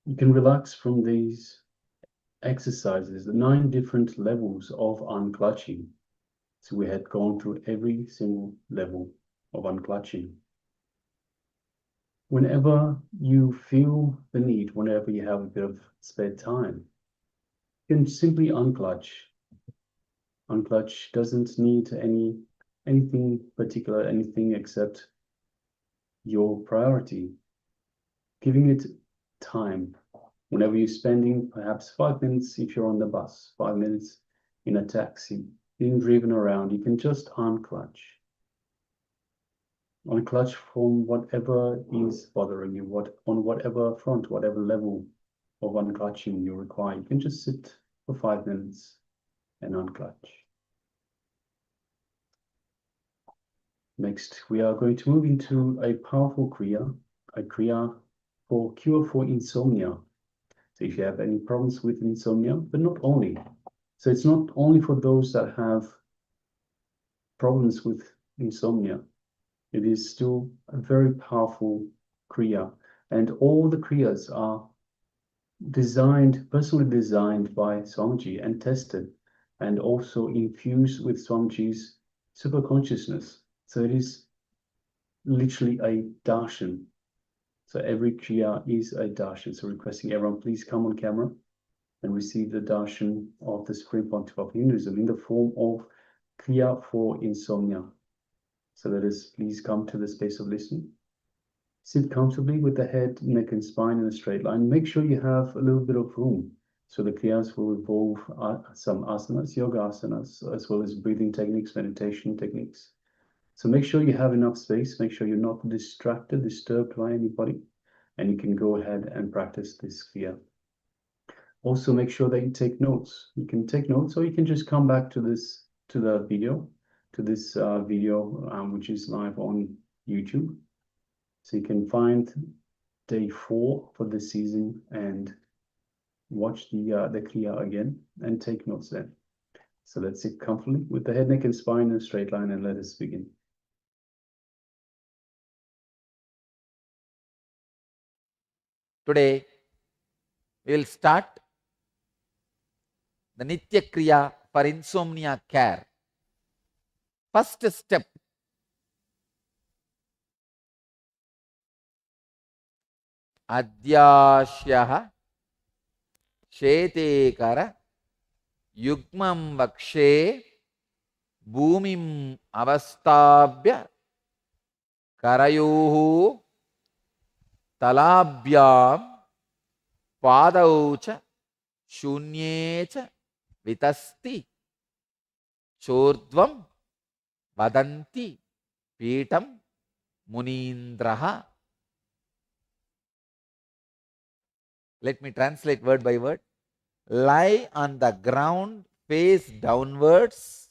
You can relax from these exercises, the 9 different levels of unclutching. So we had gone through every single level of unclutching. Whenever you feel the need, whenever you have a bit of spare time, you can simply unclutch. Unclutch doesn't need anything particular, anything except your priority. Giving it time. Whenever you're spending perhaps 5 minutes, if you're on the bus, 5 minutes in a taxi, being driven around, you can just unclutch. Unclutch from whatever is bothering you, on whatever front, whatever level of unclutching you require. You can just sit for 5 minutes and unclutch. Next, we are going to move into a powerful kriya, a kriya for cure for insomnia. So if you have any problems with insomnia, but not only. So it's not only for those that have problems with insomnia. It is still a very powerful kriya. And all the kriyas are personally designed by Swamiji and tested, and also infused with Swamiji's super consciousness. So it is literally a darshan. So every kriya is a darshan. So requesting everyone, please come on camera and receive the darshan of the Supreme Pontiff of Hinduism in the form of kriya for insomnia. So let us please come to the space of listening. Sit comfortably with the head, neck, and spine in a straight line. Make sure you have a little bit of room. So the kriyas will involve some asanas, yoga asanas, as well as breathing techniques, meditation techniques. So make sure you have enough space. Make sure you're not distracted, disturbed by anybody, and you can go ahead and practice this kriya. Also, make sure that you take notes. You can take notes, or you can just come back to this video, which is live on YouTube. So you can find day 4 for this season and watch the kriya again and take notes then. So let's sit comfortably with the head, neck, and spine in a straight line, and let us begin. Today, we will start the Nitya Kriya for insomnia care. First step, Adhyashyah Shetekara Yugmam Vakshe Bhumim Avastabhya Karayuhu Talabhyam Padaucha Shunyecha Vitasti Chordvam Vadanti Pitam Munindraha. Let me translate word by word. Lie on the ground, face downwards,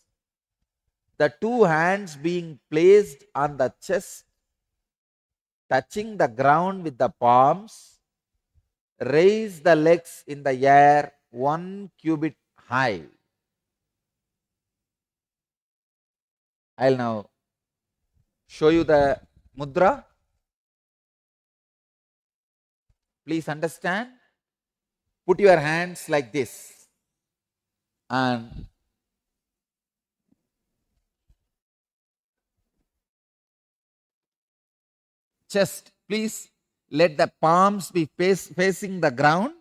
the 2 hands being placed on the chest, touching the ground with the palms. Raise the legs in the air 1 cubit high. I'll now show you the mudra. Please understand. Put your hands like this and chest. Please let the palms be facing the ground.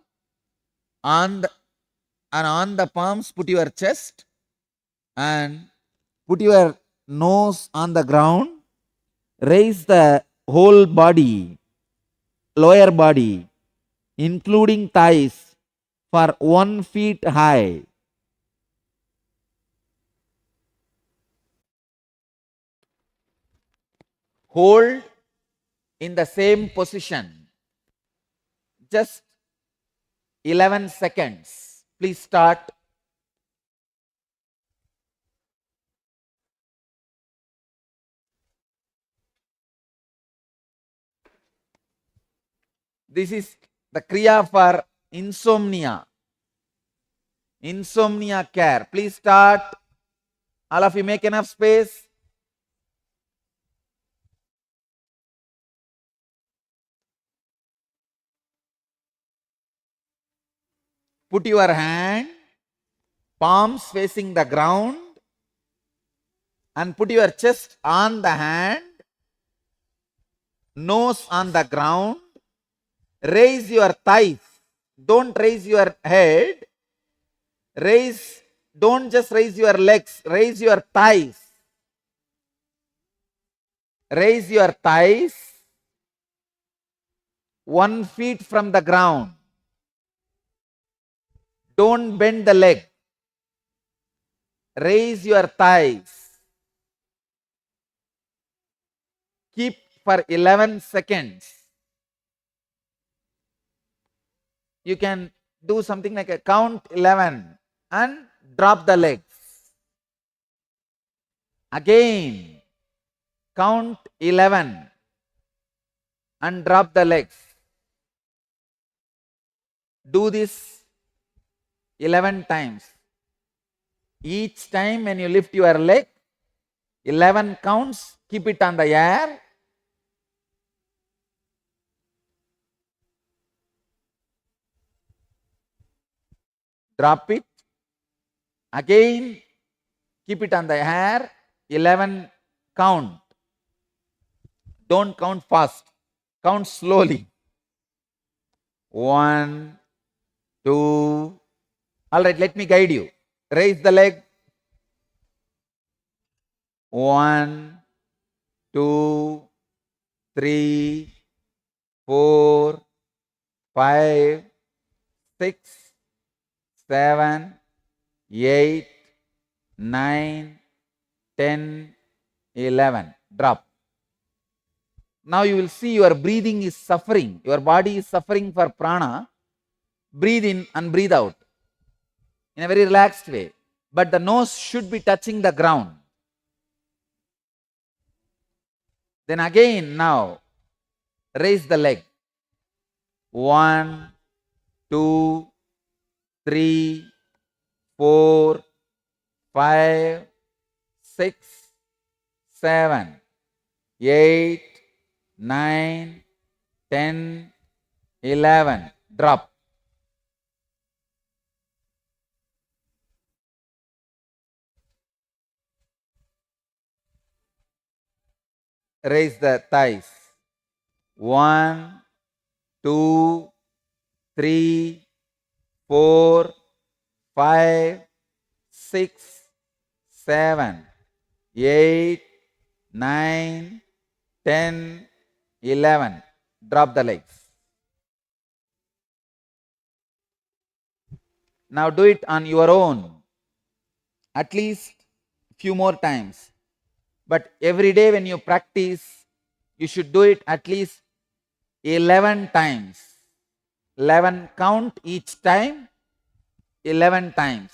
On the palms put your chest and put your nose on the ground. Raise the whole body, lower body, including thighs, for 1 feet high. Hold in the same position. Just 11 seconds. Please start. This is the kriya for insomnia. Insomnia care. Please start. All of you make enough space. Put your hand, palms facing the ground, and put your chest on the hand, nose on the ground. Raise your thighs. Don't raise your head. Don't just raise your legs, raise your thighs. Raise your thighs 1 feet from the ground. Don't bend the leg. Raise your thighs. Keep for 11 seconds. You can do something like a count 11 and drop the legs. Again, count 11 and drop the legs. Do this 11 times. Each time when you lift your leg, 11 counts, keep it on the air. Drop it. Again, keep it on the air. 11 count. Don't count fast. Count slowly. 1, 2. All right, let me guide you. Raise the leg. 1, 2, 3, 4, 5, 6, 7, 8, 9, 10, 11. Drop. Now you will see your breathing is suffering. Your body is suffering for prana. Breathe in and breathe out in a very relaxed way. But the nose should be touching the ground. Then again now, raise the leg. 1, 2, 3, 4, 5, 6, 7, 8, 9, 10, 11. Drop. Raise the thighs. 1, 2, 3, 4, 5, 6, 7, 8, 9, 10, 11. Drop the legs. Now do it on your own. At least few more times. But every day when you practice, you should do it at least 11 times. 11 count each time, 11 times.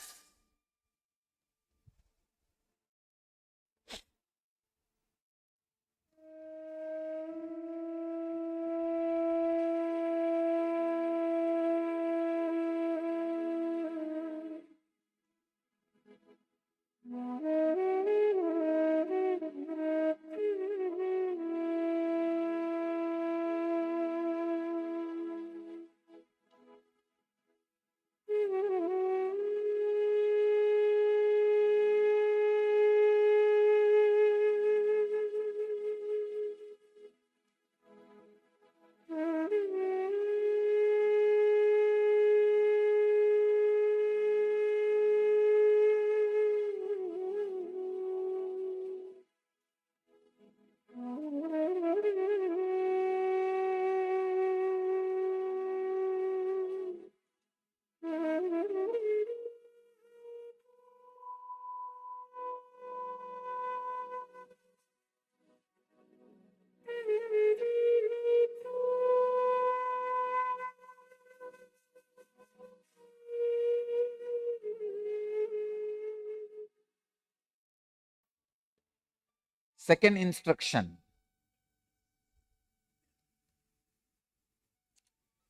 Second instruction.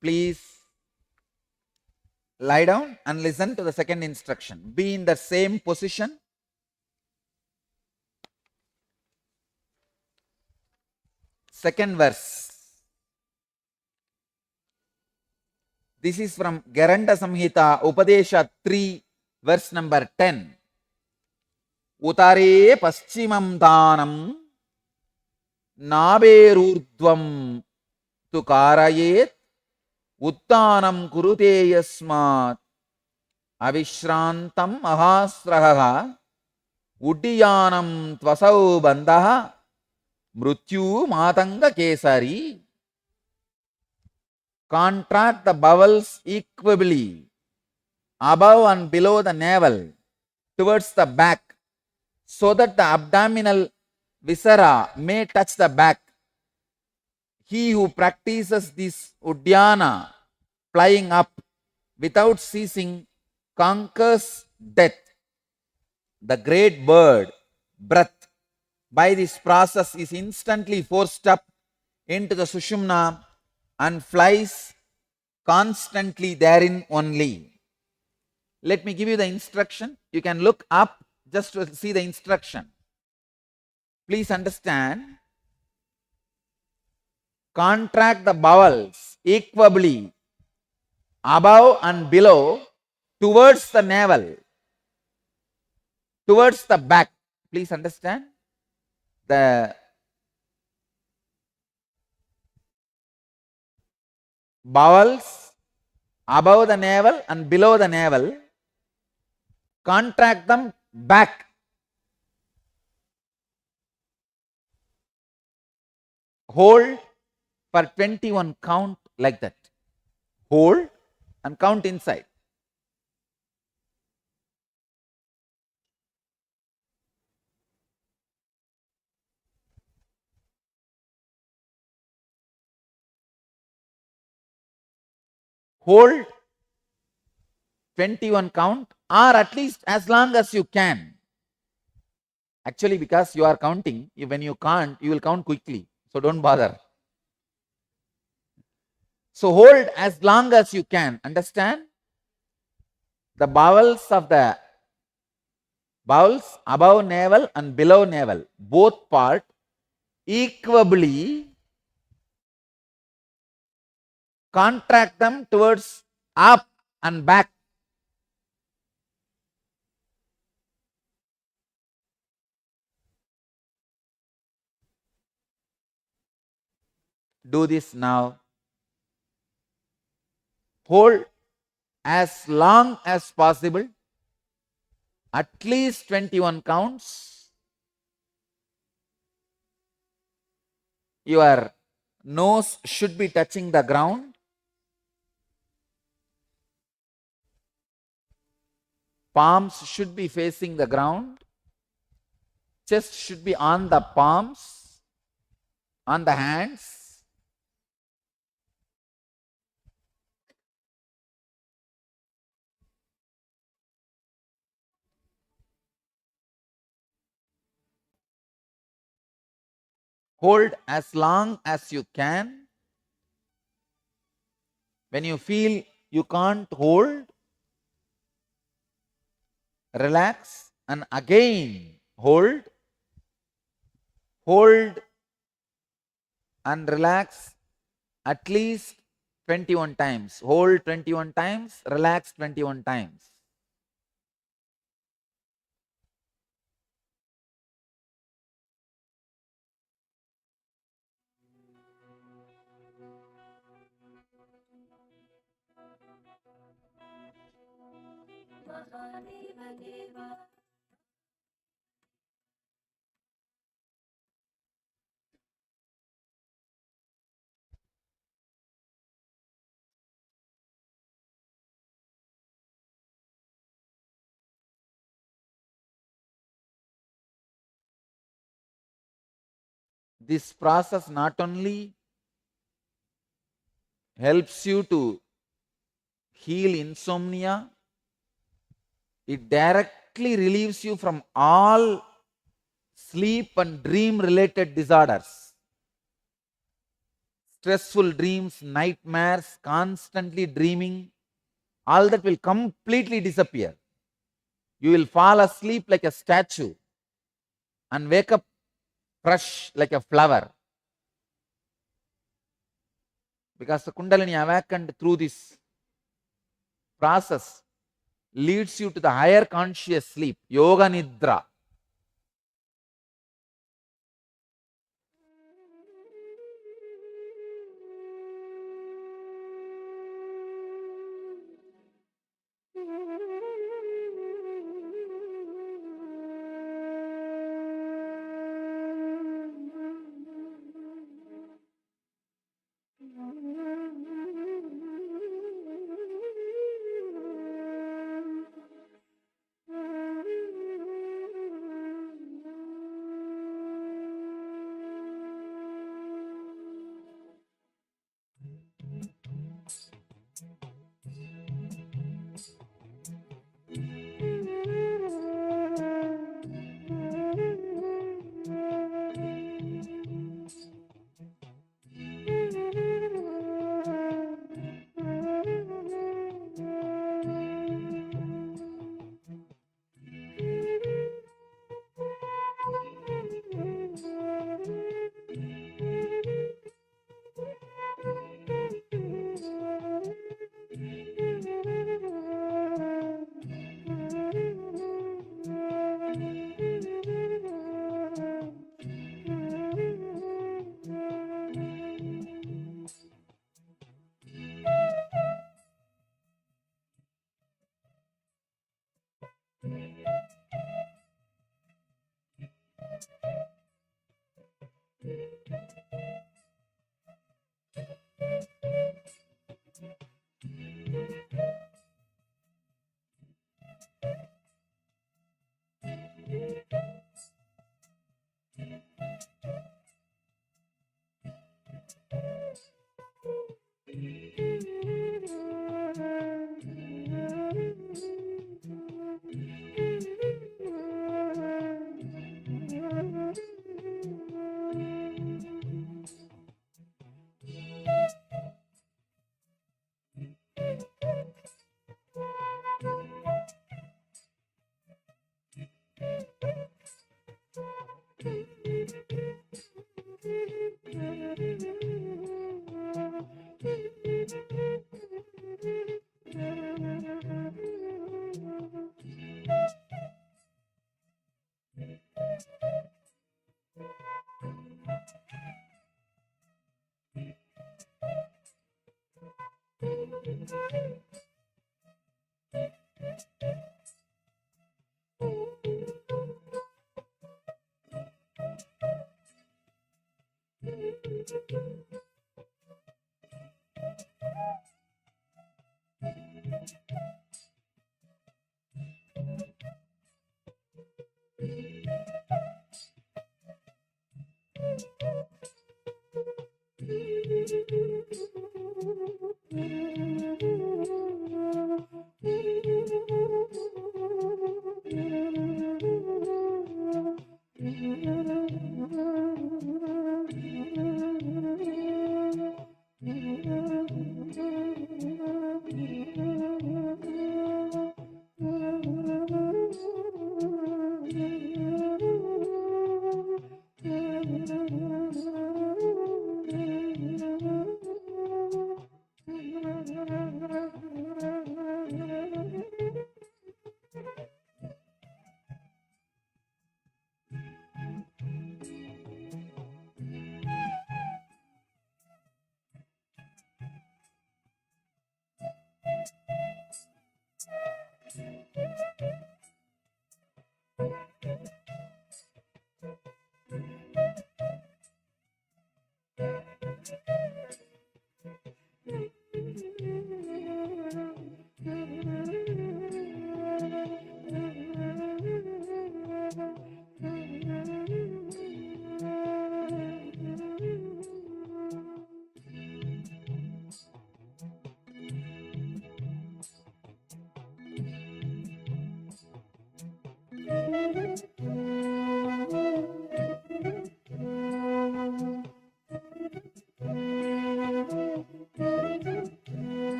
Please lie down and listen to the second instruction. Be in the same position. Second verse. This is from Garanda Samhita, Upadesha 3, verse number 10. Utare paschimam dhanam naberurdvam tu karayet uttanam kurute yasmat avishrantam ahasraha uddiyanam tvasau bandaha mrityu matanga kesari. Contract the bowels equably above and below the navel towards the back, so that the abdominal viscera may touch the back. He who practices this uddiyana, flying up without ceasing, conquers death. The great bird, breath, by this process is instantly forced up into the sushumna and flies constantly therein only. Let me give you the instruction. You can look up just to see the instruction. Please understand. Contract the bowels equably above and below towards the navel, towards the back. Please understand. The bowels above the navel and below the navel, contract them back. Hold for 21 count like that. Hold and count inside. Hold 21 count, or at least as long as you can. Actually, because you are counting, when you can't, you will count quickly. So don't bother. So hold as long as you can. Understand? The bowels above navel and below navel, both part equably contract them towards up and back. Do this now. Hold as long as possible, at least 21 counts. Your nose should be touching the ground. Palms should be facing the ground. Chest should be on the palms, on the hands. Hold as long as you can. When you feel you can't hold, relax and again hold. Hold and relax at least 21 times. Hold 21 times, relax 21 times. This process not only helps you to heal insomnia, it directly relieves you from all sleep and dream related disorders. Stressful dreams, nightmares, constantly dreaming, all that will completely disappear. You will fall asleep like a statue and wake up fresh like a flower. Because the Kundalini awakened through this process leads you to the higher conscious sleep, yoga nidra.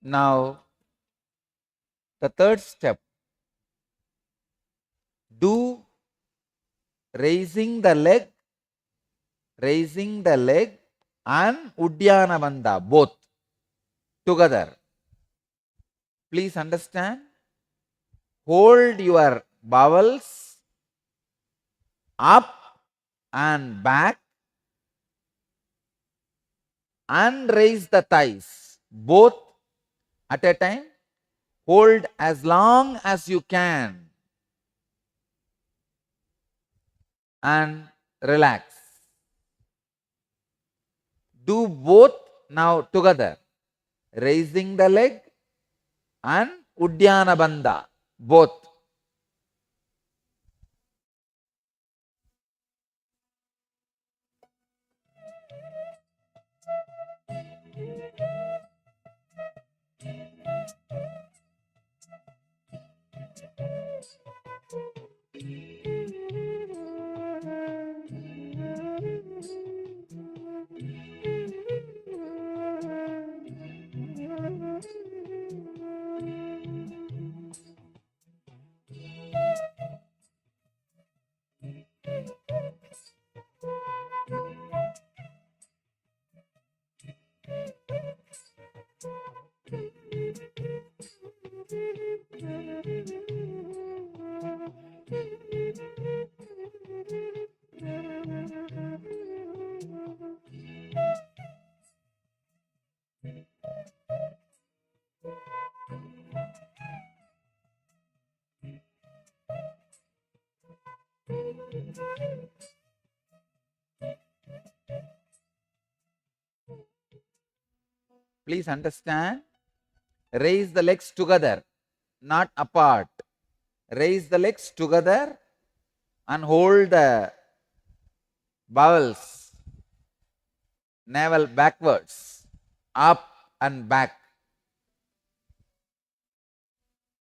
Now, the third step, do raising the leg and Uddiyana Bandha, both together. Please understand, hold your bowels up and back and raise the thighs, both at a time. Hold as long as you can and relax. Do both now together, raising the leg and Uddiyana Bandha, both. Please understand, raise the legs together, not apart. Raise the legs together and hold the bowels, navel backwards, up and back.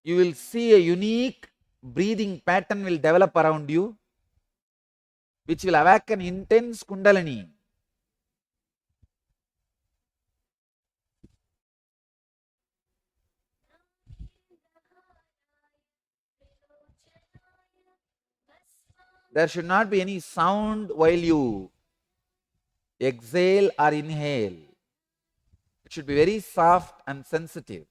You will see a unique breathing pattern will develop around you, which will awaken intense Kundalini. There should not be any sound while you exhale or inhale. It should be very soft and sensitive.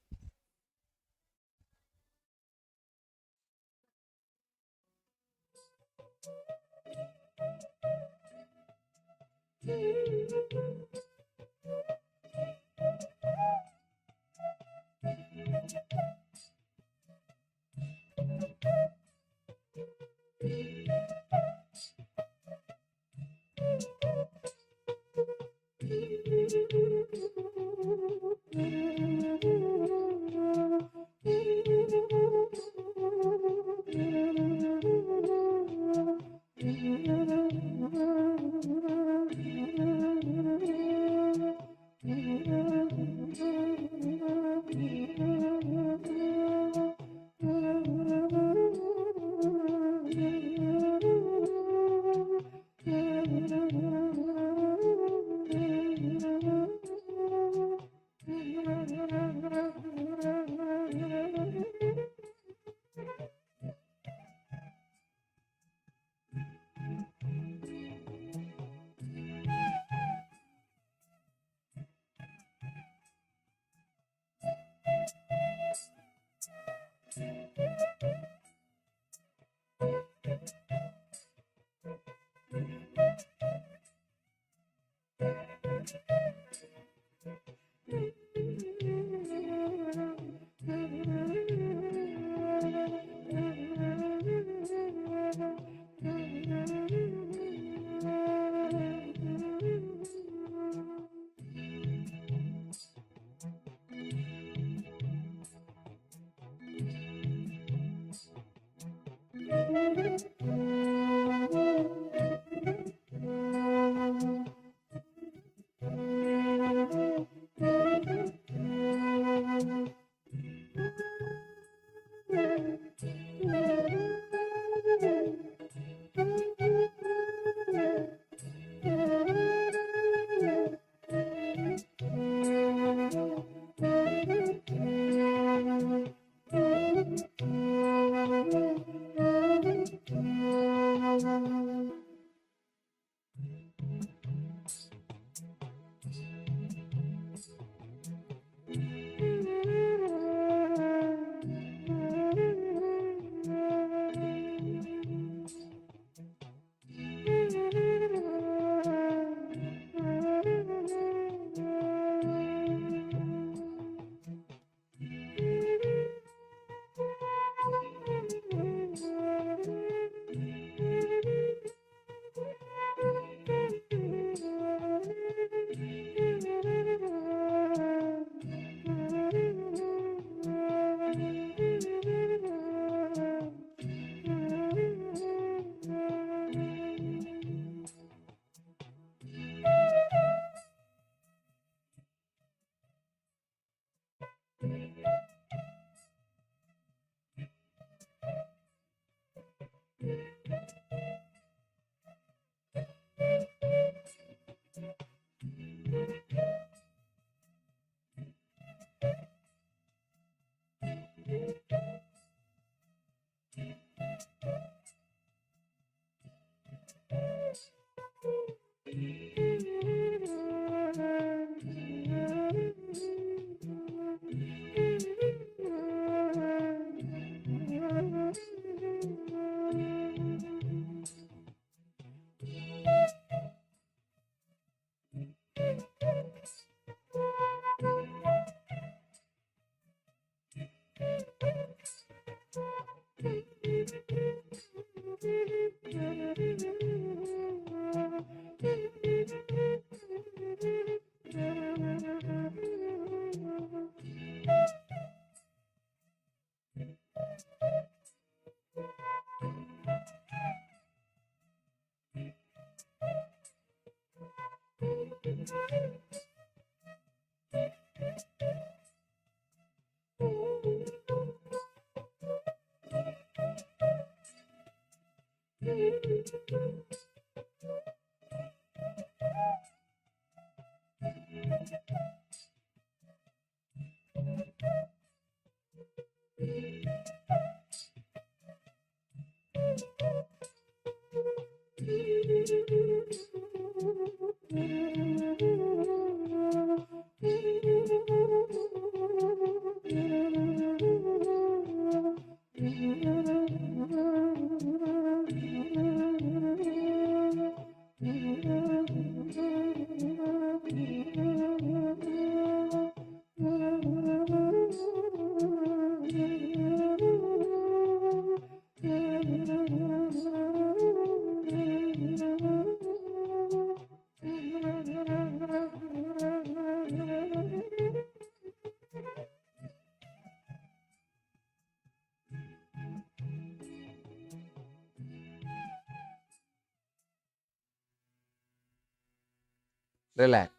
Relax.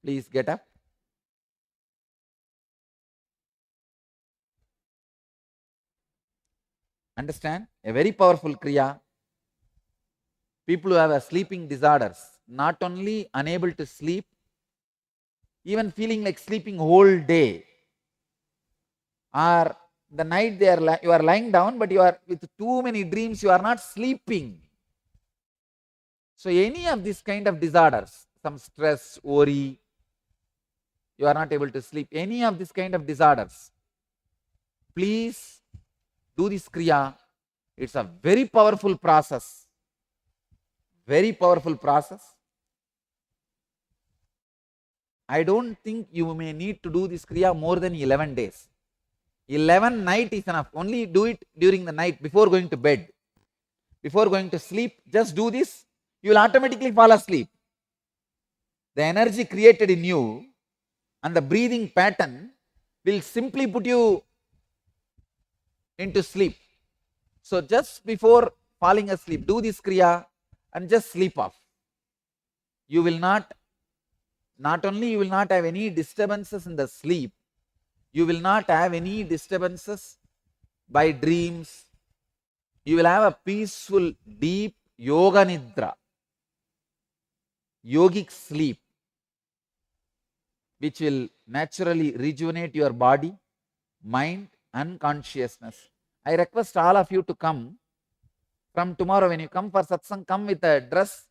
Please get up. Understand? A very powerful Kriya. People who have a sleeping disorders, not only unable to sleep, even feeling like sleeping whole day, or the night you are lying down, but you are with too many dreams, you are not sleeping. So any of these kind of disorders, some stress, worry, you are not able to sleep, any of these kind of disorders, please do this Kriya. It's a very powerful process. Very powerful process. I don't think you may need to do this Kriya more than 11 days. 11 night is enough. Only do it during the night before going to bed. Before going to sleep, just do this. You will automatically fall asleep. The energy created in you and the breathing pattern will simply put you into sleep. So just before falling asleep, do this Kriya and just sleep off. You will not only you will not have any disturbances in the sleep, you will not have any disturbances by dreams. You will have a peaceful, deep yoga nidra, yogic sleep, which will naturally rejuvenate your body, mind and consciousness. I request all of you to come from tomorrow. When you come for satsang, come with a dress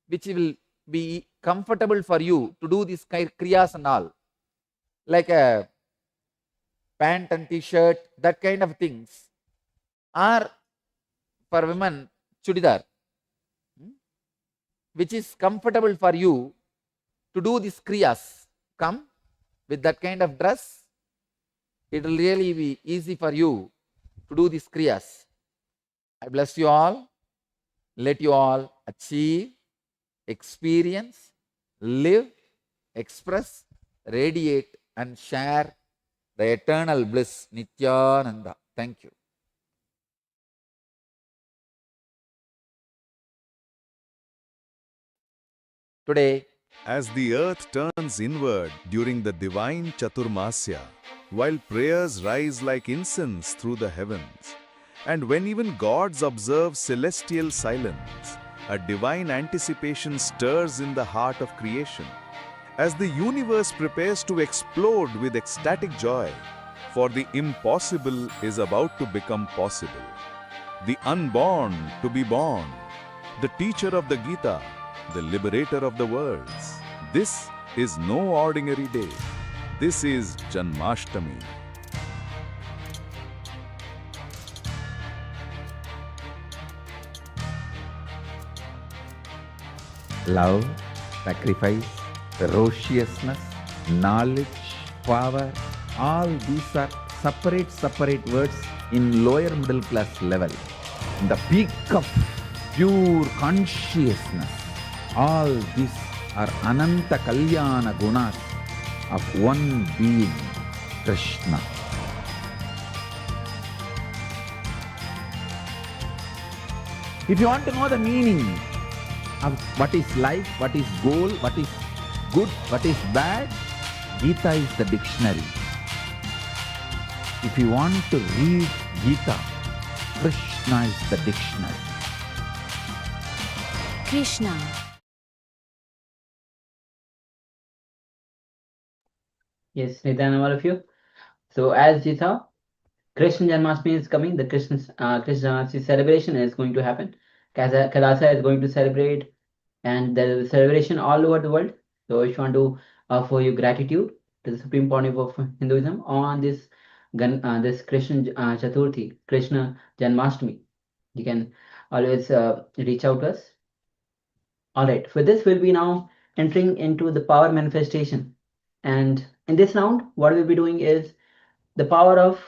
which will be comfortable for you to do these kriyas and all, like a pant and t-shirt, that kind of things, or for women chudidar, which is comfortable for you to do these kriyas. Come with that kind of dress. It will really be easy for you to do these kriyas. I bless you all. Let you all achieve, experience, live, express, radiate and share the eternal bliss, Nityananda. Thank you. Today, As the earth turns inward during the divine Chaturmasya, while prayers rise like incense through the heavens, and when even gods observe celestial silence, a divine anticipation stirs in the heart of creation. As the universe prepares to explode with ecstatic joy, for the impossible is about to become possible. The unborn to be born, the teacher of the Gita, the liberator of the worlds. This is no ordinary day. This is Janmashtami. love, sacrifice, ferociousness, knowledge, power, all these are separate words in lower middle class level. In the peak of pure consciousness, all these are Ananta Kalyana Gunas of one being, Krishna. If you want to know the meaning of what is life, what is goal, what is good, what is bad, Gita is the dictionary. If you want to read Gita, Krishna is the dictionary. Krishna. Yes, Nityananda, all of you. So as you saw, Krishna Janmashtami is coming. The Krishna Janmashtami celebration is going to happen. KAILASA is going to celebrate, and there is a celebration all over the world. So if you want to offer your gratitude to the Supreme Pontiff of Hinduism on this this Krishna Chaturthi, Krishna Janmashtami, you can always reach out to us. All right, for this we'll be now entering into the power manifestation. And in this round, what we'll be doing is the power of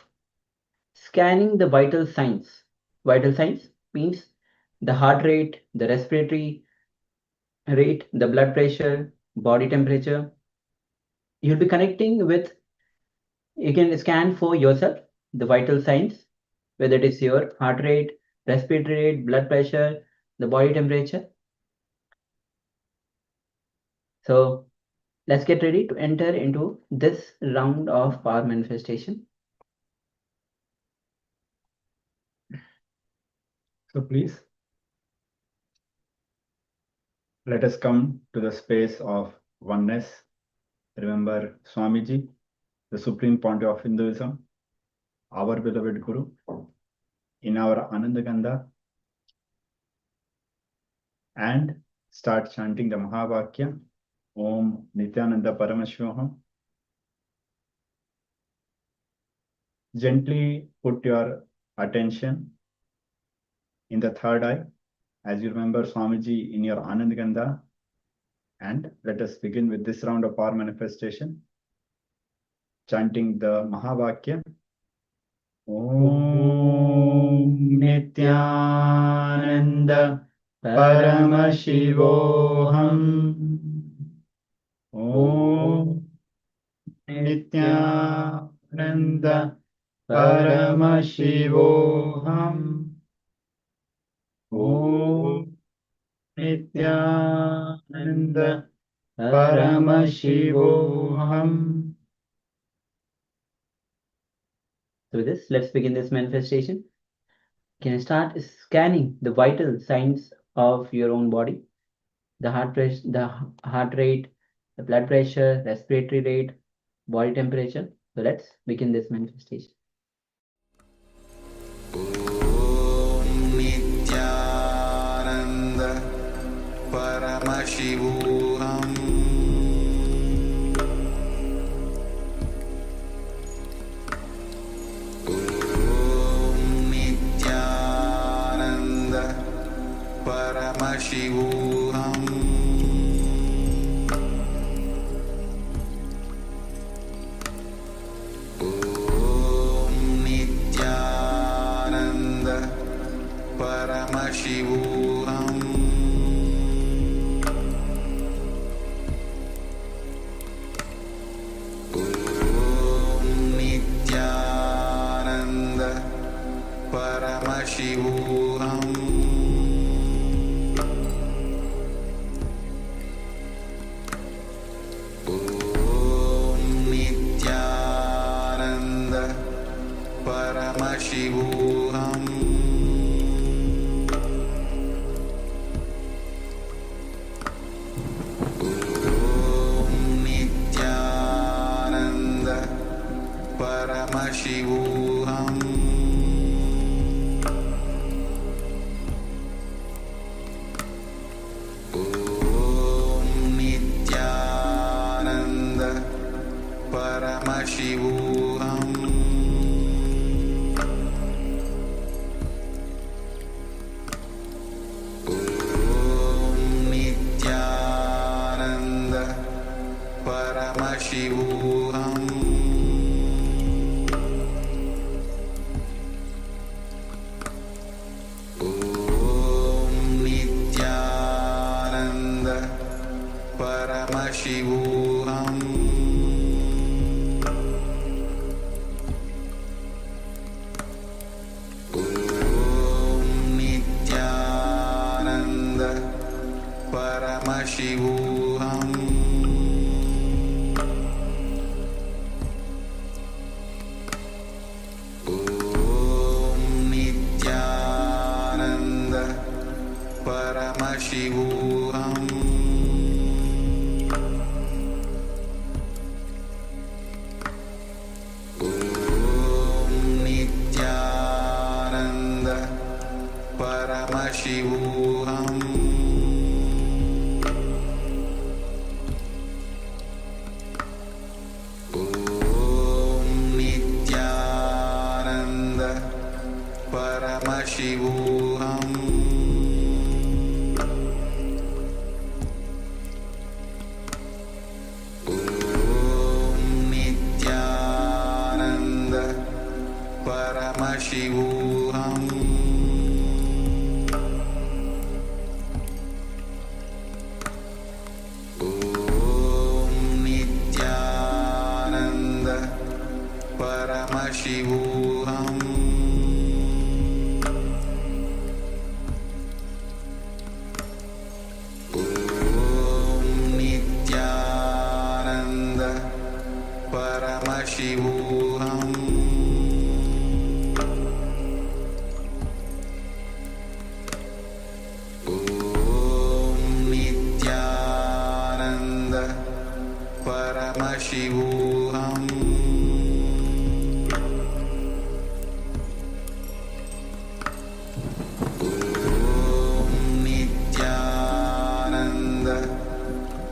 scanning the vital signs. Vital signs means the heart rate, the respiratory rate, the blood pressure, body temperature. You'll be connecting with, you can scan for yourself the vital signs, whether it is your heart rate, respiratory rate, blood pressure, the body temperature. So let's get ready to enter into this round of power manifestation. So please, let us come to the space of oneness. Remember Swamiji, the Supreme Pontiff of Hinduism, our beloved Guru, in our Anandagandha, and start chanting the Mahavakya, Om Nithyananda Paramashivaham. Gently put your attention in the third eye as you remember Swamiji in your Anandagandha. And let us begin with this round of power manifestation, chanting the Mahavakya. Om Nityananda Paramashivoham. Om Nityananda Paramashivoham. Om Nityananda Paramashivoham. Through this, let's begin this manifestation. Can you start scanning the vital signs of your own body? The heart rate, the blood pressure, respiratory rate, body temperature. So let's begin this manifestation. Om Nityananda Paramashivoham. Om Nityananda Paramashivoham. Om Nityananda Paramashivoham. Om Nityananda Paramashivoham. Om Nityananda Paramashivoham. Om Nityananda Paramashivoham. Om Nityananda Paramashivoham. Om Nityananda Paramashivoham. Om Nityananda Paramashivoham. Om Nityananda Paramashivoham. Om Nityananda Paramashivoham. Om Nityananda Paramashivoham. Om Nityananda Paramashivoham. Om Nityananda Paramashivoham. Om Nityananda Paramashivoham. Om Nityananda Paramashivoham. Om Nityananda Paramashivoham. Om Nityananda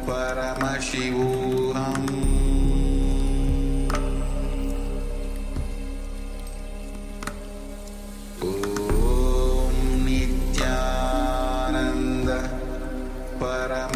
Paramashivoham. Om Nityananda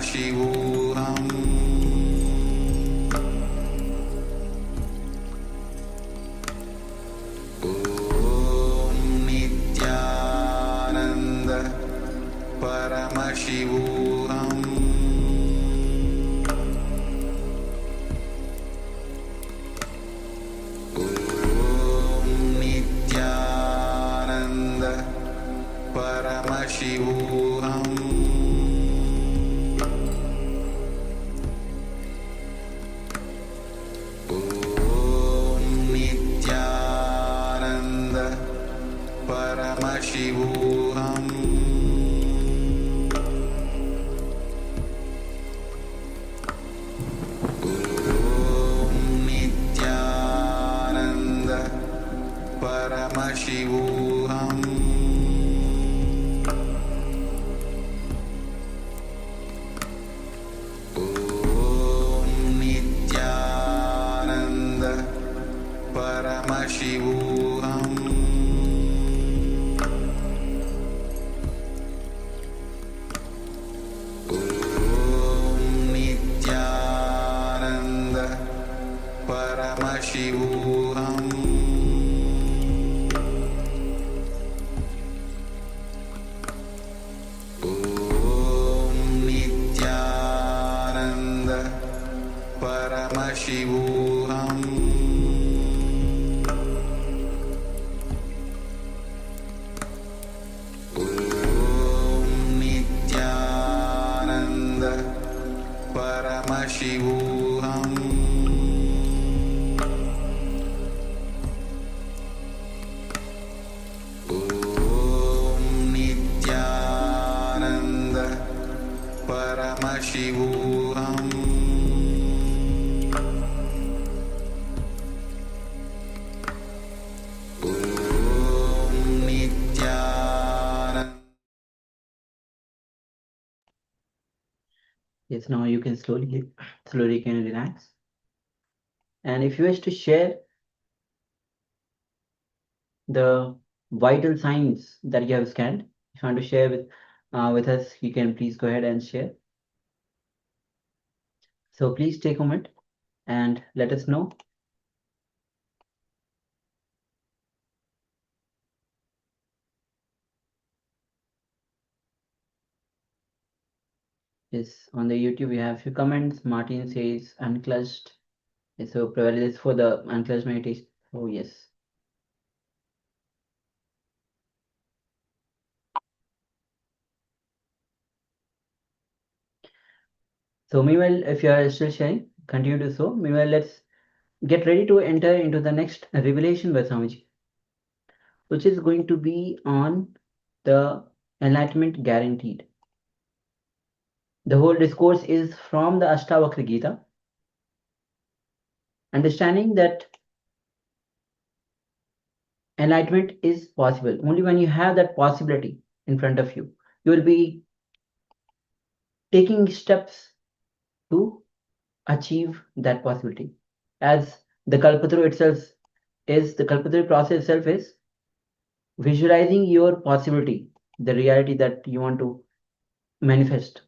Paramashivoham Om Nityananda Paramashivoham Om Nityananda Paramashivoham Om Nityananda Paramashivoham Om Nityananda Paramashivoham Om Nityananda Paramashivoham Om Nityananda Paramashivoham Om Nityananda Paramashivoham Om Nityananda Paramashivoham Om Nityananda Paramashivoham Om Nityananda. Yes, now you can slowly can relax. And if you wish to share the vital signs that you have scanned, if you want to share with us, you can please go ahead and share. So please take a moment and let us know. Yes, on the YouTube we have few comments. Martin says unclutched. Yes, so probably this for the unclutched meditation. Oh yes. So meanwhile, if you are still sharing, continue to so. Meanwhile, let's get ready to enter into the next revelation by Swamiji, which is going to be on the enlightenment guaranteed. The whole discourse is from the Ashtavakra Gita, understanding that enlightenment is possible. Only when you have that possibility in front of you, you will be taking steps to achieve that possibility. As the Kalpataru itself is, the Kalpataru process itself is visualizing your possibility, the reality that you want to manifest.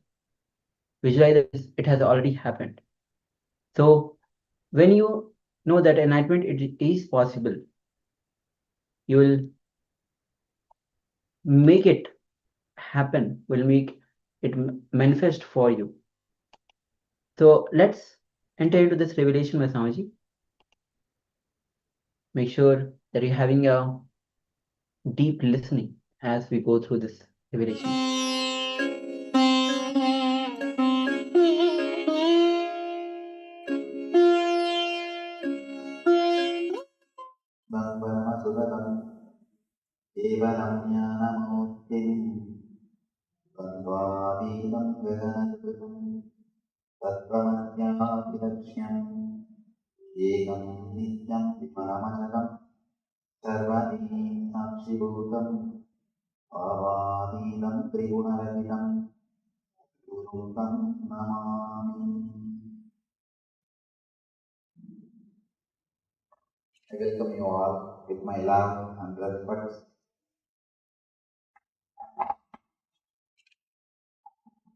Visualize it has already happened. So when you know that enlightenment it is possible, you will make it happen, will make it manifest for you. So let's enter into this revelation with Swamiji. Make sure that you're having a deep listening as we go through this revelation. केवलं ज्ञानमूर्तिम् तद्वादीनं गगनकृतं तत्त्वमज्ञातिलक्ष्यम् एकं नित्यं परमचलं सर्वदीं साक्षिभूतं भावातीतं त्रिगुणरहितं गुरुं तं Namami. I welcome you all with my love and respect.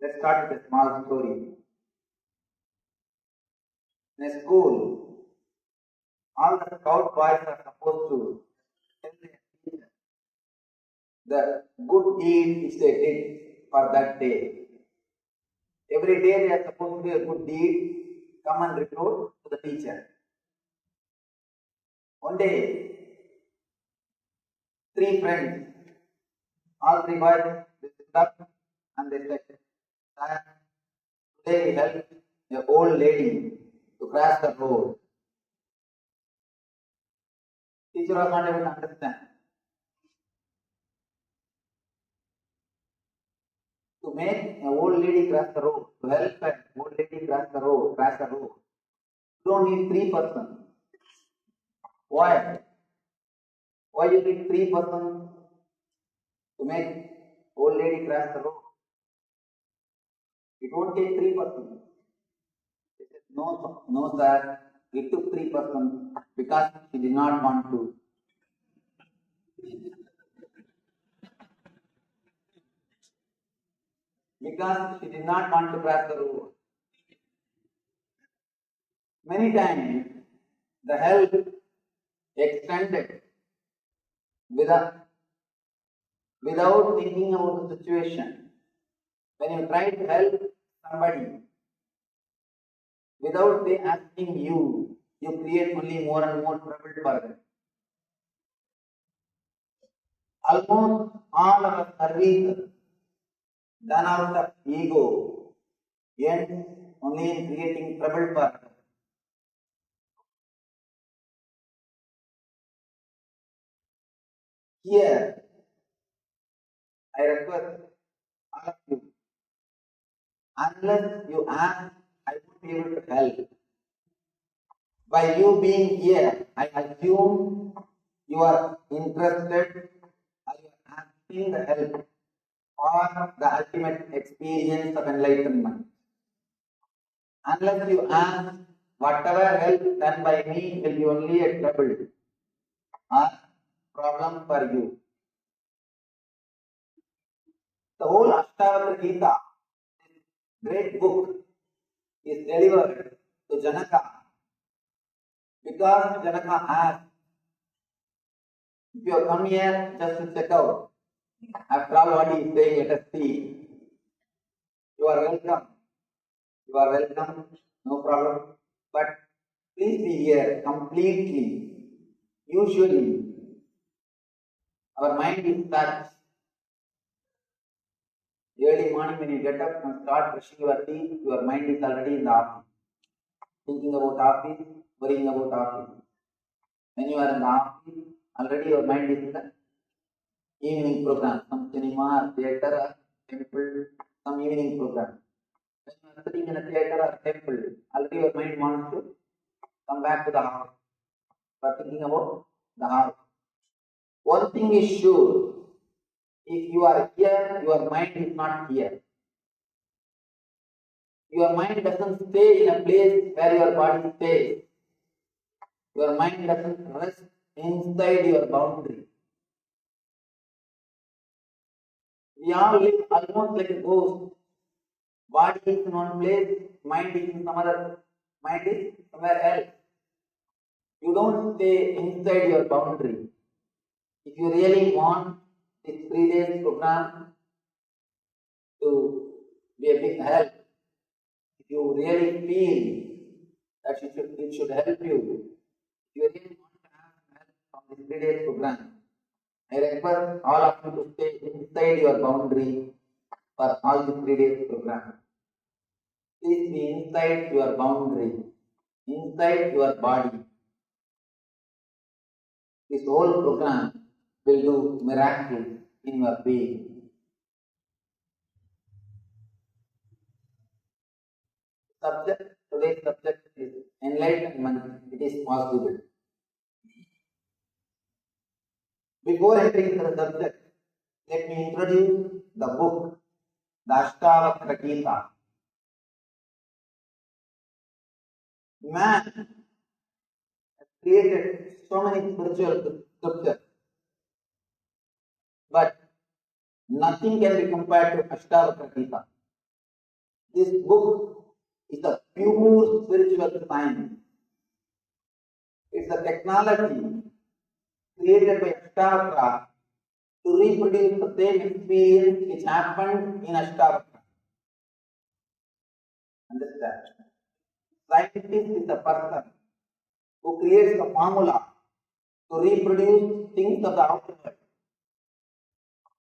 Let's start with a small story. In a school, all the scout boys are supposed to tell their teacher the good deed which they did for that day. Every day they are supposed to do a good deed, come and report to the teacher. One day, three friends, all three boys, they stood up and they said, "Sir, today we helped an old lady to cross the road." Teacher was not able to understand. To make an old lady cross the road, to help an old lady cross the road, you don't need three persons. Why? Why you need three persons to make old lady cross the road? It won't take three persons. He said, no, sir. We took three persons because she did not want to. Because she did not want to cross the road. Many times, the help extended without thinking about the situation. When you try to help somebody without they asking you, you create only more and more trouble for them. Almost all our services done out of ego ends only in creating trouble for them. Here, I request all of you, unless you ask, I won't be able to help. By you being here, I assume you are interested or you are asking the help or the ultimate experience of enlightenment. Unless you ask, whatever help done by me will be only a trouble or problem for you. The whole Ashtavakra Gita, great book, is delivered to Janaka because Janaka asked, if you have come here just to check out, after all what he is saying, let us see. You are welcome. You are welcome, no problem. But please be here completely. Usually, our mind is such. Early morning when you get up and start brushing your teeth, your mind is already in the office. Thinking about office, worrying about office. When you are in the office, already your mind is in the evening program, some cinema, theatre, or temple, some evening program. When you are sitting in a theatre or temple, already your mind wants to come back to the house. You are thinking about the house. One thing is sure, if you are here, your mind is not here. Your mind doesn't stay in a place where your body stays. Your mind doesn't rest inside your boundary. We all live almost like a ghost. Body is in one place, mind is in some other, mind is somewhere else. You don't stay inside your boundary. If you really want this 3 days program to be a big help, if you really feel that it should help you, if you really want to have help from this 3 days program, I request all of you to stay inside your boundary for all the 3 days program. Please be inside your boundary, inside your body. This whole program will do miracles in your being. Today's subject is enlightenment. It is possible. Before entering into the subject, let me introduce the book, the Ashtavakra Gita. Man has created so many spiritual scriptures, but nothing can be compared to Ashtavakra Gita. This book is a pure spiritual science. It's a technology created by Ashtavakra to reproduce the same experience which happened in Ashtavakra. Understand? Scientist is a person who creates the formula to reproduce things of the outer world.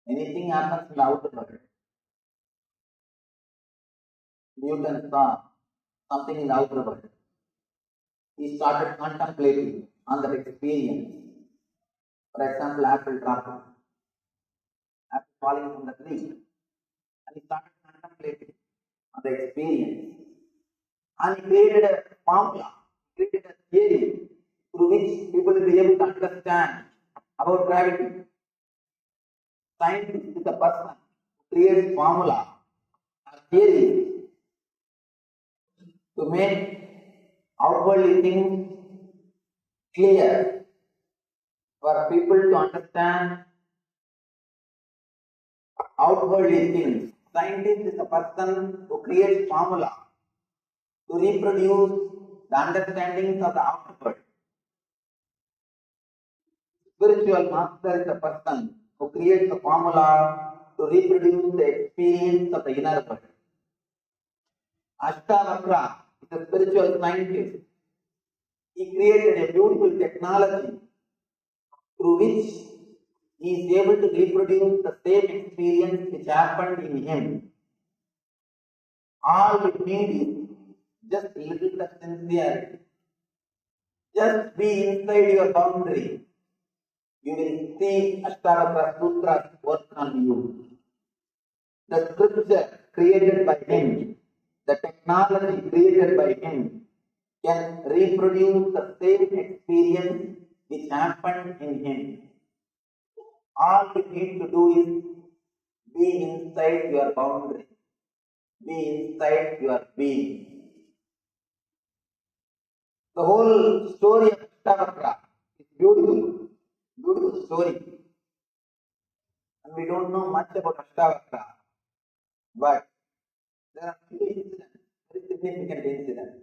Anything happens in the outer world. Newton saw something in the outer world. He started contemplating on that experience. For example, apple dropping, apple falling from the tree. And he started contemplating on the experience. And he created a formula, created a theory through which people will be able to understand about gravity. Scientist is a person who creates formula or theory to make outwardly things clear for people to understand outwardly things. Scientist is a person who creates formula to reproduce the understandings of the outer world. Spiritual master is a person who creates the formula to reproduce the experience of the inner world. Ashtavakra is a spiritual scientist. He created a beautiful technology through which he is able to reproduce the same experience which happened in him. All we need is just a little bit of sincerity. Just be inside your boundary. You will see Ashtavakra Sutras work on you. The scripture created by him, the technology created by him, can reproduce the same experience which happened in him. All you need to do is be inside your boundary, be inside your being. The whole story of Ashtavakra is beautiful, beautiful story. And we don't know much about Ashtavakra, but there are few incidents, very significant incidents.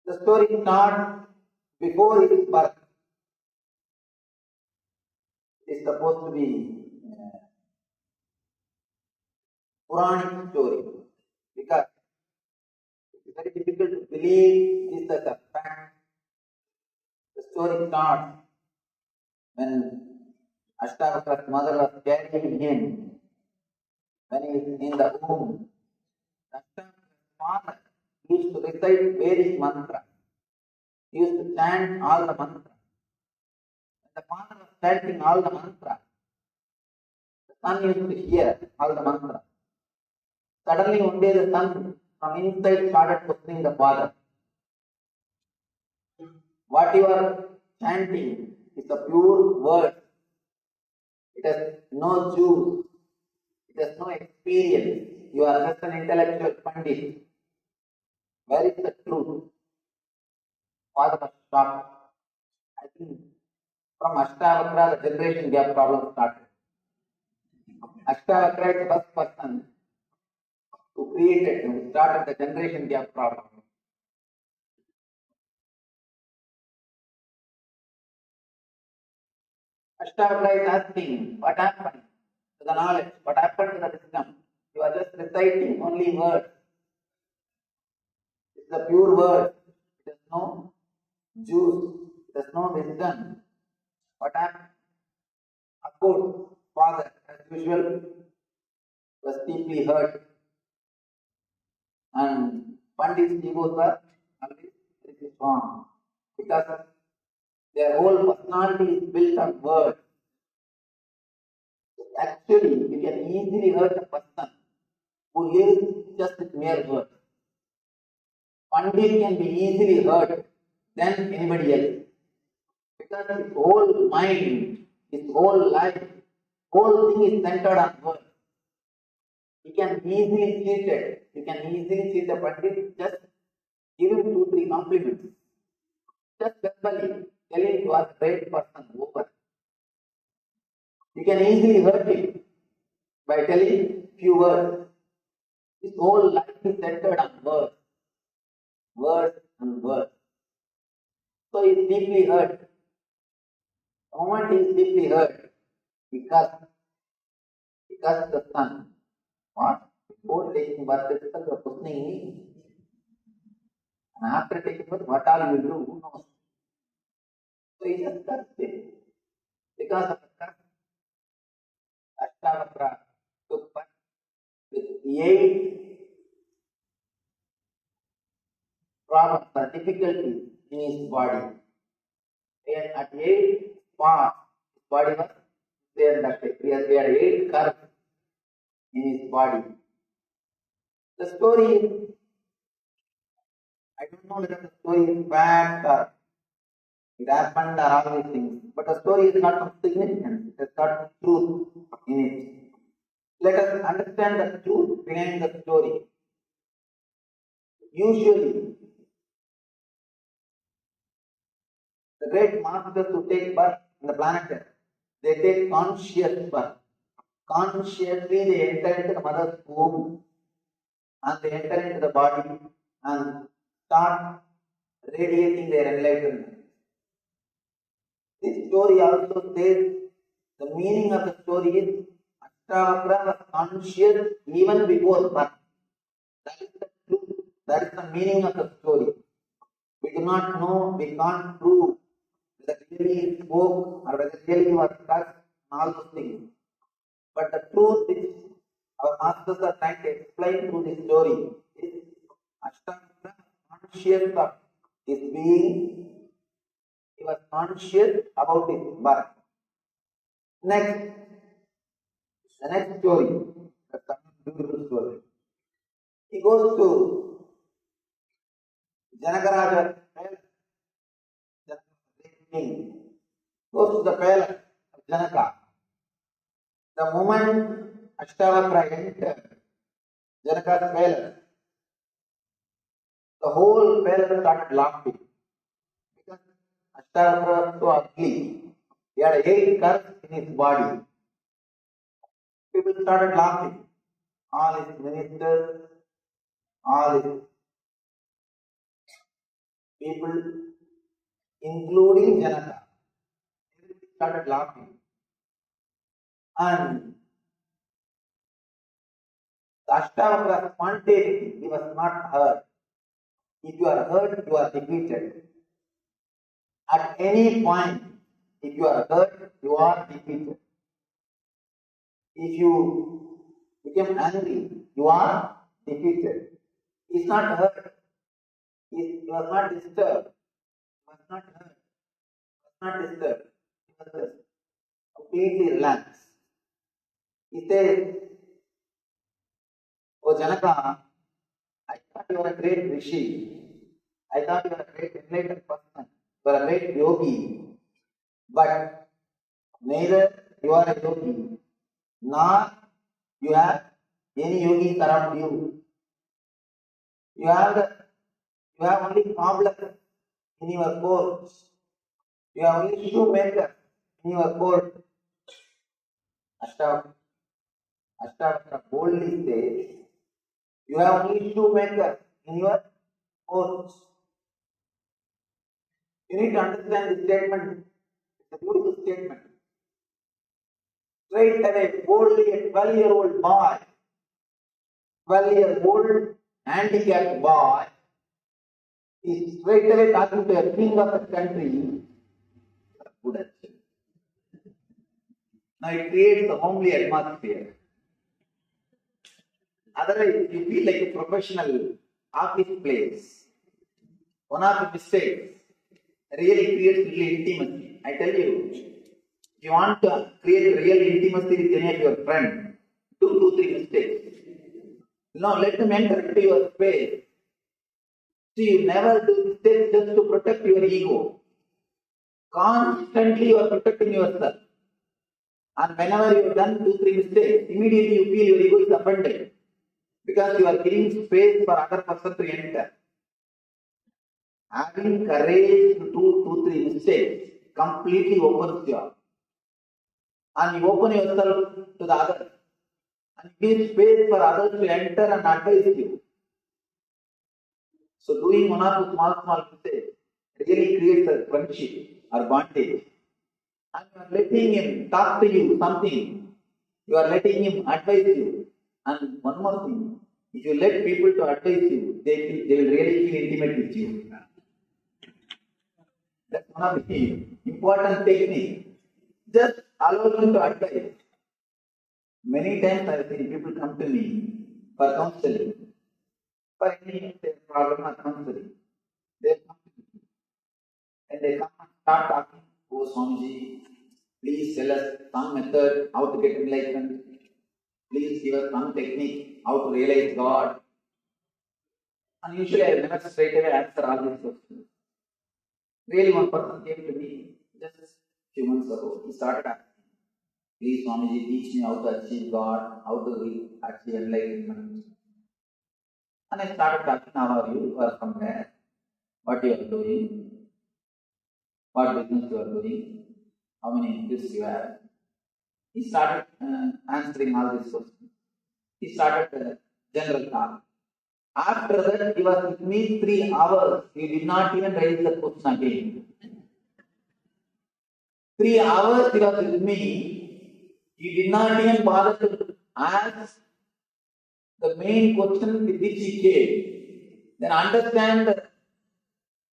The story starts before his birth. It is supposed to be a Puranic story because it is very difficult to believe this as a fact. The story starts when Ashtavakra's mother was carrying him, when he is in the womb. Ashtavakra's father used to recite various mantras. He used to chant all the mantras. When the father was chanting all the mantras, the son used to hear all the mantras. Suddenly one day the son from inside started questioning the father. What you are chanting is a pure word. It has no juice. It has no experience. You are just an intellectual pandit. Where is the truth? Father was shocked. I think from Ashtavakra the generation gap problem started. Ashtavakra is the first person who created, who started the generation gap problem. Ashtavakra is asking, what happened to the knowledge? What happened to the wisdom? You are just reciting only words. It's a pure word. It has no juice. It has no wisdom. What happened? Of course, father, as usual, was deeply hurt. And Pandit's egos were always very strong because their whole personality is built on words. Actually, you can easily hurt a person who lives just with mere words. Pandit can be easily hurt than anybody else because his whole mind, his whole life, whole thing is centered on words. He can easily cheat it. You can easily cheat a Pandit. Just give him 2-3 compliments. Just verbally tell him you are a great person. Over. You can easily hurt him by telling few words. His whole life is centered on words, words and words. So he is deeply hurt. The moment he is deeply hurt, he cursed the son. What? Before taking birth itself, you are questioning me. And after taking birth, what all you will do? Who knows? So he just cursed him. Because of the curse, Ashtavakra took birth with 8 problems or difficulties in his body. And at 8 parts, his body was there that he had 8 curves in his body. The story, I don't know whether the story is fact or it happened or all these things, but the story is not of significance, it has got truth in it. Let us understand the truth behind the story. Usually, the great masters who take birth in the planet Earth, they take conscious birth. Consciously they enter into the mother's womb and they enter into the body and start radiating their enlightenment. This story also says the meaning of the story is Ashtavakra was conscious even before birth. That is the truth. That is the meaning of the story. We do not know, we can't prove whether really he spoke or whether really he was cursed and all those things. But the truth which our masters are trying to explain through this story is Ashtavakra was conscious of his being. He was conscious about his birth. Next, the next story, the beautiful story. He goes to Janakaraja's palace. King goes to the palace of Janaka. The moment Ashtavakra entered Janaka's palace, the whole palace started laughing. Because Ashtavakra was so ugly. He had 8 curves in his body. People started laughing. All his ministers, all his people, including Janaka, everybody started laughing. And the Ashtavakra spontaneity, he was not hurt. If you are hurt, you are defeated. At any point, if you are hurt, you are defeated. If you become angry, you are defeated. He is not hurt. He was not disturbed. He was not hurt. He was not disturbed. He was just completely relaxed. He says, "Oh Janaka, I thought you were a great rishi. I thought you were a great enlightened person. You are a great yogi. But neither you are a yogi, nor you have any yogis around you. You have only cobblers in your court. You have only shoemakers in your court." Ashtavakra boldly says, "You have only shoemakers in your court." You need to understand this statement. It's a beautiful statement. Straight away, boldly, a 12-year-old boy, 12-year-old handicapped boy, is straight away talking to a king of a country. Good. Now it creates a homely atmosphere. Otherwise, you feel like a professional office place. One of the mistakes really creates real intimacy. I tell you, if you want to create real intimacy with any of your friends, do 2-3 mistakes. Now let them enter into your space. See, you never do mistakes just to protect your ego. Constantly you are protecting yourself. And whenever you have done 2-3 mistakes, immediately you feel your ego is offended. Because you are giving space for other person to enter. Having courage to do 2-3 mistakes completely opens you up. And you open yourself to the others. and give space for others to enter and advise you. So doing one or two small mistakes really creates a friendship or bondage. And you are letting him talk to you something. You are letting him advise you. And one more thing, if you let people to advise you, they will really feel intimate with you. That's one of the important techniques. Just allow them to advise. Many times I have seen people come to me for counseling, for any problem or counseling. They come to me and they come and start talking, "Oh Swamiji, please tell us some method how to get enlightened. Please give us some technique how to realize God." And usually I will never straight away answer all these questions. Really, one person came to me just a few months ago. He started asking, "Please Swamiji, teach me how to achieve God, how to achieve enlightenment." And I started talking, "How are you? You are from where? What you are doing? What business you are doing? How many kids you have?" He started answering all these questions. He started general talk. After that, he was with me 3 hours. He did not even raise the question again. 3 hours he was with me. He did not even bother to ask the main question with which he came. Then understand the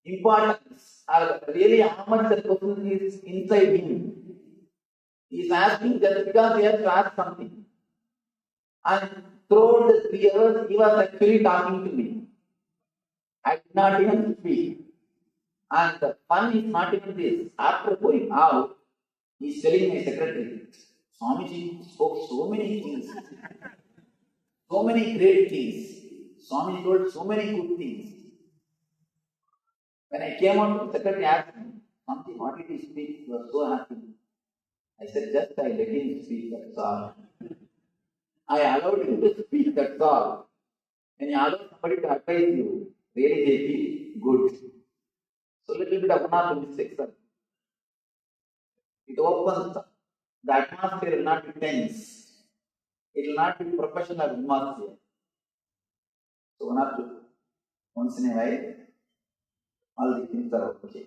importance or really how much the question is inside him. He is asking just because he has to ask something. And throughout the 3 hours, he was actually talking to me. I did not even speak. And the fun is not even this. After going out, he is telling my secretary, "Swamiji spoke so many things, so many great things. Swami told so many good things." When I came out, the secretary asked me, "Swamiji, what did he speak? You were so happy." I said, "Just I let him speak, that's all. I allowed him to speak, that's all." When you allow somebody to advise you, really they feel good. So little bit of one or two mistakes. It opens the atmosphere will not be tense. It will not be professional atmosphere. So one or two, once in a while, all these things are okay.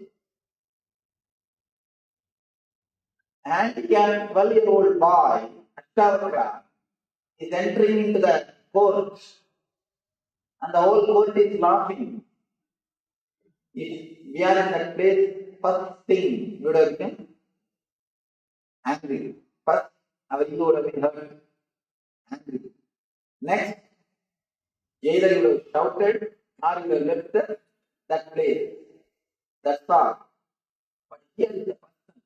Handicapped 12-year-old boy, Ashtavakra, is entering into the court, and the whole court is laughing. If we are in that place, first thing you would have become angry. First, our ego would have been hurt, angry. Next, either you would have shouted or you would have left that place. That's all. But here is the person.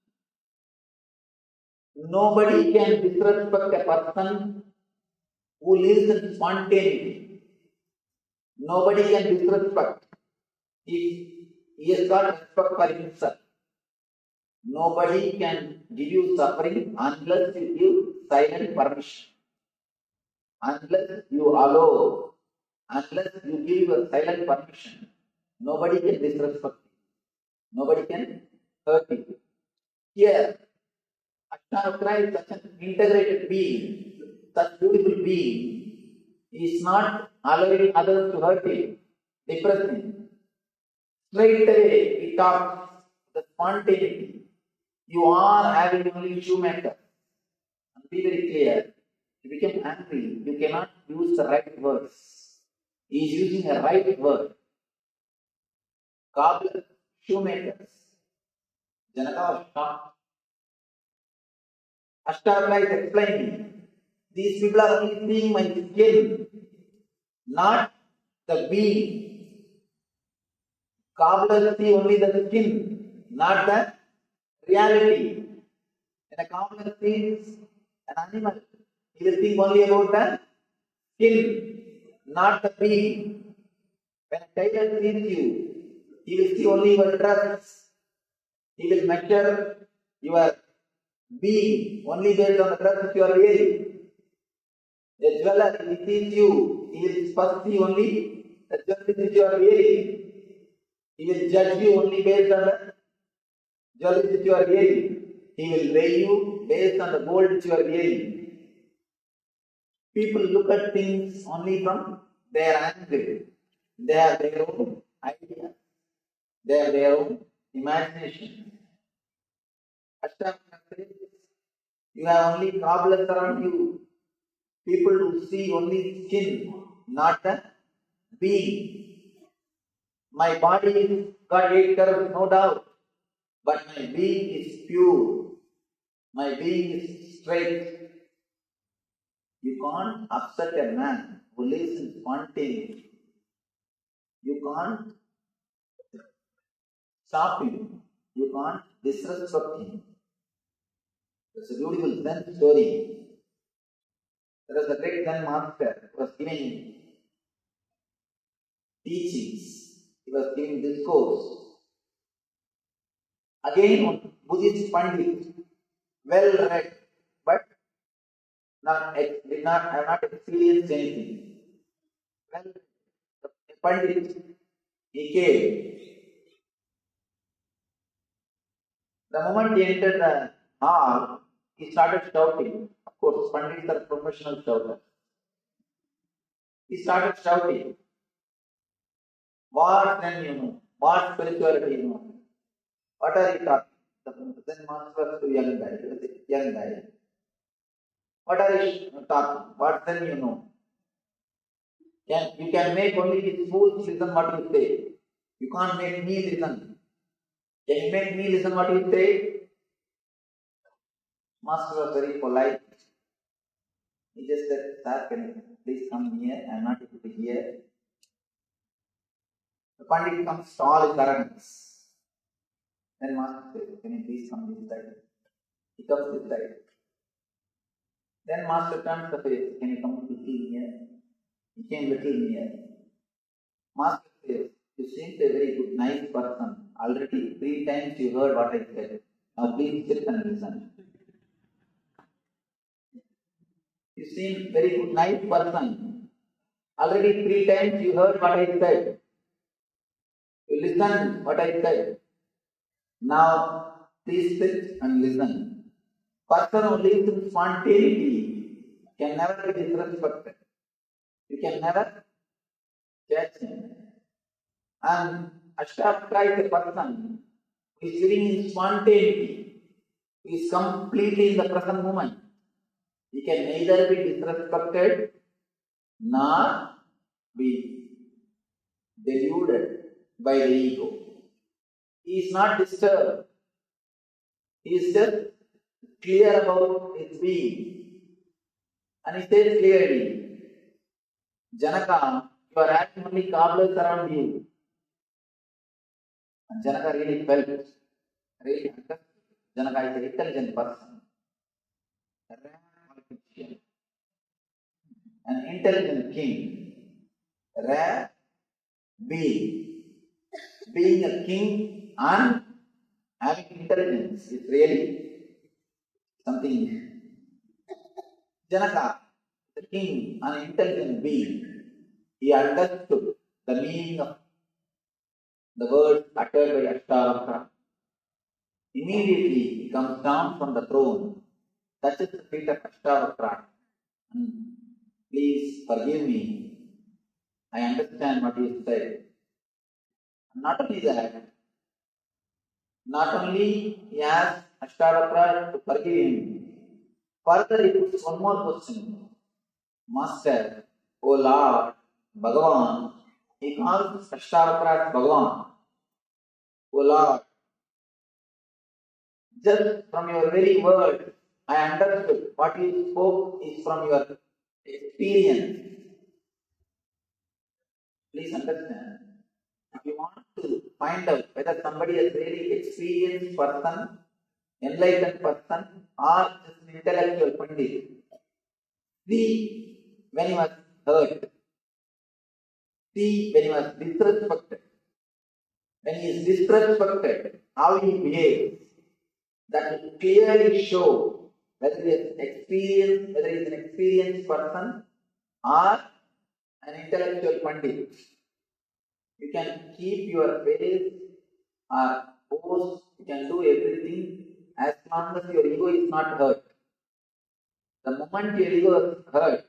Nobody can disrespect a person who lives in spontaneity. Nobody can disrespect if he has got respect for himself. Nobody can give you suffering unless you give silent permission. Unless you allow, unless you give your silent permission, nobody can disrespect you. Nobody can hurt you. Here, Ashtavakra is such an integrated being, such beautiful being. He is not allowing others to hurt him, depress him. Straight away, he talks the spontaneity. You are having only shoemaker. And be very clear. You become angry. You cannot use the right words. He is using a right word. Cobbler, shoemakers. Janaka was shocked. Ashtavakra is explaining. These people are only seeing my skin, not the being. Cobblers see only the skin, not the reality. When a cobbler sees an animal, he will think only about the skin, not the being. When a tailor sees you, he will see only your dress. He will measure your being only based on the dress which you are wearing. A jeweler, he sees you, he will first see only the jewelry which you are wearing. He will judge you only based on the jewelry which you are wearing. He will weigh you based on the gold which you are wearing. People look at things only from their angle. They have their own ideas. They have their own imagination. Ashtavakra says, you have only problems around you. People who see only skin, not the being. My body got 8 curves, no doubt, but my being is pure. My being is straight. You can't upset a man who lives in spontaneity. You can't stop him. You can't disrespect him. It's a beautiful Zen story. There was a great Zen master who was giving teachings. He was giving discourse. Again, one Buddhist pandit, well read, but have not experienced anything. Well, the pandit, he came. The moment he entered the hall, he started shouting. Of course, pandits are professional shouters. He started shouting. What then you know? What spirituality you know? What are you talking? The Zen master was a young guy. He was a young guy. What are you talking? What then you know? You can make only these fools listen what you say. You can't make me listen. Can you make me listen what you say? Master was very polite. He just said, sir, can you please come here? I am not able to hear. The pandit comes to all his arrogance. Then Master says, can you please come this side? He comes this side. Then Master turns the face, can you come little near? He came little near. Master says, you seem to be a very good, nice person. Already 3 times you heard what I said. Now please sit and listen. You seem very good, nice person. Already 3 times you heard what I said. You listen what I said. Now please sit and listen. Person who lives in spontaneity can never be disrespected. You can never catch him. And Ashtavakra is a person who is living in spontaneity. He is completely in the present moment. He can neither be disrespected nor be deluded by the ego. He is not disturbed. He is just clear about his being. And he says clearly, Janaka, you are having only cobblers around you. And Janaka really felt, really understood. Janaka is an intelligent person. An intelligent king. Rare being. Being a king and having intelligence is really something. Janaka, the king, an intelligent being, he understood the meaning of the words uttered by Ashtavakra. Immediately he comes down from the throne, touches the feet of Ashtavakra. Please forgive me. I understand what you said. Not only that, not only he asks Ashtavakra to forgive him, further he puts one more question. Master, O Lord, Bhagavan, he calls Ashtavakra as Bhagavan. O Lord, just from your very word, I understood what you spoke is from your experience. Please understand. If you want to find out whether somebody is really experienced person, enlightened person, or just an intellectual pandit, see when he was hurt, see when he was disrespected. When he is disrespected, how he behaves, that will clearly show whether he is an experienced person or an intellectual pandit. You can keep your face or pose, you can do everything as long as your ego is not hurt. The moment your ego is hurt,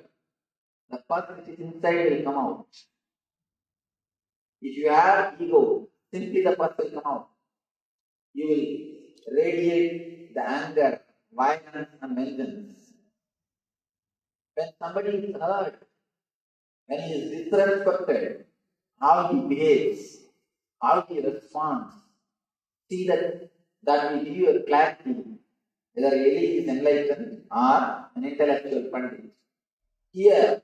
the pus which is inside will come out. If you have ego, simply the pus will come out. You will radiate the anger, violence and vengeance. When somebody is hurt, when he is disrespected, how he behaves, how he responds, see that will give you a clarity whether really is enlightened or an intellectual pandit. Here,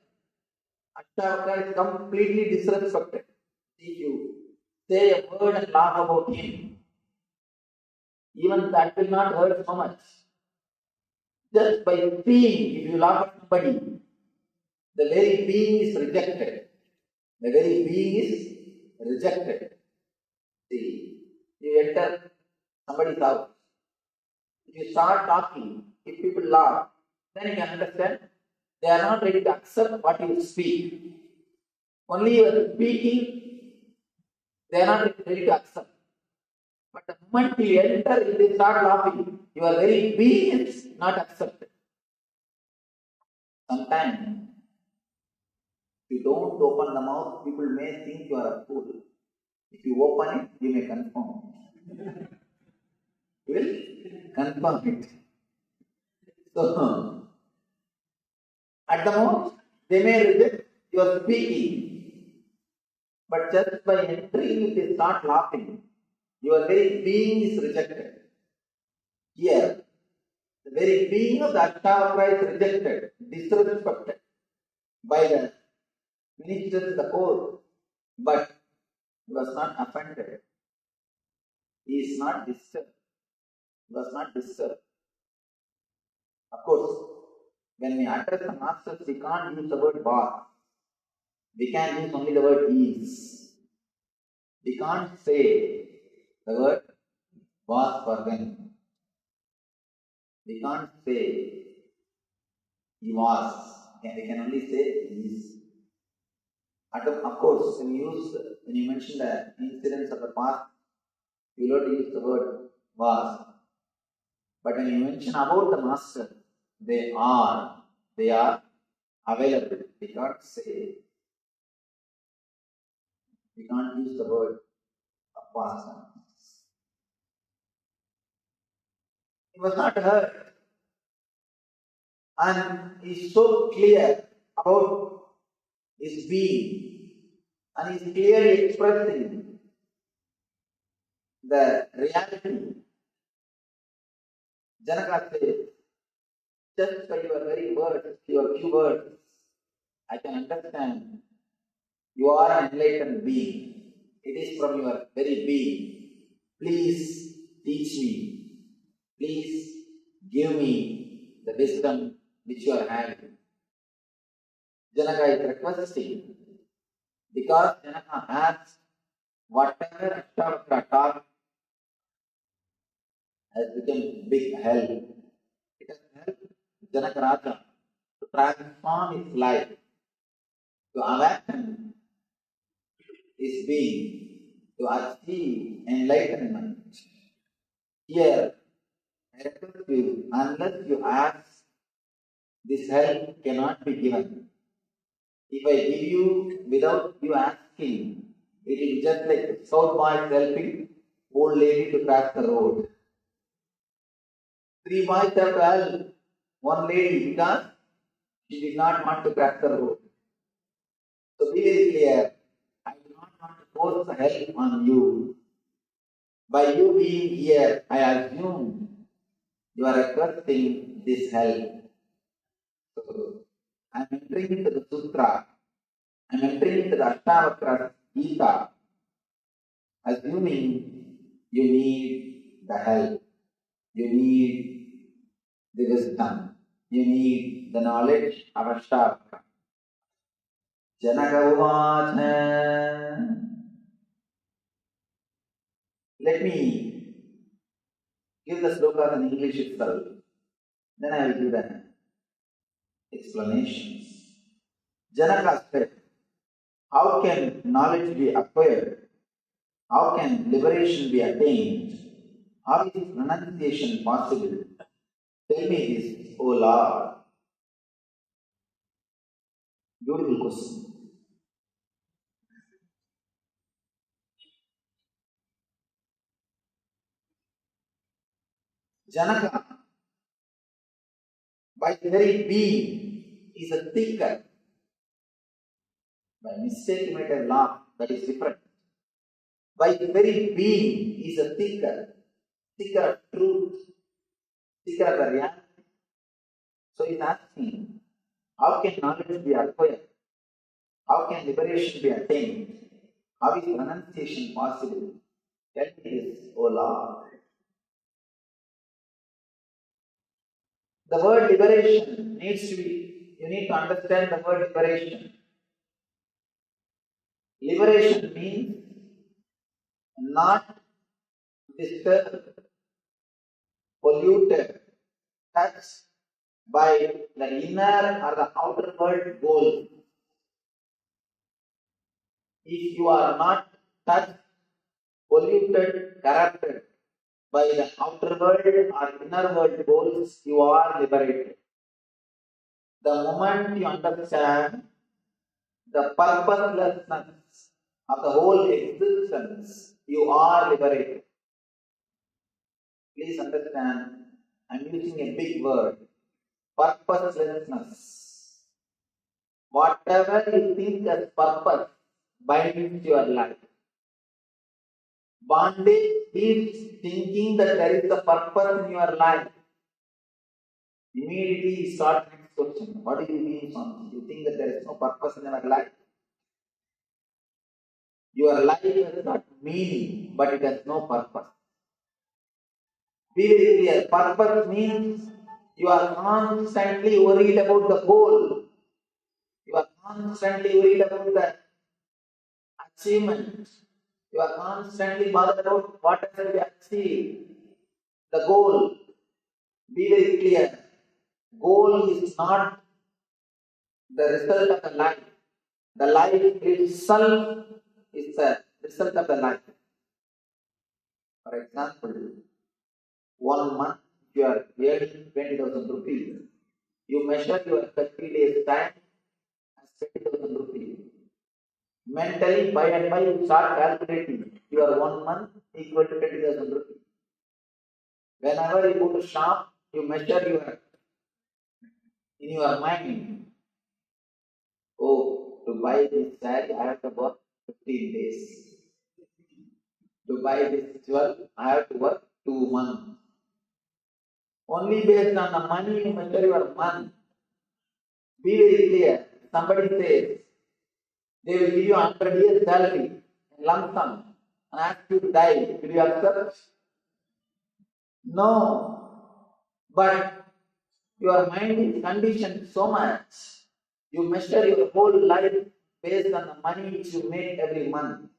Ashtavakra is completely disrespected. If you say a word and laugh about him, even that will not hurt so much. Just by being, if you laugh at somebody, the very being is rejected. The very being is rejected. See, you enter somebody's house. If you start talking, if people laugh, then you can understand they are not ready to accept what you speak. Only you are speaking, they are not ready to accept. But the moment you enter, if they start laughing, your very being is not accepted. Sometimes, if you don't open the mouth, people may think you are a fool. If you open it, you may confirm. You will confirm it. So, at the most, they may reject your speaking. But just by entering, if they start laughing, your very being is rejected. Here, the very being of the Ashtavakra is rejected, disrespected by the ministers in the court, but he was not offended. He is not disturbed. He was not disturbed. Of course, when we address the masters, we can't use the word boss. We can use only the word is. We can't say the word boss for them. We can't say he was. We can only say he is. Of course, when you mention the incidents of the past, you will not use the word was. But when you mention about the master, they are available. We can't say, we can't use the word of past. He was not hurt. And he's so clear about his being. And he's clearly expressing the reality. Janaka says, just by your very words, your few words, I can understand you are an enlightened being. It is from your very being. Please teach me. Please give me the wisdom which you are having. Janaka is requesting because Janaka has whatever Ashtavakra taught has become big help. It has helped Janaka Raja to transform his life, to awaken his being, to achieve enlightenment. Here, I request you, unless you ask, this help cannot be given. If I give you without you asking, it is just like South boys helping old lady to cross the road. 3 boys have to help one lady because she did not want to cross the road. So be very clear, I do not want to force the help on you. By you being here, I assume you are requesting this help. So, I am entering into the Sutra, I am entering into the Ashtavakra Gita, assuming you need the help, you need the wisdom, you need the knowledge of Ashtavakra. Janaka Uvacha. Let me give the slokas in English itself, then I will give the explanations. Janaka said, how can knowledge be acquired? How can liberation be attained? How is renunciation possible? Tell me this, O Lord. Beautiful question. Janaka, by the very being, is a thinker. By mistake, you might have laughed, that is different. By the very being, is a thinker of truth, thinker of the reality. So he's asking, how can knowledge be acquired? How can liberation be attained? How is renunciation possible? Tell me this, O Lord. The word liberation needs to be, you need to understand the word liberation. Liberation means not disturbed, polluted, touched by the inner or the outer world goal. If you are not touched, polluted, corrupted by the outer world or inner world goals, you are liberated. The moment you understand the purposelessness of the whole existence, you are liberated. Please understand, I am using a big word, purposelessness. Whatever you think as purpose binds your life. Bondage is thinking that there is a purpose in your life. Immediately you start next question. What do you mean, Swami? You think that there is no purpose in your life? Your life has got meaning, but it has no purpose. Be very clear. Purpose means you are constantly worried about the goal. You are constantly worried about the achievement. You are constantly bothered about what has to be achieved. The goal. Be very clear. Goal is not the result of the life. The life itself is the result of the life. For example, 1 month you are earning 20,000 rupees. You measure your 30 days time as 20,000 rupees. Mentally, by and by, you start calculating your 1 month equal to 20,000 rupees. Whenever you go to shop, you measure in your mind, oh, to buy this saree, I have to work 15 days. To buy this jewel, I have to work 2 months. Only based on the money you measure your month. Be very clear. Somebody says, they will give you 100 years salary in lump sum and ask you to die. Will you accept? No. But your mind is conditioned so much. You measure your whole life based on the money which you make every month.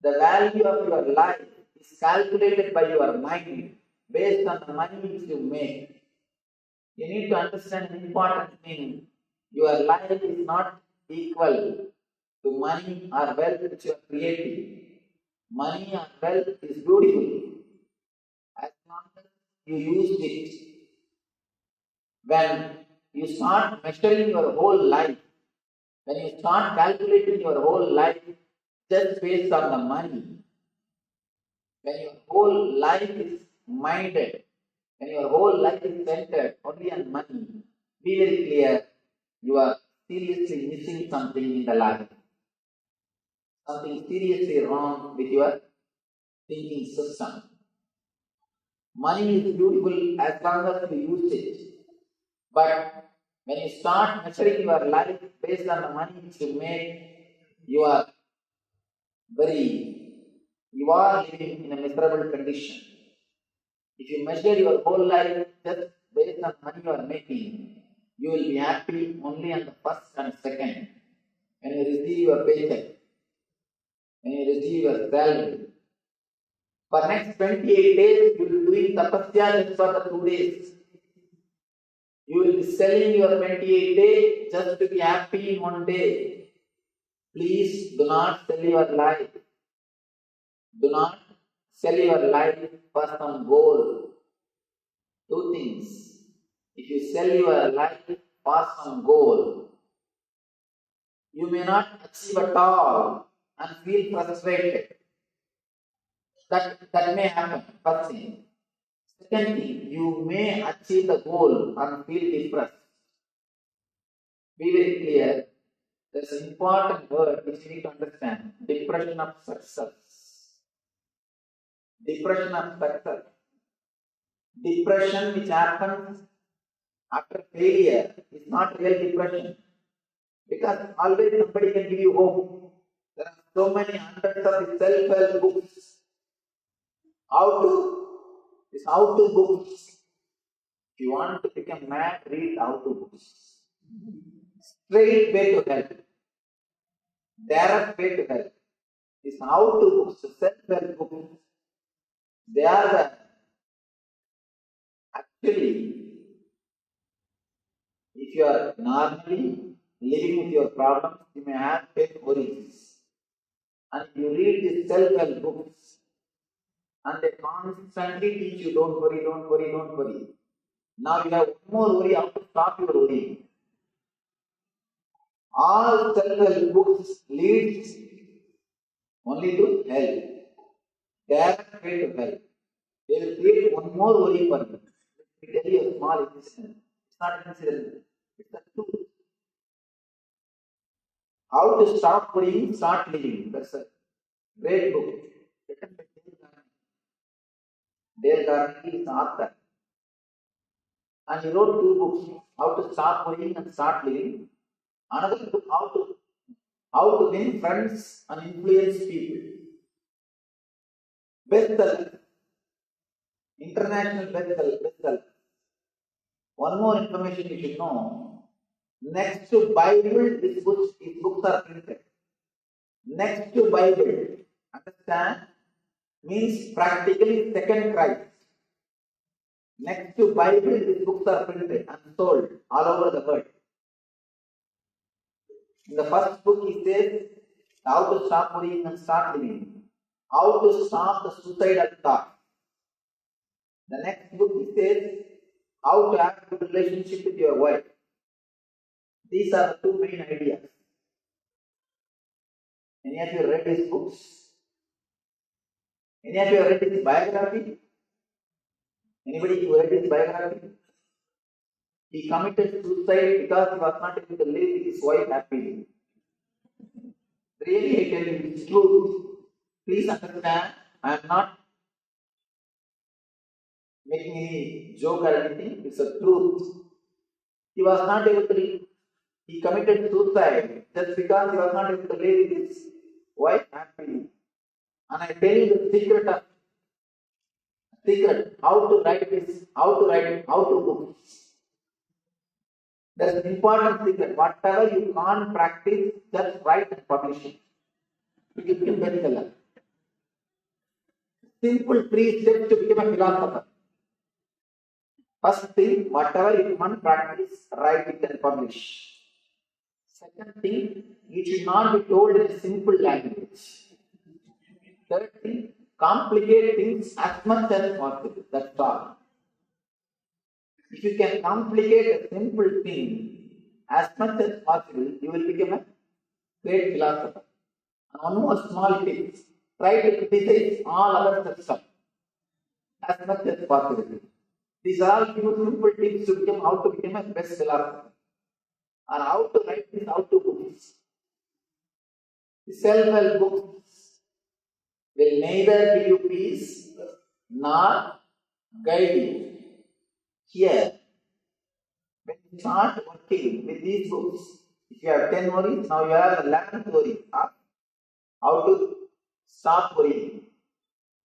The value of your life is calculated by your mind based on the money which you make. You need to understand an important thing. Your life is not equal to money or wealth which you are creating. Money or wealth is beautiful as long as you use it. When you start measuring your whole life, when you start calculating your whole life just based on the money, when your whole life is minded, when your whole life is centered only on money, be very clear, you are seriously missing something in the life. Something seriously wrong with your thinking system. Money is beautiful as long as you use it. But when you start measuring your life based on the money which you make, you are living in a miserable condition. If you measure your whole life just based on the money you are making, you will be happy only on the first and second. When you receive your paycheck, when you receive your salary. For next 28 days, you will be doing tapasya just for the 2 days. You will be selling your 28 days just to be happy in 1 day. Please do not sell your life. Do not sell your life for some goal. 2 things. If you sell your life for some goal, You may not achieve at all and feel frustrated. That may happen, first thing. Second thing, you may achieve the goal and feel depressed. Be very clear. There's an important word which you need to understand. Depression of success. Depression of success. Depression which happens after failure is not real depression. Because always somebody can give you hope. There are so many hundreds of self-help books. How to books. If you want to become mad, read how-to books. Straight way to hell. Direct way to hell. Is how-to books, self-help books. They are actually, if you are normally living with your problems, you may have big worries. And you read these self-help books, and they constantly teach you, don't worry, don't worry, don't worry. Now you have one more worry, how to stop your worrying. All self-help books leads only to hell. Direct way to hell. They will create one more worry for you. Let me tell you a small incident. It's not an incident, it's the truth. How to stop worrying, start living. That's a great book. Written by Dale Carnegie is the author. And he wrote 2 books, How to Stop Worrying and Start Living. Another book, How to Win Friends and Influence People. Bestseller. International bestseller. One more information you should know. Next to Bible, these books are printed. Next to Bible, understand, means practically second Christ. Next to Bible, these books are printed and sold all over the world. In the first book, he says, how to stop worrying and start living. How to stop the suicidal thought. The next book, he says, how to have a good relationship with your wife. These are the 2 main ideas. Any of you read his books? Any of you read his biography? Anybody who read his biography? He committed suicide because he was not able to live with his wife happily. Really, I tell you, it's true. Please understand, I am not making any joke or anything. It's a truth. He was not able to live. He committed suicide just because he was not able to live with his wife happily. And I tell you the secret, how to write books. There is an important secret. Whatever you can't practice, just write and publish it. You become bestseller. Simple 3 steps to become a philosopher. First thing, whatever you can't practice, write it and publish. Second thing, it should not be told in a simple language. Third thing, complicate things as much as possible. That's all. If you can complicate a simple thing as much as possible, you will become a great philosopher. And one more small tip, try to criticize all other systems as much as possible. These are all few simple tips to become how to become a best philosopher. Or how to write these how-to books. The self-help books will neither give you peace nor guide you. Here, when you start working with these books, if you have 10 worries, now you have 11th worry. How to stop worrying,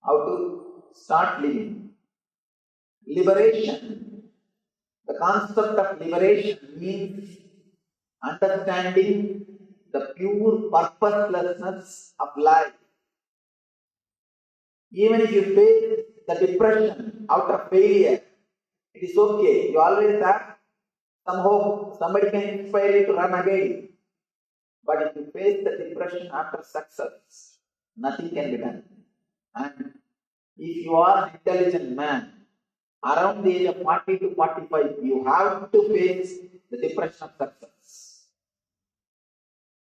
how to start living. Liberation. The concept of liberation means understanding the pure purposelessness of life. Even if you face the depression out of failure, it is okay. You always have some hope. Somebody can inspire you to run again. But if you face the depression after success, nothing can be done. And if you are an intelligent man, around the age of 40 to 45, you have to face the depression of success.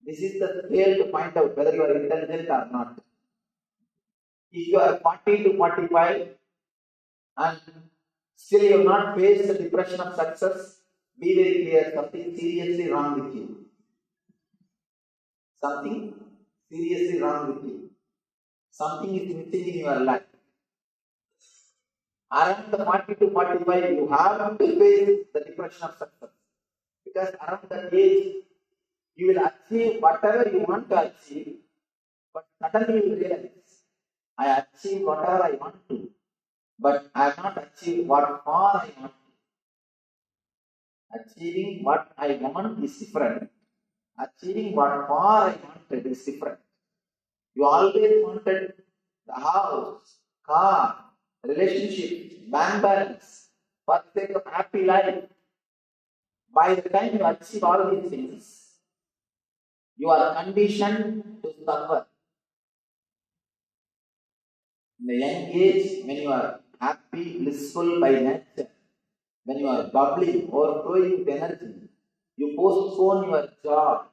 This is the scale to find out whether you are intelligent or not. If you are 40 to 45 and still you have not faced the depression of success, be very clear, something seriously wrong with you. Something seriously wrong with you. Something is missing in your life. Around the 40 to 45, you have to face the depression of success. Because around that age, you will achieve whatever you want to achieve, but suddenly you will realize, I achieved whatever I want to, but I have not achieved what more I want to. Achieving what I want is different. Achieving what more I wanted is different. You always wanted the house, car, relationship, bank balance, for the sake of happy life. By the time you achieve all these things, you are conditioned to suffer. In the young age, when you are happy, blissful by nature, when you are bubbling, overflowing with energy, you postpone your job.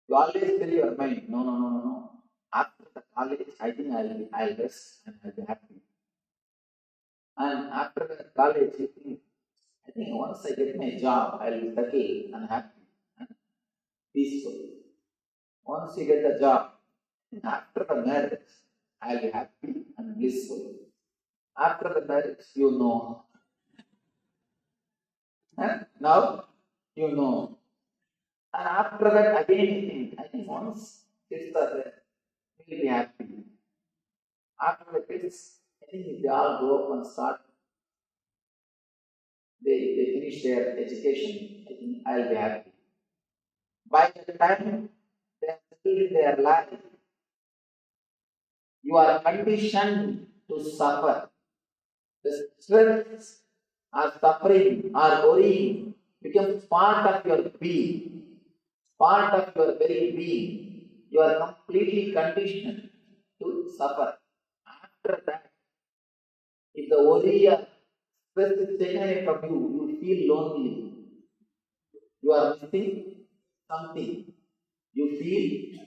You always tell your mind, no. After the college, I think I'll rest and I'll be happy. And after the college, you think, I think once I get my job, I'll be settled and happy and peaceful. Once you get the job, after the marriage, I'll be happy and blissful. After the marriage, you know. Now, you know. And after that, again, I think once kids are there, we'll be happy. After the kids, I think if they all grow up and start, they finish their education, I think I'll be happy. By the time they are settled in their life, you are conditioned to suffer. The stress or suffering or worrying becomes part of your being, part of your very being. You are completely conditioned to suffer. After that, if the worry or stress is taken away from you, you feel lonely. You are missing something. You feel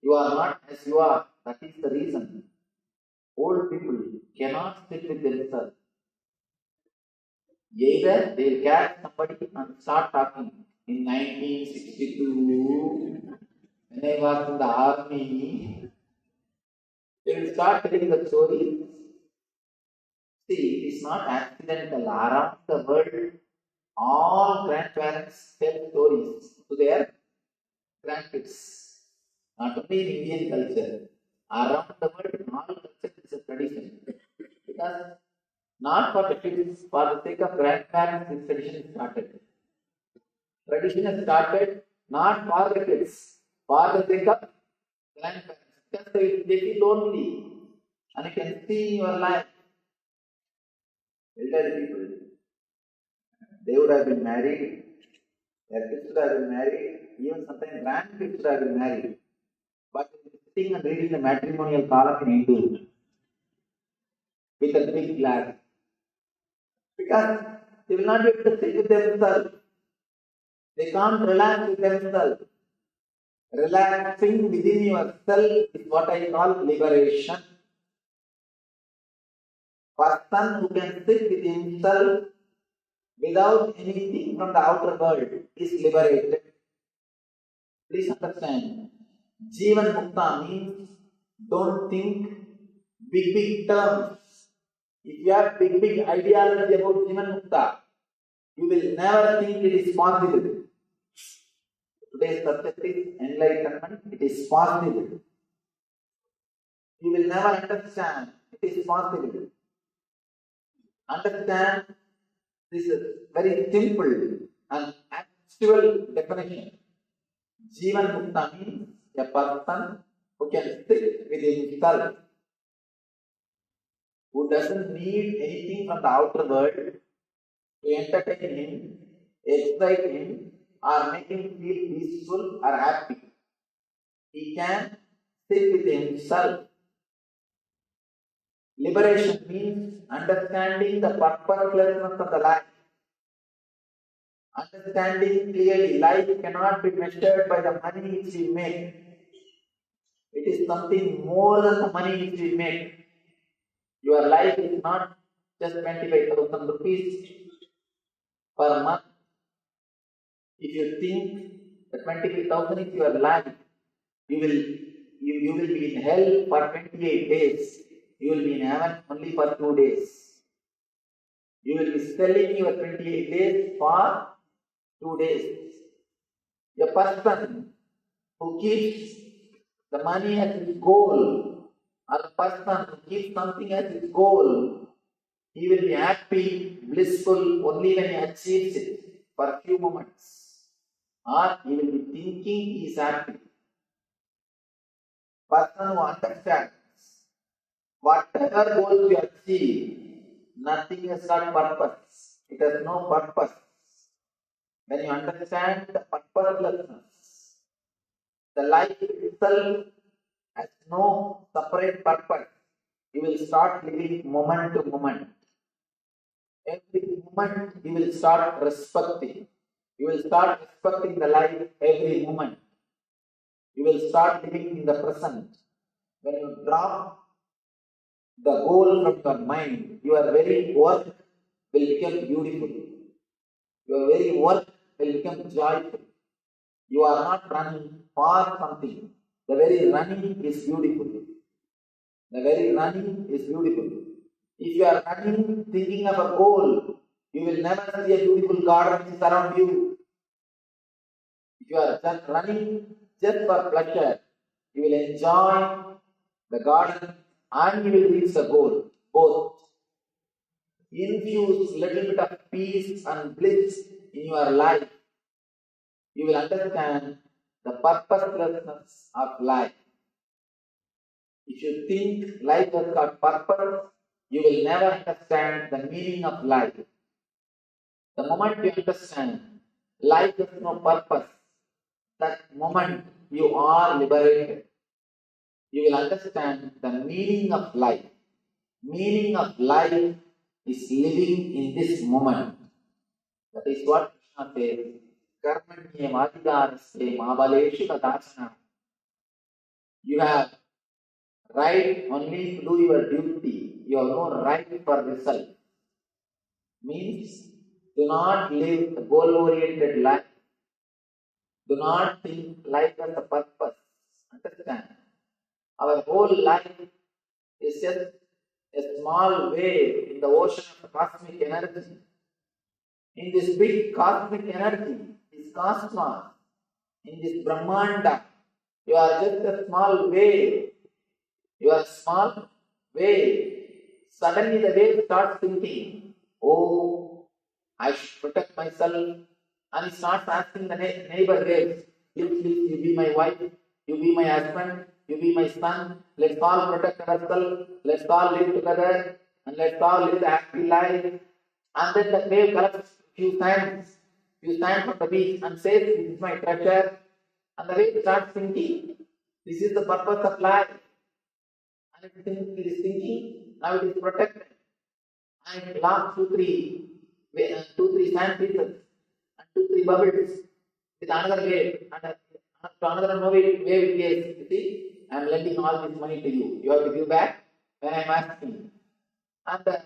you are not as you are. That is the reason. Old people cannot sit with themselves. Either they will catch somebody and start talking. In 1962, when I was in the army, they will start telling the story. See, it is not accidental. Around the world, all grandparents tell stories to their grandkids. Not only in Indian culture, around the world, all culture is a tradition. Because not for the kids, for the sake of grandparents, this tradition started. Tradition has started not for the kids, for the sake of grandparents. Because they feel lonely. And you can see in your life, elderly people, they would have been married, their kids would have been married, even sometimes grandkids would have been married. But sitting and reading the matrimonial column in Hindu with a big glass. Because they will not be able to sit with themselves. They can't relax with themselves. Relaxing within yourself is what I call liberation. Person who can sit with himself without anything from the outer world is liberated. Please understand. Jivan Mukta means don't think big terms. If you have big ideology about Jivan Mukta, you will never think it is possible. Today's subject is enlightenment. It is possible. You will never understand it is possible. Understand this is very simple and actual definition. Jivan Mukta means a person who can sit with himself, who doesn't need anything from the outer world to entertain him, excite him, or make him feel peaceful or happy. He can sit with himself. Liberation means understanding the purposelessness of the life. Understanding clearly, life cannot be measured by the money which we make. It is something more than the money which we make. Your life is not just 25,000 rupees per month. If you think that 25,000 is your life, you will be in hell for 28 days. You will be in heaven only for 2 days. You will be selling your 28 days for 2 days. A person who keeps the money as his goal, or a person who keeps something as his goal, he will be happy, blissful only when he achieves it for a few moments. Or he will be thinking he is happy. Person who understands whatever goals you achieve, nothing has got purpose. It has no purpose. When you understand the purposelessness, the life itself has no separate purpose. You will start living moment to moment. Every moment you will start respecting. You will start respecting the life every moment. You will start living in the present. When you drop the goal from your mind, your very work will become beautiful. Your very work will become joyful. You are not running for something. The very running is beautiful. The very running is beautiful. If you are running thinking of a goal, you will never see a beautiful garden which is around you. If you are just running just for pleasure, you will enjoy the garden and you will reach the goal. Both. Infuse little bit of peace and bliss in your life. You will understand the purposelessness of life. If you think life has got purpose, you will never understand the meaning of life. The moment you understand life has no purpose, that moment you are liberated. You will understand the meaning of life. Meaning of life is living in this moment. That is what Krishna says. Karmanye madhikarasye mabaleshu tadasana. You have right only to do your duty. You have no right for result. Means, do not live a goal-oriented life. Do not think life has a purpose. Understand? Our whole life is just a small wave in the ocean of cosmic energy. In this big cosmic energy, this cosmos, in this Brahmanda, you are just a small wave. You are a small wave. Suddenly the wave starts thinking, oh, I should protect myself. And he starts asking the neighbor waves, please, you be my wife, you be my husband, you be my son. Let's all protect ourselves. Let's all live together. And let's all live a happy life. And then the wave collects few sands from the beach and says, this is my treasure. And the wave starts thinking, this is the purpose of life. And it is thinking, now it is protected. And last two, three sand pieces and 2-3 bubbles with another wave and another wave case. You see, I am lending all this money to you. You have to give back when I am asking. And the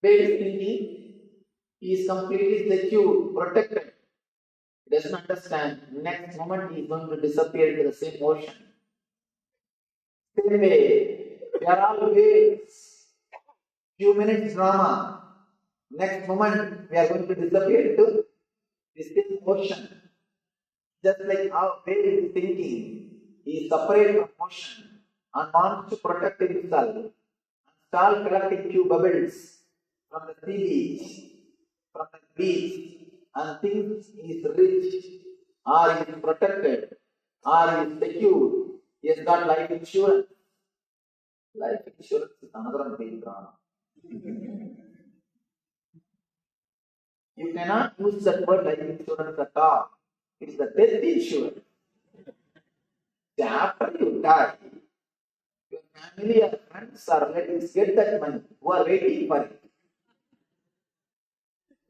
wave is thinking, he is completely secure, protected. He doesn't understand. Next moment he is going to disappear into the same ocean. Same way, we are all waves. Few minutes drama. Next moment we are going to disappear into the same ocean. Just like our wave is thinking, he is separate from ocean and wants to protect himself and start collecting few bubbles from the beach, and thinks he is rich, or he is protected, or he is secure. He has got life insurance. Life insurance is another big drama. You cannot use that word life insurance at all. It is the death insurance. After you die, your family or friends or relatives get that money who are waiting for it.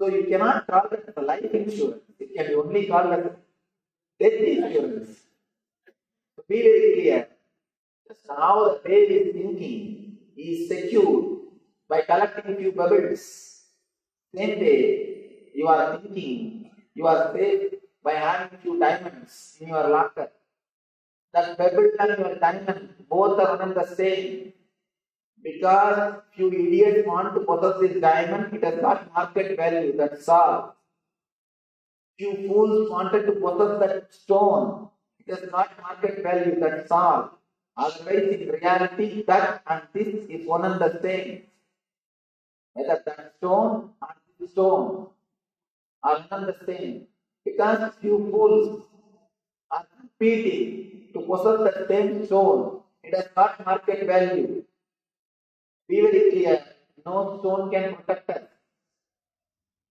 So you cannot call it as a life insurance. It can be only called as death insurance. To be very clear, just how the wave is thinking is secured by collecting few bubbles. Same way, you are thinking you are safe by having few diamonds in your locker. That pebble and your diamond both are one and the same. Because few idiots want to possess this diamond, it has got market value, that's all. Few fools wanted to possess that stone, it has got market value, that's all. Otherwise, in reality, that and this is one and the same. Whether that stone or this stone are one and the same. Because few fools are competing to possess the same stone, it has got market value. Be very clear, no stone can protect us.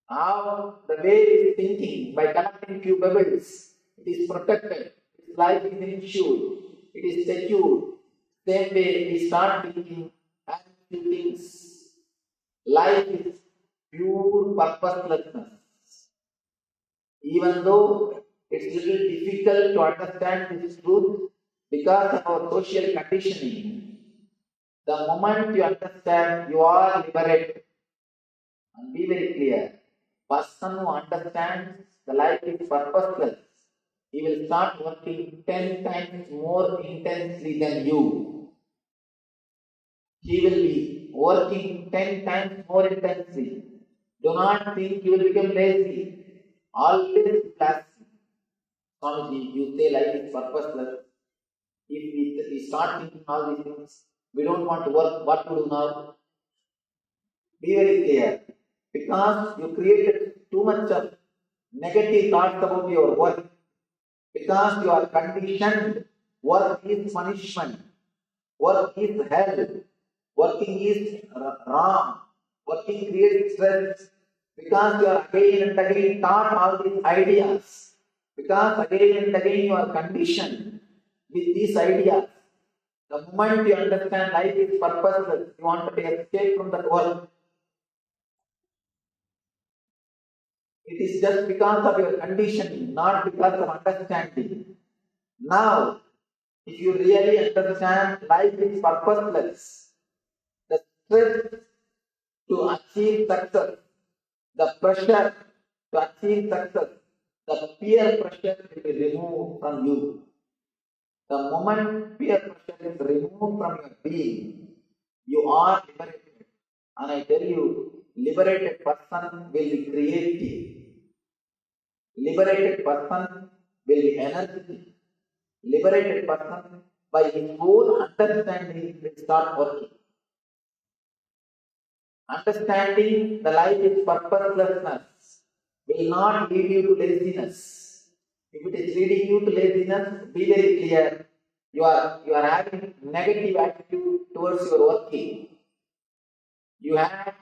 How the wave is thinking by collecting few pebbles, it is protected, its life is insured, it is secured. Same way we start thinking and few things. Life is pure purposelessness. Even though it's little difficult to understand this truth because of our social conditioning, the moment you understand, you are liberated. And be very clear, person who understands the life is purposeless, he will start working 10 times more intensely than you. He will be working 10 times more intensely. Do not think you will become lazy. Always plus. Swamiji, you say life is purposeless. If we start thinking all these things, we don't want to work, what to do now? Be very clear. Because you created too much of negative thoughts about your work. Because you are conditioned, work is punishment. Work is hell. Working is wrong. Working creates stress. Because you are again and again taught all these ideas. Because again and again you are conditioned with these ideas. The moment you understand life is purposeless, you want to escape from that world. It is just because of your conditioning, not because of understanding. Now, if you really understand life is purposeless, the stress to achieve success, the pressure to achieve success, the peer pressure will be removed from you. The moment peer pressure is removed from your being, you are liberated. And I tell you, liberated person will be creative. Liberated person will be energetic. Liberated person, by his own understanding, will start working. Understanding the life is purposelessness will not lead you to laziness. If it is leading you to laziness, be very clear. You are having negative attitude towards your working. You have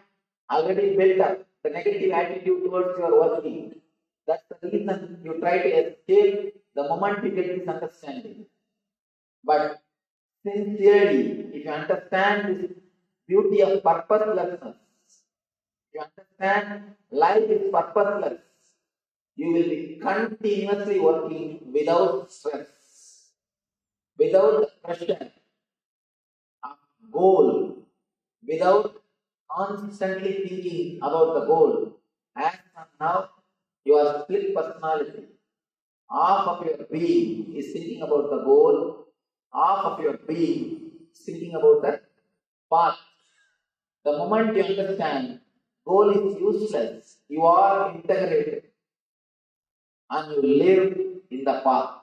already built up the negative attitude towards your working. That's the reason you try to escape the moment you get this understanding. But sincerely, if you understand this beauty of purposelessness, if you understand life is purposeless, you will be continuously working without stress, without the pressure of goal, without constantly thinking about the goal. As of now, you are split personality. Half of your being is thinking about the goal, half of your being is thinking about the path. The moment you understand goal is useless, you are integrated and you live in the path.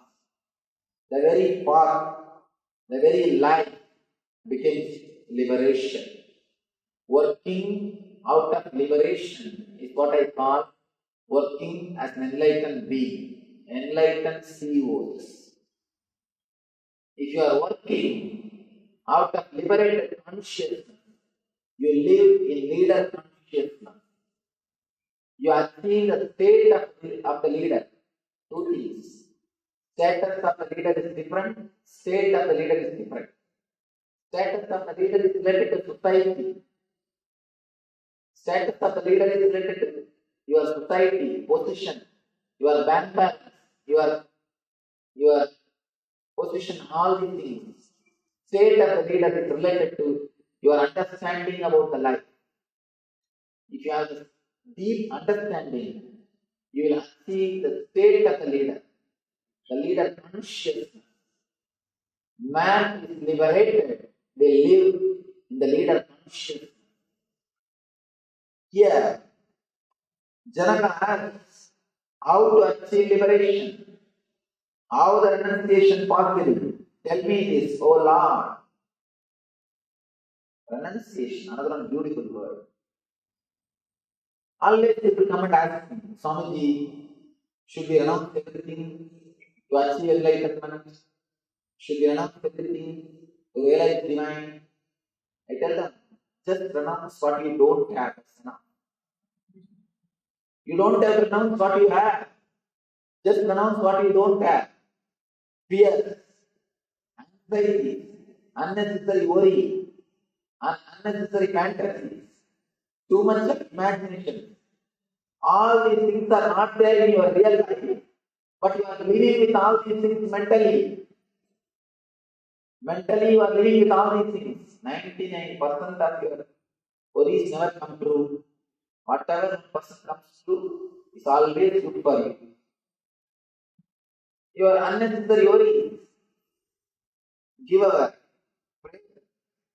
The very path, the very life becomes liberation. Working out of liberation is what I call working as an enlightened being, enlightened CEOs. If you are working out of liberated consciousness, you live in leader consciousness. You achieve the state of the leader. Two things. Status of the leader is different, state of the leader is different. Status of the leader is related to society. Status of the leader is related to your society, position, your bank balance, your position, all these things. State of the leader is related to your understanding about the life. If you have this deep understanding, you will see the state of the leader consciousness. Man is liberated, they live in the leader consciousness. Here, Janaka asks how to achieve liberation, how the renunciation possible. Tell me this, O Lord. Renunciation, another beautiful word. Always people come and ask me, Swamiji, should we renounce everything to achieve enlightenment? Should we renounce everything to realize divine? I tell them, just renounce what you don't have. You don't have to renounce what you have. Just renounce what you don't have. Fear, anxiety, unnecessary worry, unnecessary fantasies, too much of imagination. All these things are not there in your real life, but you are living with all these things mentally. Mentally, you are living with all these things. 99% of your worries never come true. Whatever person comes true is always good for you. Your unnecessary worries, give a prayer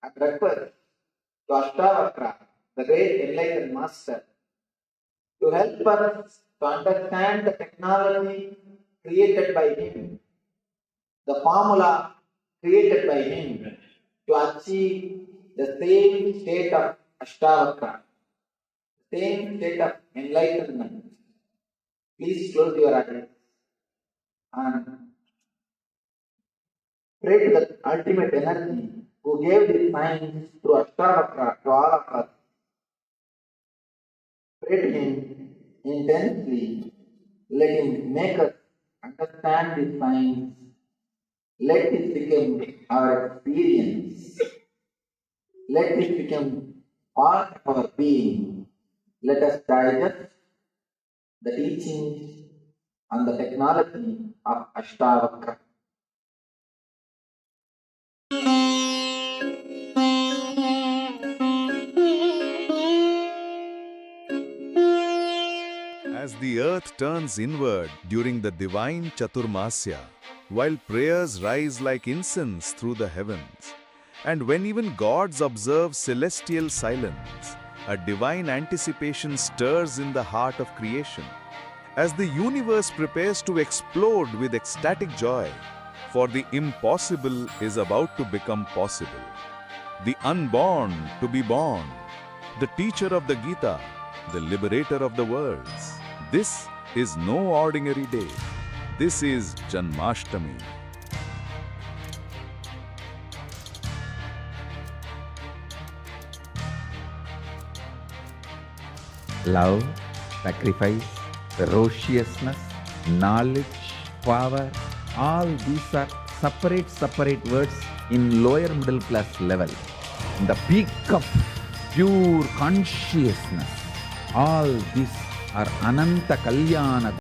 and refer to Ashtavakra, the great enlightened master, to help us to understand the technology created by him, the formula created by him to achieve the same state of Ashtavakra, same state of enlightenment. Please close your eyes and pray to the ultimate energy who gave this science through Ashtavakra to all of us. Pray to him intensely. Let him make us understand this science. Let this become our experience. Let this become part of our being. Let us digest the teachings and the technology of Ashtavakra. As the earth turns inward during the divine Chaturmasya, while prayers rise like incense through the heavens, and when even gods observe celestial silence, a divine anticipation stirs in the heart of creation. As the universe prepares to explode with ecstatic joy, for the impossible is about to become possible. The unborn to be born, the teacher of the Gita, the liberator of the worlds. This is no ordinary day. This is Janmashtami. Love, sacrifice, ferociousness, knowledge, power, all these are separate words in lower middle class level. In the peak of pure consciousness, all these are Ananta Kalyana